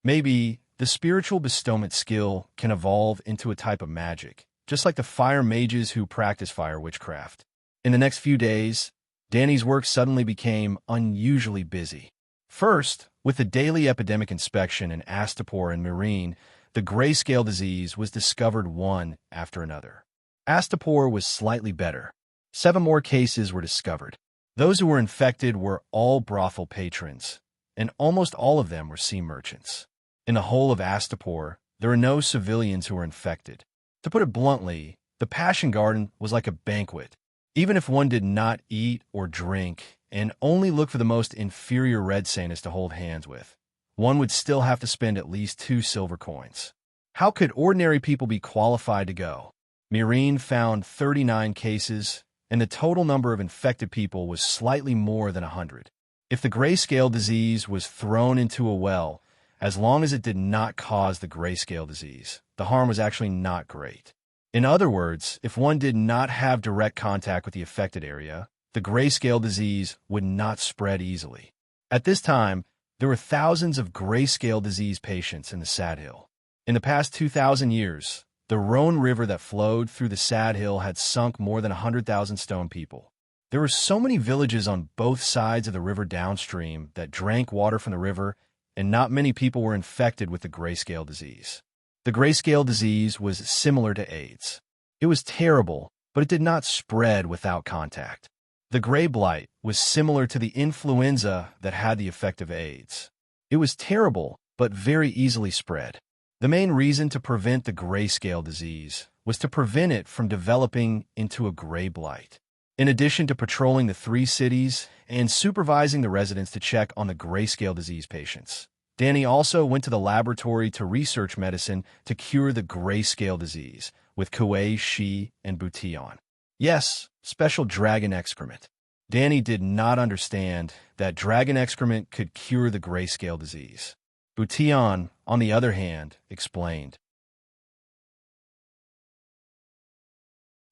Maybe the spiritual bestowment skill can evolve into a type of magic, just like the fire mages who practice fire witchcraft. In the next few days, Danny's work suddenly became unusually busy. First, with the daily epidemic inspection in Astapor and Marine, the grayscale disease was discovered one after another. Astapor was slightly better. 7 more cases were discovered. Those who were infected were all brothel patrons, and almost all of them were sea merchants. In the whole of Astapor, there are no civilians who were infected. To put it bluntly, the Passion Garden was like a banquet. Even if one did not eat or drink and only look for the most inferior red Santas to hold hands with, one would still have to spend at least 2 silver coins. How could ordinary people be qualified to go? Mirene found 39 cases, and the total number of infected people was slightly more than 100. If the grayscale disease was thrown into a well, as long as it did not cause the grayscale disease, the harm was actually not great. In other words, if one did not have direct contact with the affected area, the grayscale disease would not spread easily. At this time, there were thousands of grayscale disease patients in the Sad Hill. In the past 2,000 years, the Rhone River that flowed through the Sad Hill had sunk more than 100,000 stone people. There were so many villages on both sides of the river downstream that drank water from the river, and not many people were infected with the grayscale disease. The grayscale disease was similar to AIDS. It was terrible, but it did not spread without contact. The gray blight was similar to the influenza that had the effect of AIDS. It was terrible, but very easily spread. The main reason to prevent the grayscale disease was to prevent it from developing into a gray blight. In addition to patrolling the 3 cities and supervising the residents to check on the grayscale disease patients, Danny also went to the laboratory to research medicine to cure the grayscale disease with Kuei, Shi, and Butillon. Yes, special dragon excrement. Danny did not understand that dragon excrement could cure the grayscale disease. Butillon, on the other hand, explained.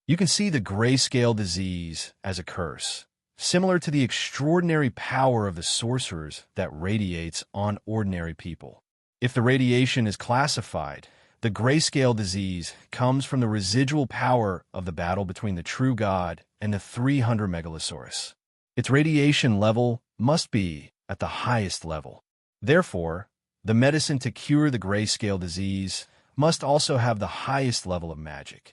You can see the grayscale disease as a curse, similar to the extraordinary power of the sorcerers that radiates on ordinary people. If the radiation is classified, the grayscale disease comes from the residual power of the battle between the true god and the 300 Megalosaurus. Its radiation level must be at the highest level. Therefore, the medicine to cure the grayscale disease must also have the highest level of magic.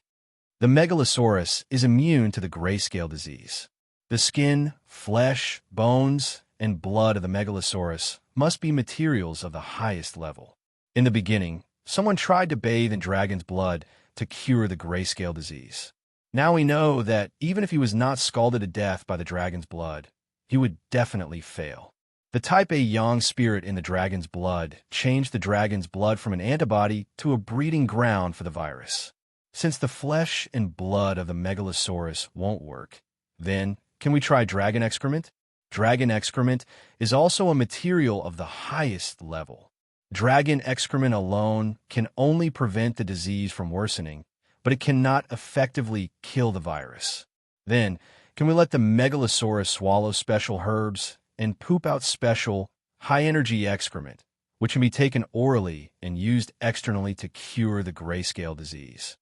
The Megalosaurus is immune to the grayscale disease. The skin, flesh, bones, and blood of the Megalosaurus must be materials of the highest level. In the beginning, someone tried to bathe in dragon's blood to cure the grayscale disease. Now we know that even if he was not scalded to death by the dragon's blood, he would definitely fail. The type A yang spirit in the dragon's blood changed the dragon's blood from an antibody to a breeding ground for the virus. Since the flesh and blood of the Megalosaurus won't work, then can we try dragon excrement? Dragon excrement is also a material of the highest level. Dragon excrement alone can only prevent the disease from worsening, but it cannot effectively kill the virus. Then, can we let the Megalosaurus swallow special herbs and poop out special, high-energy excrement, which can be taken orally and used externally to cure the grayscale disease?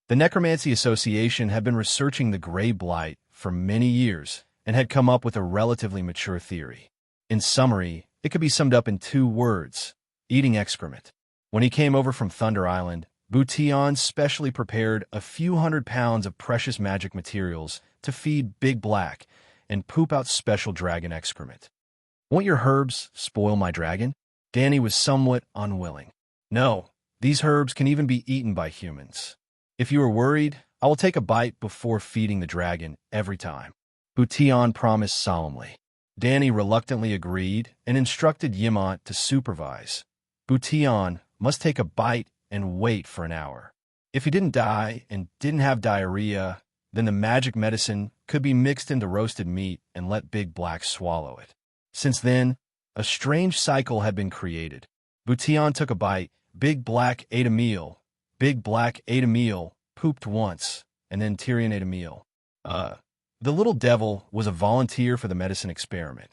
The Necromancy Association had been researching the gray blight for many years and had come up with a relatively mature theory. In summary, it could be summed up in 2 words: eating excrement. When he came over from Thunder Island, Butillon specially prepared a few 100 pounds of precious magic materials to feed Big Black and poop out special dragon excrement. "Won't your herbs spoil my dragon?" Danny was somewhat unwilling. "No, these herbs can even be eaten by humans. If you are worried, I will take a bite before feeding the dragon every time," Bution promised solemnly. Danny reluctantly agreed and instructed Yimont to supervise. Bution must take a bite and wait for an hour. If he didn't die and didn't have diarrhea, then the magic medicine could be mixed into roasted meat and let Big Black swallow it. Since then, a strange cycle had been created. Bution took a bite, Big Black ate a meal, Big Black ate a meal, pooped once, and then Tyrion ate a meal. The little devil was a volunteer for the medicine experiment.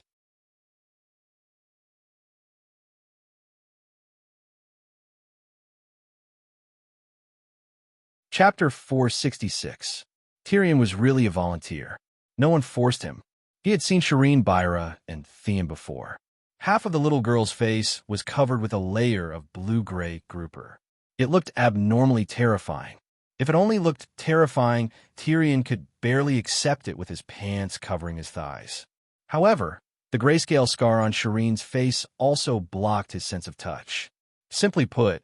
Chapter 466. Tyrion was really a volunteer. No one forced him. He had seen Shireen, Byra, and Theon before. Half of the little girl's face was covered with a layer of blue-gray grouper. It looked abnormally terrifying. If it only looked terrifying, Tyrion could barely accept it with his pants covering his thighs. However, the grayscale scar on Shireen's face also blocked his sense of touch. Simply put,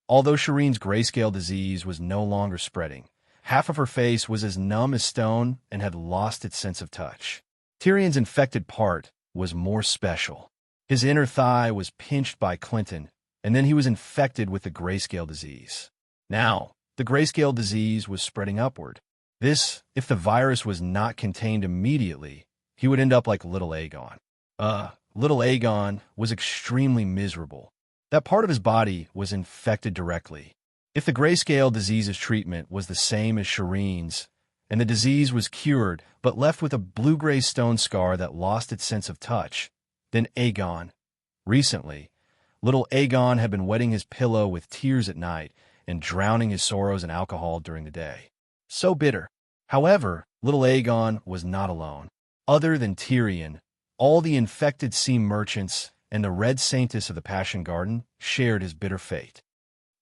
although Shireen's grayscale disease was no longer spreading, half of her face was as numb as stone and had lost its sense of touch. Tyrion's infected part was more special. His inner thigh was pinched by Clinton, and then he was infected with the grayscale disease. Now, the grayscale disease was spreading upward. This, if the virus was not contained immediately, he would end up like little Aegon. Little Aegon was extremely miserable. That part of his body was infected directly. If the grayscale disease's treatment was the same as Shireen's, and the disease was cured but left with a blue-gray stone scar that lost its sense of touch, then Aegon. Recently, little Aegon had been wetting his pillow with tears at night and drowning his sorrows in alcohol during the day. So bitter. However, little Aegon was not alone. Other than Tyrion, all the infected sea merchants and the Red Saintess of the Passion Garden shared his bitter fate.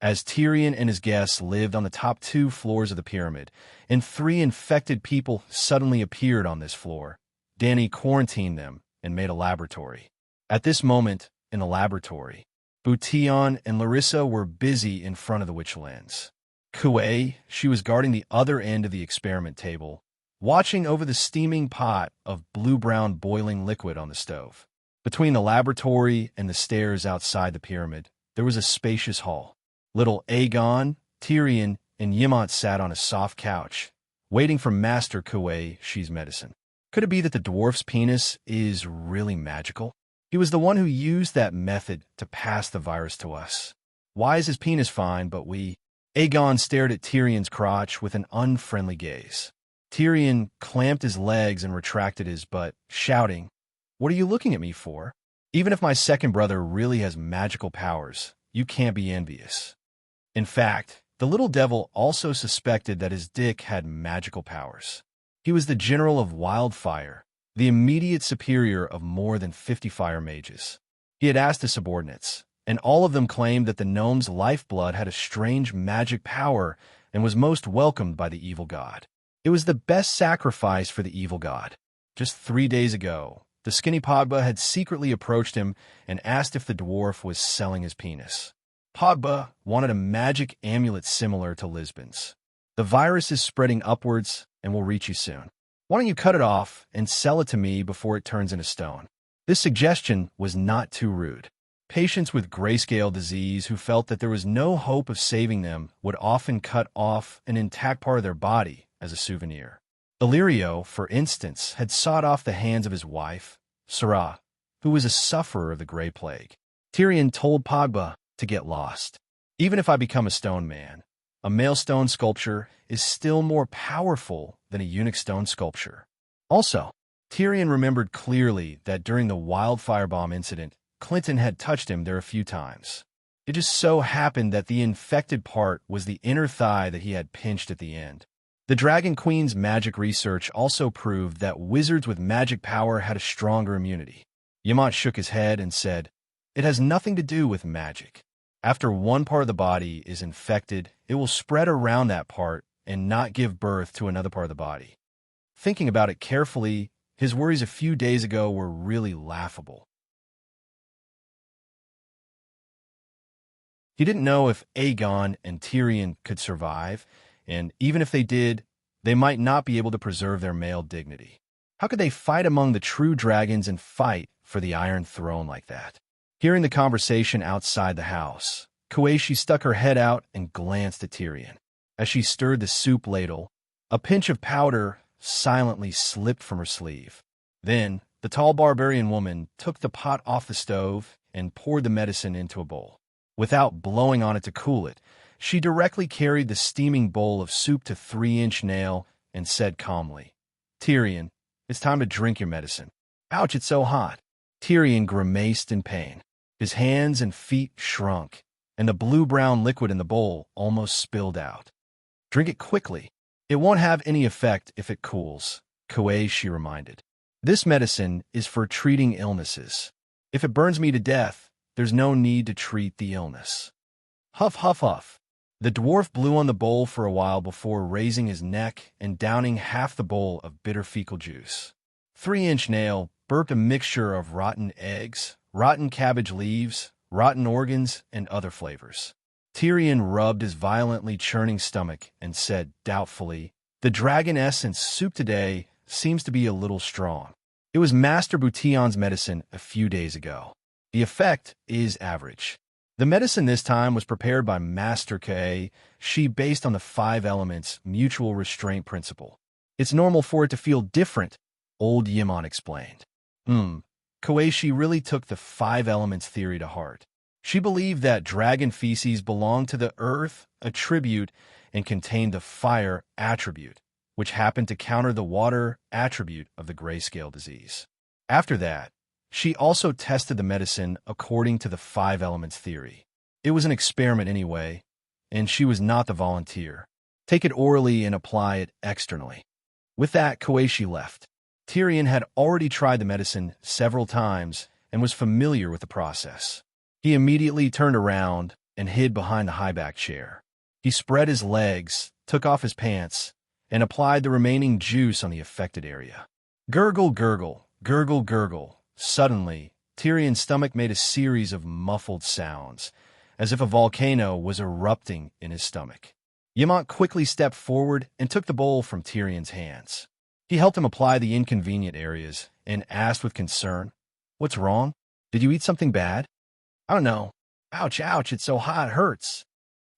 As Tyrion and his guests lived on the top 2 floors of the pyramid, and 3 infected people suddenly appeared on this floor, Danny quarantined them and made a laboratory. At this moment, in the laboratory, Bution and Larissa were busy in front of the witch lens. Kuei, she was guarding the other end of the experiment table, watching over the steaming pot of blue-brown boiling liquid on the stove. Between the laboratory and the stairs outside the pyramid, there was a spacious hall. Little Aegon, Tyrion, and Yimont sat on a soft couch, waiting for Master Kuei Shi's medicine. Could it be that the dwarf's penis is really magical? He was the one who used that method to pass the virus to us. Why is his penis fine, but we... Aegon stared at Tyrion's crotch with an unfriendly gaze. Tyrion clamped his legs and retracted his butt, shouting, "What are you looking at me for? Even if my second brother really has magical powers, you can't be envious." In fact, the little devil also suspected that his dick had magical powers. He was the general of Wildfire, the immediate superior of more than 50 fire mages. He had asked his subordinates, and all of them claimed that the gnome's lifeblood had a strange magic power and was most welcomed by the evil god. It was the best sacrifice for the evil god. Just 3 days ago, the skinny Pogba had secretly approached him and asked if the dwarf was selling his penis. Pogba wanted a magic amulet similar to Lisbon's. "The virus is spreading upwards and will reach you soon. Why don't you cut it off and sell it to me before it turns into stone?" This suggestion was not too rude. Patients with grayscale disease who felt that there was no hope of saving them would often cut off an intact part of their body as a souvenir. Illyrio, for instance, had sawed off the hands of his wife, Sarah, who was a sufferer of the Grey Plague. Tyrion told Pogba to get lost. "Even if I become a stone man, a male stone sculpture is still more powerful than a eunuch stone sculpture." Also, Tyrion remembered clearly that during the wildfire bomb incident, Clinton had touched him there a few times. It just so happened that the infected part was the inner thigh that he had pinched at the end. The Dragon Queen's magic research also proved that wizards with magic power had a stronger immunity. Yamant shook his head and said, "It has nothing to do with magic. After one part of the body is infected, it will spread around that part and not give birth to another part of the body." Thinking about it carefully, His worries a few days ago were really laughable. He didn't know if Aegon and Tyrion could survive, and even if they did, they might not be able to preserve their male dignity. How could they fight among the true dragons and fight for the Iron Throne like that? Hearing the conversation outside the house, Koashi stuck her head out and glanced at Tyrion. As she stirred the soup ladle, a pinch of powder silently slipped from her sleeve. Then, the tall barbarian woman took the pot off the stove and poured the medicine into a bowl. Without blowing on it to cool it, she directly carried the steaming bowl of soup to 3-inch nail and said calmly, "Tyrion, it's time to drink your medicine." "Ouch, it's so hot." Tyrion grimaced in pain. His hands and feet shrunk, and the blue-brown liquid in the bowl almost spilled out. "Drink it quickly. It won't have any effect if it cools," Koashi reminded. "This medicine is for treating illnesses. If it burns me to death, there's no need to treat the illness." Huff, huff, huff. The dwarf blew on the bowl for a while before raising his neck and downing half the bowl of bitter fecal juice. 3-inch nail burped a mixture of rotten eggs, rotten cabbage leaves, rotten organs, and other flavors. Tyrion rubbed his violently churning stomach and said doubtfully, "The dragon essence soup today seems to be a little strong. It was Master Boutilion's medicine a few days ago. The effect is average." The medicine this time was prepared by Master K. She based on the 5 elements mutual restraint principle. "It's normal for it to feel different," old Yimon explained. Koashi really took the 5 elements theory to heart. She believed that dragon feces belonged to the earth attribute and contained the fire attribute, which happened to counter the water attribute of the grayscale disease. After that, she also tested the medicine according to the 5 elements theory. It was an experiment anyway, and she was not the volunteer. Take it orally and apply it externally. With that, Koashi left. Tyrion had already tried the medicine several times and was familiar with the process. He immediately turned around and hid behind the high-back chair. He spread his legs, took off his pants, and applied the remaining juice on the affected area. Gurgle, gurgle, gurgle, gurgle. Suddenly, Tyrion's stomach made a series of muffled sounds, as if a volcano was erupting in his stomach. Yamant quickly stepped forward and took the bowl from Tyrion's hands. He helped him apply the inconvenient areas and asked with concern, "What's wrong? Did you eat something bad?" "I don't know. Ouch, ouch, it's so hot, it hurts."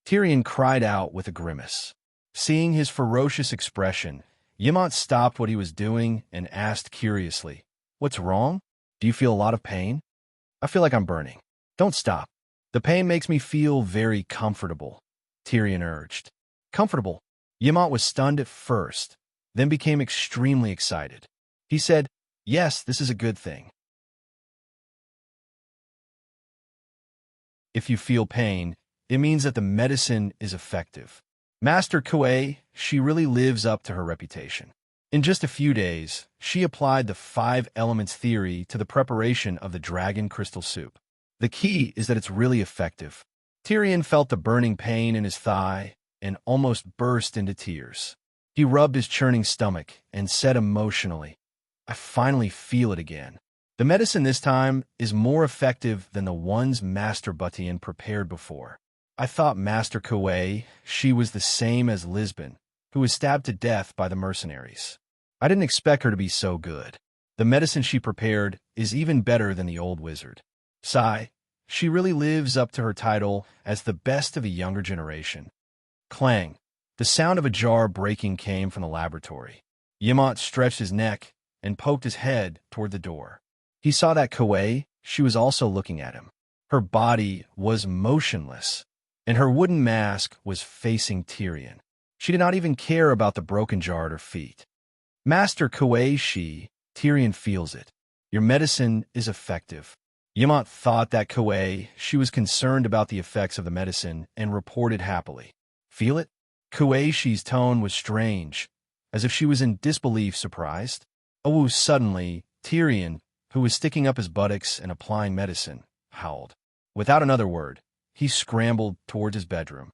Tyrion cried out with a grimace. Seeing his ferocious expression, Yamant stopped what he was doing and asked curiously, "What's wrong? Do you feel a lot of pain?" "I feel like I'm burning." "Don't stop. The pain makes me feel very comfortable," Tyrion urged. "Comfortable?" Yamant was stunned at first, then became extremely excited. He said, "Yes, this is a good thing. If you feel pain, it means that the medicine is effective. Master Koe, she really lives up to her reputation." In just a few days, she applied the 5 elements theory to the preparation of the dragon crystal soup. The key is that it's really effective. Tyrion felt the burning pain in his thigh and almost burst into tears. He rubbed his churning stomach and said emotionally, "I finally feel it again. The medicine this time is more effective than the ones Master Buttion prepared before. I thought Master Koe, she was the same as Lisbon, who was stabbed to death by the mercenaries. I didn't expect her to be so good. The medicine she prepared is even better than the old wizard. Sigh, she really lives up to her title as the best of the younger generation." Clang. The sound of a jar breaking came from the laboratory. Yamant stretched his neck and poked his head toward the door. He saw that Koe, she was also looking at him. Her body was motionless, and her wooden mask was facing Tyrion. She did not even care about the broken jar at her feet. "Master Koe, Tyrion feels it. Your medicine is effective." Yamant thought that Koe, she was concerned about the effects of the medicine and reported happily. "Feel it?" Koeishi's tone was strange, as if she was in disbelief surprised. Oh, suddenly, Tyrion, who was sticking up his buttocks and applying medicine, howled. Without another word, he scrambled towards his bedroom.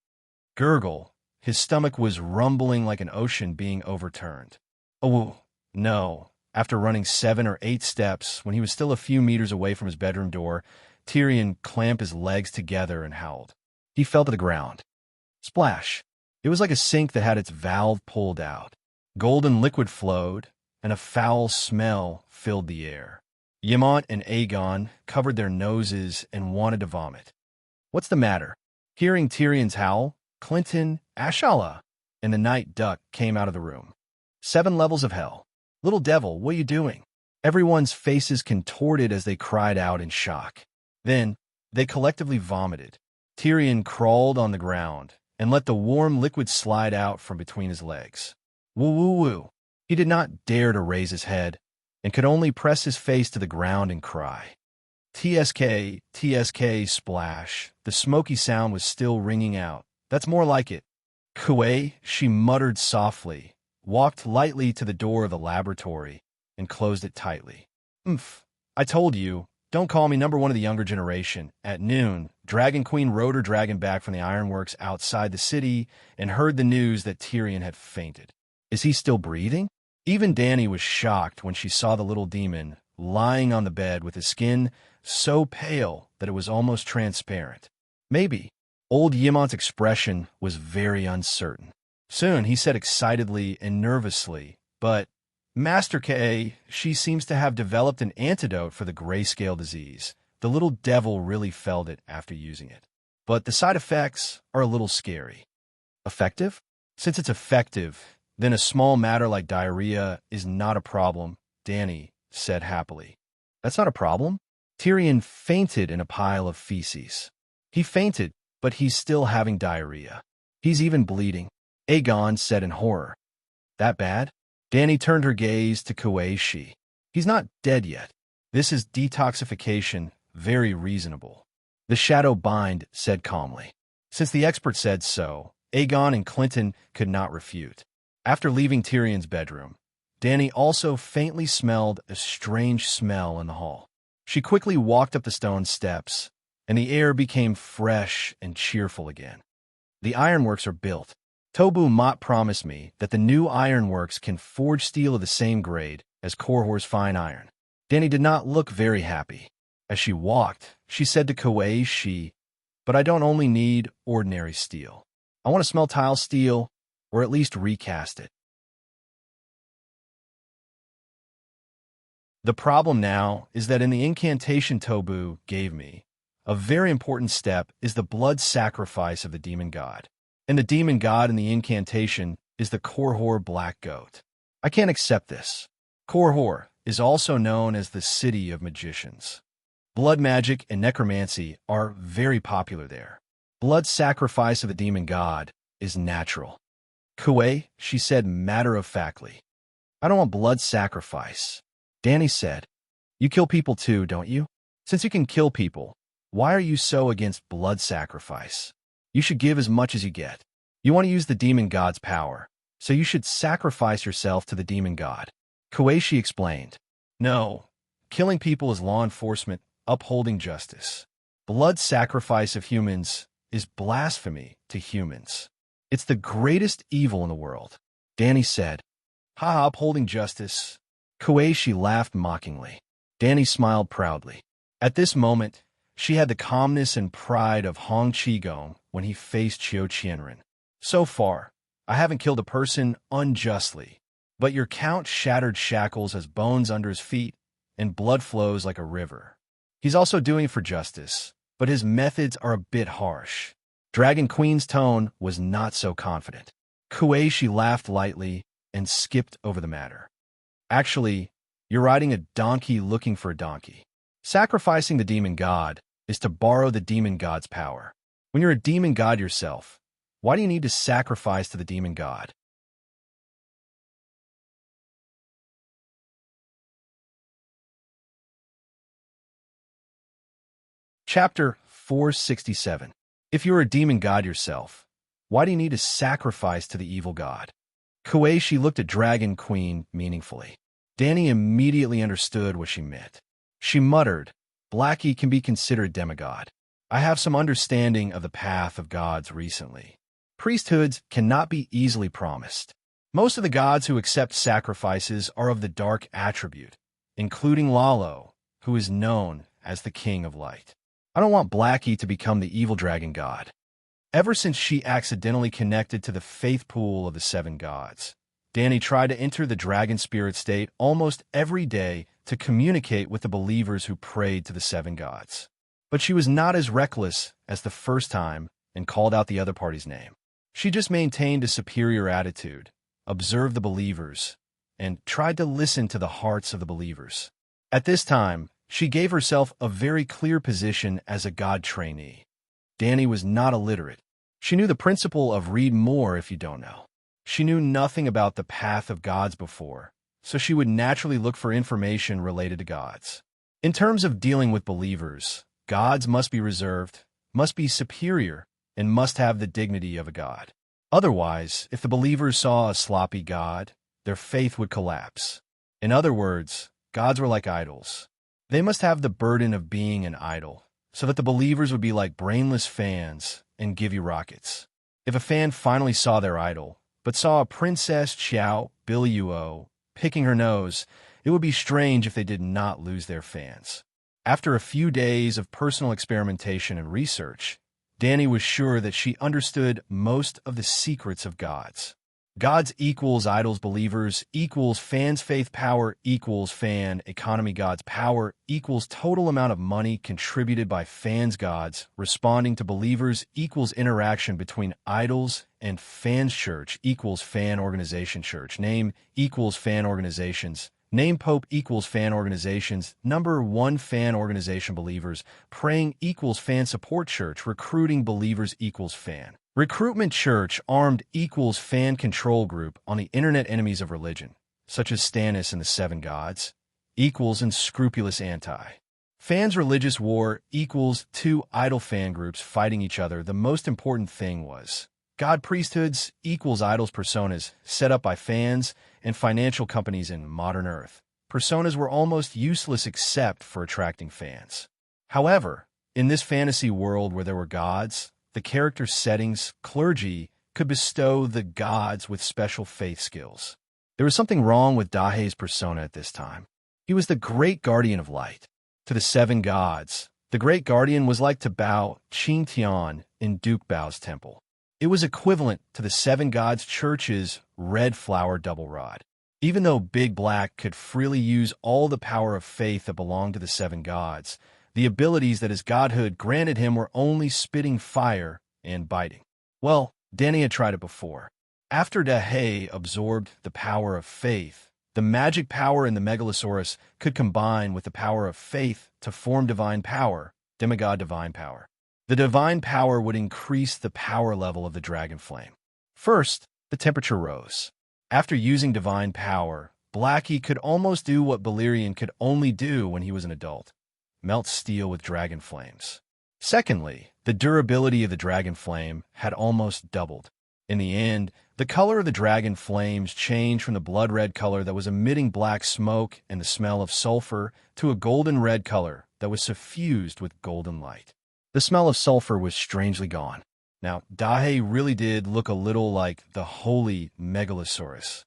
Gurgle, his stomach was rumbling like an ocean being overturned. "Oh, no, After running 7 or 8 steps, when he was still a few meters away from his bedroom door, Tyrion clamped his legs together and howled. He fell to the ground. Splash! It was like a sink that had its valve pulled out. Golden liquid flowed, and a foul smell filled the air. Ymont and Aegon covered their noses and wanted to vomit. "What's the matter?" Hearing Tyrion's howl, Clinton, Ashala, and the Night Duck came out of the room. 7 levels of hell. "Little devil, what are you doing?" Everyone's faces contorted as they cried out in shock. Then, they collectively vomited. Tyrion crawled on the ground and let the warm liquid slide out from between his legs. Woo-woo-woo. He did not dare to raise his head and could only press his face to the ground and cry. TSK, TSK, splash. The smoky sound was still ringing out. "That's more like it." "Kuei," she muttered softly, walked lightly to the door of the laboratory, and closed it tightly. "Umph. I told you, don't call me number 1 of the younger generation." At noon, Dragon Queen rode her dragon back from the ironworks outside the city and heard the news that Tyrion had fainted. Is he still breathing? Even Dany was shocked when she saw the little demon lying on the bed with his skin so pale that it was almost transparent. Maybe. Old Ymont's expression was very uncertain. Soon he said excitedly and nervously, "But, Master K, she seems to have developed an antidote for the grayscale disease. The little devil really felt it after using it. But the side effects are a little scary." "Effective?" "Since it's effective, then a small matter like diarrhea is not a problem," Dany said happily. "That's not a problem?" Tyrion fainted in a pile of feces. "He fainted, but he's still having diarrhea. He's even bleeding," Aegon said in horror. "That bad?" Dany turned her gaze to Kuei. "He's not dead yet. This is detoxification, very reasonable." The Shadow Bind said calmly. Since the expert said so, Aegon and Clinton could not refute. After leaving Tyrion's bedroom, Dany also faintly smelled a strange smell in the hall. She quickly walked up the stone steps, and the air became fresh and cheerful again. "The ironworks are built. Tobu Mott promised me that the new ironworks can forge steel of the same grade as Korhor's fine iron." Dany did not look very happy. As she walked, she said to Kuei, "But I don't only need ordinary steel. I want to smelt tile steel, or at least recast it." The problem now is that in the incantation Tobu gave me, a very important step is the blood sacrifice of the demon god. And the demon god in the incantation is the Korhor black goat. I can't accept this. Korhor is also known as the City of Magicians. Blood magic and necromancy are very popular there. Blood sacrifice of the demon god is natural. "Kuei," she said matter-of-factly. "I don't want blood sacrifice." Dany said, "You kill people too, don't you? Since you can kill people, why are you so against blood sacrifice? You should give as much as you get. You want to use the demon god's power, so you should sacrifice yourself to the demon god." Kuei explained, "No, killing people is law enforcement, upholding justice. Blood sacrifice of humans is blasphemy to humans. It's the greatest evil in the world." Dany said, "Ha, upholding justice." Kuei laughed mockingly. Dany smiled proudly. At this moment, she had the calmness and pride of Hong Qigong when he faced Qiu Qianren. "So far, I haven't killed a person unjustly, but your count shattered shackles has bones under his feet, and blood flows like a river. He's also doing it for justice, but his methods are a bit harsh." Dragon Queen's tone was not so confident. Kuei laughed lightly and skipped over the matter. "Actually, you're riding a donkey looking for a donkey. Sacrificing the demon god is to borrow the demon god's power. When you're a demon god yourself, why do you need to sacrifice to the demon god?" Chapter 467. If you're a demon god yourself, why do you need to sacrifice to the evil god? Kuei looked at Dragon Queen meaningfully. Dany immediately understood what she meant. She muttered, "Blackie can be considered demigod. I have some understanding of the path of gods recently. Priesthoods cannot be easily promised. Most of the gods who accept sacrifices are of the dark attribute, including Lalo, who is known as the King of Light. I don't want Blackie to become the evil dragon god. Ever since she accidentally connected to the faith pool of the seven gods, Dani tried to enter the dragon spirit state almost every day to communicate with the believers who prayed to the seven gods. But she was not as reckless as the first time and called out the other party's name. She just maintained a superior attitude, observed the believers, and tried to listen to the hearts of the believers. At this time, she gave herself a very clear position as a god trainee. Dani was not illiterate. She knew the principle of read more if you don't know. She knew nothing about the path of gods before, so she would naturally look for information related to gods. In terms of dealing with believers, gods must be reserved, must be superior, and must have the dignity of a god. Otherwise, if the believers saw a sloppy god, their faith would collapse. In other words, gods were like idols. They must have the burden of being an idol, so that the believers would be like brainless fans and give you rockets. If a fan finally saw their idol, but saw a Princess Xiao Biluo picking her nose, it would be strange if they did not lose their fans. After a few days of personal experimentation and research, Dani was sure that she understood most of the secrets of gods. Gods equals idols believers equals fans faith power equals fan economy gods power equals total amount of money contributed by fans gods responding to believers equals interaction between idols and fans church equals fan organization church name equals fan organizations name pope equals fan organizations number 1 fan organization believers praying equals fan support church recruiting believers equals fan recruitment church armed equals fan control group on the internet enemies of religion, such as Stannis and the Seven Gods, equals unscrupulous anti. Fans religious war equals 2 idol fan groups fighting each other. The most important thing was God priesthoods equals idols personas set up by fans and financial companies in modern Earth. Personas were almost useless except for attracting fans. However, in this fantasy world where there were gods, the character settings, clergy, could bestow the gods with special faith skills. There was something wrong with Dahe's persona at this time. He was the great guardian of light. To the seven gods, the great guardian was like to Bao Qingtian in Duke Bao's temple. It was equivalent to the seven gods' church's red flower double rod. Even though Big Black could freely use all the power of faith that belonged to the seven gods, the abilities that his godhood granted him were only spitting fire and biting. Well, Dani had tried it before. After Dahe absorbed the power of faith, the magic power in the Megalosaurus could combine with the power of faith to form divine power, demigod divine power. The divine power would increase the power level of the dragon flame. First, the temperature rose. After using divine power, Blackie could almost do what Balerion could only do when he was an adult. Melt steel with dragon flames. Secondly, the durability of the dragon flame had almost doubled. In the end, the color of the dragon flames changed from the blood red color that was emitting black smoke and the smell of sulfur to a golden red color that was suffused with golden light. The smell of sulfur was strangely gone. Now, Dahe really did look a little like the holy Megalosaurus.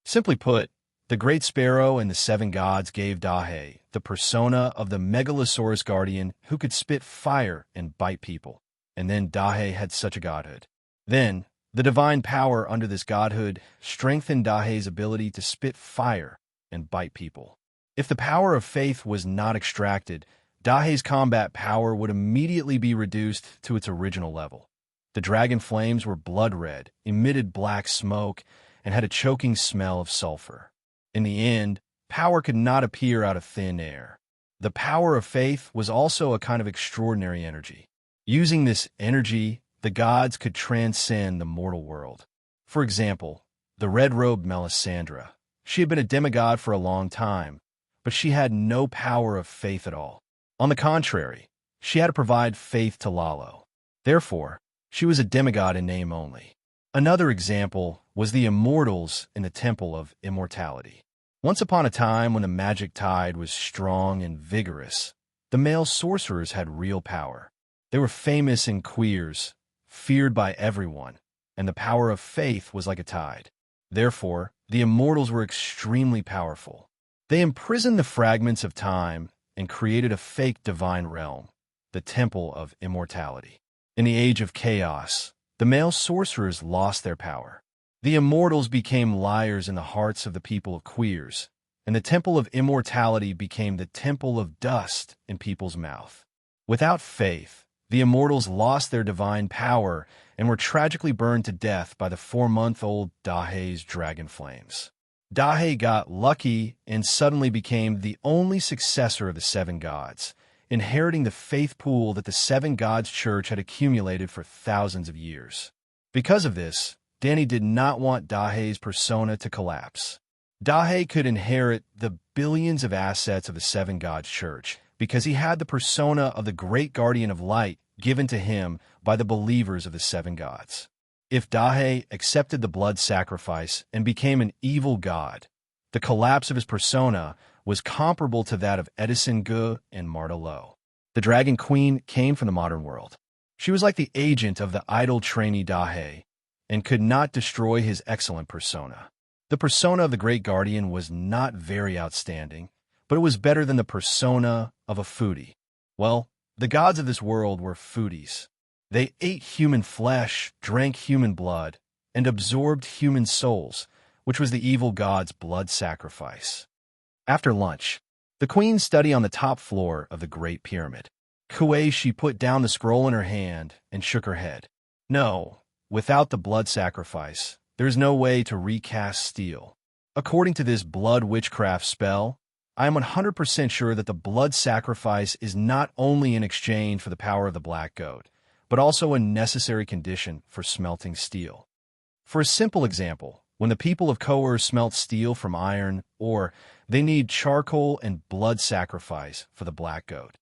Simply put, the Great Sparrow and the Seven Gods gave Dahe the persona of the Megalosaurus guardian who could spit fire and bite people. And then Dahe had such a godhood. Then, the divine power under this godhood strengthened Dahe's ability to spit fire and bite people. If the power of faith was not extracted, Dahe's combat power would immediately be reduced to its original level. The dragon flames were blood red, emitted black smoke, and had a choking smell of sulfur. In the end, power could not appear out of thin air. The power of faith was also a kind of extraordinary energy. Using this energy, the gods could transcend the mortal world. For example, the red-robed Melisandre. She had been a demigod for a long time, but she had no power of faith at all. On the contrary, she had to provide faith to Lalo. Therefore, she was a demigod in name only. Another example was the immortals in the Temple of Immortality. Once upon a time when the magic tide was strong and vigorous, the male sorcerers had real power. They were famous in queers, feared by everyone, and the power of faith was like a tide. Therefore, the immortals were extremely powerful. They imprisoned the fragments of time and created a fake divine realm, the Temple of Immortality. In the Age of Chaos, the male sorcerers lost their power. The immortals became liars in the hearts of the people of queers, and the Temple of Immortality became the Temple of Dust in people's mouth. Without faith, the immortals lost their divine power and were tragically burned to death by the 4-month-old Dahe's dragon flames. Dahe got lucky and suddenly became the only successor of the seven gods, inheriting the faith pool that the seven gods church had accumulated for thousands of years. Because of this, Danny did not want Dahe's persona to collapse. Dahe could inherit the billions of assets of the seven gods church because he had the persona of the great guardian of light given to him by the believers of the seven gods. If Dahe accepted the blood sacrifice and became an evil god, the collapse of his persona was comparable to that of Edison Gu and Marta Lowe. The Dragon Queen came from the modern world. She was like the agent of the idle trainee Dahe and could not destroy his excellent persona. The persona of the Great Guardian was not very outstanding, but it was better than the persona of a foodie. Well, the gods of this world were foodies. They ate human flesh, drank human blood, and absorbed human souls, which was the evil god's blood sacrifice. After lunch, the queen studied on the top floor of the Great Pyramid. She put down the scroll in her hand and shook her head. No, without the blood sacrifice, there's no way to recast steel. According to this blood witchcraft spell, I am 100% sure that the blood sacrifice is not only in exchange for the power of the black goat, but also a necessary condition for smelting steel. For a simple example, when the people of Koer smelt steel from iron ore, they need charcoal and blood sacrifice for the black goat.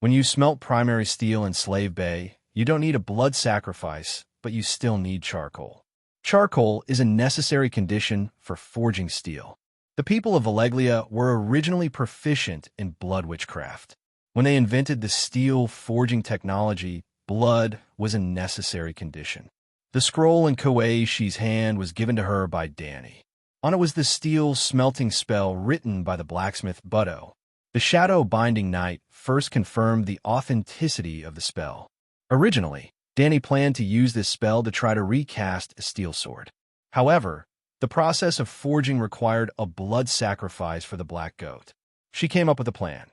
When you smelt primary steel in Slave Bay, you don't need a blood sacrifice, but you still need charcoal. Charcoal is a necessary condition for forging steel. The people of Valeglia were originally proficient in blood witchcraft. When they invented the steel forging technology, blood was a necessary condition. The scroll in Koeishi's hand was given to her by Danny. On it was the steel smelting spell written by the blacksmith Butto. The shadow binding knight first confirmed the authenticity of the spell. Originally, Danny planned to use this spell to try to recast a steel sword. However, the process of forging required a blood sacrifice for the black goat. She came up with a plan.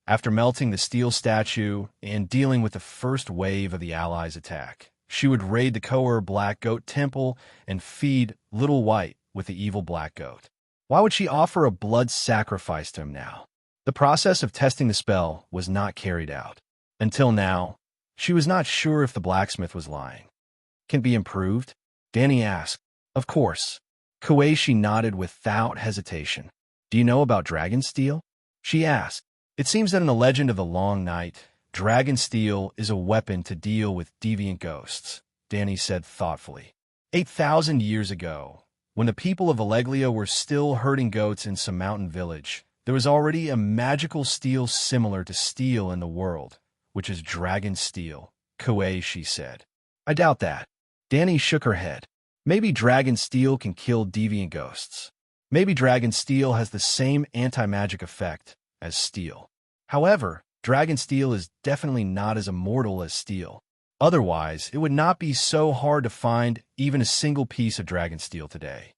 After melting the steel statue and dealing with the first wave of the Allies' attack, she would raid the Koer Black Goat Temple and feed Little White with the evil black goat. Why would she offer a blood sacrifice to him now? The process of testing the spell was not carried out. Until now, she was not sure if the blacksmith was lying. Can it be improved? Danny asked. Of course. Koeishi nodded without hesitation. Do you know about dragon steel? She asked. It seems that in the legend of the Long Night, dragon steel is a weapon to deal with deviant ghosts, Danny said thoughtfully. 8,000 years ago, when the people of Valeglia were still herding goats in some mountain village, there was already a magical steel similar to steel in the world, which is dragon steel, Koeishi said. I doubt that. Danny shook her head. Maybe dragon steel can kill deviant ghosts. Maybe dragon steel has the same anti-magic effect as steel. However, dragon steel is definitely not as immortal as steel. Otherwise, it would not be so hard to find even a single piece of dragon steel today.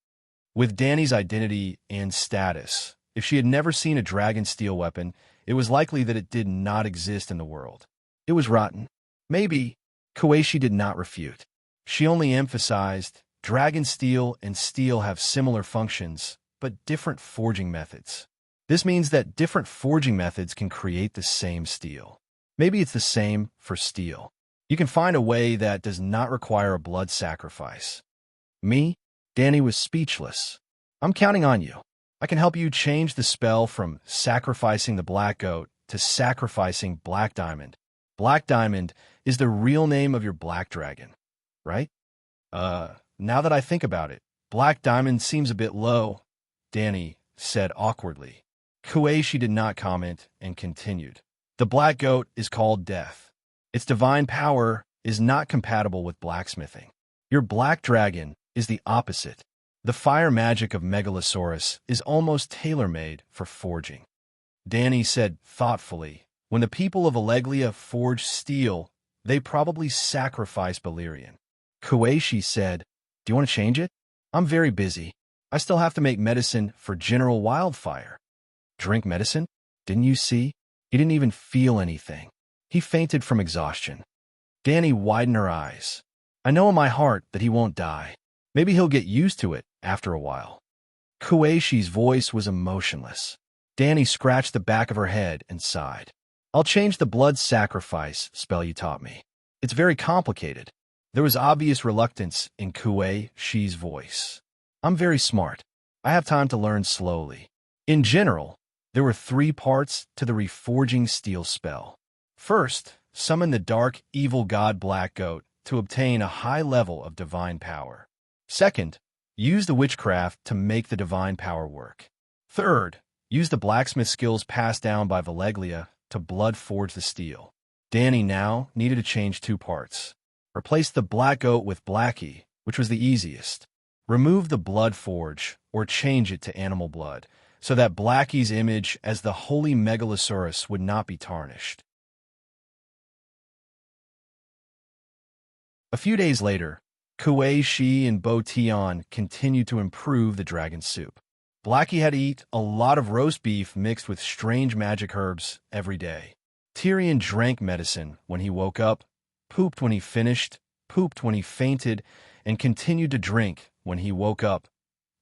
With Danny's identity and status, if she had never seen a dragon steel weapon, it was likely that it did not exist in the world. It was rotten. Maybe. Koeishi did not refute. She only emphasized, dragon steel and steel have similar functions, but different forging methods. This means that different forging methods can create the same steel. Maybe it's the same for steel. You can find a way that does not require a blood sacrifice. Me? Danny was speechless. I'm counting on you. I can help you change the spell from sacrificing the black goat to sacrificing Black Diamond. Black Diamond is the real name of your black dragon, right? Now that I think about it, Black Diamond seems a bit low, Danny said awkwardly. Koeishi did not comment and continued. The black goat is called Death. Its divine power is not compatible with blacksmithing. Your black dragon is the opposite. The fire magic of Megalosaurus is almost tailor-made for forging. Danny said thoughtfully, when the people of Alleglia forged steel, they probably sacrificed Balerion. Kueishi said, "Do you want to change it? I'm very busy. I still have to make medicine for General Wildfire." Drink medicine? Didn't you see? He didn't even feel anything. He fainted from exhaustion. Danny widened her eyes. "I know in my heart that he won't die. Maybe he'll get used to it after a while." Kueishi's voice was emotionless. Danny scratched the back of her head and sighed. "I'll change the blood sacrifice spell you taught me. It's very complicated." There was obvious reluctance in Kueishi's voice. "I'm very smart. I have time to learn slowly." In general, there were 3 parts to the reforging steel spell. First, summon the dark, evil god Black Goat to obtain a high level of divine power. Second, use the witchcraft to make the divine power work. Third, use the blacksmith skills passed down by Valeglia to blood forge the steel. Danny now needed to change 2 parts. Replace the Black Goat with Blackie, which was the easiest. Remove the blood forge, or change it to animal blood, so that Blackie's image as the holy Megalosaurus would not be tarnished. A few days later, Kueishi and Botion continued to improve the dragon soup. Blackie had to eat a lot of roast beef mixed with strange magic herbs every day. Tyrion drank medicine when he woke up, pooped when he finished, pooped when he fainted, and continued to drink when he woke up.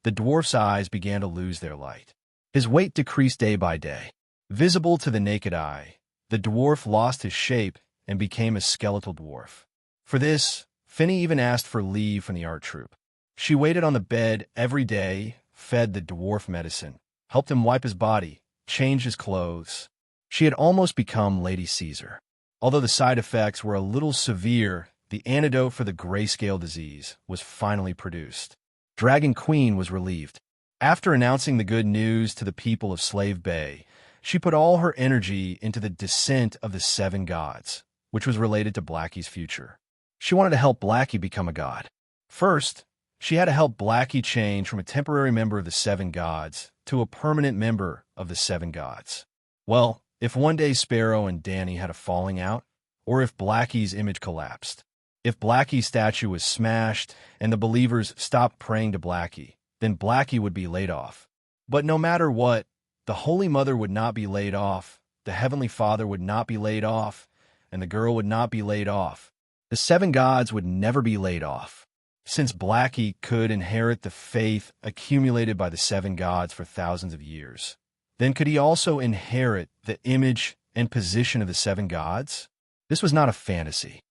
The dwarf's eyes began to lose their light. His weight decreased day by day. Visible to the naked eye, the dwarf lost his shape and became a skeletal dwarf. For this, Finny even asked for leave from the art troupe. She waited on the bed every day, fed the dwarf medicine, helped him wipe his body, changed his clothes. She had almost become Lady Caesar. Although the side effects were a little severe, the antidote for the grayscale disease was finally produced. Dragon Queen was relieved. After announcing the good news to the people of Slave Bay, she put all her energy into the descent of the 7 gods, which was related to Blackie's future. She wanted to help Blackie become a god. First, she had to help Blackie change from a temporary member of the 7 gods to a permanent member of the 7 gods. Well, if one day Sparrow and Danny had a falling out, or if Blackie's image collapsed, if Blackie's statue was smashed and the believers stopped praying to Blackie, then Blackie would be laid off. But no matter what, the Holy Mother would not be laid off, the Heavenly Father would not be laid off, and the girl would not be laid off. The 7 gods would never be laid off. Since Blackie could inherit the faith accumulated by the 7 gods for thousands of years, then could he also inherit the image and position of the 7 gods? This was not a fantasy.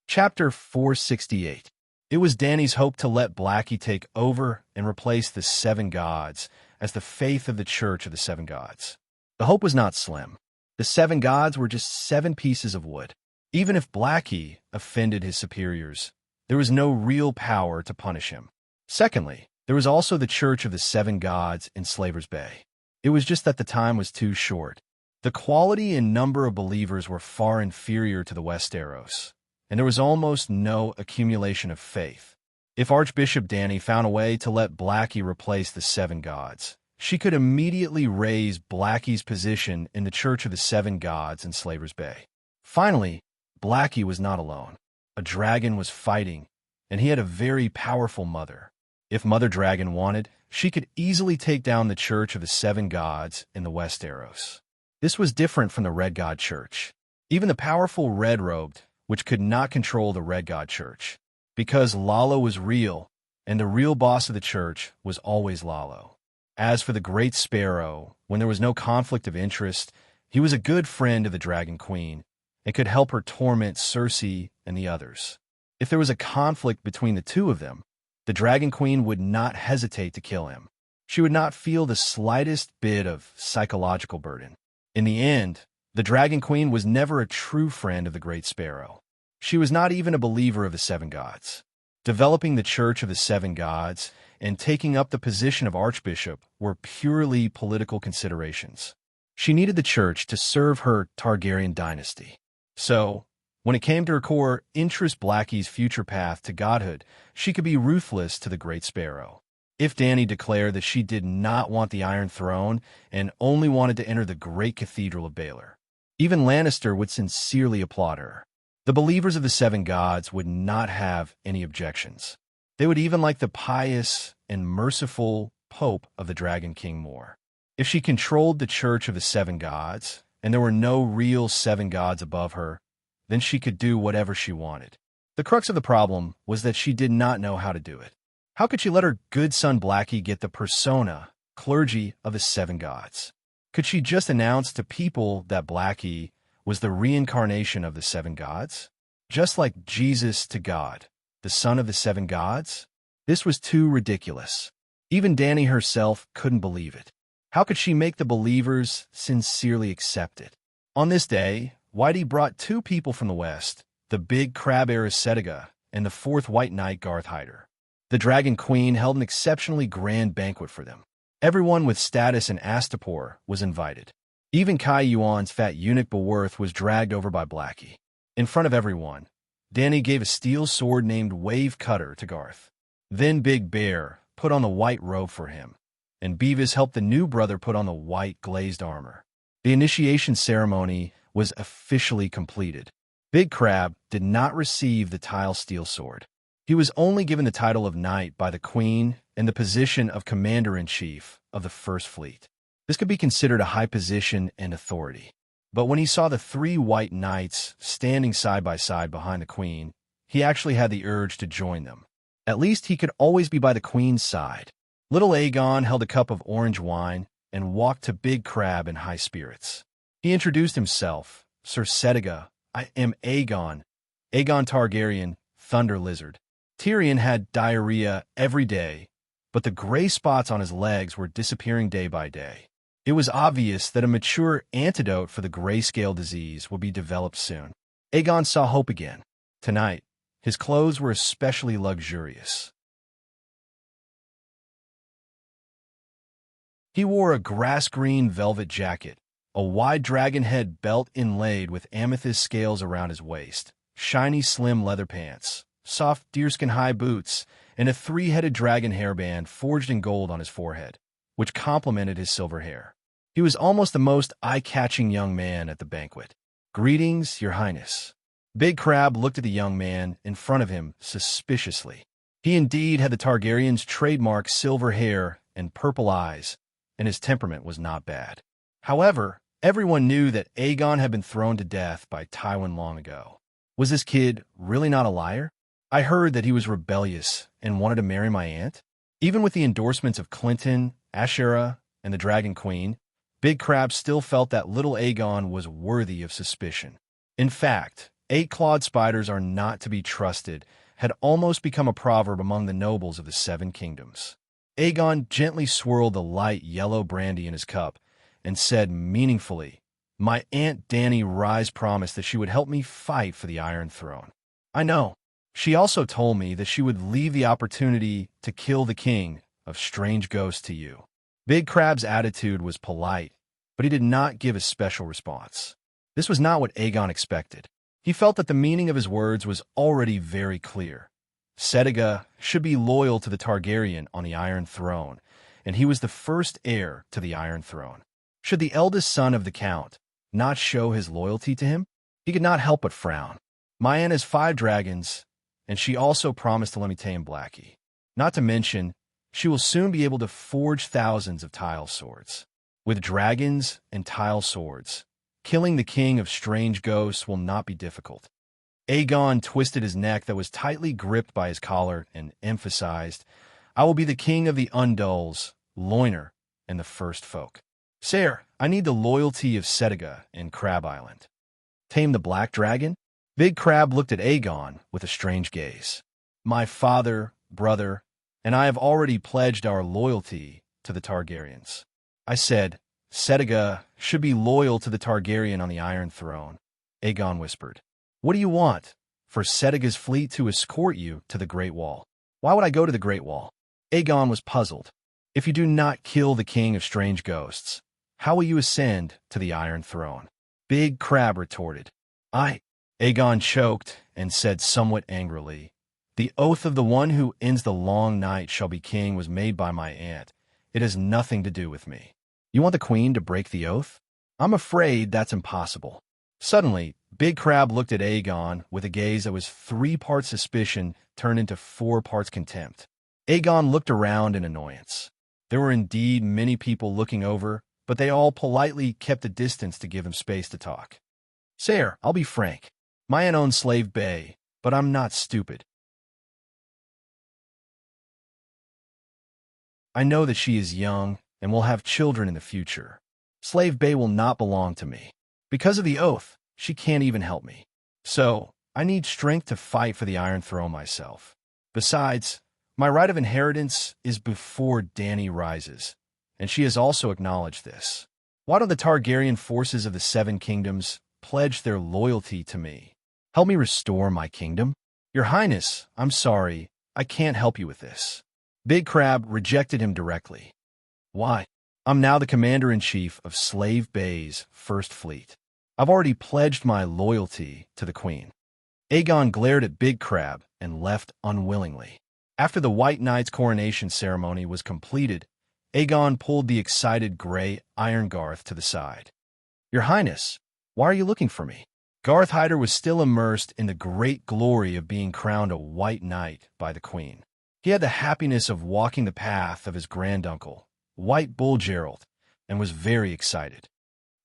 Chapter 468. It was Danny's hope to let Blackie take over and replace the 7 gods as the faith of the Church of the 7 gods. The hope was not slim. The 7 gods were just 7 pieces of wood. Even if Blackie offended his superiors, there was no real power to punish him. Secondly, there was also the Church of the 7 gods in Slaver's Bay. It was just that the time was too short. The quality and number of believers were far inferior to the Westeros, and there was almost no accumulation of faith. If Archbishop Danny found a way to let Blackie replace the 7 gods, she could immediately raise Blackie's position in the Church of the 7 gods in Slaver's Bay. Finally, Blackie was not alone. A dragon was fighting, and he had a very powerful mother. If Mother Dragon wanted, she could easily take down the Church of the 7 gods in the Westeros. This was different from the Red God Church. Even the powerful Red-Robed, which could not control the Red God Church, because Lalo was real, and the real boss of the church was always Lalo. As for the Great Sparrow, when there was no conflict of interest, he was a good friend of the Dragon Queen, and could help her torment Cersei and the others. If there was a conflict between the 2 of them, the Dragon Queen would not hesitate to kill him. She would not feel the slightest bit of psychological burden. In the end, the Dragon Queen was never a true friend of the Great Sparrow. She was not even a believer of the 7 gods. Developing the Church of the Seven Gods and taking up the position of archbishop were purely political considerations. She needed the church to serve her Targaryen dynasty. So, when it came to her core interest, Blackie's future path to godhood, she could be ruthless to the Great Sparrow. If Dany declared that she did not want the Iron Throne and only wanted to enter the great cathedral of Baelor, even Lannister would sincerely applaud her. The believers of the Seven Gods would not have any objections. They would even like the pious and merciful Pope of the Dragon King more. If she controlled the Church of the Seven Gods, and there were no real seven gods above her, then she could do whatever she wanted. The crux of the problem was that she did not know how to do it. How could she let her good son Blackie get the persona, clergy of the Seven Gods? Could she just announce to people that Blackie was the reincarnation of the Seven Gods? Just like Jesus to God, the son of the Seven Gods? This was too ridiculous. Even Dany herself couldn't believe it. How could she make the believers sincerely accept it? On this day, Whitey brought two people from the west, the big crab heiress Setiga and the fourth white knight Garth Hyder. The Dragon Queen held an exceptionally grand banquet for them. Everyone with status in Astapor was invited. Even Kai Yuan's fat eunuch Beworth was dragged over by Blackie. In front of everyone, Dany gave a steel sword named Wave Cutter to Garth. Then Big Bear put on the white robe for him, and Beavis helped the new brother put on the white glazed armor. The initiation ceremony was officially completed. Big Crab did not receive the tile steel sword. He was only given the title of knight by the Queen and the position of commander-in-chief of the First Fleet. This could be considered a high position and authority. But when he saw the three white knights standing side by side behind the Queen, he actually had the urge to join them. At least he could always be by the Queen's side. Little Aegon held a cup of orange wine and walked to Big Crab in high spirits. He introduced himself, Sir Setiga, I am Aegon Targaryen, Thunder Lizard. Tyrion had diarrhea every day, but the gray spots on his legs were disappearing day by day. It was obvious that a mature antidote for the grayscale disease would be developed soon. Aegon saw hope again. Tonight, his clothes were especially luxurious. He wore a grass-green velvet jacket, a wide dragon head belt inlaid with amethyst scales around his waist, shiny slim leather pants, soft deerskin high boots, and a three-headed dragon hairband forged in gold on his forehead, which complemented his silver hair. He was almost the most eye-catching young man at the banquet. "Greetings, Your Highness." Big Crab looked at the young man in front of him suspiciously. He indeed had the Targaryen's trademark silver hair and purple eyes, and his temperament was not bad. However, everyone knew that Aegon had been thrown to death by Tywin long ago. Was this kid really not a liar? I heard that he was rebellious and wanted to marry my aunt. Even with the endorsements of Clinton, Ashera, and the Dragon Queen, Big Crab still felt that little Aegon was worthy of suspicion. In fact, eight-clawed spiders are not to be trusted had almost become a proverb among the nobles of the Seven Kingdoms. Aegon gently swirled the light yellow brandy in his cup and said meaningfully, "My Aunt Dany Rise promised that she would help me fight for the Iron Throne. I know. She also told me that she would leave the opportunity to kill the king of strange ghosts to you." Big Crab's attitude was polite, but he did not give a special response. This was not what Aegon expected. He felt that the meaning of his words was already very clear. Setiga should be loyal to the Targaryen on the Iron Throne, and he was the first heir to the Iron Throne. Should the eldest son of the Count not show his loyalty to him? He could not help but frown. My aunt has 5 dragons, and she also promised to let me tame Blackie. Not to mention, she will soon be able to forge thousands of tile swords. With dragons and tile swords, killing the king of strange ghosts will not be difficult. Aegon twisted his neck that was tightly gripped by his collar and emphasized, "I will be the king of the Undulls, Loiner, and the First Folk. Sire, I need the loyalty of Setiga in Crab Island." Tame the Black Dragon? Big Crab looked at Aegon with a strange gaze. "My father, brother, and I have already pledged our loyalty to the Targaryens." I said, "Setiga should be loyal to the Targaryen on the Iron Throne," Aegon whispered. "What do you want? for Setiga's fleet to escort you to the Great Wall. Why would I go to the Great Wall? Aegon was puzzled. If you do not kill the King of Strange Ghosts, how will you ascend to the Iron Throne? Big Crab retorted. Aegon choked and said somewhat angrily, the oath of the one who ends the long night shall be king was made by my aunt. It has nothing to do with me. You want the queen to break the oath? I'm afraid that's impossible. Suddenly, Big Crab looked at Aegon with a gaze that was 3 parts suspicion turned into 4 parts contempt. Aegon looked around in annoyance. There were indeed many people looking over, but they all politely kept a distance to give him space to talk. Sire, I'll be frank. My aunt owns Slave Bay, but I'm not stupid. I know that she is young and will have children in the future. Slave Bay will not belong to me. Because of the oath, she can't even help me. So, I need strength to fight for the Iron Throne myself. Besides, my right of inheritance is before Dany rises, and she has also acknowledged this. Why don't the Targaryen forces of the Seven Kingdoms pledge their loyalty to me? Help me restore my kingdom? Your Highness, I'm sorry, I can't help you with this. Big Crab rejected him directly. Why? I'm now the commander-in-chief of Slave Bay's First Fleet. I've already pledged my loyalty to the Queen. Aegon glared at Big Crab and left unwillingly. After the White Knight's coronation ceremony was completed, Aegon pulled the excited Grey Irongarth to the side. Your Highness, why are you looking for me? Garth Hyder was still immersed in the great glory of being crowned a White Knight by the Queen. He had the happiness of walking the path of his granduncle, White Bull Gerald, and was very excited.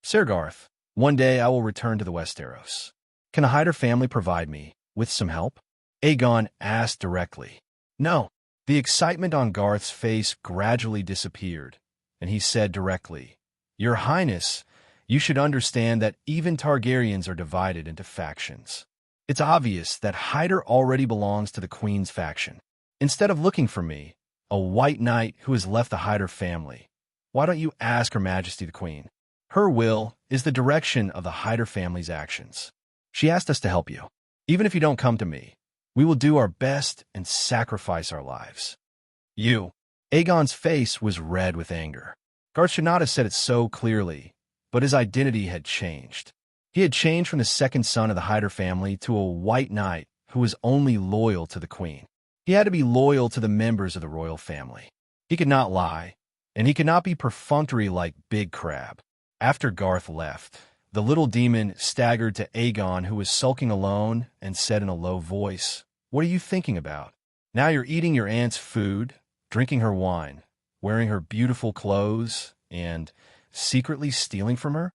Sir Garth, one day I will return to the Westeros. Can the Hyder family provide me with some help? Aegon asked directly. No. The excitement on Garth's face gradually disappeared, and he said directly, Your Highness, you should understand that even Targaryens are divided into factions. It's obvious that Hyder already belongs to the Queen's faction. Instead of looking for me, a White Knight who has left the Hyder family, why don't you ask Her Majesty the Queen? Her will is the direction of the Hyder family's actions. She asked us to help you. Even if you don't come to me, we will do our best and sacrifice our lives. You. Aegon's face was red with anger. Garth should not have said it so clearly, but his identity had changed. He had changed from the second son of the Hyder family to a White Knight who was only loyal to the Queen. He had to be loyal to the members of the royal family. He could not lie, and he could not be perfunctory like Big Crab. After Garth left, the little demon staggered to Aegon, who was sulking alone, and said in a low voice, What are you thinking about? Now you're eating your aunt's food, drinking her wine, wearing her beautiful clothes, and secretly stealing from her?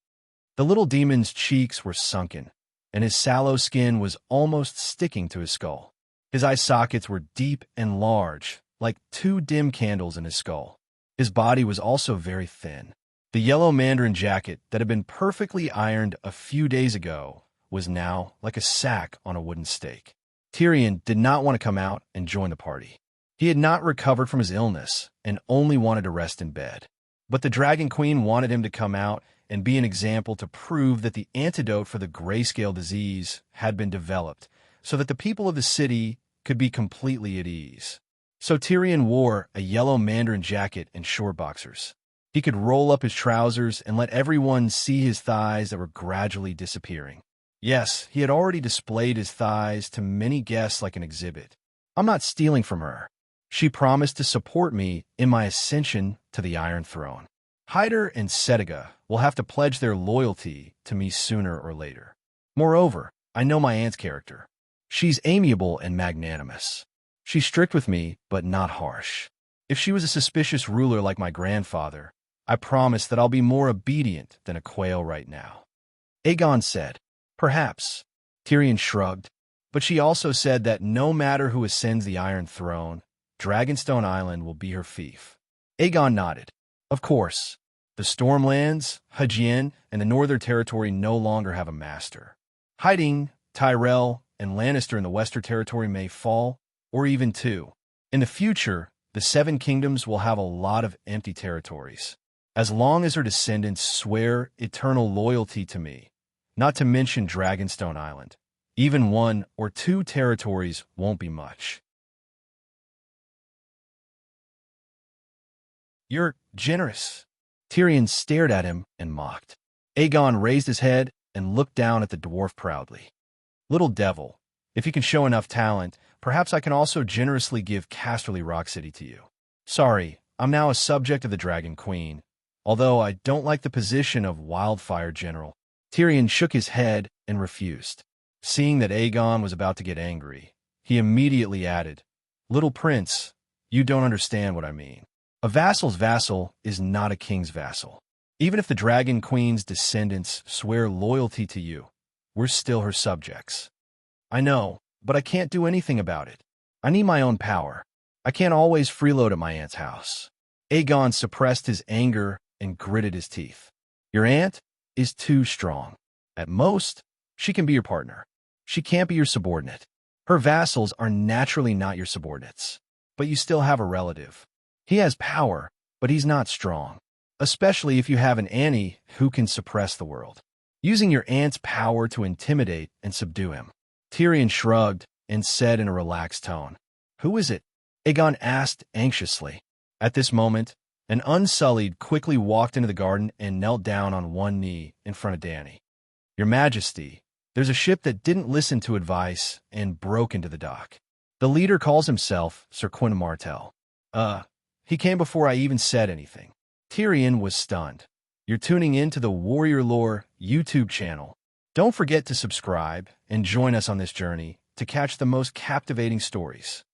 The little demon's cheeks were sunken, and his sallow skin was almost sticking to his skull. His eye sockets were deep and large, like 2 dim candles in his skull. His body was also very thin. The yellow mandarin jacket that had been perfectly ironed a few days ago was now like a sack on a wooden stake. Tyrion did not want to come out and join the party. He had not recovered from his illness and only wanted to rest in bed. But the Dragon Queen wanted him to come out and be an example to prove that the antidote for the grayscale disease had been developed so that the people of the city could be completely at ease. So Tyrion wore a yellow mandarin jacket and short boxers. He could roll up his trousers and let everyone see his thighs that were gradually disappearing. Yes, he had already displayed his thighs to many guests like an exhibit. I'm not stealing from her. She promised to support me in my ascension to the Iron Throne. Hyder and Setiga will have to pledge their loyalty to me sooner or later. Moreover, I know my aunt's character. She's amiable and magnanimous. She's strict with me, but not harsh. If she was a suspicious ruler like my grandfather, I promise that I'll be more obedient than a quail right now. Aegon said, Perhaps. Tyrion shrugged, but she also said that no matter who ascends the Iron Throne, Dragonstone Island will be her fief. Aegon nodded. Of course, the Stormlands, Hajien, and the Northern Territory no longer have a master. Hiding, Tyrell, and Lannister in the Western Territory may fall, or even 2. In the future, the Seven Kingdoms will have a lot of empty territories. As long as her descendants swear eternal loyalty to me, not to mention Dragonstone Island, Even 1 or 2 territories won't be much. You're generous. Tyrion stared at him and mocked. Aegon raised his head and looked down at the dwarf proudly. Little devil, if you can show enough talent, perhaps I can also generously give Casterly Rock City to you. Sorry, I'm now a subject of the Dragon Queen, although I don't like the position of Wildfire General. Tyrion shook his head and refused. Seeing that Aegon was about to get angry, he immediately added, Little Prince, you don't understand what I mean. A vassal's vassal is not a king's vassal. Even if the Dragon Queen's descendants swear loyalty to you, we're still her subjects. I know, but I can't do anything about it. I need my own power. I can't always freeload at my aunt's house. Aegon suppressed his anger and gritted his teeth. Your aunt is too strong. At most, she can be your partner. She can't be your subordinate. Her vassals are naturally not your subordinates. But you still have a relative. He has power, but he's not strong. Especially if you have an Annie who can suppress the world. Using your aunt's power to intimidate and subdue him. Tyrion shrugged and said in a relaxed tone, Who is it? Aegon asked anxiously. At this moment, an Unsullied quickly walked into the garden and knelt down on one knee in front of Dany. Your Majesty, there's a ship that didn't listen to advice and broke into the dock. The leader calls himself Sir Quentin Martell. He came before I even said anything. Tyrion was stunned. You're tuning in to the Warrior Lore YouTube channel. Don't forget to subscribe and join us on this journey to catch the most captivating stories.